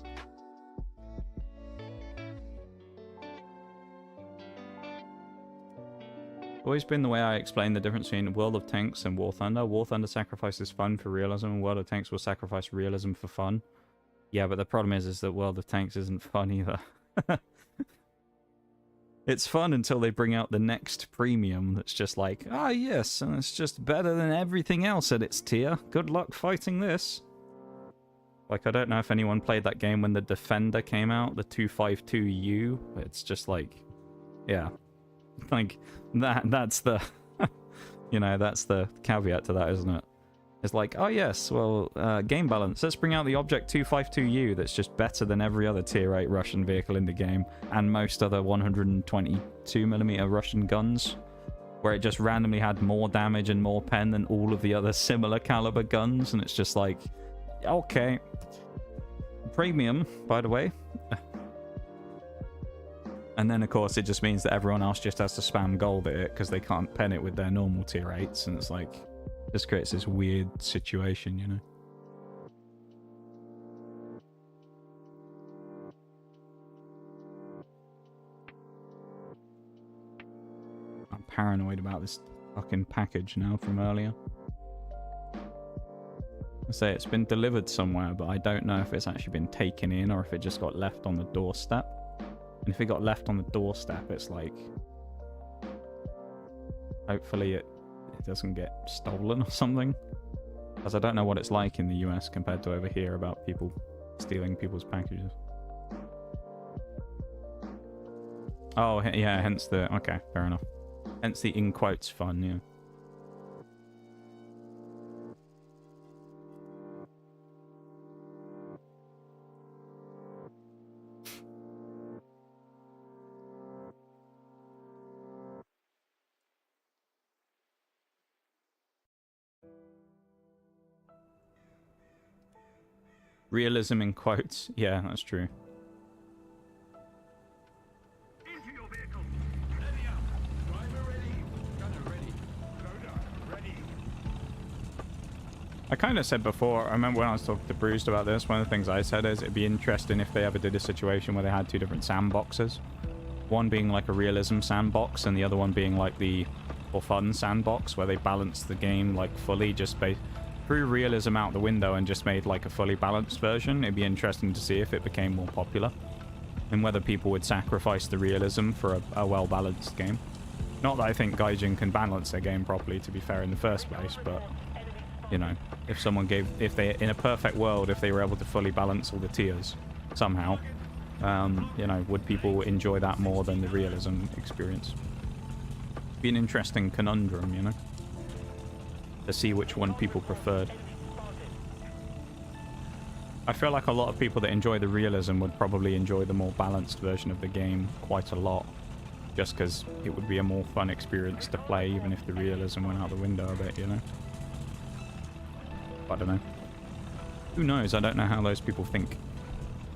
Always been the way I explain the difference between World of Tanks and War Thunder. War Thunder sacrifices fun for realism, and World of Tanks will sacrifice realism for fun. Yeah, but the problem is that World of Tanks isn't fun either. It's fun until they bring out the next premium that's just like, ah yes, and it's just better than everything else at its tier. Good luck fighting this. Like, I don't know if anyone played that game when the Defender came out, the 252U. It's just like, yeah. Like, that's the, you know, that's the caveat to that, isn't it? It's like, oh yes, well, game balance. Let's bring out the Object 252U that's just better than every other Tier 8 Russian vehicle in the game, and most other 122mm Russian guns, where it just randomly had more damage and more pen than all of the other similar caliber guns, and it's just like, okay. Premium, by the way. And then, of course, it just means that everyone else just has to spam gold at it because they can't pen it with their normal Tier 8s, and it's like, just creates this weird situation, you know? I'm paranoid about this fucking package now from earlier. I say it's been delivered somewhere, but I don't know if it's actually been taken in or if it just got left on the doorstep. And if it got left on the doorstep, it's like, hopefully it doesn't get stolen or something. Because I don't know what it's like in the US compared to over here about people stealing people's packages. Oh, yeah, hence the... Okay, fair enough. Hence the in quotes fun, yeah. Realism in quotes. Yeah, that's true. Into your vehicle. Ready up. Driver ready. Gunner ready. Loader ready. I kind of said before, I remember when I was talking to Bruce about this, one of the things I said is it'd be interesting if they ever did a situation where they had two different sandboxes. One being like a realism sandbox and the other one being like the for fun sandbox where they balance the game like fully, just threw realism out the window and just made like a fully balanced version. It'd be interesting to see if it became more popular and whether people would sacrifice the realism for a well-balanced game. Not that I think Gaijin can balance their game properly, to be fair, in the first place, but you know, if someone if they, in a perfect world, if they were able to fully balance all the tiers somehow, you know, would people enjoy that more than the realism experience? Be an interesting conundrum, you know, to see which one people preferred. I feel like a lot of people that enjoy the realism would probably enjoy the more balanced version of the game quite a lot, just because it would be a more fun experience to play, even if the realism went out the window a bit, you know? I don't know. Who knows? I don't know how those people think.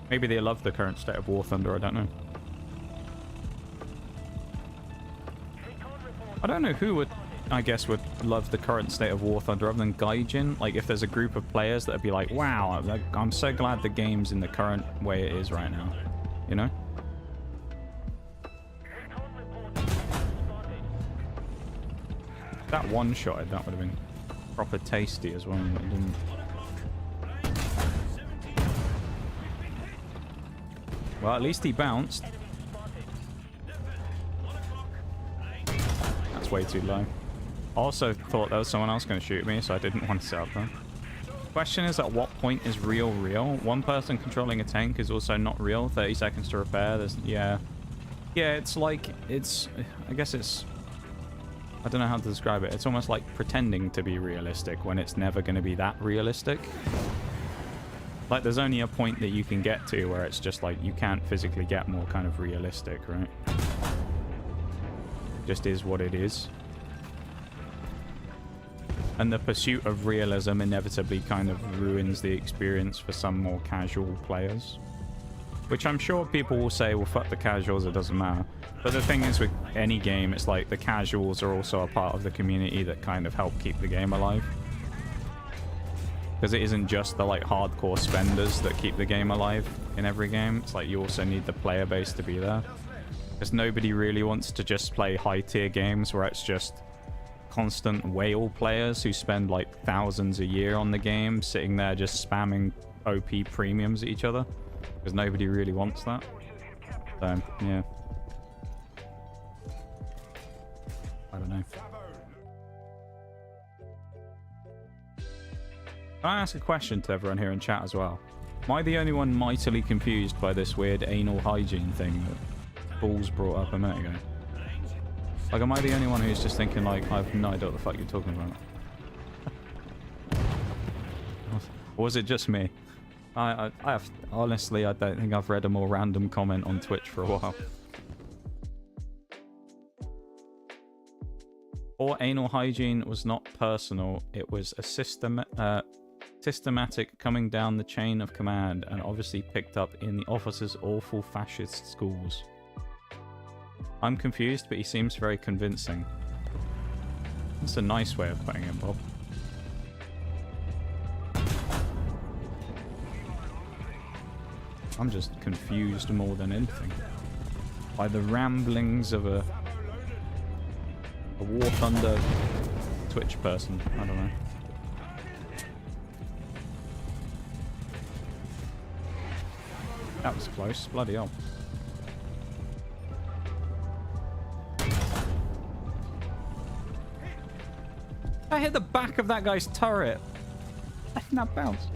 Maybe they love the current state of War Thunder, I don't know. I don't know who would, I guess, would love the current state of War Thunder other than Gaijin. Like, if there's a group of players that would be like, wow, I'm so glad the game's in the current way it is right now. You know? That one-shot, that would have been proper tasty as well. It didn't. Well, at least he bounced. That's way too low. Also thought there was someone else going to shoot me, so I didn't want to set up there. Question is, at what point is real? One person controlling a tank is also not real. 30 seconds to repair. Yeah, it's like, I guess it's, I don't know how to describe it. It's almost like pretending to be realistic when it's never going to be that realistic. Like, there's only a point that you can get to where it's just like, you can't physically get more kind of realistic, right? It just is what it is. And the pursuit of realism inevitably kind of ruins the experience for some more casual players. Which I'm sure people will say, well, fuck the casuals, it doesn't matter. But the thing is, with any game, it's like the casuals are also a part of the community that kind of help keep the game alive. Because it isn't just the like hardcore spenders that keep the game alive in every game. It's like you also need the player base to be there. Because nobody really wants to just play high tier games where it's just constant whale players who spend like thousands a year on the game, sitting there just spamming OP premiums at each other. Because nobody really wants that. So, yeah. I don't know. Can I ask a question to everyone here in chat as well? Am I the only one mightily confused by this weird anal hygiene thing that Balls brought up a minute ago? Like, am I the only one who's just thinking, like, I have no idea what the fuck you're talking about? Or was it just me? I have, honestly, I don't think I've read a more random comment on Twitch for a while. Or anal hygiene was not personal, it was a systematic coming down the chain of command, and obviously picked up in the officer's awful fascist schools. I'm confused, but he seems very convincing. That's a nice way of putting it, Bob. I'm just confused more than anything by the ramblings of a War Thunder Twitch person. I don't know. That was close. Bloody hell. I hit the back of that guy's turret. I think that bounced.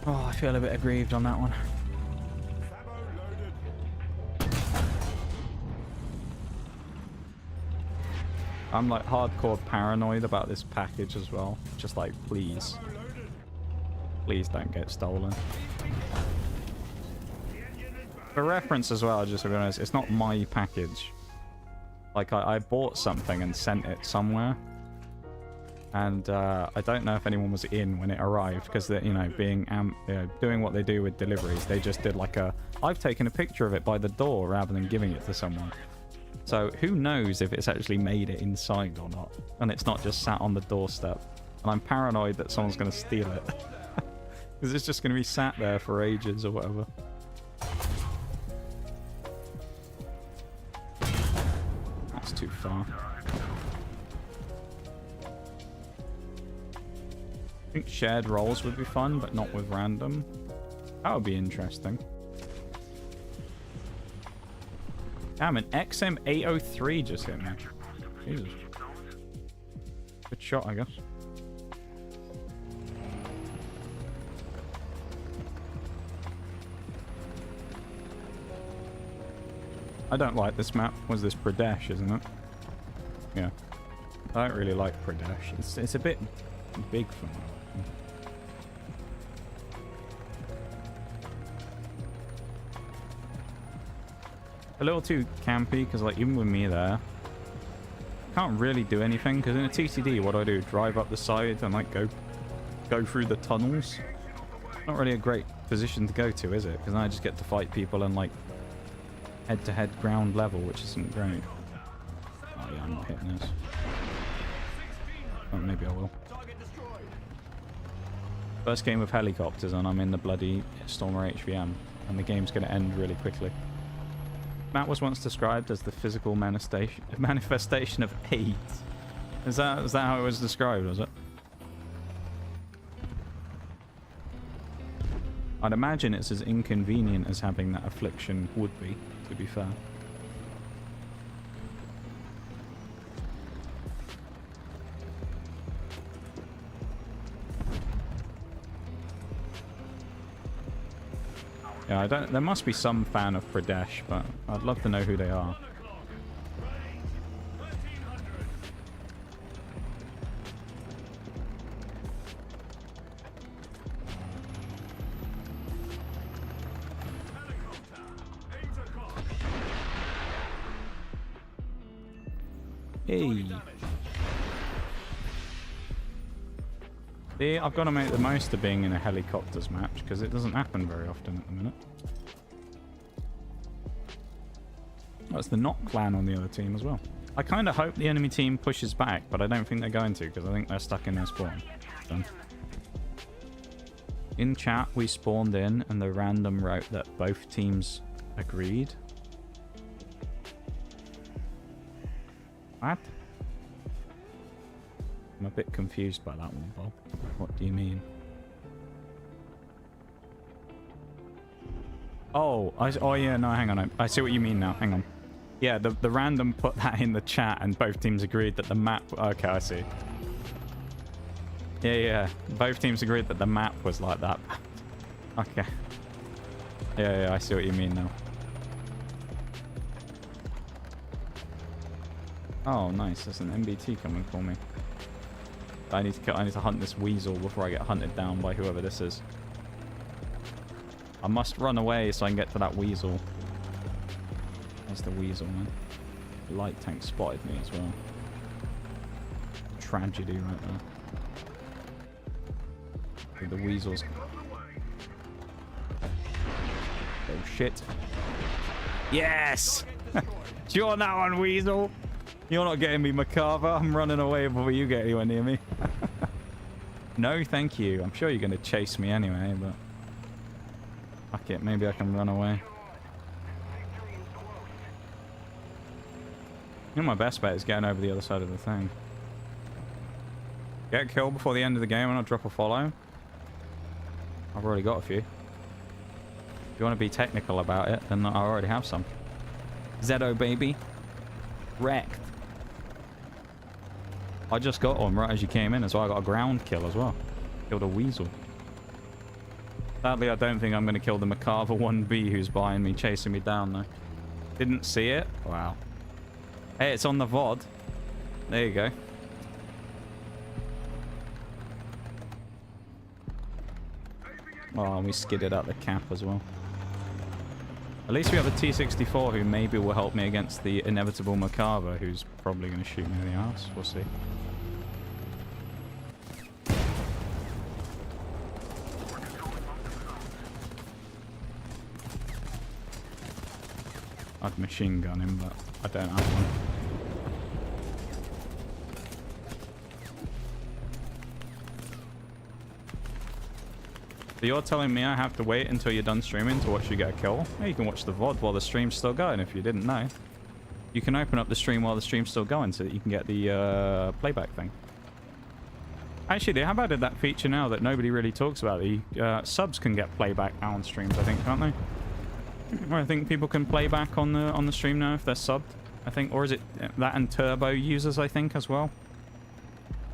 Oh, I feel a bit aggrieved on that one. I'm like hardcore paranoid about this package as well. Just like, please. Please don't get stolen. For reference as well, just to be honest, it's not my package. Like, I bought something and sent it somewhere. And I don't know if anyone was in when it arrived, because they're, you know, doing what they do with deliveries, they just did like I've taken a picture of it by the door rather than giving it to someone. So who knows if it's actually made it inside or not, and it's not just sat on the doorstep. And I'm paranoid that someone's going to steal it, because it's just going to be sat there for ages or whatever. That's too far. I think shared roles would be fun, but not with random. That would be interesting. Damn, an XM803 just hit me. Jesus. Good shot, I guess. I don't like this map. Was this Pradesh, isn't it? Yeah. I don't really like Pradesh. It's a bit big for me. A little too campy, because like even with me there, can't really do anything, because in a TTD what do? Drive up the side and like go through the tunnels? Not really a great position to go to, is it? Because then I just get to fight people and like head-to-head ground level, which isn't great. Oh yeah, I'm not hitting this. Oh, maybe I will. First game of helicopters and I'm in the bloody Stormer HVM, and the game's going to end really quickly. Matt was once described as the physical manifestation of AIDS. Is that how it was described, was it? I'd imagine it's as inconvenient as having that affliction would be, to be fair. Yeah, there must be some fan of Pradesh, but I'd love to know who they are. Hey. See, I've got to make the most of being in a helicopters match, because it doesn't happen very often at the minute. Oh, it's the Knock clan on the other team as well. I kind of hope the enemy team pushes back, but I don't think they're going to, because I think they're stuck in their spawn. So. In chat, we spawned in, and the random wrote that both teams agreed. What? I'm a bit confused by that one, Bob. What do you mean? Oh, yeah, no, hang on. I see what you mean now. Hang on. Yeah, the random put that in the chat and both teams agreed that the map... Okay, I see. Yeah. Both teams agreed that the map was like that. Okay. Yeah, I see what you mean now. Oh, nice. There's an MBT coming for me. I need to hunt this weasel before I get hunted down by whoever this is. I must run away so I can get to that weasel. There's the weasel, man. The light tank spotted me as well. Tragedy right there. The weasels. Oh shit. Yes! Do you want that one, weasel? You're not getting me, Macabre. I'm running away before you get anywhere near me. No, thank you. I'm sure you're going to chase me anyway, but... Fuck it, maybe I can run away. You know, my best bet is getting over the other side of the thing. Get killed before the end of the game and I'll drop a follow. I've already got a few. If you want to be technical about it, then I already have some. Zedo, baby. Wrecked. I just got one right as you came in as well. I got a ground kill as well. Killed a weasel. Sadly, I don't think I'm going to kill the Macabre 1B who's behind me, chasing me down though. Didn't see it? Wow. Hey, it's on the VOD. There you go. Oh, and we skidded out the cap as well. At least we have a T-64 who maybe will help me against the inevitable Macabre, who's probably going to shoot me in the ass. We'll see. I'd machine gun him, but I don't have one. So you're telling me I have to wait until you're done streaming to watch you get a kill? Well, you can watch the VOD while the stream's still going if you didn't know. You can open up the stream while the stream's still going so that you can get the playback thing. Actually, they have added that feature now that nobody really talks about. The subs can get playback now on streams, I think, can't they? Or I think people can play back on the stream now if they're subbed, I think. Or is it that and turbo users, I think, as well?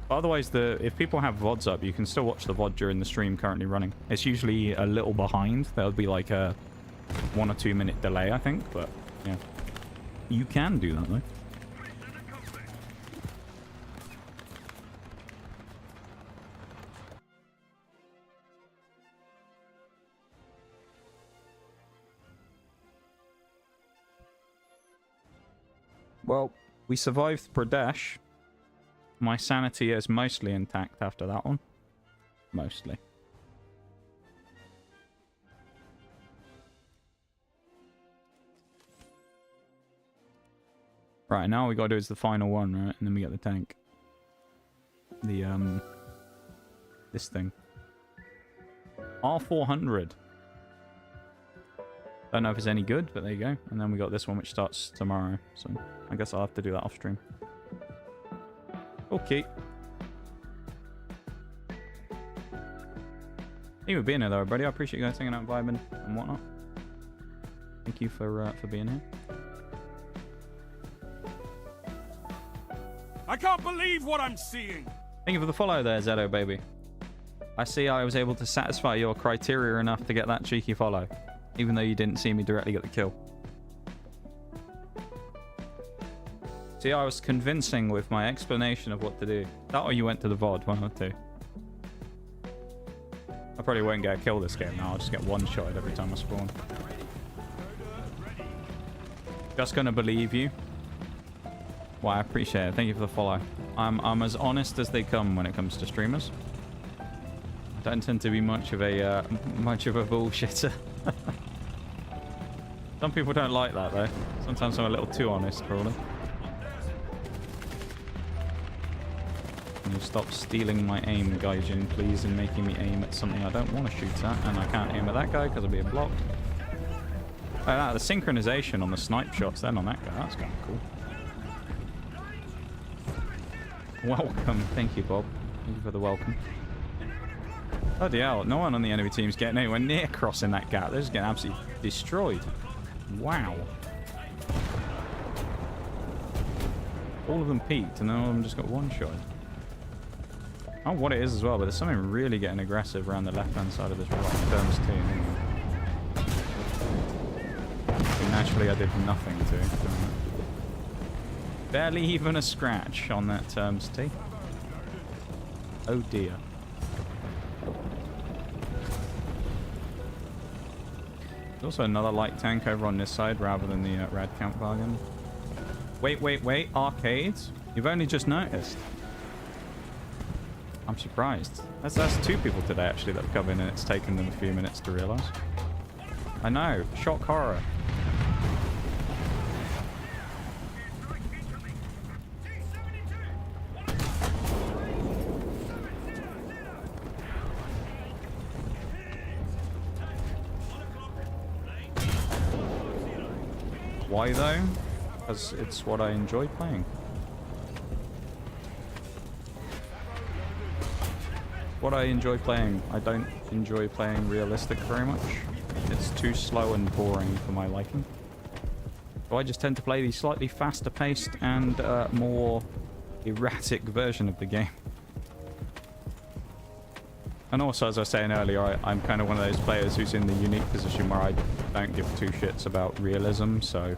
But otherwise, if people have VODs up, you can still watch the VOD during the stream currently running. It's usually a little behind. There'll be like a 1 or 2 minute delay, I think. But yeah, you can do that though. Well, we survived Pradesh. My sanity is mostly intact after that one. Mostly. Right, now all we gotta do is the final one, right? And then we get the tank. The, this thing. R400. Don't know if it's any good, but there you go. And then we got this one, which starts tomorrow. So I guess I'll have to do that off stream. Okay. Thank you for being here, though, everybody. I appreciate you guys hanging out, vibing, and whatnot. Thank you for being here. I can't believe what I'm seeing. Thank you for the follow there, Zedo, baby. I see I was able to satisfy your criteria enough to get that cheeky follow. Even though you didn't see me directly get the kill. See, I was convincing with my explanation of what to do. That or you went to the VOD, one or two. I probably won't get a kill this game now. I'll just get one-shotted every time I spawn. Just gonna believe you. Well, I appreciate it. Thank you for the follow. I'm as honest as they come when it comes to streamers. I don't tend to be much of a bullshitter. Some people don't like that though. Sometimes I'm a little too honest for them. Can you stop stealing my aim, Gaijin, please, and making me aim at something I don't want to shoot at, and I can't aim at that guy because I'll be blocked. Oh, the synchronization on the snipe shots then on that guy, that's kind of cool. Welcome. Thank you, Bob. Thank you for the welcome. Bloody hell, no one on the enemy team's getting anywhere near crossing that gap. They're just getting absolutely destroyed. Wow. All of them peaked and none of them just got one shot. I don't know what it is as well, but there's something really getting aggressive around the left-hand side of this rock. Terms 2. actually I did nothing to. Barely even a scratch on that terms T. Oh dear. There's also another light tank over on this side rather than the Rad Camp wagon. Wait, wait, wait. Arcades? You've only just noticed. I'm surprised. That's 2 people today actually that have come in and it's taken them a few minutes to realise. I know. Shock horror. Why though? Because it's what I enjoy playing. What I enjoy playing. I don't enjoy playing realistic very much. It's too slow and boring for my liking. So I just tend to play the slightly faster paced and more erratic version of the game. And also, as I was saying earlier, I'm kind of one of those players who's in the unique position where I don't give 2 shits about realism, so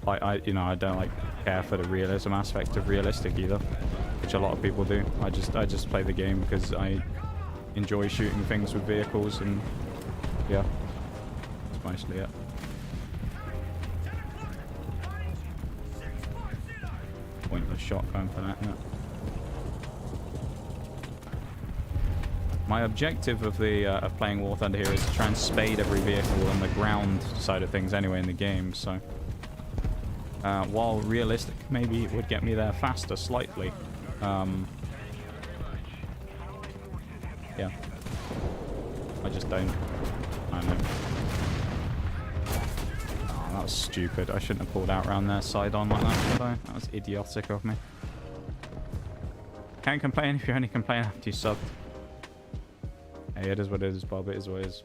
I don't like care for the realism aspect of realistic either, which a lot of people do. I just play the game because I enjoy shooting things with vehicles, and yeah, that's mostly it. Pointless shotgun for that, isn't it? My objective of playing War Thunder here is to try and spade every vehicle on the ground side of things anyway in the game, so while realistic maybe it would get me there faster slightly, yeah, I just don't. I don't know. Oh, that was stupid. I shouldn't have pulled out around their side on like that, should I? That was idiotic of me. Can't complain if you only complain after you subbed. Hey, it is what it is, Bob. It is what it is.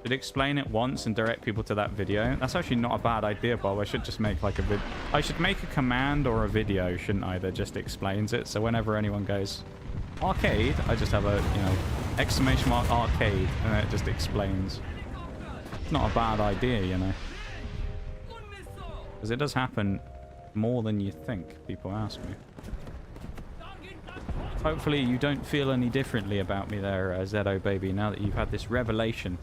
Should explain it once and direct people to that video. That's actually not a bad idea, Bob. I should just make like a vid. I should make a command or a video, shouldn't I, that just explains it. So whenever anyone goes arcade, I just have a, you know, exclamation mark arcade, and it just explains. It's not a bad idea, you know. Because it does happen more than you think, people ask me. Hopefully you don't feel any differently about me there, Zedo baby, now that you've had this revelation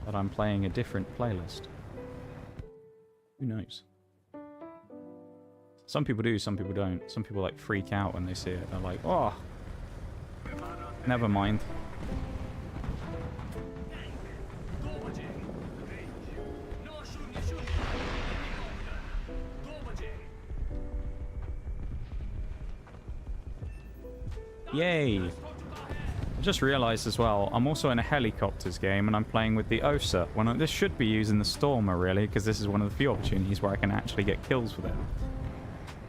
that I'm playing a different playlist. Who knows? Some people do, some people don't. Some people like freak out when they see it. They're like, oh, never mind. Yay! I just realized as well, I'm also in a helicopters game and I'm playing with the OSA. This should be using the Stormer really, because this is one of the few opportunities where I can actually get kills with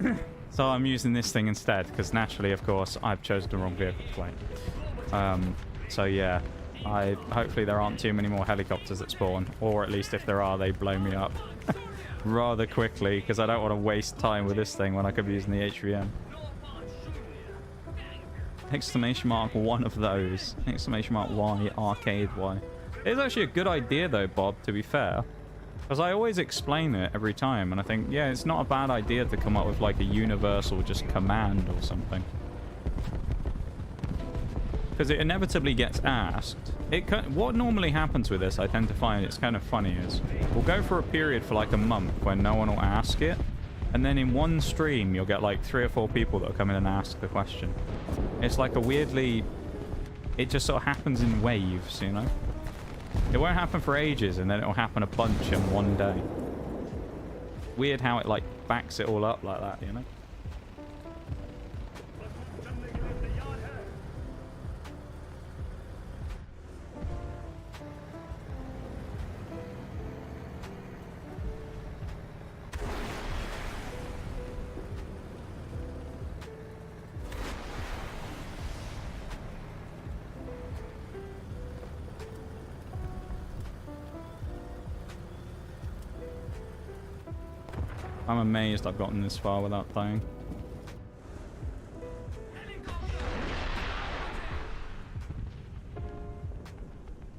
it. So I'm using this thing instead, because naturally, of course, I've chosen the wrong vehicle to play. So yeah, hopefully there aren't too many more helicopters that spawn, or at least if there are, they blow me up rather quickly, because I don't want to waste time with this thing when I could be using the HVM. Exclamation mark one of those. Exclamation mark Y, arcade Y. It's actually a good idea though, Bob, to be fair. Because I always explain it every time, and I think, yeah, it's not a bad idea to come up with like a universal just command or something. Because it inevitably gets asked. What normally happens with this, I tend to find it's kind of funny, is we'll go for a period for like a month when no one will ask it. And then in one stream, you'll get like 3 or 4 people that will come in and ask the question. It's like a weirdly... It just sort of happens in waves, you know? It won't happen for ages, and then it'll happen a bunch in one day. Weird how it like backs it all up like that, you know? I'm amazed I've gotten this far without dying.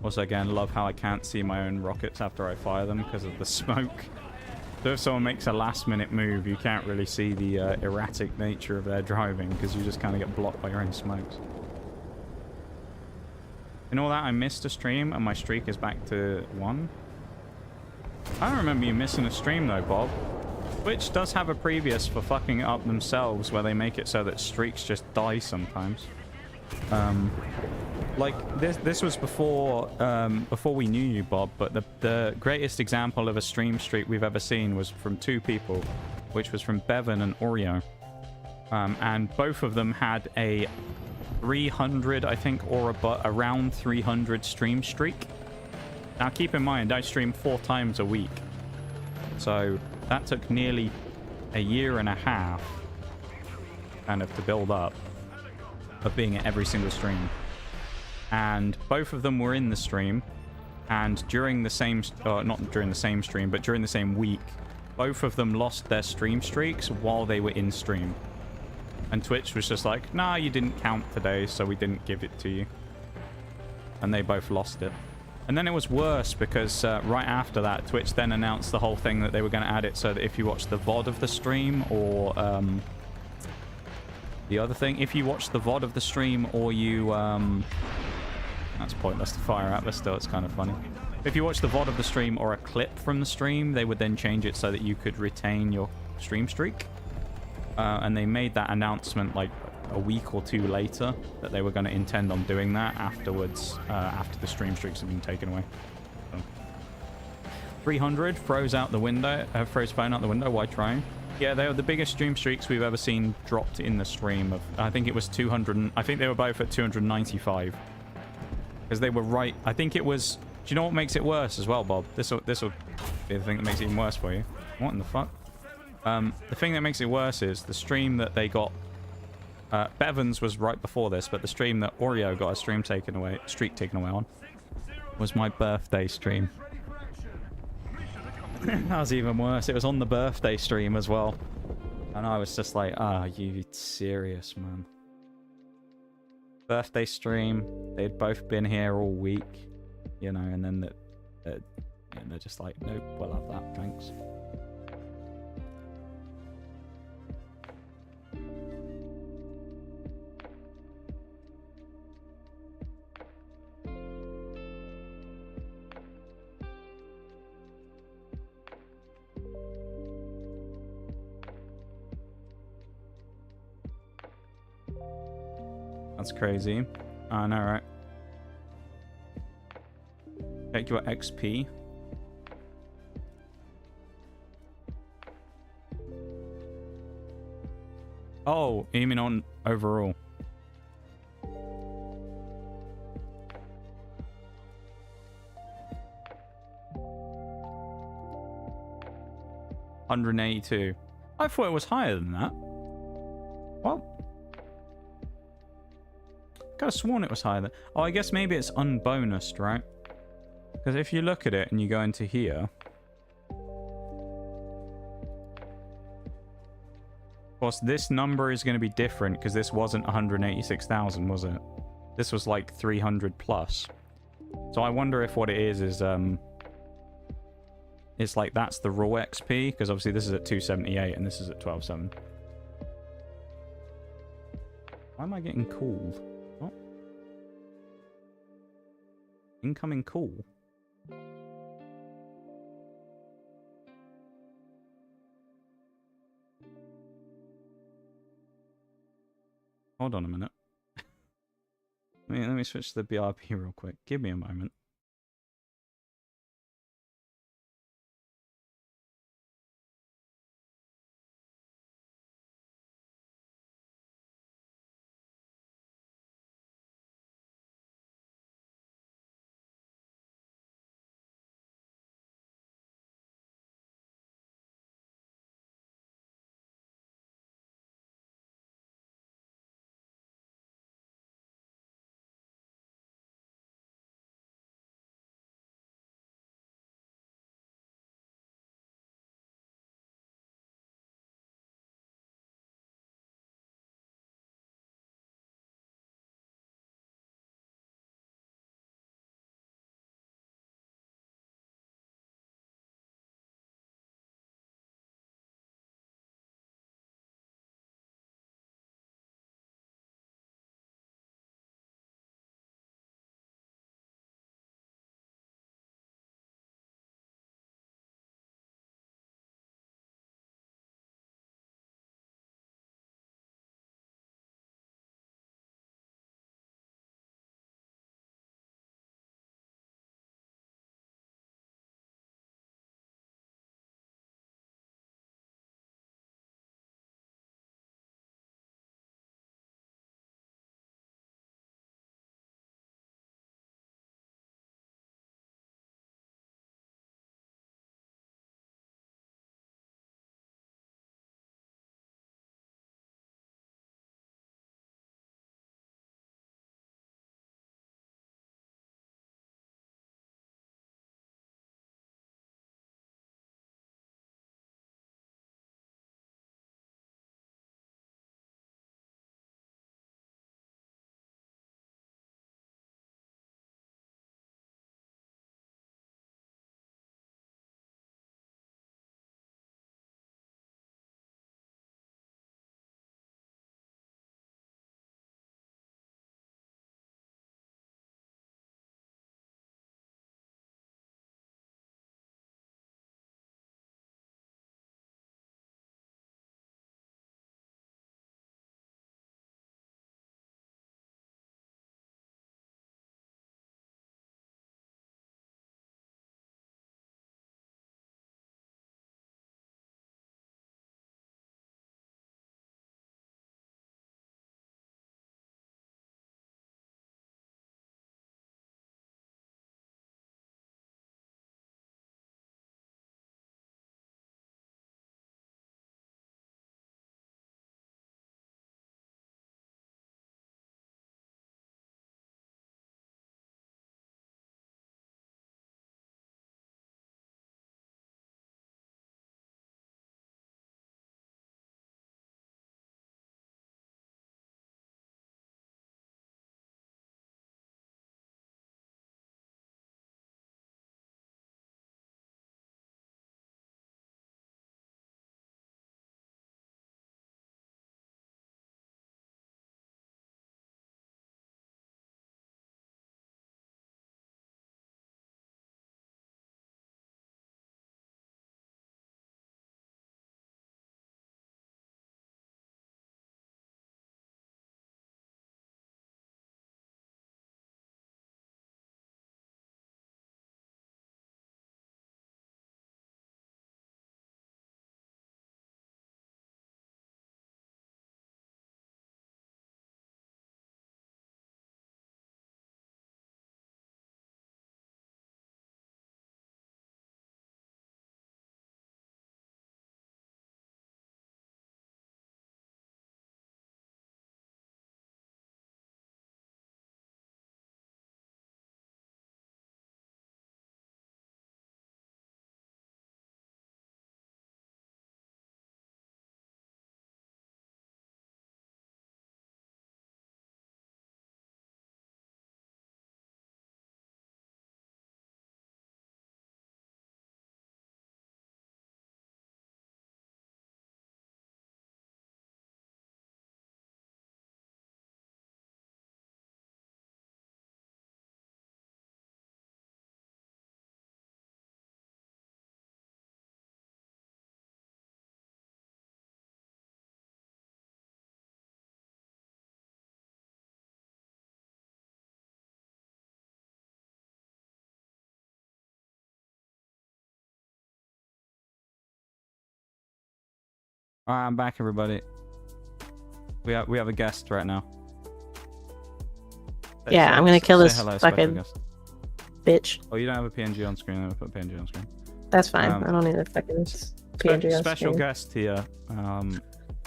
Also, again, love how I can't see my own rockets after I fire them because of the smoke. So if someone makes a last-minute move, you can't really see the erratic nature of their driving because you just kind of get blocked by your own smokes. In all that, I missed a stream and my streak is back to 1. I don't remember you missing a stream though, Bob. Twitch does have a previous for fucking it up themselves where they make it so that streaks just die sometimes. Like this was before before we knew you, Bob, but the greatest example of a stream streak we've ever seen was from 2 people, which was from Bevan and Oreo. And both of them had a 300, I think, or around 300 stream streak. Now keep in mind, I stream 4 times a week. So that took nearly a year and a half kind of to build up of being at every single stream. And both of them were in the stream, and during the same not during the same stream, but during the same week, both of them lost their stream streaks while they were in stream. And Twitch was just like, nah, you didn't count today, so we didn't give it to you. And they both lost it. And then it was worse because right after that, Twitch then announced the whole thing that they were going to add it so that if you watch the VOD of the stream or the other thing, if you watch the VOD of the stream or you that's pointless to fire at, but still it's kind of funny. If you watch the VOD of the stream or a clip from the stream, they would then change it so that you could retain your stream streak. And they made that announcement like a week or 2 later that they were going to intend on doing that afterwards, after the stream streaks have been taken away. So. 300 froze out the window, froze phone out the window. Why trying? Yeah, they were the biggest stream streaks we've ever seen dropped in the stream. Of I think it was 200. I think they were both at 295 because they were right. I think it was. Do you know what makes it worse as well, Bob? This will be the thing that makes it even worse for you. What in the fuck? The thing that makes it worse is the stream that they got. Bevan's was right before this, but the stream that Oreo got a streak taken away on was my birthday stream. That was even worse. It was on the birthday stream as well. And I was just like, ah, you serious, man. Birthday stream. They'd both been here all week, you know, and then they're just like, nope, we'll have that, thanks. That's crazy. I know, right? Take your XP. Oh, you mean on overall? $182. I thought it was higher than that. Well, could have sworn it was higher than... Oh, I guess maybe it's unbonused, right? Because if you look at it and you go into here... Of course, this number is going to be different because this wasn't 186,000, was it? This was like 300 plus. So I wonder if what it is it's like that's the raw XP, because obviously this is at 278 and this is at 12.7. Why am I getting called? What? Incoming call? Hold on a minute. Let me switch to the BRP real quick. Give me a moment. Alright, I'm back, everybody. We have a guest right now. Yeah, I'm gonna kill say this hello, special fucking guest. bitch. Oh, you don't have a PNG on screen. I'm gonna put a PNG on screen. That's fine. I don't need a fucking PNG on Special screen. guest here.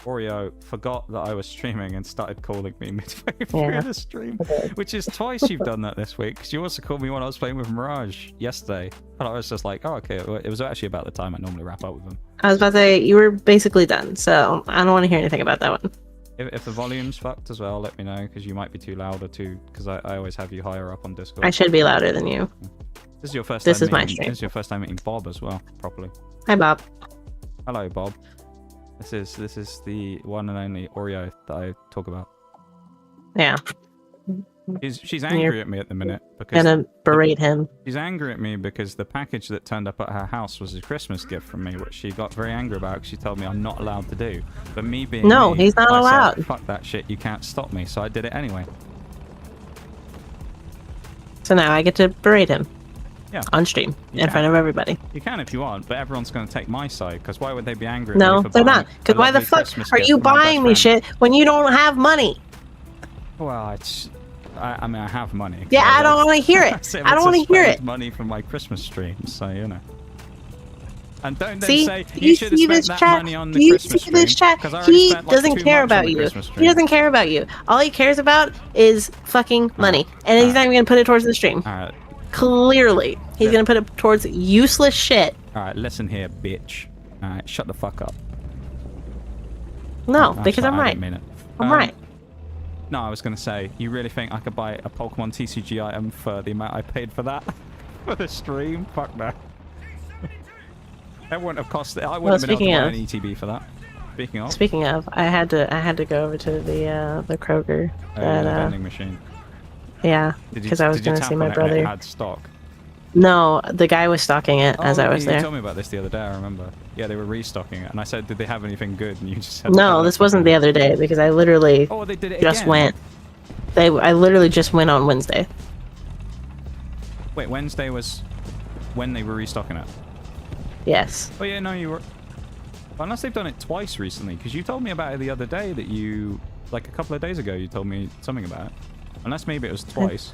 Oreo forgot that I was streaming and started calling me midway through the stream, which is twice you've done that this week. Because you also called me when I was playing with Mirage yesterday, and I was just like, "Oh, okay." It was actually about the time I normally wrap up with them. I was about to say you were basically done, so I don't want to hear anything about that one. If the volume's fucked as well, let me know, because you might be too loud or too. Because I always have you higher up on Discord. I should be louder than you. This is your first. This time is my meeting, stream. This is your first time meeting Bob as well, properly. Hi, Bob. Hello, Bob. This is the one and only Oreo that I talk about. Yeah. She's angry at me at the minute because Gonna berate him. she's angry at me because the package that turned up at her house was a Christmas gift from me, which she got very angry about because she told me I'm not allowed to do. But me being No, me, he's not I allowed. said, fuck that shit, you can't stop me. So I did it anyway. So now I get to berate him. Yeah. On stream You in can. front of everybody. You can if you want, but everyone's going to take my side because why would they be angry at No, me for they're buying not. Because a why the lovely fuck Christmas are gift you for my best buying me friend? shit when you don't have money? Well, it's. I mean, I have money. Yeah, I don't want to hear it. I don't want to hear it. Money from my Christmas streams, so you know. And don't then See, say do you should have see spent this that chat? money on Do the you Christmas see this stream. chat? 'Cause I already He spent, like, doesn't too care much on about the you. Christmas He stream. doesn't care about you. All he cares about is fucking money, and he's not even gonna put it towards the stream. All right, Clearly, he's gonna put it towards useless shit. all right. Listen here, bitch. All right, shut the fuck up. No, Oh, because sorry, I'm I right. didn't mean it. I'm right. No, I was gonna say, you really think I could buy a Pokemon TCG item for the amount I paid for that for the stream? Fuck that. That wouldn't have cost. I wouldn't have been able to buy an ETB for that. Speaking of, I had to go over to the Kroger. the That, vending machine. Yeah, Did you- because I was did you gonna tap see on my it and it brother. had stock? No, the guy was stocking it as I was you there. told me about this the other day. I remember. Yeah, they were restocking it, and I said, "Did they have anything good?" And you just said, No, this wasn't the other day because I literally Oh, they did it just again. went. I literally just went on Wednesday. Wait, Wednesday was when they were restocking it. Yes. Oh yeah, no, you were. Unless they've done it twice recently, because you told me about it the other day that you, like a couple of days ago, you told me something about it. Unless maybe it was twice.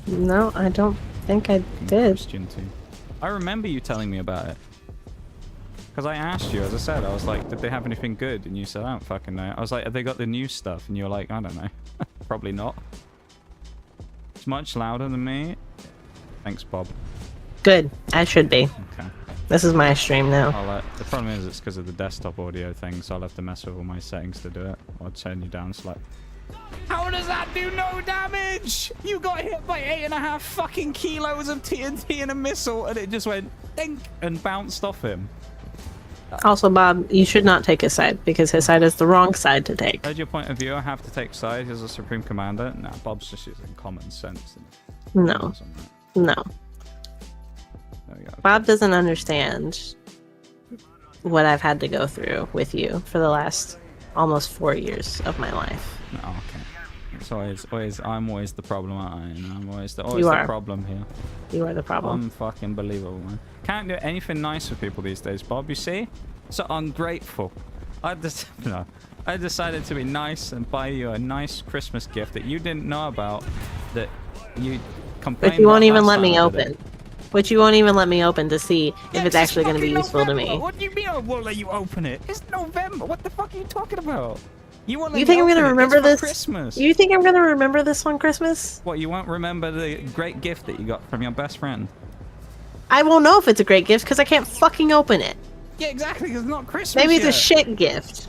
No, I don't think I did. Christian too. I remember you telling me about it. Because I asked you, as I said, I was like, did they have anything good? And you said, I don't fucking know. I was like, have they got the new stuff? And you were like, I don't know. Probably not. It's much louder than me. Thanks, Bob. Good. I should be. Okay. This is my stream now. The problem is it's because of the desktop audio thing, so I'll have to mess with all my settings to do it. I'll turn you down slightly. How does that do no damage? You got hit by 8.5 fucking kilos of TNT and a missile, and it just went dink and bounced off him. Also, Bob, you should not take his side because his side is the wrong side to take. Heard your point of view. I have to take sides as a Supreme Commander. Nah, Bob's just using common sense. No. No. There we go. Bob doesn't understand what I've had to go through with you for the last almost 4 years of my life. No, okay. It's always, I'm always the problem, aren't I? And I'm always the You are. problem here. You are the problem. Unfucking believable, man. Can't do anything nice for people these days, Bob. You see? So ungrateful. I decided to be nice and buy you a nice Christmas gift that you didn't know about. That you complained. But you won't about even last let me time I did open. it. Which you won't even let me open to see if Yeah, it's actually going to be fucking useful to November. me. What do you mean I won't let you open it? It's November. What the fuck are you talking about? You won't let You me think I'm open going to it. remember It's for this? Christmas. You think I'm going to remember this on Christmas? What, you won't remember the great gift that you got from your best friend? I won't know if it's a great gift because I can't fucking open it. Yeah, exactly. It's not Christmas Maybe it's yet. a shit gift.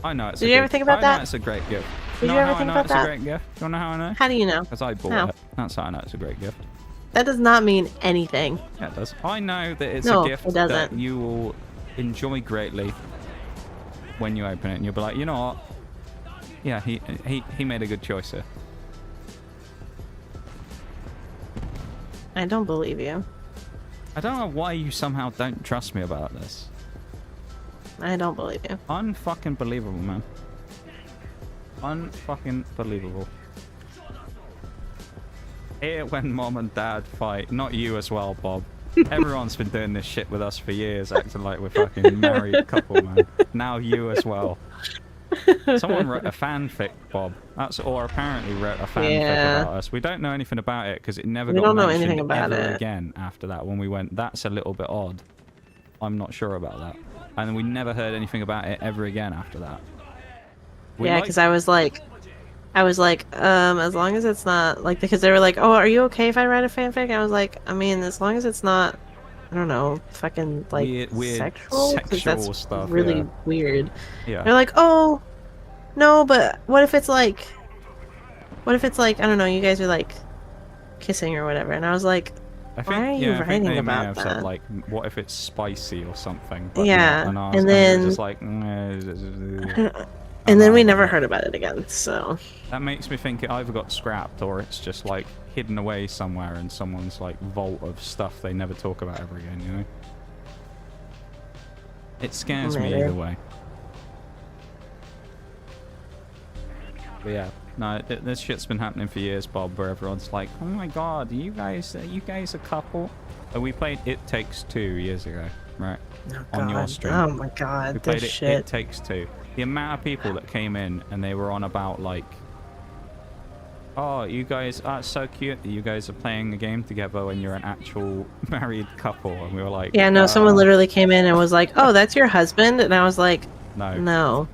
I know it's Did a you good- ever think about I know that? it's a great gift. Did know you ever how think I know about it's that? a great gift? Do you know how I know? How do you know? Because I bought How? it. That's how I know it's a great gift. That does not mean anything. Yeah, it does. I know that it's No, a gift it that doesn't. you will enjoy greatly when you open it, and you'll be like, you know what? Yeah, he made a good choice here. I don't believe you. I don't know why you somehow don't trust me about this. I don't believe you. Unfucking believable, man. Unfucking believable. Here when mom and dad fight. Not you as well, Bob. Everyone's been doing this shit with us for years, acting like we're fucking married couple, man. Now you as well. Someone wrote a fanfic, Bob. Or apparently wrote a fanfic about us. We don't know anything about it because it never got mentioned ever again after that. When we went, that's a little bit odd. I'm not sure about that. And we never heard anything about it ever again after that. Yeah, because I was like, as long as it's not like, because they were like, oh, are you okay if I write a fanfic? And I was like, I mean, as long as it's not, I don't know, fucking like weird sexual that's stuff. Really weird. Yeah. They're like, oh, no, but what if it's like, I don't know, you guys are like kissing or whatever, and I was like, why are you writing about that? Said, like, what if it's spicy or something? But yeah, and then just like, and then we never heard about it again. So that makes me think it either got scrapped or it's just like hidden away somewhere in someone's like vault of stuff they never talk about ever again. You know, it scares me either way. But yeah, no, this shit's been happening for years, Bob. Where everyone's like, "Oh my god, you guys a couple?" We played It Takes Two years ago, right? On your stream. Oh my god, we played this shit. It Takes Two. The amount of people that came in and they were on about like, "Oh, you guys are so cute that you guys are playing a game together when you're an actual married couple," and we were like, "Yeah, no." Someone literally came in and was like, "Oh, that's your husband," and I was like, "No, no."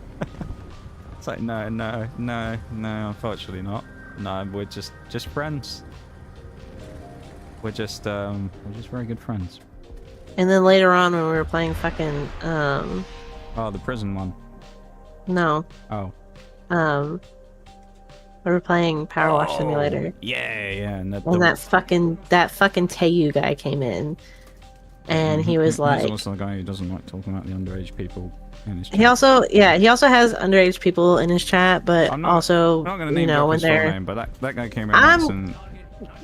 It's like, no, unfortunately not. No, we're just friends. We're just very good friends. And then later on when we were playing fucking oh, the prison one. No. Oh. We were playing Power Wash Simulator. Yeah, and that fucking Tayu guy came in, and he was like, he's also the guy who doesn't like talking about the underage people in his chat. He also has underage people in his chat, but I'm not gonna name when they're name, but that guy came in and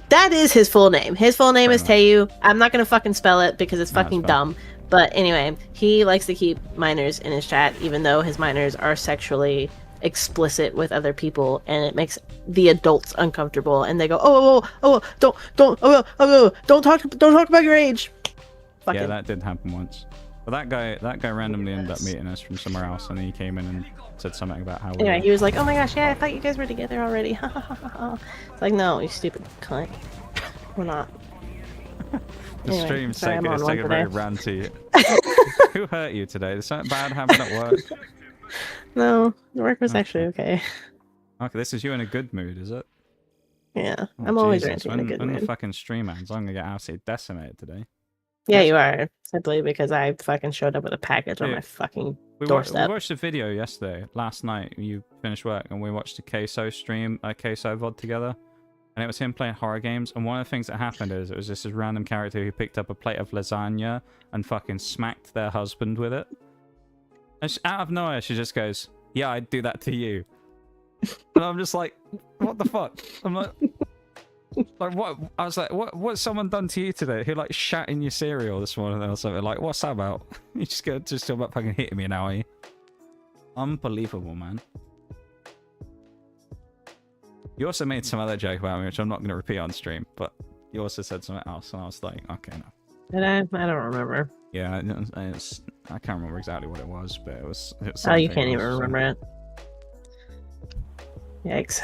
that is his full name. His full name is Tayu. I'm not gonna fucking spell it because it's fucking dumb. But anyway, he likes to keep minors in his chat, even though his minors are sexually explicit with other people, and it makes the adults uncomfortable. And they go, don't talk about your age. Yeah, that did happen once. But that guy randomly ended up meeting us from somewhere else, and then he came in and said something about how. Yeah, he was like, "Oh my gosh, yeah, I thought you guys were together already." It's like, no, you stupid cunt, we're not. The stream's taking very ranty. Who hurt you today? Did something bad happen at work? No, the work was actually okay. Okay, this is you in a good mood, is it? Yeah, I'm always ranting in a good mood. When the fucking stream ends, I'm gonna get absolutely decimated today. Yeah, you are. Simply because I fucking showed up with a package on my fucking doorstep. We watched a video yesterday, last night. You finished work, and we watched a Queso stream, a Queso VOD together. And it was him playing horror games. And one of the things that happened is it was just this random character who picked up a plate of lasagna and fucking smacked their husband with it. And out of nowhere, she just goes, "Yeah, I'd do that to you." And I'm just like, what the fuck? I'm like... Like what? I was like, what's someone done to you today? Who like shat in your cereal this morning or something? Like, what's that about? You just still about fucking hitting me now, are you? Unbelievable, man. You also made some other joke about me, which I'm not going to repeat on stream, but you also said something else, and I was like, okay, no. Did I? I don't remember. Yeah, I can't remember exactly what it was, but it was oh, you can't even remember it. Yikes.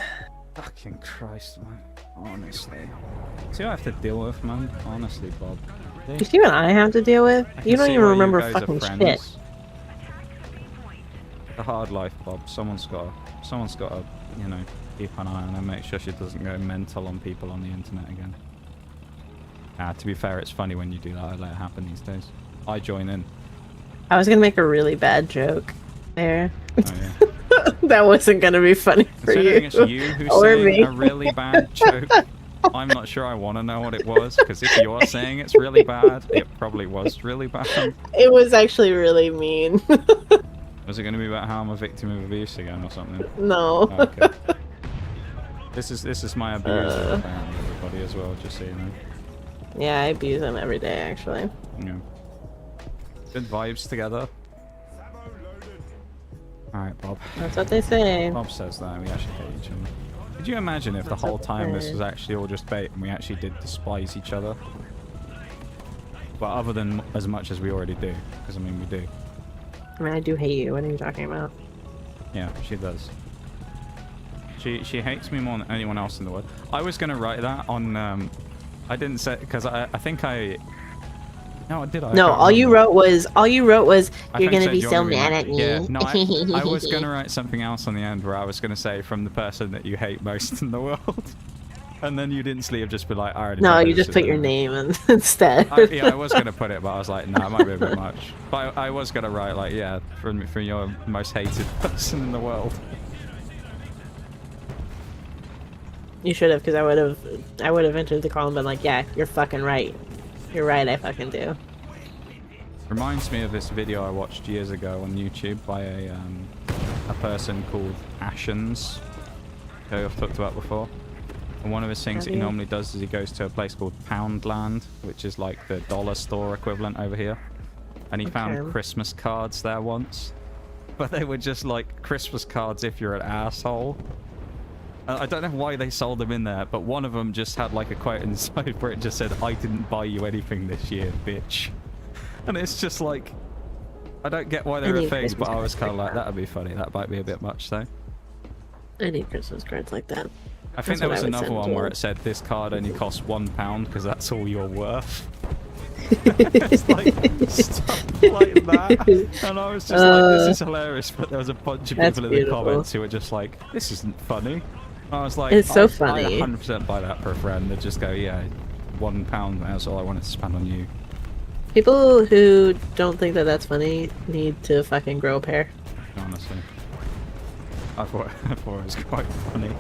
Fucking Christ, man. Honestly. See what I have to deal with, man? Honestly, Bob. You see what I have to deal with? You don't even remember fucking shit. The hard life, Bob. Someone's got to, you know, keep an eye on her, make sure she doesn't go mental on people on the internet again. To be fair, it's funny when you do that. I let it happen these days. I join in. I was gonna make a really bad joke there. Oh, yeah. That wasn't gonna be funny for you. It's you who's saying a really bad joke. I'm not sure I want to know what it was, because if you're saying it's really bad, it probably was really bad. It was actually really mean. Was it going to be about how I'm a victim of abuse again or something? No. Oh, okay. This is my abuser, apparently, everybody, as well, just so you know. Yeah, I abuse him every day, actually. Yeah. Good vibes together. Alright, Bob. That's what they say. Bob says that, and we actually hate each other. Could you imagine if the whole time this was actually all just bait and we actually did despise each other? but other than as much as we already do, because I mean we do. I mean, I do hate you. What are you talking about? Yeah, she does. She hates me more than anyone else in the world. I was gonna write that on. I didn't say because I think I. No, did I? No, all you wrote was I you're think gonna be you're so gonna mad at me. Yeah, no, I was gonna write something else on the end where I was gonna say from the person that you hate most in the world, and then you'd instantly have just been like, I already. No, know you this just put is your anyway. name in, instead. Yeah, I was gonna put it, but I was like, no, it might be a bit much. But I was gonna write like, yeah, from your most hated person in the world. You should have, because I would have entered the call and been like, yeah, you're fucking right. You're right, I fucking do. Reminds me of this video I watched years ago on YouTube by a person called Ashens, who I've talked about before. And one of his things that he normally does is he goes to a place called Poundland, which is like the dollar store equivalent over here. And he found Christmas cards there once. But they were just like Christmas cards if you're an asshole. I don't know why they sold them in there, but one of them just had like a quote inside where it just said, I didn't buy you anything this year, bitch. And it's just like, I don't get why they're a thing, but I was kind of like, that'd be funny. That might be a bit much though. I need Christmas cards like that. I think there was another one where it said this card only costs £1 because that's all you're worth. It's like stuff like that, and I was just like, this is hilarious. But there was a bunch of people in the comments who were just like, this isn't funny. I was like, it's so funny. I'd 100% buy that for a friend. They'd just go, yeah, £1. That's all I wanted to spend on you. People who don't think that that's funny need to fucking grow a pair. Honestly, I thought it was quite funny.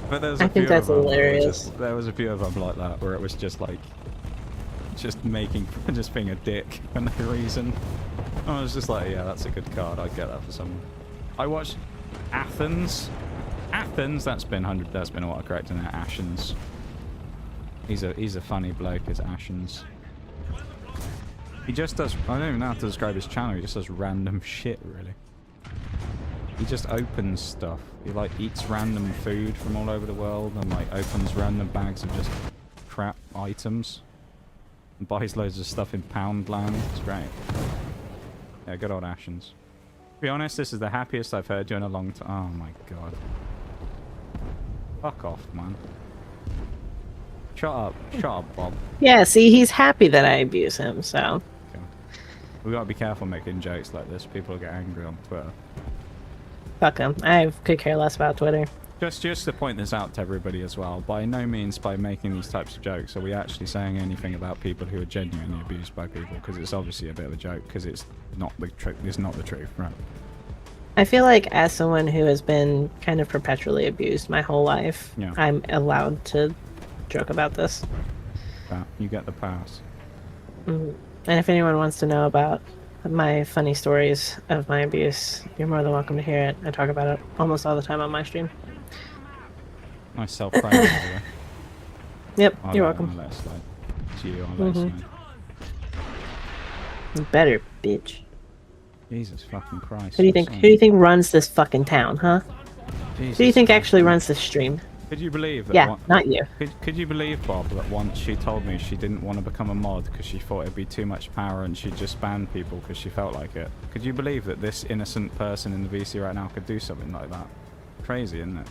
But there was I think that's hilarious. There was a few of them like that where it was just like, just being a dick for no reason. I was just like, yeah, that's a good card. I'd get that for someone. I watched Athens. That's been a while correct in there. Ashens. He's a funny bloke, is Ashens. He just does. I don't even know how to describe his channel. He just does random shit, really. He just opens stuff. He like eats random food from all over the world and like opens random bags of just crap items. And buys loads of stuff in Poundland. It's great. Yeah, good old Ashens. To be honest, this is the happiest I've heard you in a long time. Oh my god. Fuck off, man. Shut up, Bob. Yeah, see, he's happy that I abuse him, so. Okay. We gotta be careful making jokes like this. People get angry on Twitter. Fuck him. I could care less about Twitter. Just to point this out to everybody as well, by no means by making these types of jokes are we actually saying anything about people who are genuinely abused by people, because it's obviously a bit of a joke, because it's not the truth. It's not the truth, right? I feel like as someone who has been kind of perpetually abused my whole life, yeah. I'm allowed to joke about this. You get the pass. And if anyone wants to know about my funny stories of my abuse, you're more than welcome to hear it. I talk about it almost all the time on my stream. Nice self-praise. Yep, you're welcome. I'll let it slide. It's you, I'll let it slide. Better, bitch. Jesus fucking Christ. Who do you think runs this fucking town, huh? Jesus. Who do you think actually runs this stream? Could you believe that? Yeah, not you. Could you believe, Bob, that once she told me she didn't want to become a mod because she thought it'd be too much power and she'd just ban people because she felt like it? Could you believe that this innocent person in the VC right now could do something like that? Crazy, isn't it?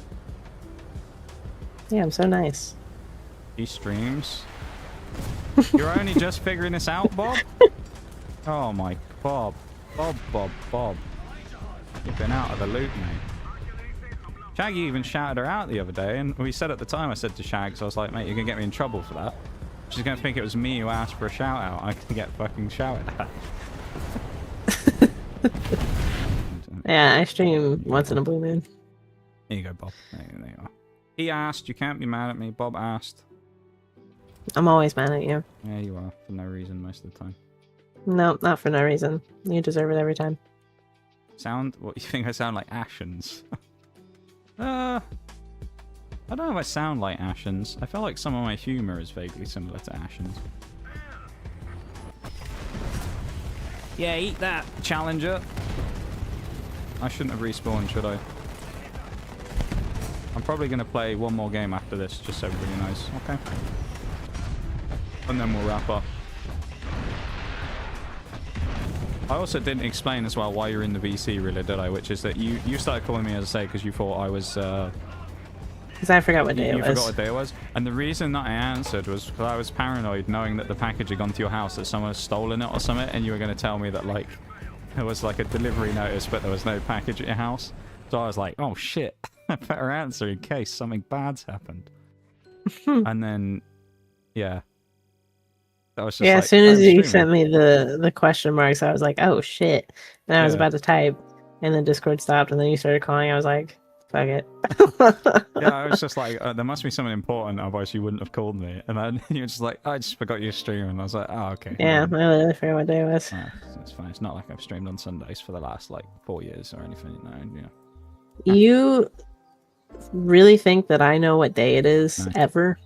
Yeah, I'm so nice. He streams. You're only just figuring this out, Bob? Oh my, Bob. Bob. You've been out of the loop, mate. Shaggy even shouted her out the other day, and we said at the time, I said to Shags, I was like, mate, you're going to get me in trouble for that. She's going to think it was me who asked for a shout out. I can get fucking shouted at. Yeah, I stream once in a blue moon. There you go, Bob. There you are. He asked, you can't be mad at me. Bob asked. I'm always mad at you. Yeah, you are, for no reason most of the time. No, not for no reason. You deserve it every time. What, you think I sound like Ashens? I don't know if I sound like Ashens. I feel like some of my humour is vaguely similar to Ashens. Yeah, eat that, Challenger. I shouldn't have respawned, should I? I'm probably going to play one more game after this, just so everybody knows. Okay. And then we'll wrap up. I also didn't explain as well why you're in the VC, really, did I? Which is that you started calling me, as I say, because you thought I was... Because I forgot what day it was. You forgot what day it was. And the reason that I answered was because I was paranoid, knowing that the package had gone to your house, that someone had stolen it or something, and you were going to tell me that, like, there was, like, a delivery notice, but there was no package at your house. So I was like, oh, shit. I better answer in case something bad's happened. And then, yeah. That was just yeah, like, as soon as you streaming. sent me the question marks, I was like, oh, shit. And I was Yeah. about to type, and then Discord stopped, and then you started calling. I was like, fuck it. Yeah, I was just like, there must be something important, otherwise you wouldn't have called me. And then you were just like, I just forgot you stream, and I was like, oh, okay. Yeah, I literally forgot what day it was. It's fine. It's not like I've streamed on Sundays for the last, like, 4 years or anything, you know. You really think that I know what day it is No. ever?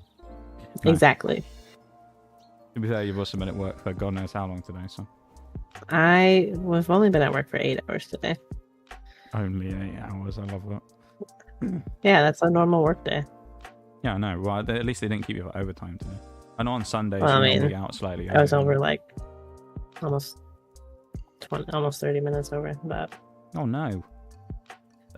No. Exactly. To be fair, you've also been at work for God knows how long today, so. I've only been at work for 8 hours today. Only 8 hours, I love that. Yeah, that's a normal work day. Yeah, I know. Well, at least they didn't keep you for overtime today. And on Sundays, Well, I you'll mean, be out slightly. I was early. over like almost 30 minutes over, but Oh, no.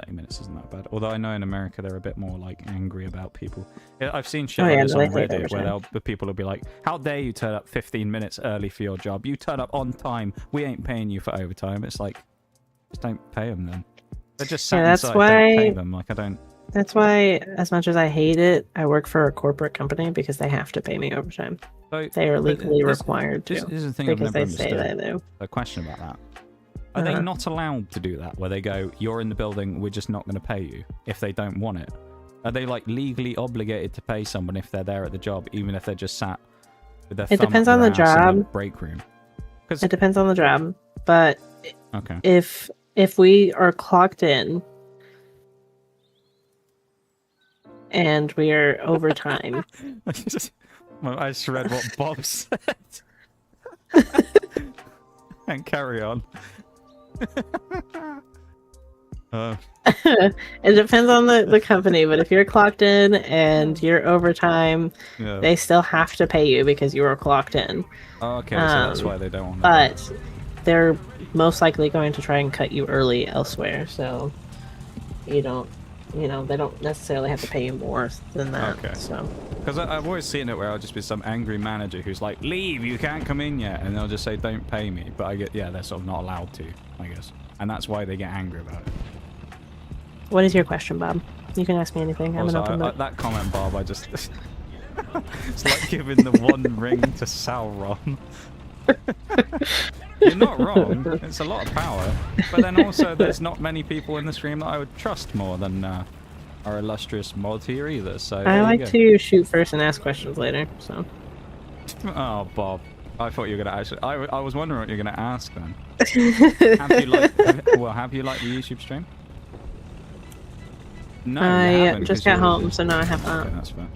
30 minutes isn't that bad. Although I know in America they're a bit more, like, angry about people. Yeah, I've seen shit Oh, like yeah, this no, on they take Reddit where overtime. the people will be like, how dare you turn up 15 minutes early for your job? You turn up on time. We ain't paying you for overtime. It's like, just don't pay them then. They're just sat Yeah, that's inside, don't pay why- them. Like, I don't... that's why, as much as I hate it, I work for a corporate company because they have to pay me overtime. So, They are but legally this- required This to is the thing I've because never they say understood. they do. A question about that. Are they Uh-huh. not allowed to do that, where they go, you're in the building, we're just not going to pay you, if they don't want it? Are they, like, legally obligated to pay someone if they're there at the job, even if they're just sat with their It thumb depends up on their the ass in the job. break room? Because It depends on the job, but okay, if we are clocked in and we are overtime, I just read what Bob said. And carry on. it depends on the company, but if you're clocked in and you're overtime, Yeah. they still have to pay you because you were clocked in. Oh, okay, so that's why they don't want to. But they're most likely going to try and cut you early elsewhere, so you don't, they don't necessarily have to pay you more than that. Okay. So Because I've always seen it where I'll just be some angry manager who's like, leave, you can't come in yet. And they'll just say, don't pay me. But I get, yeah, they're sort of not allowed to, I guess. And that's why they get angry about it. what is your question, Bob? You can ask me anything. I'm an Also, open book. that comment, Bob, I just... it's like giving the one ring to Sauron. You're not wrong. It's a lot of power. But then also, there's not many people in the stream that I would trust more than our illustrious mod here either. So I there you like go. to shoot first and ask questions later. So Oh, Bob. I thought you were gonna actually. I was wondering what you were gonna ask then. Have you liked the YouTube stream? No, you I haven't, just 'cause got you were home, just- so now I have Okay, that. that's fair.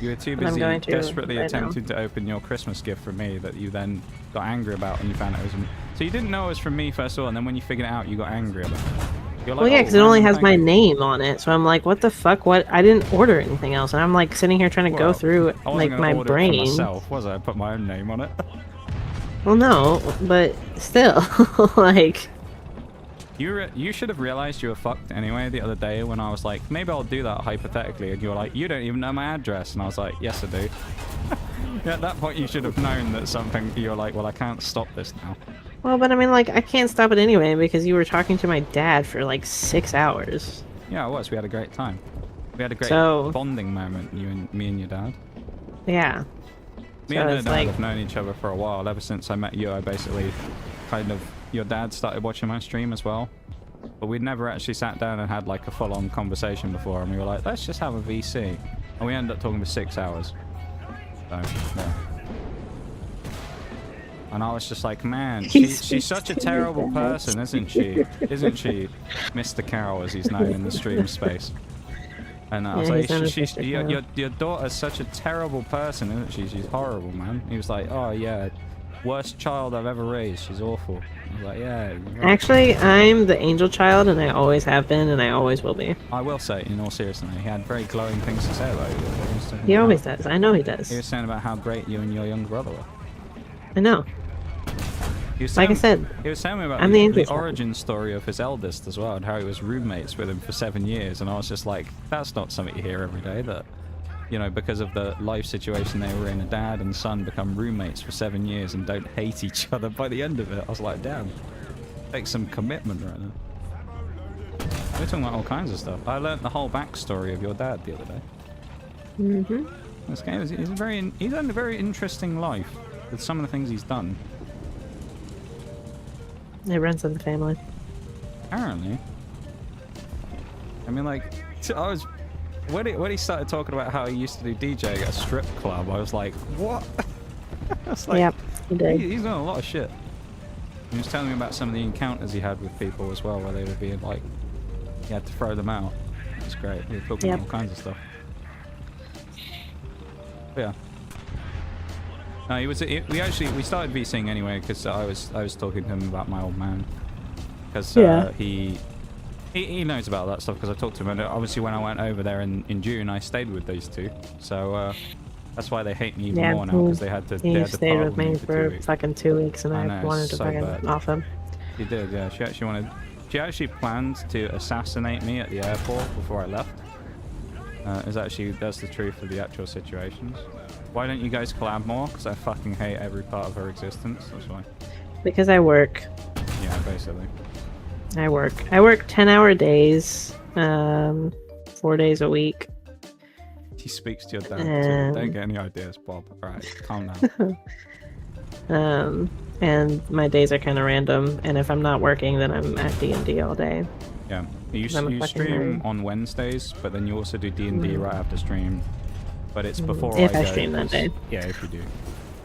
You were too I'm busy going to desperately right now. attempting to open your Christmas gift from me that you then got angry about when you found out it was from me. So you didn't know it was from me first of all, and then when you figured it out, you got angry about it. You're like, Well, yeah, "Oh, because it only random has my thank you." name on it, so I'm like, what the fuck? What? I didn't order anything else, and I'm like sitting here trying to Well, go through I wasn't like gonna my order it for brain. myself, was I? I put my own name on it. Well, no, but still, like, You should have realized you were fucked anyway the other day when I was like, maybe I'll do that hypothetically, and you were like, you don't even know my address, and I was like, yes I do. Yeah, at that point you should have known that something. You're like, well, I can't stop this now. well, but I mean, like, I can't stop it anyway because you were talking to my dad for like 6 hours. Yeah, it was. We had a great time. We had a great So- bonding moment, me and your dad. Yeah. Me So and your it's dad like- have known each other for a while. Ever since I met you, I basically kind of... Your dad started watching my stream as well. But we'd never actually sat down and had like a full-on conversation before. And we were like, let's just have a VC. And we ended up talking for 6 hours. So, yeah. And I was just like, man, she's such a terrible person, isn't she? Isn't she? Mr. Carroll, as he's known in the stream space. And I was Yeah, he's known like, as Mr. Carroll. your daughter's such a terrible person, isn't she? She's horrible, man. He was like, oh yeah, worst child I've ever raised. She's awful. I was like, yeah. you're right." Actually, I'm the angel child, and I always have been, and I always will be. I will say, in all seriousness, he had very glowing things to say about you. was talking He about- always does. I know he He does. was saying about how great you and your younger brother were. I know. He was Like I telling- said, he was telling me about I'm the the angel side. origin story of his eldest as well, and how he was roommates with him for 7 years, and I was just like, that's not something you hear every day, that, you know, because of the life situation they were in, a dad and son become roommates for 7 years and don't hate each other by the end of it. I was like, damn, takes some commitment right now. We're talking about all kinds of stuff. I learnt the whole backstory of your dad the other day. Mm-hmm. This game is he's had a very interesting life with some of the things he's done. It runs in the family. Apparently. I mean, like, I was when he started talking about how he used to do DJing at a strip club, I was like, what? I was like, Yep, he did. He's done a lot of shit. He was telling me about some of the encounters he had with people as well, where they were being like, he had to throw them out. It's great. He was talking about all kinds of stuff. But yeah. No, he was. We started VCing anyway because I was talking to him about my old man, because he knows about that stuff because I talked to him, and obviously when I went over there in June I stayed with these two, so that's why they hate me even more now, because they had to. He they had to stayed part with me for 2 for weeks. fucking 2 weeks, and I know, I it's wanted to so fucking bad. off him. She did, yeah. She actually planned to assassinate me at the airport before I left. That's the truth of the actual situations. Why don't you guys collab more? Because I fucking hate every part of her existence. That's why. Because I work. Yeah, basically. I work 10-hour days, 4 days a week. She speaks to your dad too. Don't get any ideas, Bob. Alright, calm down. And my days are kind of random, and if I'm not working, then I'm at D&D all day. Yeah. You I'm a fucking stream nerd. on Wednesdays, but then you also do D&D right after stream. But it's before If I I go, stream that 'cause- day. Yeah, if you do.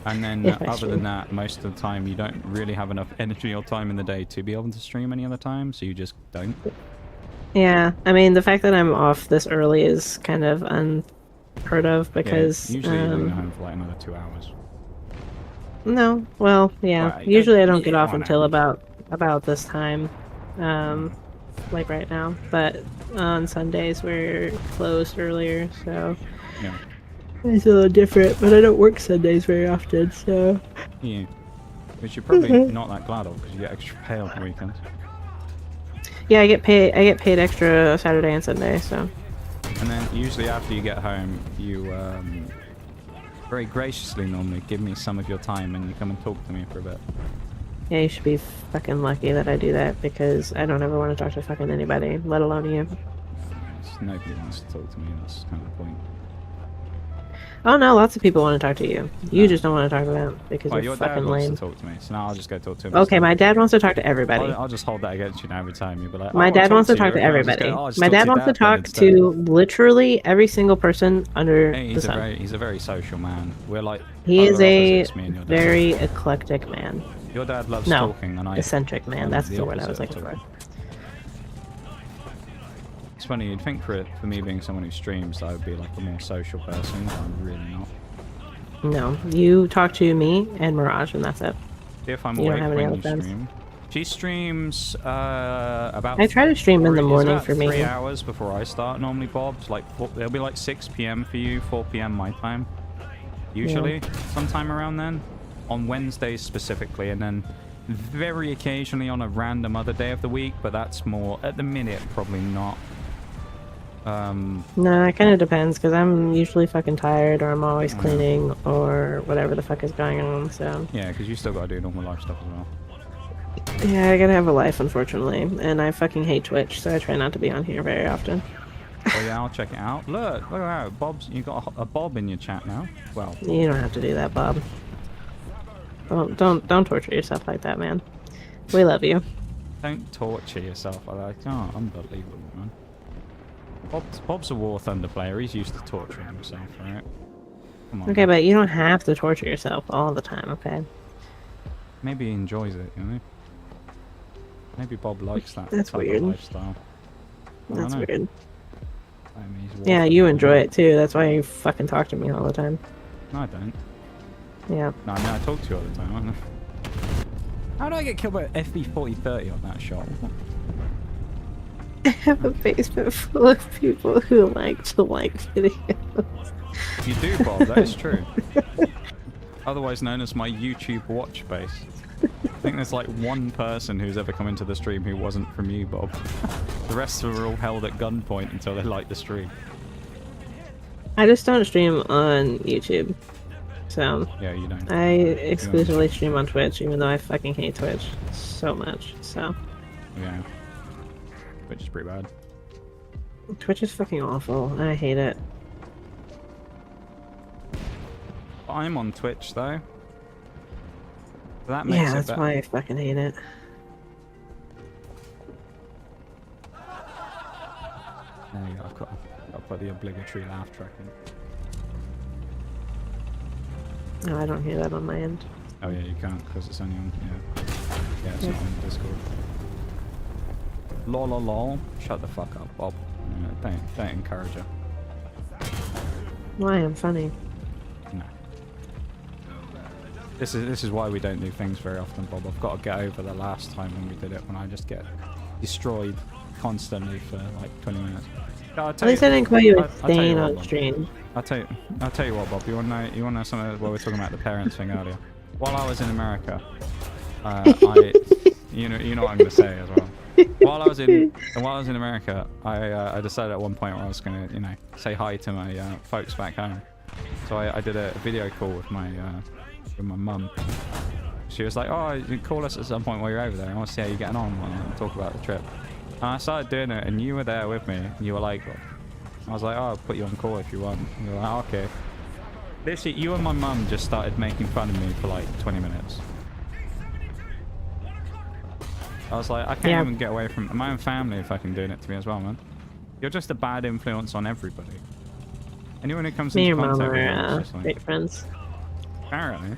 And then If I other stream. than that, most of the time you don't really have enough energy or time in the day to be able to stream any other time, so you just don't. Yeah, I mean, the fact that I'm off this early is kind of unheard of because... Yeah, usually you're leaving home for like another 2 hours. No, well, yeah. Well, Usually I don't yeah, get off on until average. about this time, like right now. But on Sundays we're closed earlier, so Yeah. it's a little different. But I don't work Sundays very often, so Yeah. Which you're probably not that glad of, because you get extra pay on the weekends. yeah, I get paid extra Saturday and Sunday. So And then usually after you get home, you very graciously normally give me some of your time and you come and talk to me for a bit. yeah, you should be fucking lucky that I do that because I don't ever want to talk to fucking anybody, let alone you. Nobody wants to talk to me, that's kind of the point. Oh no, lots of people want to talk to you. You just don't want to talk to them because Well, you're your dad fucking wants lame. to talk to me, so now I'll just go talk to him. Okay, instead. my dad wants to talk to everybody. I'll just hold that against you now every time. You'll be like, My "Oh, dad I'll wants to talk you," to and I'll just everybody. go, "Oh, I'll just My talk dad to your wants to dad then talk instead." to literally every single person under Hey, the he's sun. he's a very social man. We're like He is polar a opposites, me and your dad. very eclectic man. Your dad loves No, talking, and I eccentric man. I'm That's the the word I was opposite looking of for. talking. It's funny, you'd think for me being someone who streams, I would be like a more social person, but I'm really not. No, you talk to me and Mirage, and that's it. See if I'm You don't awake have any when other you friends? stream. She streams about. I try to stream in the it's morning about for me. 3 hours before I start normally, Bob. It's like it'll be like 6 p.m. for you, 4 p.m. my time. Usually, sometime around then, on Wednesdays specifically, and then very occasionally on a random other day of the week. But that's more at the minute, probably not. No, it kind of depends because I'm usually fucking tired or I'm always cleaning or whatever the fuck is going on. So Yeah, because you still gotta do normal life stuff as well. yeah, I gotta have a life, unfortunately, and I fucking hate Twitch, so I try not to be on here very often. Oh yeah, I'll check it out. Look at that, Bob's. You got a Bob in your chat now. Well, You don't have to do that, Bob. Don't torture yourself like that, man. We love you. don't torture yourself like that. Oh, unbelievable, man. Bob's a War Thunder player. He's used to torturing himself, right? Come on. Okay, but you don't have to torture yourself all the time, okay? Maybe he enjoys it, you know? Maybe Bob likes that That's type weird. of lifestyle. I don't That's know. weird. I mean, he's a War Yeah, Thunder you player. enjoy it too. That's why you fucking talk to me all the time. No, I don't. Yeah. No, I mean, I talk to you all the time, I know. How did I get killed by FB4030 on that shot? I have a basement full of people who like to like videos. You do, Bob, that is true. Otherwise known as my YouTube watch base. think there's like one person who's ever come into the stream who wasn't from you, Bob. The rest were all held at gunpoint until they liked the stream. I just don't stream on YouTube. So Yeah, you don't. I exclusively stream on Twitch, even though I fucking hate Twitch so much. So Yeah. Which is pretty bad. Twitch is fucking awful. I hate it. I'm on Twitch though. That makes Yeah, it that's better. why I fucking hate it. There you go. I've got the obligatory laugh track in. No, I don't hear that on my end. Oh yeah, you can't because it's only on. Yeah, it's not on Discord. Lol, lol, lol. Shut the fuck up, Bob. Yeah, don't encourage her. Why? I'm funny. No. This is why we don't do things very often, Bob. I've got to get over the last time when we did it, when I just get destroyed constantly for like 20 minutes. No, At least I didn't call you a I'll tell you stain what, on Bob. stream. I'll tell you what, Bob. You want to know something? Well, we were talking about the parents thing earlier. While I was in America, you know what I'm gonna say as well. While I was in America, I decided at one point where I was gonna say hi to my folks back home. So I did a video call with my mum. She was like, "Oh, you call us at some point while you're over there. I want to see how you're getting on and talk about the trip." And I started doing it, and you were there with me. And you were like, I was like, "Oh, I'll put you on call if you want." And you were like, oh, "Okay." Literally, you and my mum just started making fun of me for like 20 minutes. I was like, I can't even get away from my own family if I can doing it to me as well, man. You're just a bad influence on everybody. Anyone who comes Me into and Mom contact with you is are just like, great friends. apparently.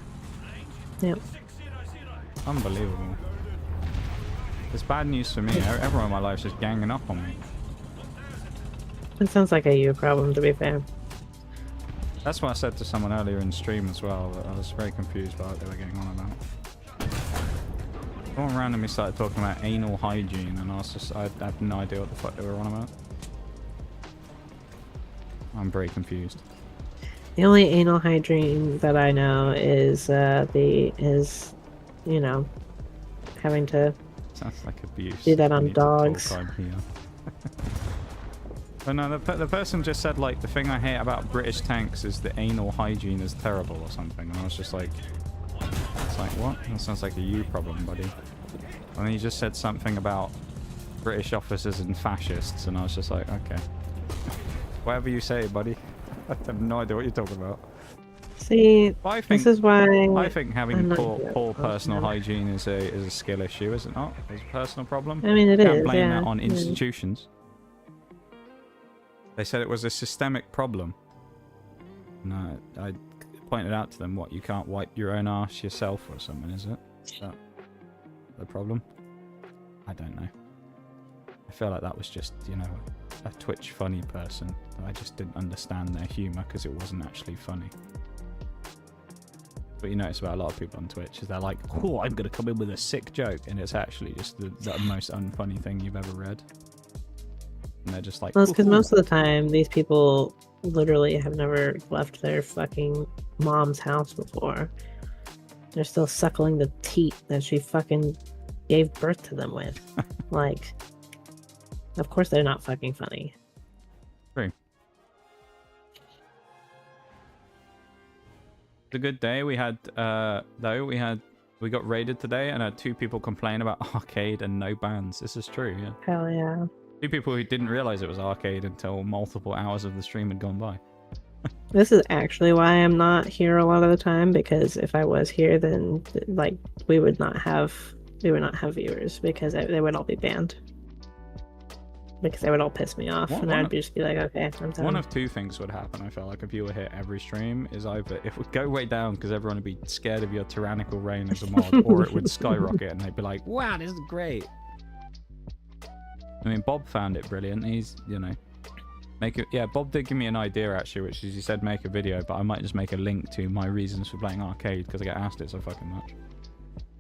Yep. Unbelievable. It's bad news for me. Everyone in my life is just ganging up on me. It sounds like a you problem, to be fair. That's what I said to someone earlier in stream as well. That I was very confused by what they were getting on about. Someone randomly started talking about anal hygiene, and I had no idea what the fuck they were on about. I'm very confused. The only anal hygiene that I know is having to Sounds like abuse. do that We on need to talk dogs. on here. But no, the person just said like the thing I hate about British tanks is the anal hygiene is terrible or something, and I was just like, it's like what? That sounds like a you problem, buddy. And then he just said something about British officers and fascists, and I was just like, okay, whatever you say, buddy. I have no idea what you're talking about. See, But I think this is why I think having I'm not poor good. personal hygiene is a skill issue, is it not? It's a personal problem. I mean, it You can't is, blame yeah. that on Yeah. institutions. They said it was a systemic problem. No, I pointed out to them, what, you can't wipe your own arse yourself or something, is it? Is that the problem? I don't know. I feel like that was just, a Twitch funny person. I just didn't understand their humour because it wasn't actually funny. What you notice about a lot of people on Twitch is they're like, oh, I'm going to come in with a sick joke, and it's actually just the most unfunny thing you've ever read. And they're just like, Well, it's because "Ooh." most of the time these people literally have never left their fucking mom's house before. They're still suckling the teat that she fucking gave birth to them with. Like, of course they're not fucking funny. True. It's a good day. We had we got raided today and had 2 people complain about arcade and no bans. This is true, yeah. Hell yeah. 2 people who didn't realize it was arcade until multiple hours of the stream had gone by. This is actually why I'm not here a lot of the time, because if I was here, then like we would not have viewers, because they would all be banned. Because they would all piss me off, and I'd just be like, okay, I'm done. One of 2 things would happen, I feel like, if you were here every stream, is either it would go way down because everyone would be scared of your tyrannical reign as a mod, or it would skyrocket and they'd be like, wow, this is great. I mean, Bob found it brilliant. He's, Bob did give me an idea, actually, which is he said make a video, but I might just make a link to my reasons for playing arcade, because I get asked it so fucking much.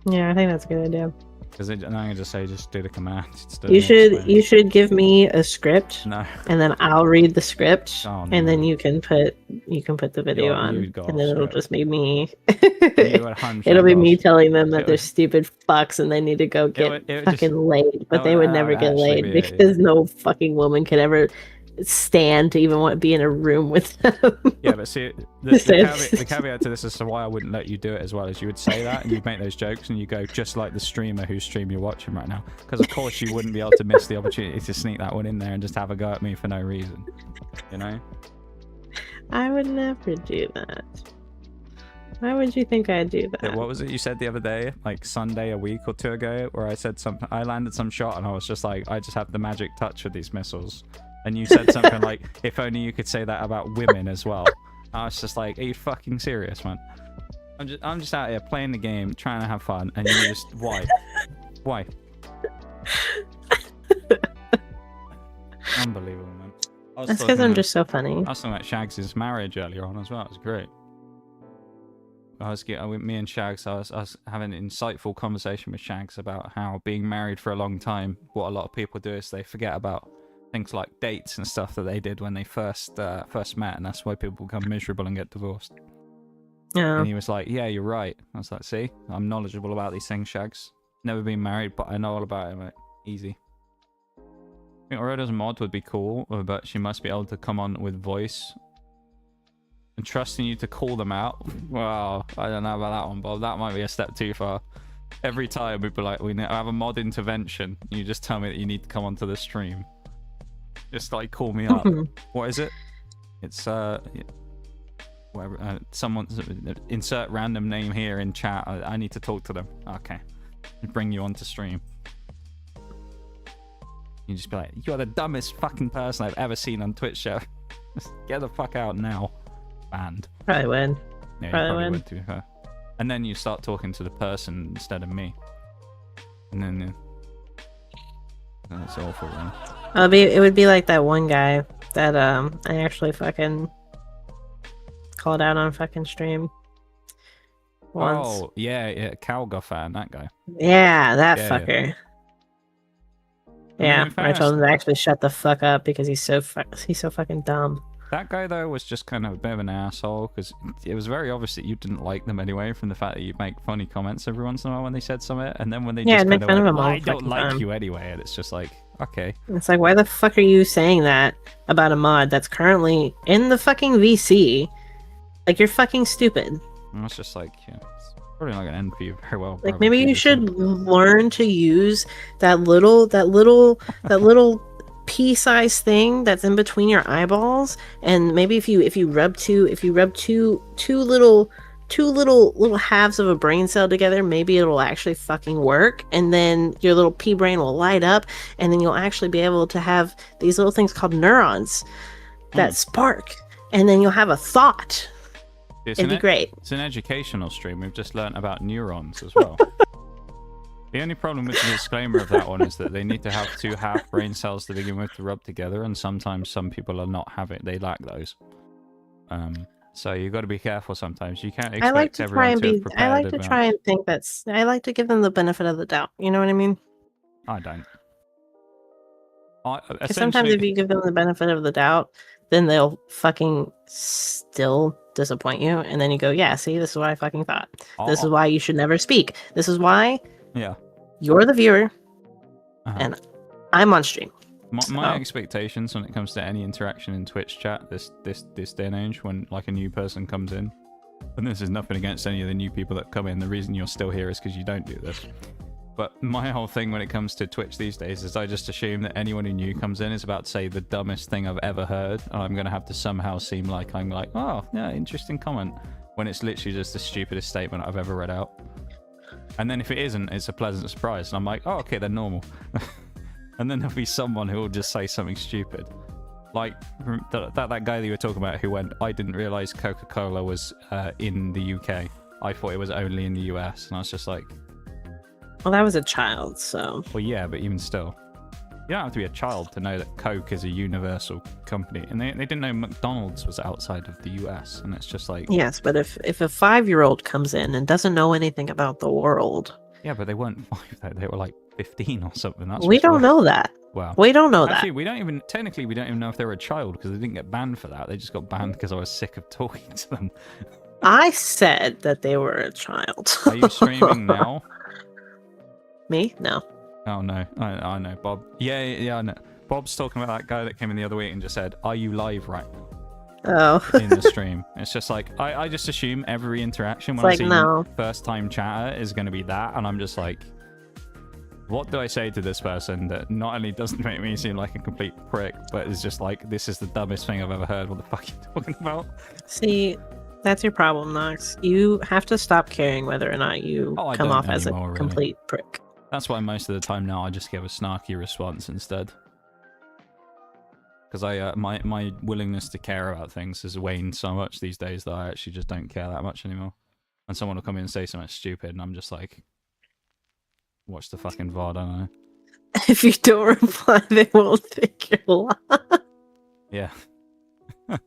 Yeah, I think that's a good idea. Because I'm gonna just say, just do the command. You should give me a script, No. and then I'll read the script, Oh, and then no. you can put the video on, you've got and a then it'll script. just be me. You 100% It'll be me got a- telling them that it they're would- stupid fucks and they need to go get it would fucking just- laid, but that they would- would that never would get actually laid be it, because no fucking woman could ever stand to even want to be in a room with them. Yeah, but see, Says- the caveat to this is to why I wouldn't let you do it as well, as you would say that and you'd make those jokes and you go just like the streamer whose stream you're watching right now, because of course you wouldn't be able to miss the opportunity to sneak that one in there and just have a go at me for no reason, you know? I would never do that. Why would you think I'd do that? What was it you said the other day, like Sunday a week or two ago, where I said something, I landed some shot and I was just like, I just have the magic touch with these missiles, and you said something like, if only you could say that about women as well. I was just like, are you fucking serious, man? I'm just out here playing the game, trying to have fun, and you just why unbelievable, man. That's because I'm just so funny. I was talking about Shags' marriage earlier on as well. It was great. Me and Shags, I was having an insightful conversation with Shags about how being married for a long time, what a lot of people do is they forget about things like dates and stuff that they did when they first met, and that's why people become miserable and get divorced. Yeah. And he was like, yeah, you're right. I was like, see, I'm knowledgeable about these things, Shags. Never been married, but I know all about it, mate. Easy. I think Aurora's mod would be cool, but she must be able to come on with voice. And trusting you to call them out. Well, I don't know about that one, Bob. That might be a step too far. Every time we'd be like, we have a mod intervention. You just tell me that you need to come onto the stream. Just like call me up. What is it? It's whatever. Someone insert random name here in chat. I need to talk to them. Okay, bring you onto stream. You just be like, you're the dumbest fucking person I've ever seen on Twitch show. Get the fuck out now. Banned. Probably would. Yeah, Probably would. to be fair. And then you start talking to the person instead of me. And then that's awful, man. It would be like that one guy that I actually fucking called out on fucking stream once. Oh, yeah, Calga fan, that guy. Yeah, that Yeah, fucker. I mean, Yeah, in where I told fairness- him to actually shut the fuck up because he's so fucking dumb. That guy, though, was just kind of a bit of an asshole, because it was very obvious that you didn't like them anyway, from the fact that you make funny comments every once in a while when they said something, and then when they Yeah, just I'd make kind fun of of him all I the don't fucking like time. you anyway, and it's just like, okay. It's like, why the fuck are you saying that about a mod that's currently in the fucking VC? Like, you're fucking stupid. And it's just like, yeah, it's probably not going to end for you very well. Like, brother, maybe if you just should learn to use that little pea-sized thing that's in between your eyeballs, and maybe if you rub two little halves of a brain cell together, maybe it'll actually fucking work, and then your little pea brain will light up, and then you'll actually be able to have these little things called neurons that spark, and then you'll have a thought. It'd be great. It's an educational stream. We've just learnt about neurons as well. The only problem with the disclaimer of that one is that they need to have two half brain cells to begin with to rub together, and sometimes some people are not having, they lack those. So you've got to be careful sometimes. You can't expect I like to try everyone and to have be. prepared I like to advance. try and think I like to give them the benefit of the doubt. You know what I mean? I don't. 'Cause sometimes if you give them the benefit of the doubt, then they'll fucking still disappoint you, and then you go, "Yeah, see, this is what I fucking thought. This is why you should never speak. This is why Yeah. you're the viewer, Uh-huh. and I'm on stream." My expectations when it comes to any interaction in Twitch chat this day and age, when like a new person comes in, and this is nothing against any of the new people that come in, the reason you're still here is because you don't do this. But my whole thing when it comes to Twitch these days is I just assume that anyone who new comes in is about to say the dumbest thing I've ever heard, and I'm going to have to somehow seem like I'm like, oh, yeah, interesting comment, when it's literally just the stupidest statement I've ever read out. And then if it isn't, it's a pleasant surprise, and I'm like, oh, okay, they're normal. And then there'll be someone who will just say something stupid. Like that guy that you were talking about who went, I didn't realize Coca-Cola was in the UK. I thought it was only in the US. And I was just like, Well, that was a child, so well, yeah, but even still. You don't have to be a child to know that Coke is a universal company. And they didn't know McDonald's was outside of the US. And it's just like... yes. But if a 5-year-old comes in and doesn't know anything about the world, Yeah, but they weren't 5 though. They were like 15 or something. That's We what's don't worse. know that. Well, We don't know actually, that. we don't even technically we don't even know if they were a child because they didn't get banned for that. They just got banned because I was sick of talking to them. I said that they were a child. Are you streaming now? Me? No. Oh no, I know, Bob. Yeah, I know. Bob's talking about that guy that came in the other week and just said, "Are you live right now?" Oh. In the stream. It's just like I just assume every interaction when It's I like, see no. first time chatter is going to be that, and I'm just like, what do I say to this person that not only doesn't make me seem like a complete prick, but is just like, this is the dumbest thing I've ever heard. What the fuck are you talking about? See, that's your problem, Nox. You have to stop caring whether or not you Oh, I come don't off as a anymore, really. complete prick. That's why most of the time now I just give a snarky response instead. Because my willingness to care about things has waned so much these days that I actually just don't care that much anymore. And someone will come in and say something stupid, and I'm just like, watch the fucking VOD, I don't know. If you don't reply, they won't think you're lying. Yeah.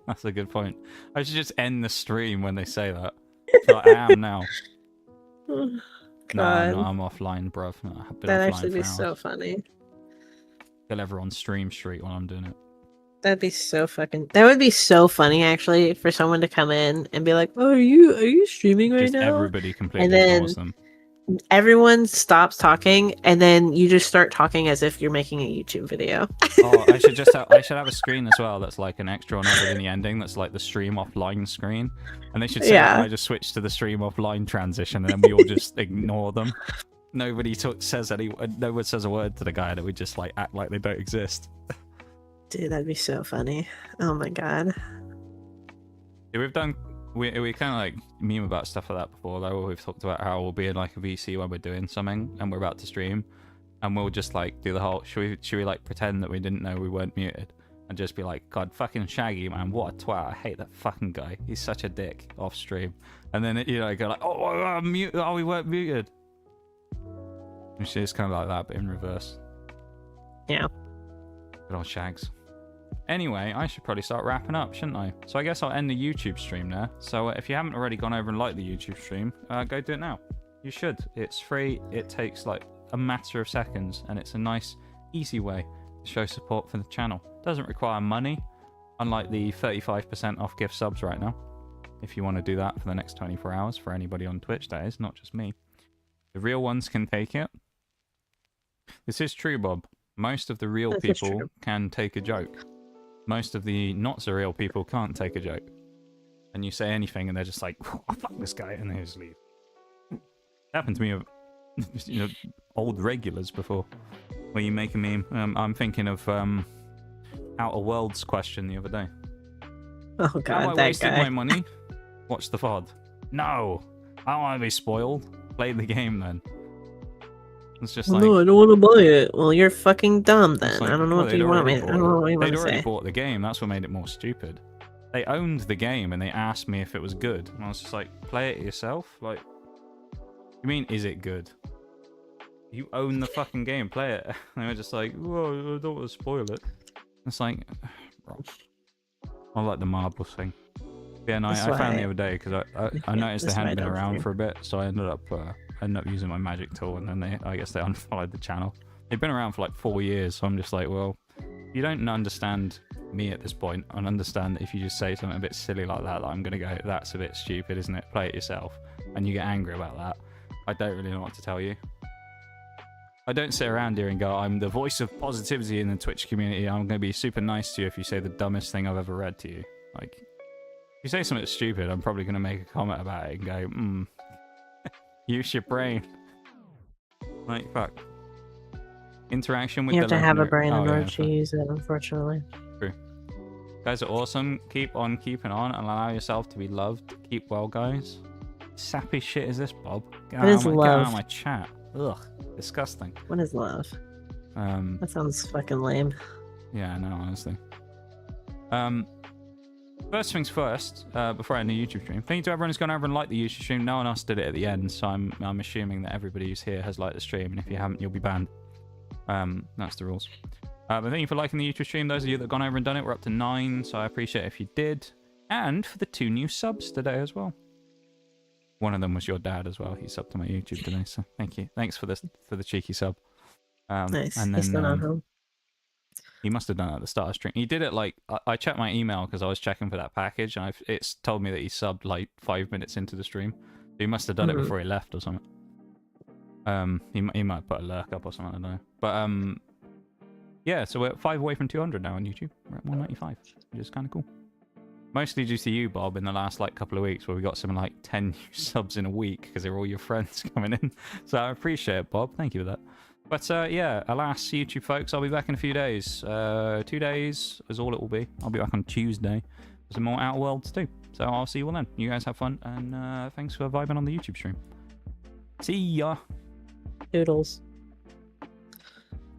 That's a good point. I should just end the stream when they say that. So I am now. God. No, I'm offline, bruv. I've been That'd offline actually for be hours. so funny. Kill everyone stream street while I'm doing it. That'd be so fucking. That would be so funny, actually, for someone to come in and be like, "Oh, are you streaming right Just now?" everybody completely then- ignores them. Everyone stops talking, and then you just start talking as if you're making a YouTube video. Oh, I should just have, I should have a screen as well that's like an extra on other than the ending. That's like the stream offline screen, and they should say Yeah. that I just switch to the stream offline transition, and then we all just ignore them. Nobody says any. No one says a word to the guy, that we just like act like they don't exist. Dude, that'd be so funny. Oh my god. Yeah, we've done. We kind of like meme about stuff like that before, though. Where we've talked about how we'll be in like a VC when we're doing something and we're about to stream, and we'll just like do the whole. Should we like pretend that we didn't know we weren't muted, and just be like, God, fucking Shaggy, man, what a twat! I hate that fucking guy. He's such a dick off stream, and then go like, oh, I'm mute. Oh, we weren't muted. Which is kind of like that, but in reverse. Yeah. Good old Shags. Anyway, I should probably start wrapping up, shouldn't I? So I guess I'll end the YouTube stream there. So if you haven't already gone over and liked the YouTube stream, go do it now. You should. It's free. It takes like a matter of seconds, and it's a nice, easy way to show support for the channel. Doesn't require money, unlike the 35% off gift subs right now. If you want to do that for the next 24 hours for anybody on Twitch, that is, not just me. The real ones can take it. This is true, Bob. Most of the real This is people true. can take a joke. Most of the not so real people can't take a joke. And you say anything and they're just like, oh, fuck this guy, and they just leave. Happened to me with old regulars before, where you make a meme. I'm thinking of Outer Worlds question the other day. Oh Have I god, that wasted guy. my money? Watch the VOD. No! I don't want to be spoiled. Play the game then. It's just like... No, I don't want to buy it. Well, you're fucking dumb then. It's like, I don't know well, what they'd you want me. I already don't know what you want They'd to already say. bought the game. That's what made it more stupid. They owned the game and they asked me if it was good. And I was just like, play it yourself? Like, you mean, is it good? You own the fucking game, play it. And they were just like, whoa, I don't want to spoil it. It's like, bro. I like the marbles thing. Yeah, no, I That's found why- the other day because I Yeah, noticed they that's why I hadn't been don't around stream. for a bit, so I ended up using my magic tool, and then I guess they unfollowed the channel. They've been around for like 4 years, so I'm just like, well, you don't understand me at this point, and understand that if you just say something a bit silly like that, I'm gonna go, that's a bit stupid, isn't it? Play it yourself, and you get angry about that. I don't really know what to tell you. I don't sit around here and go, I'm the voice of positivity in the Twitch community. I'm gonna be super nice to you if you say the dumbest thing I've ever read to you. Like, if you say something stupid, I'm probably gonna make a comment about it and go, use your brain. Like, fuck. Interaction with You have the to have a legendary- brain in Oh, order yeah, to use it, unfortunately. Guys are awesome. Keep on keeping on and allow yourself to be loved. Keep well, guys. Sappy shit is this, Bob? Get What is get out love? of my chat. Ugh, disgusting. What is love? That sounds fucking lame. Yeah, no, honestly. First things first, before I end the YouTube stream, thank you to everyone who's gone over and liked the YouTube stream. No one else did it at the end, so I'm assuming that everybody who's here has liked the stream, and if you haven't, you'll be banned. That's the rules. But thank you for liking the YouTube stream. Those of you that have gone over and done it, we're up to 9, so I appreciate it if you did. And for the 2 new subs today as well. One of them was your dad as well. He subbed to my YouTube today, so thank you. Thanks for the cheeky sub. Nice. And He's then still not home. he must have done it at the start of stream. He did it like I checked my email because I was checking for that package, and it's told me that he subbed like 5 minutes into the stream. So he must have done it before he left or something. He might put a lurk up or something. I don't know. But yeah. So we're 5 away from 200 now on YouTube. We're at 195, which is kind of cool. Mostly due to you, Bob, in the last like couple of weeks, where we got something like 10 new subs in a week because they're all your friends coming in. So I appreciate it, Bob. Thank you for that. But yeah, alas, YouTube folks, I'll be back in a few days. 2 days is all it will be. I'll be back on Tuesday for some more Outer Worlds too. So I'll see you all then. You guys have fun, and thanks for vibing on the YouTube stream. See ya. Doodles.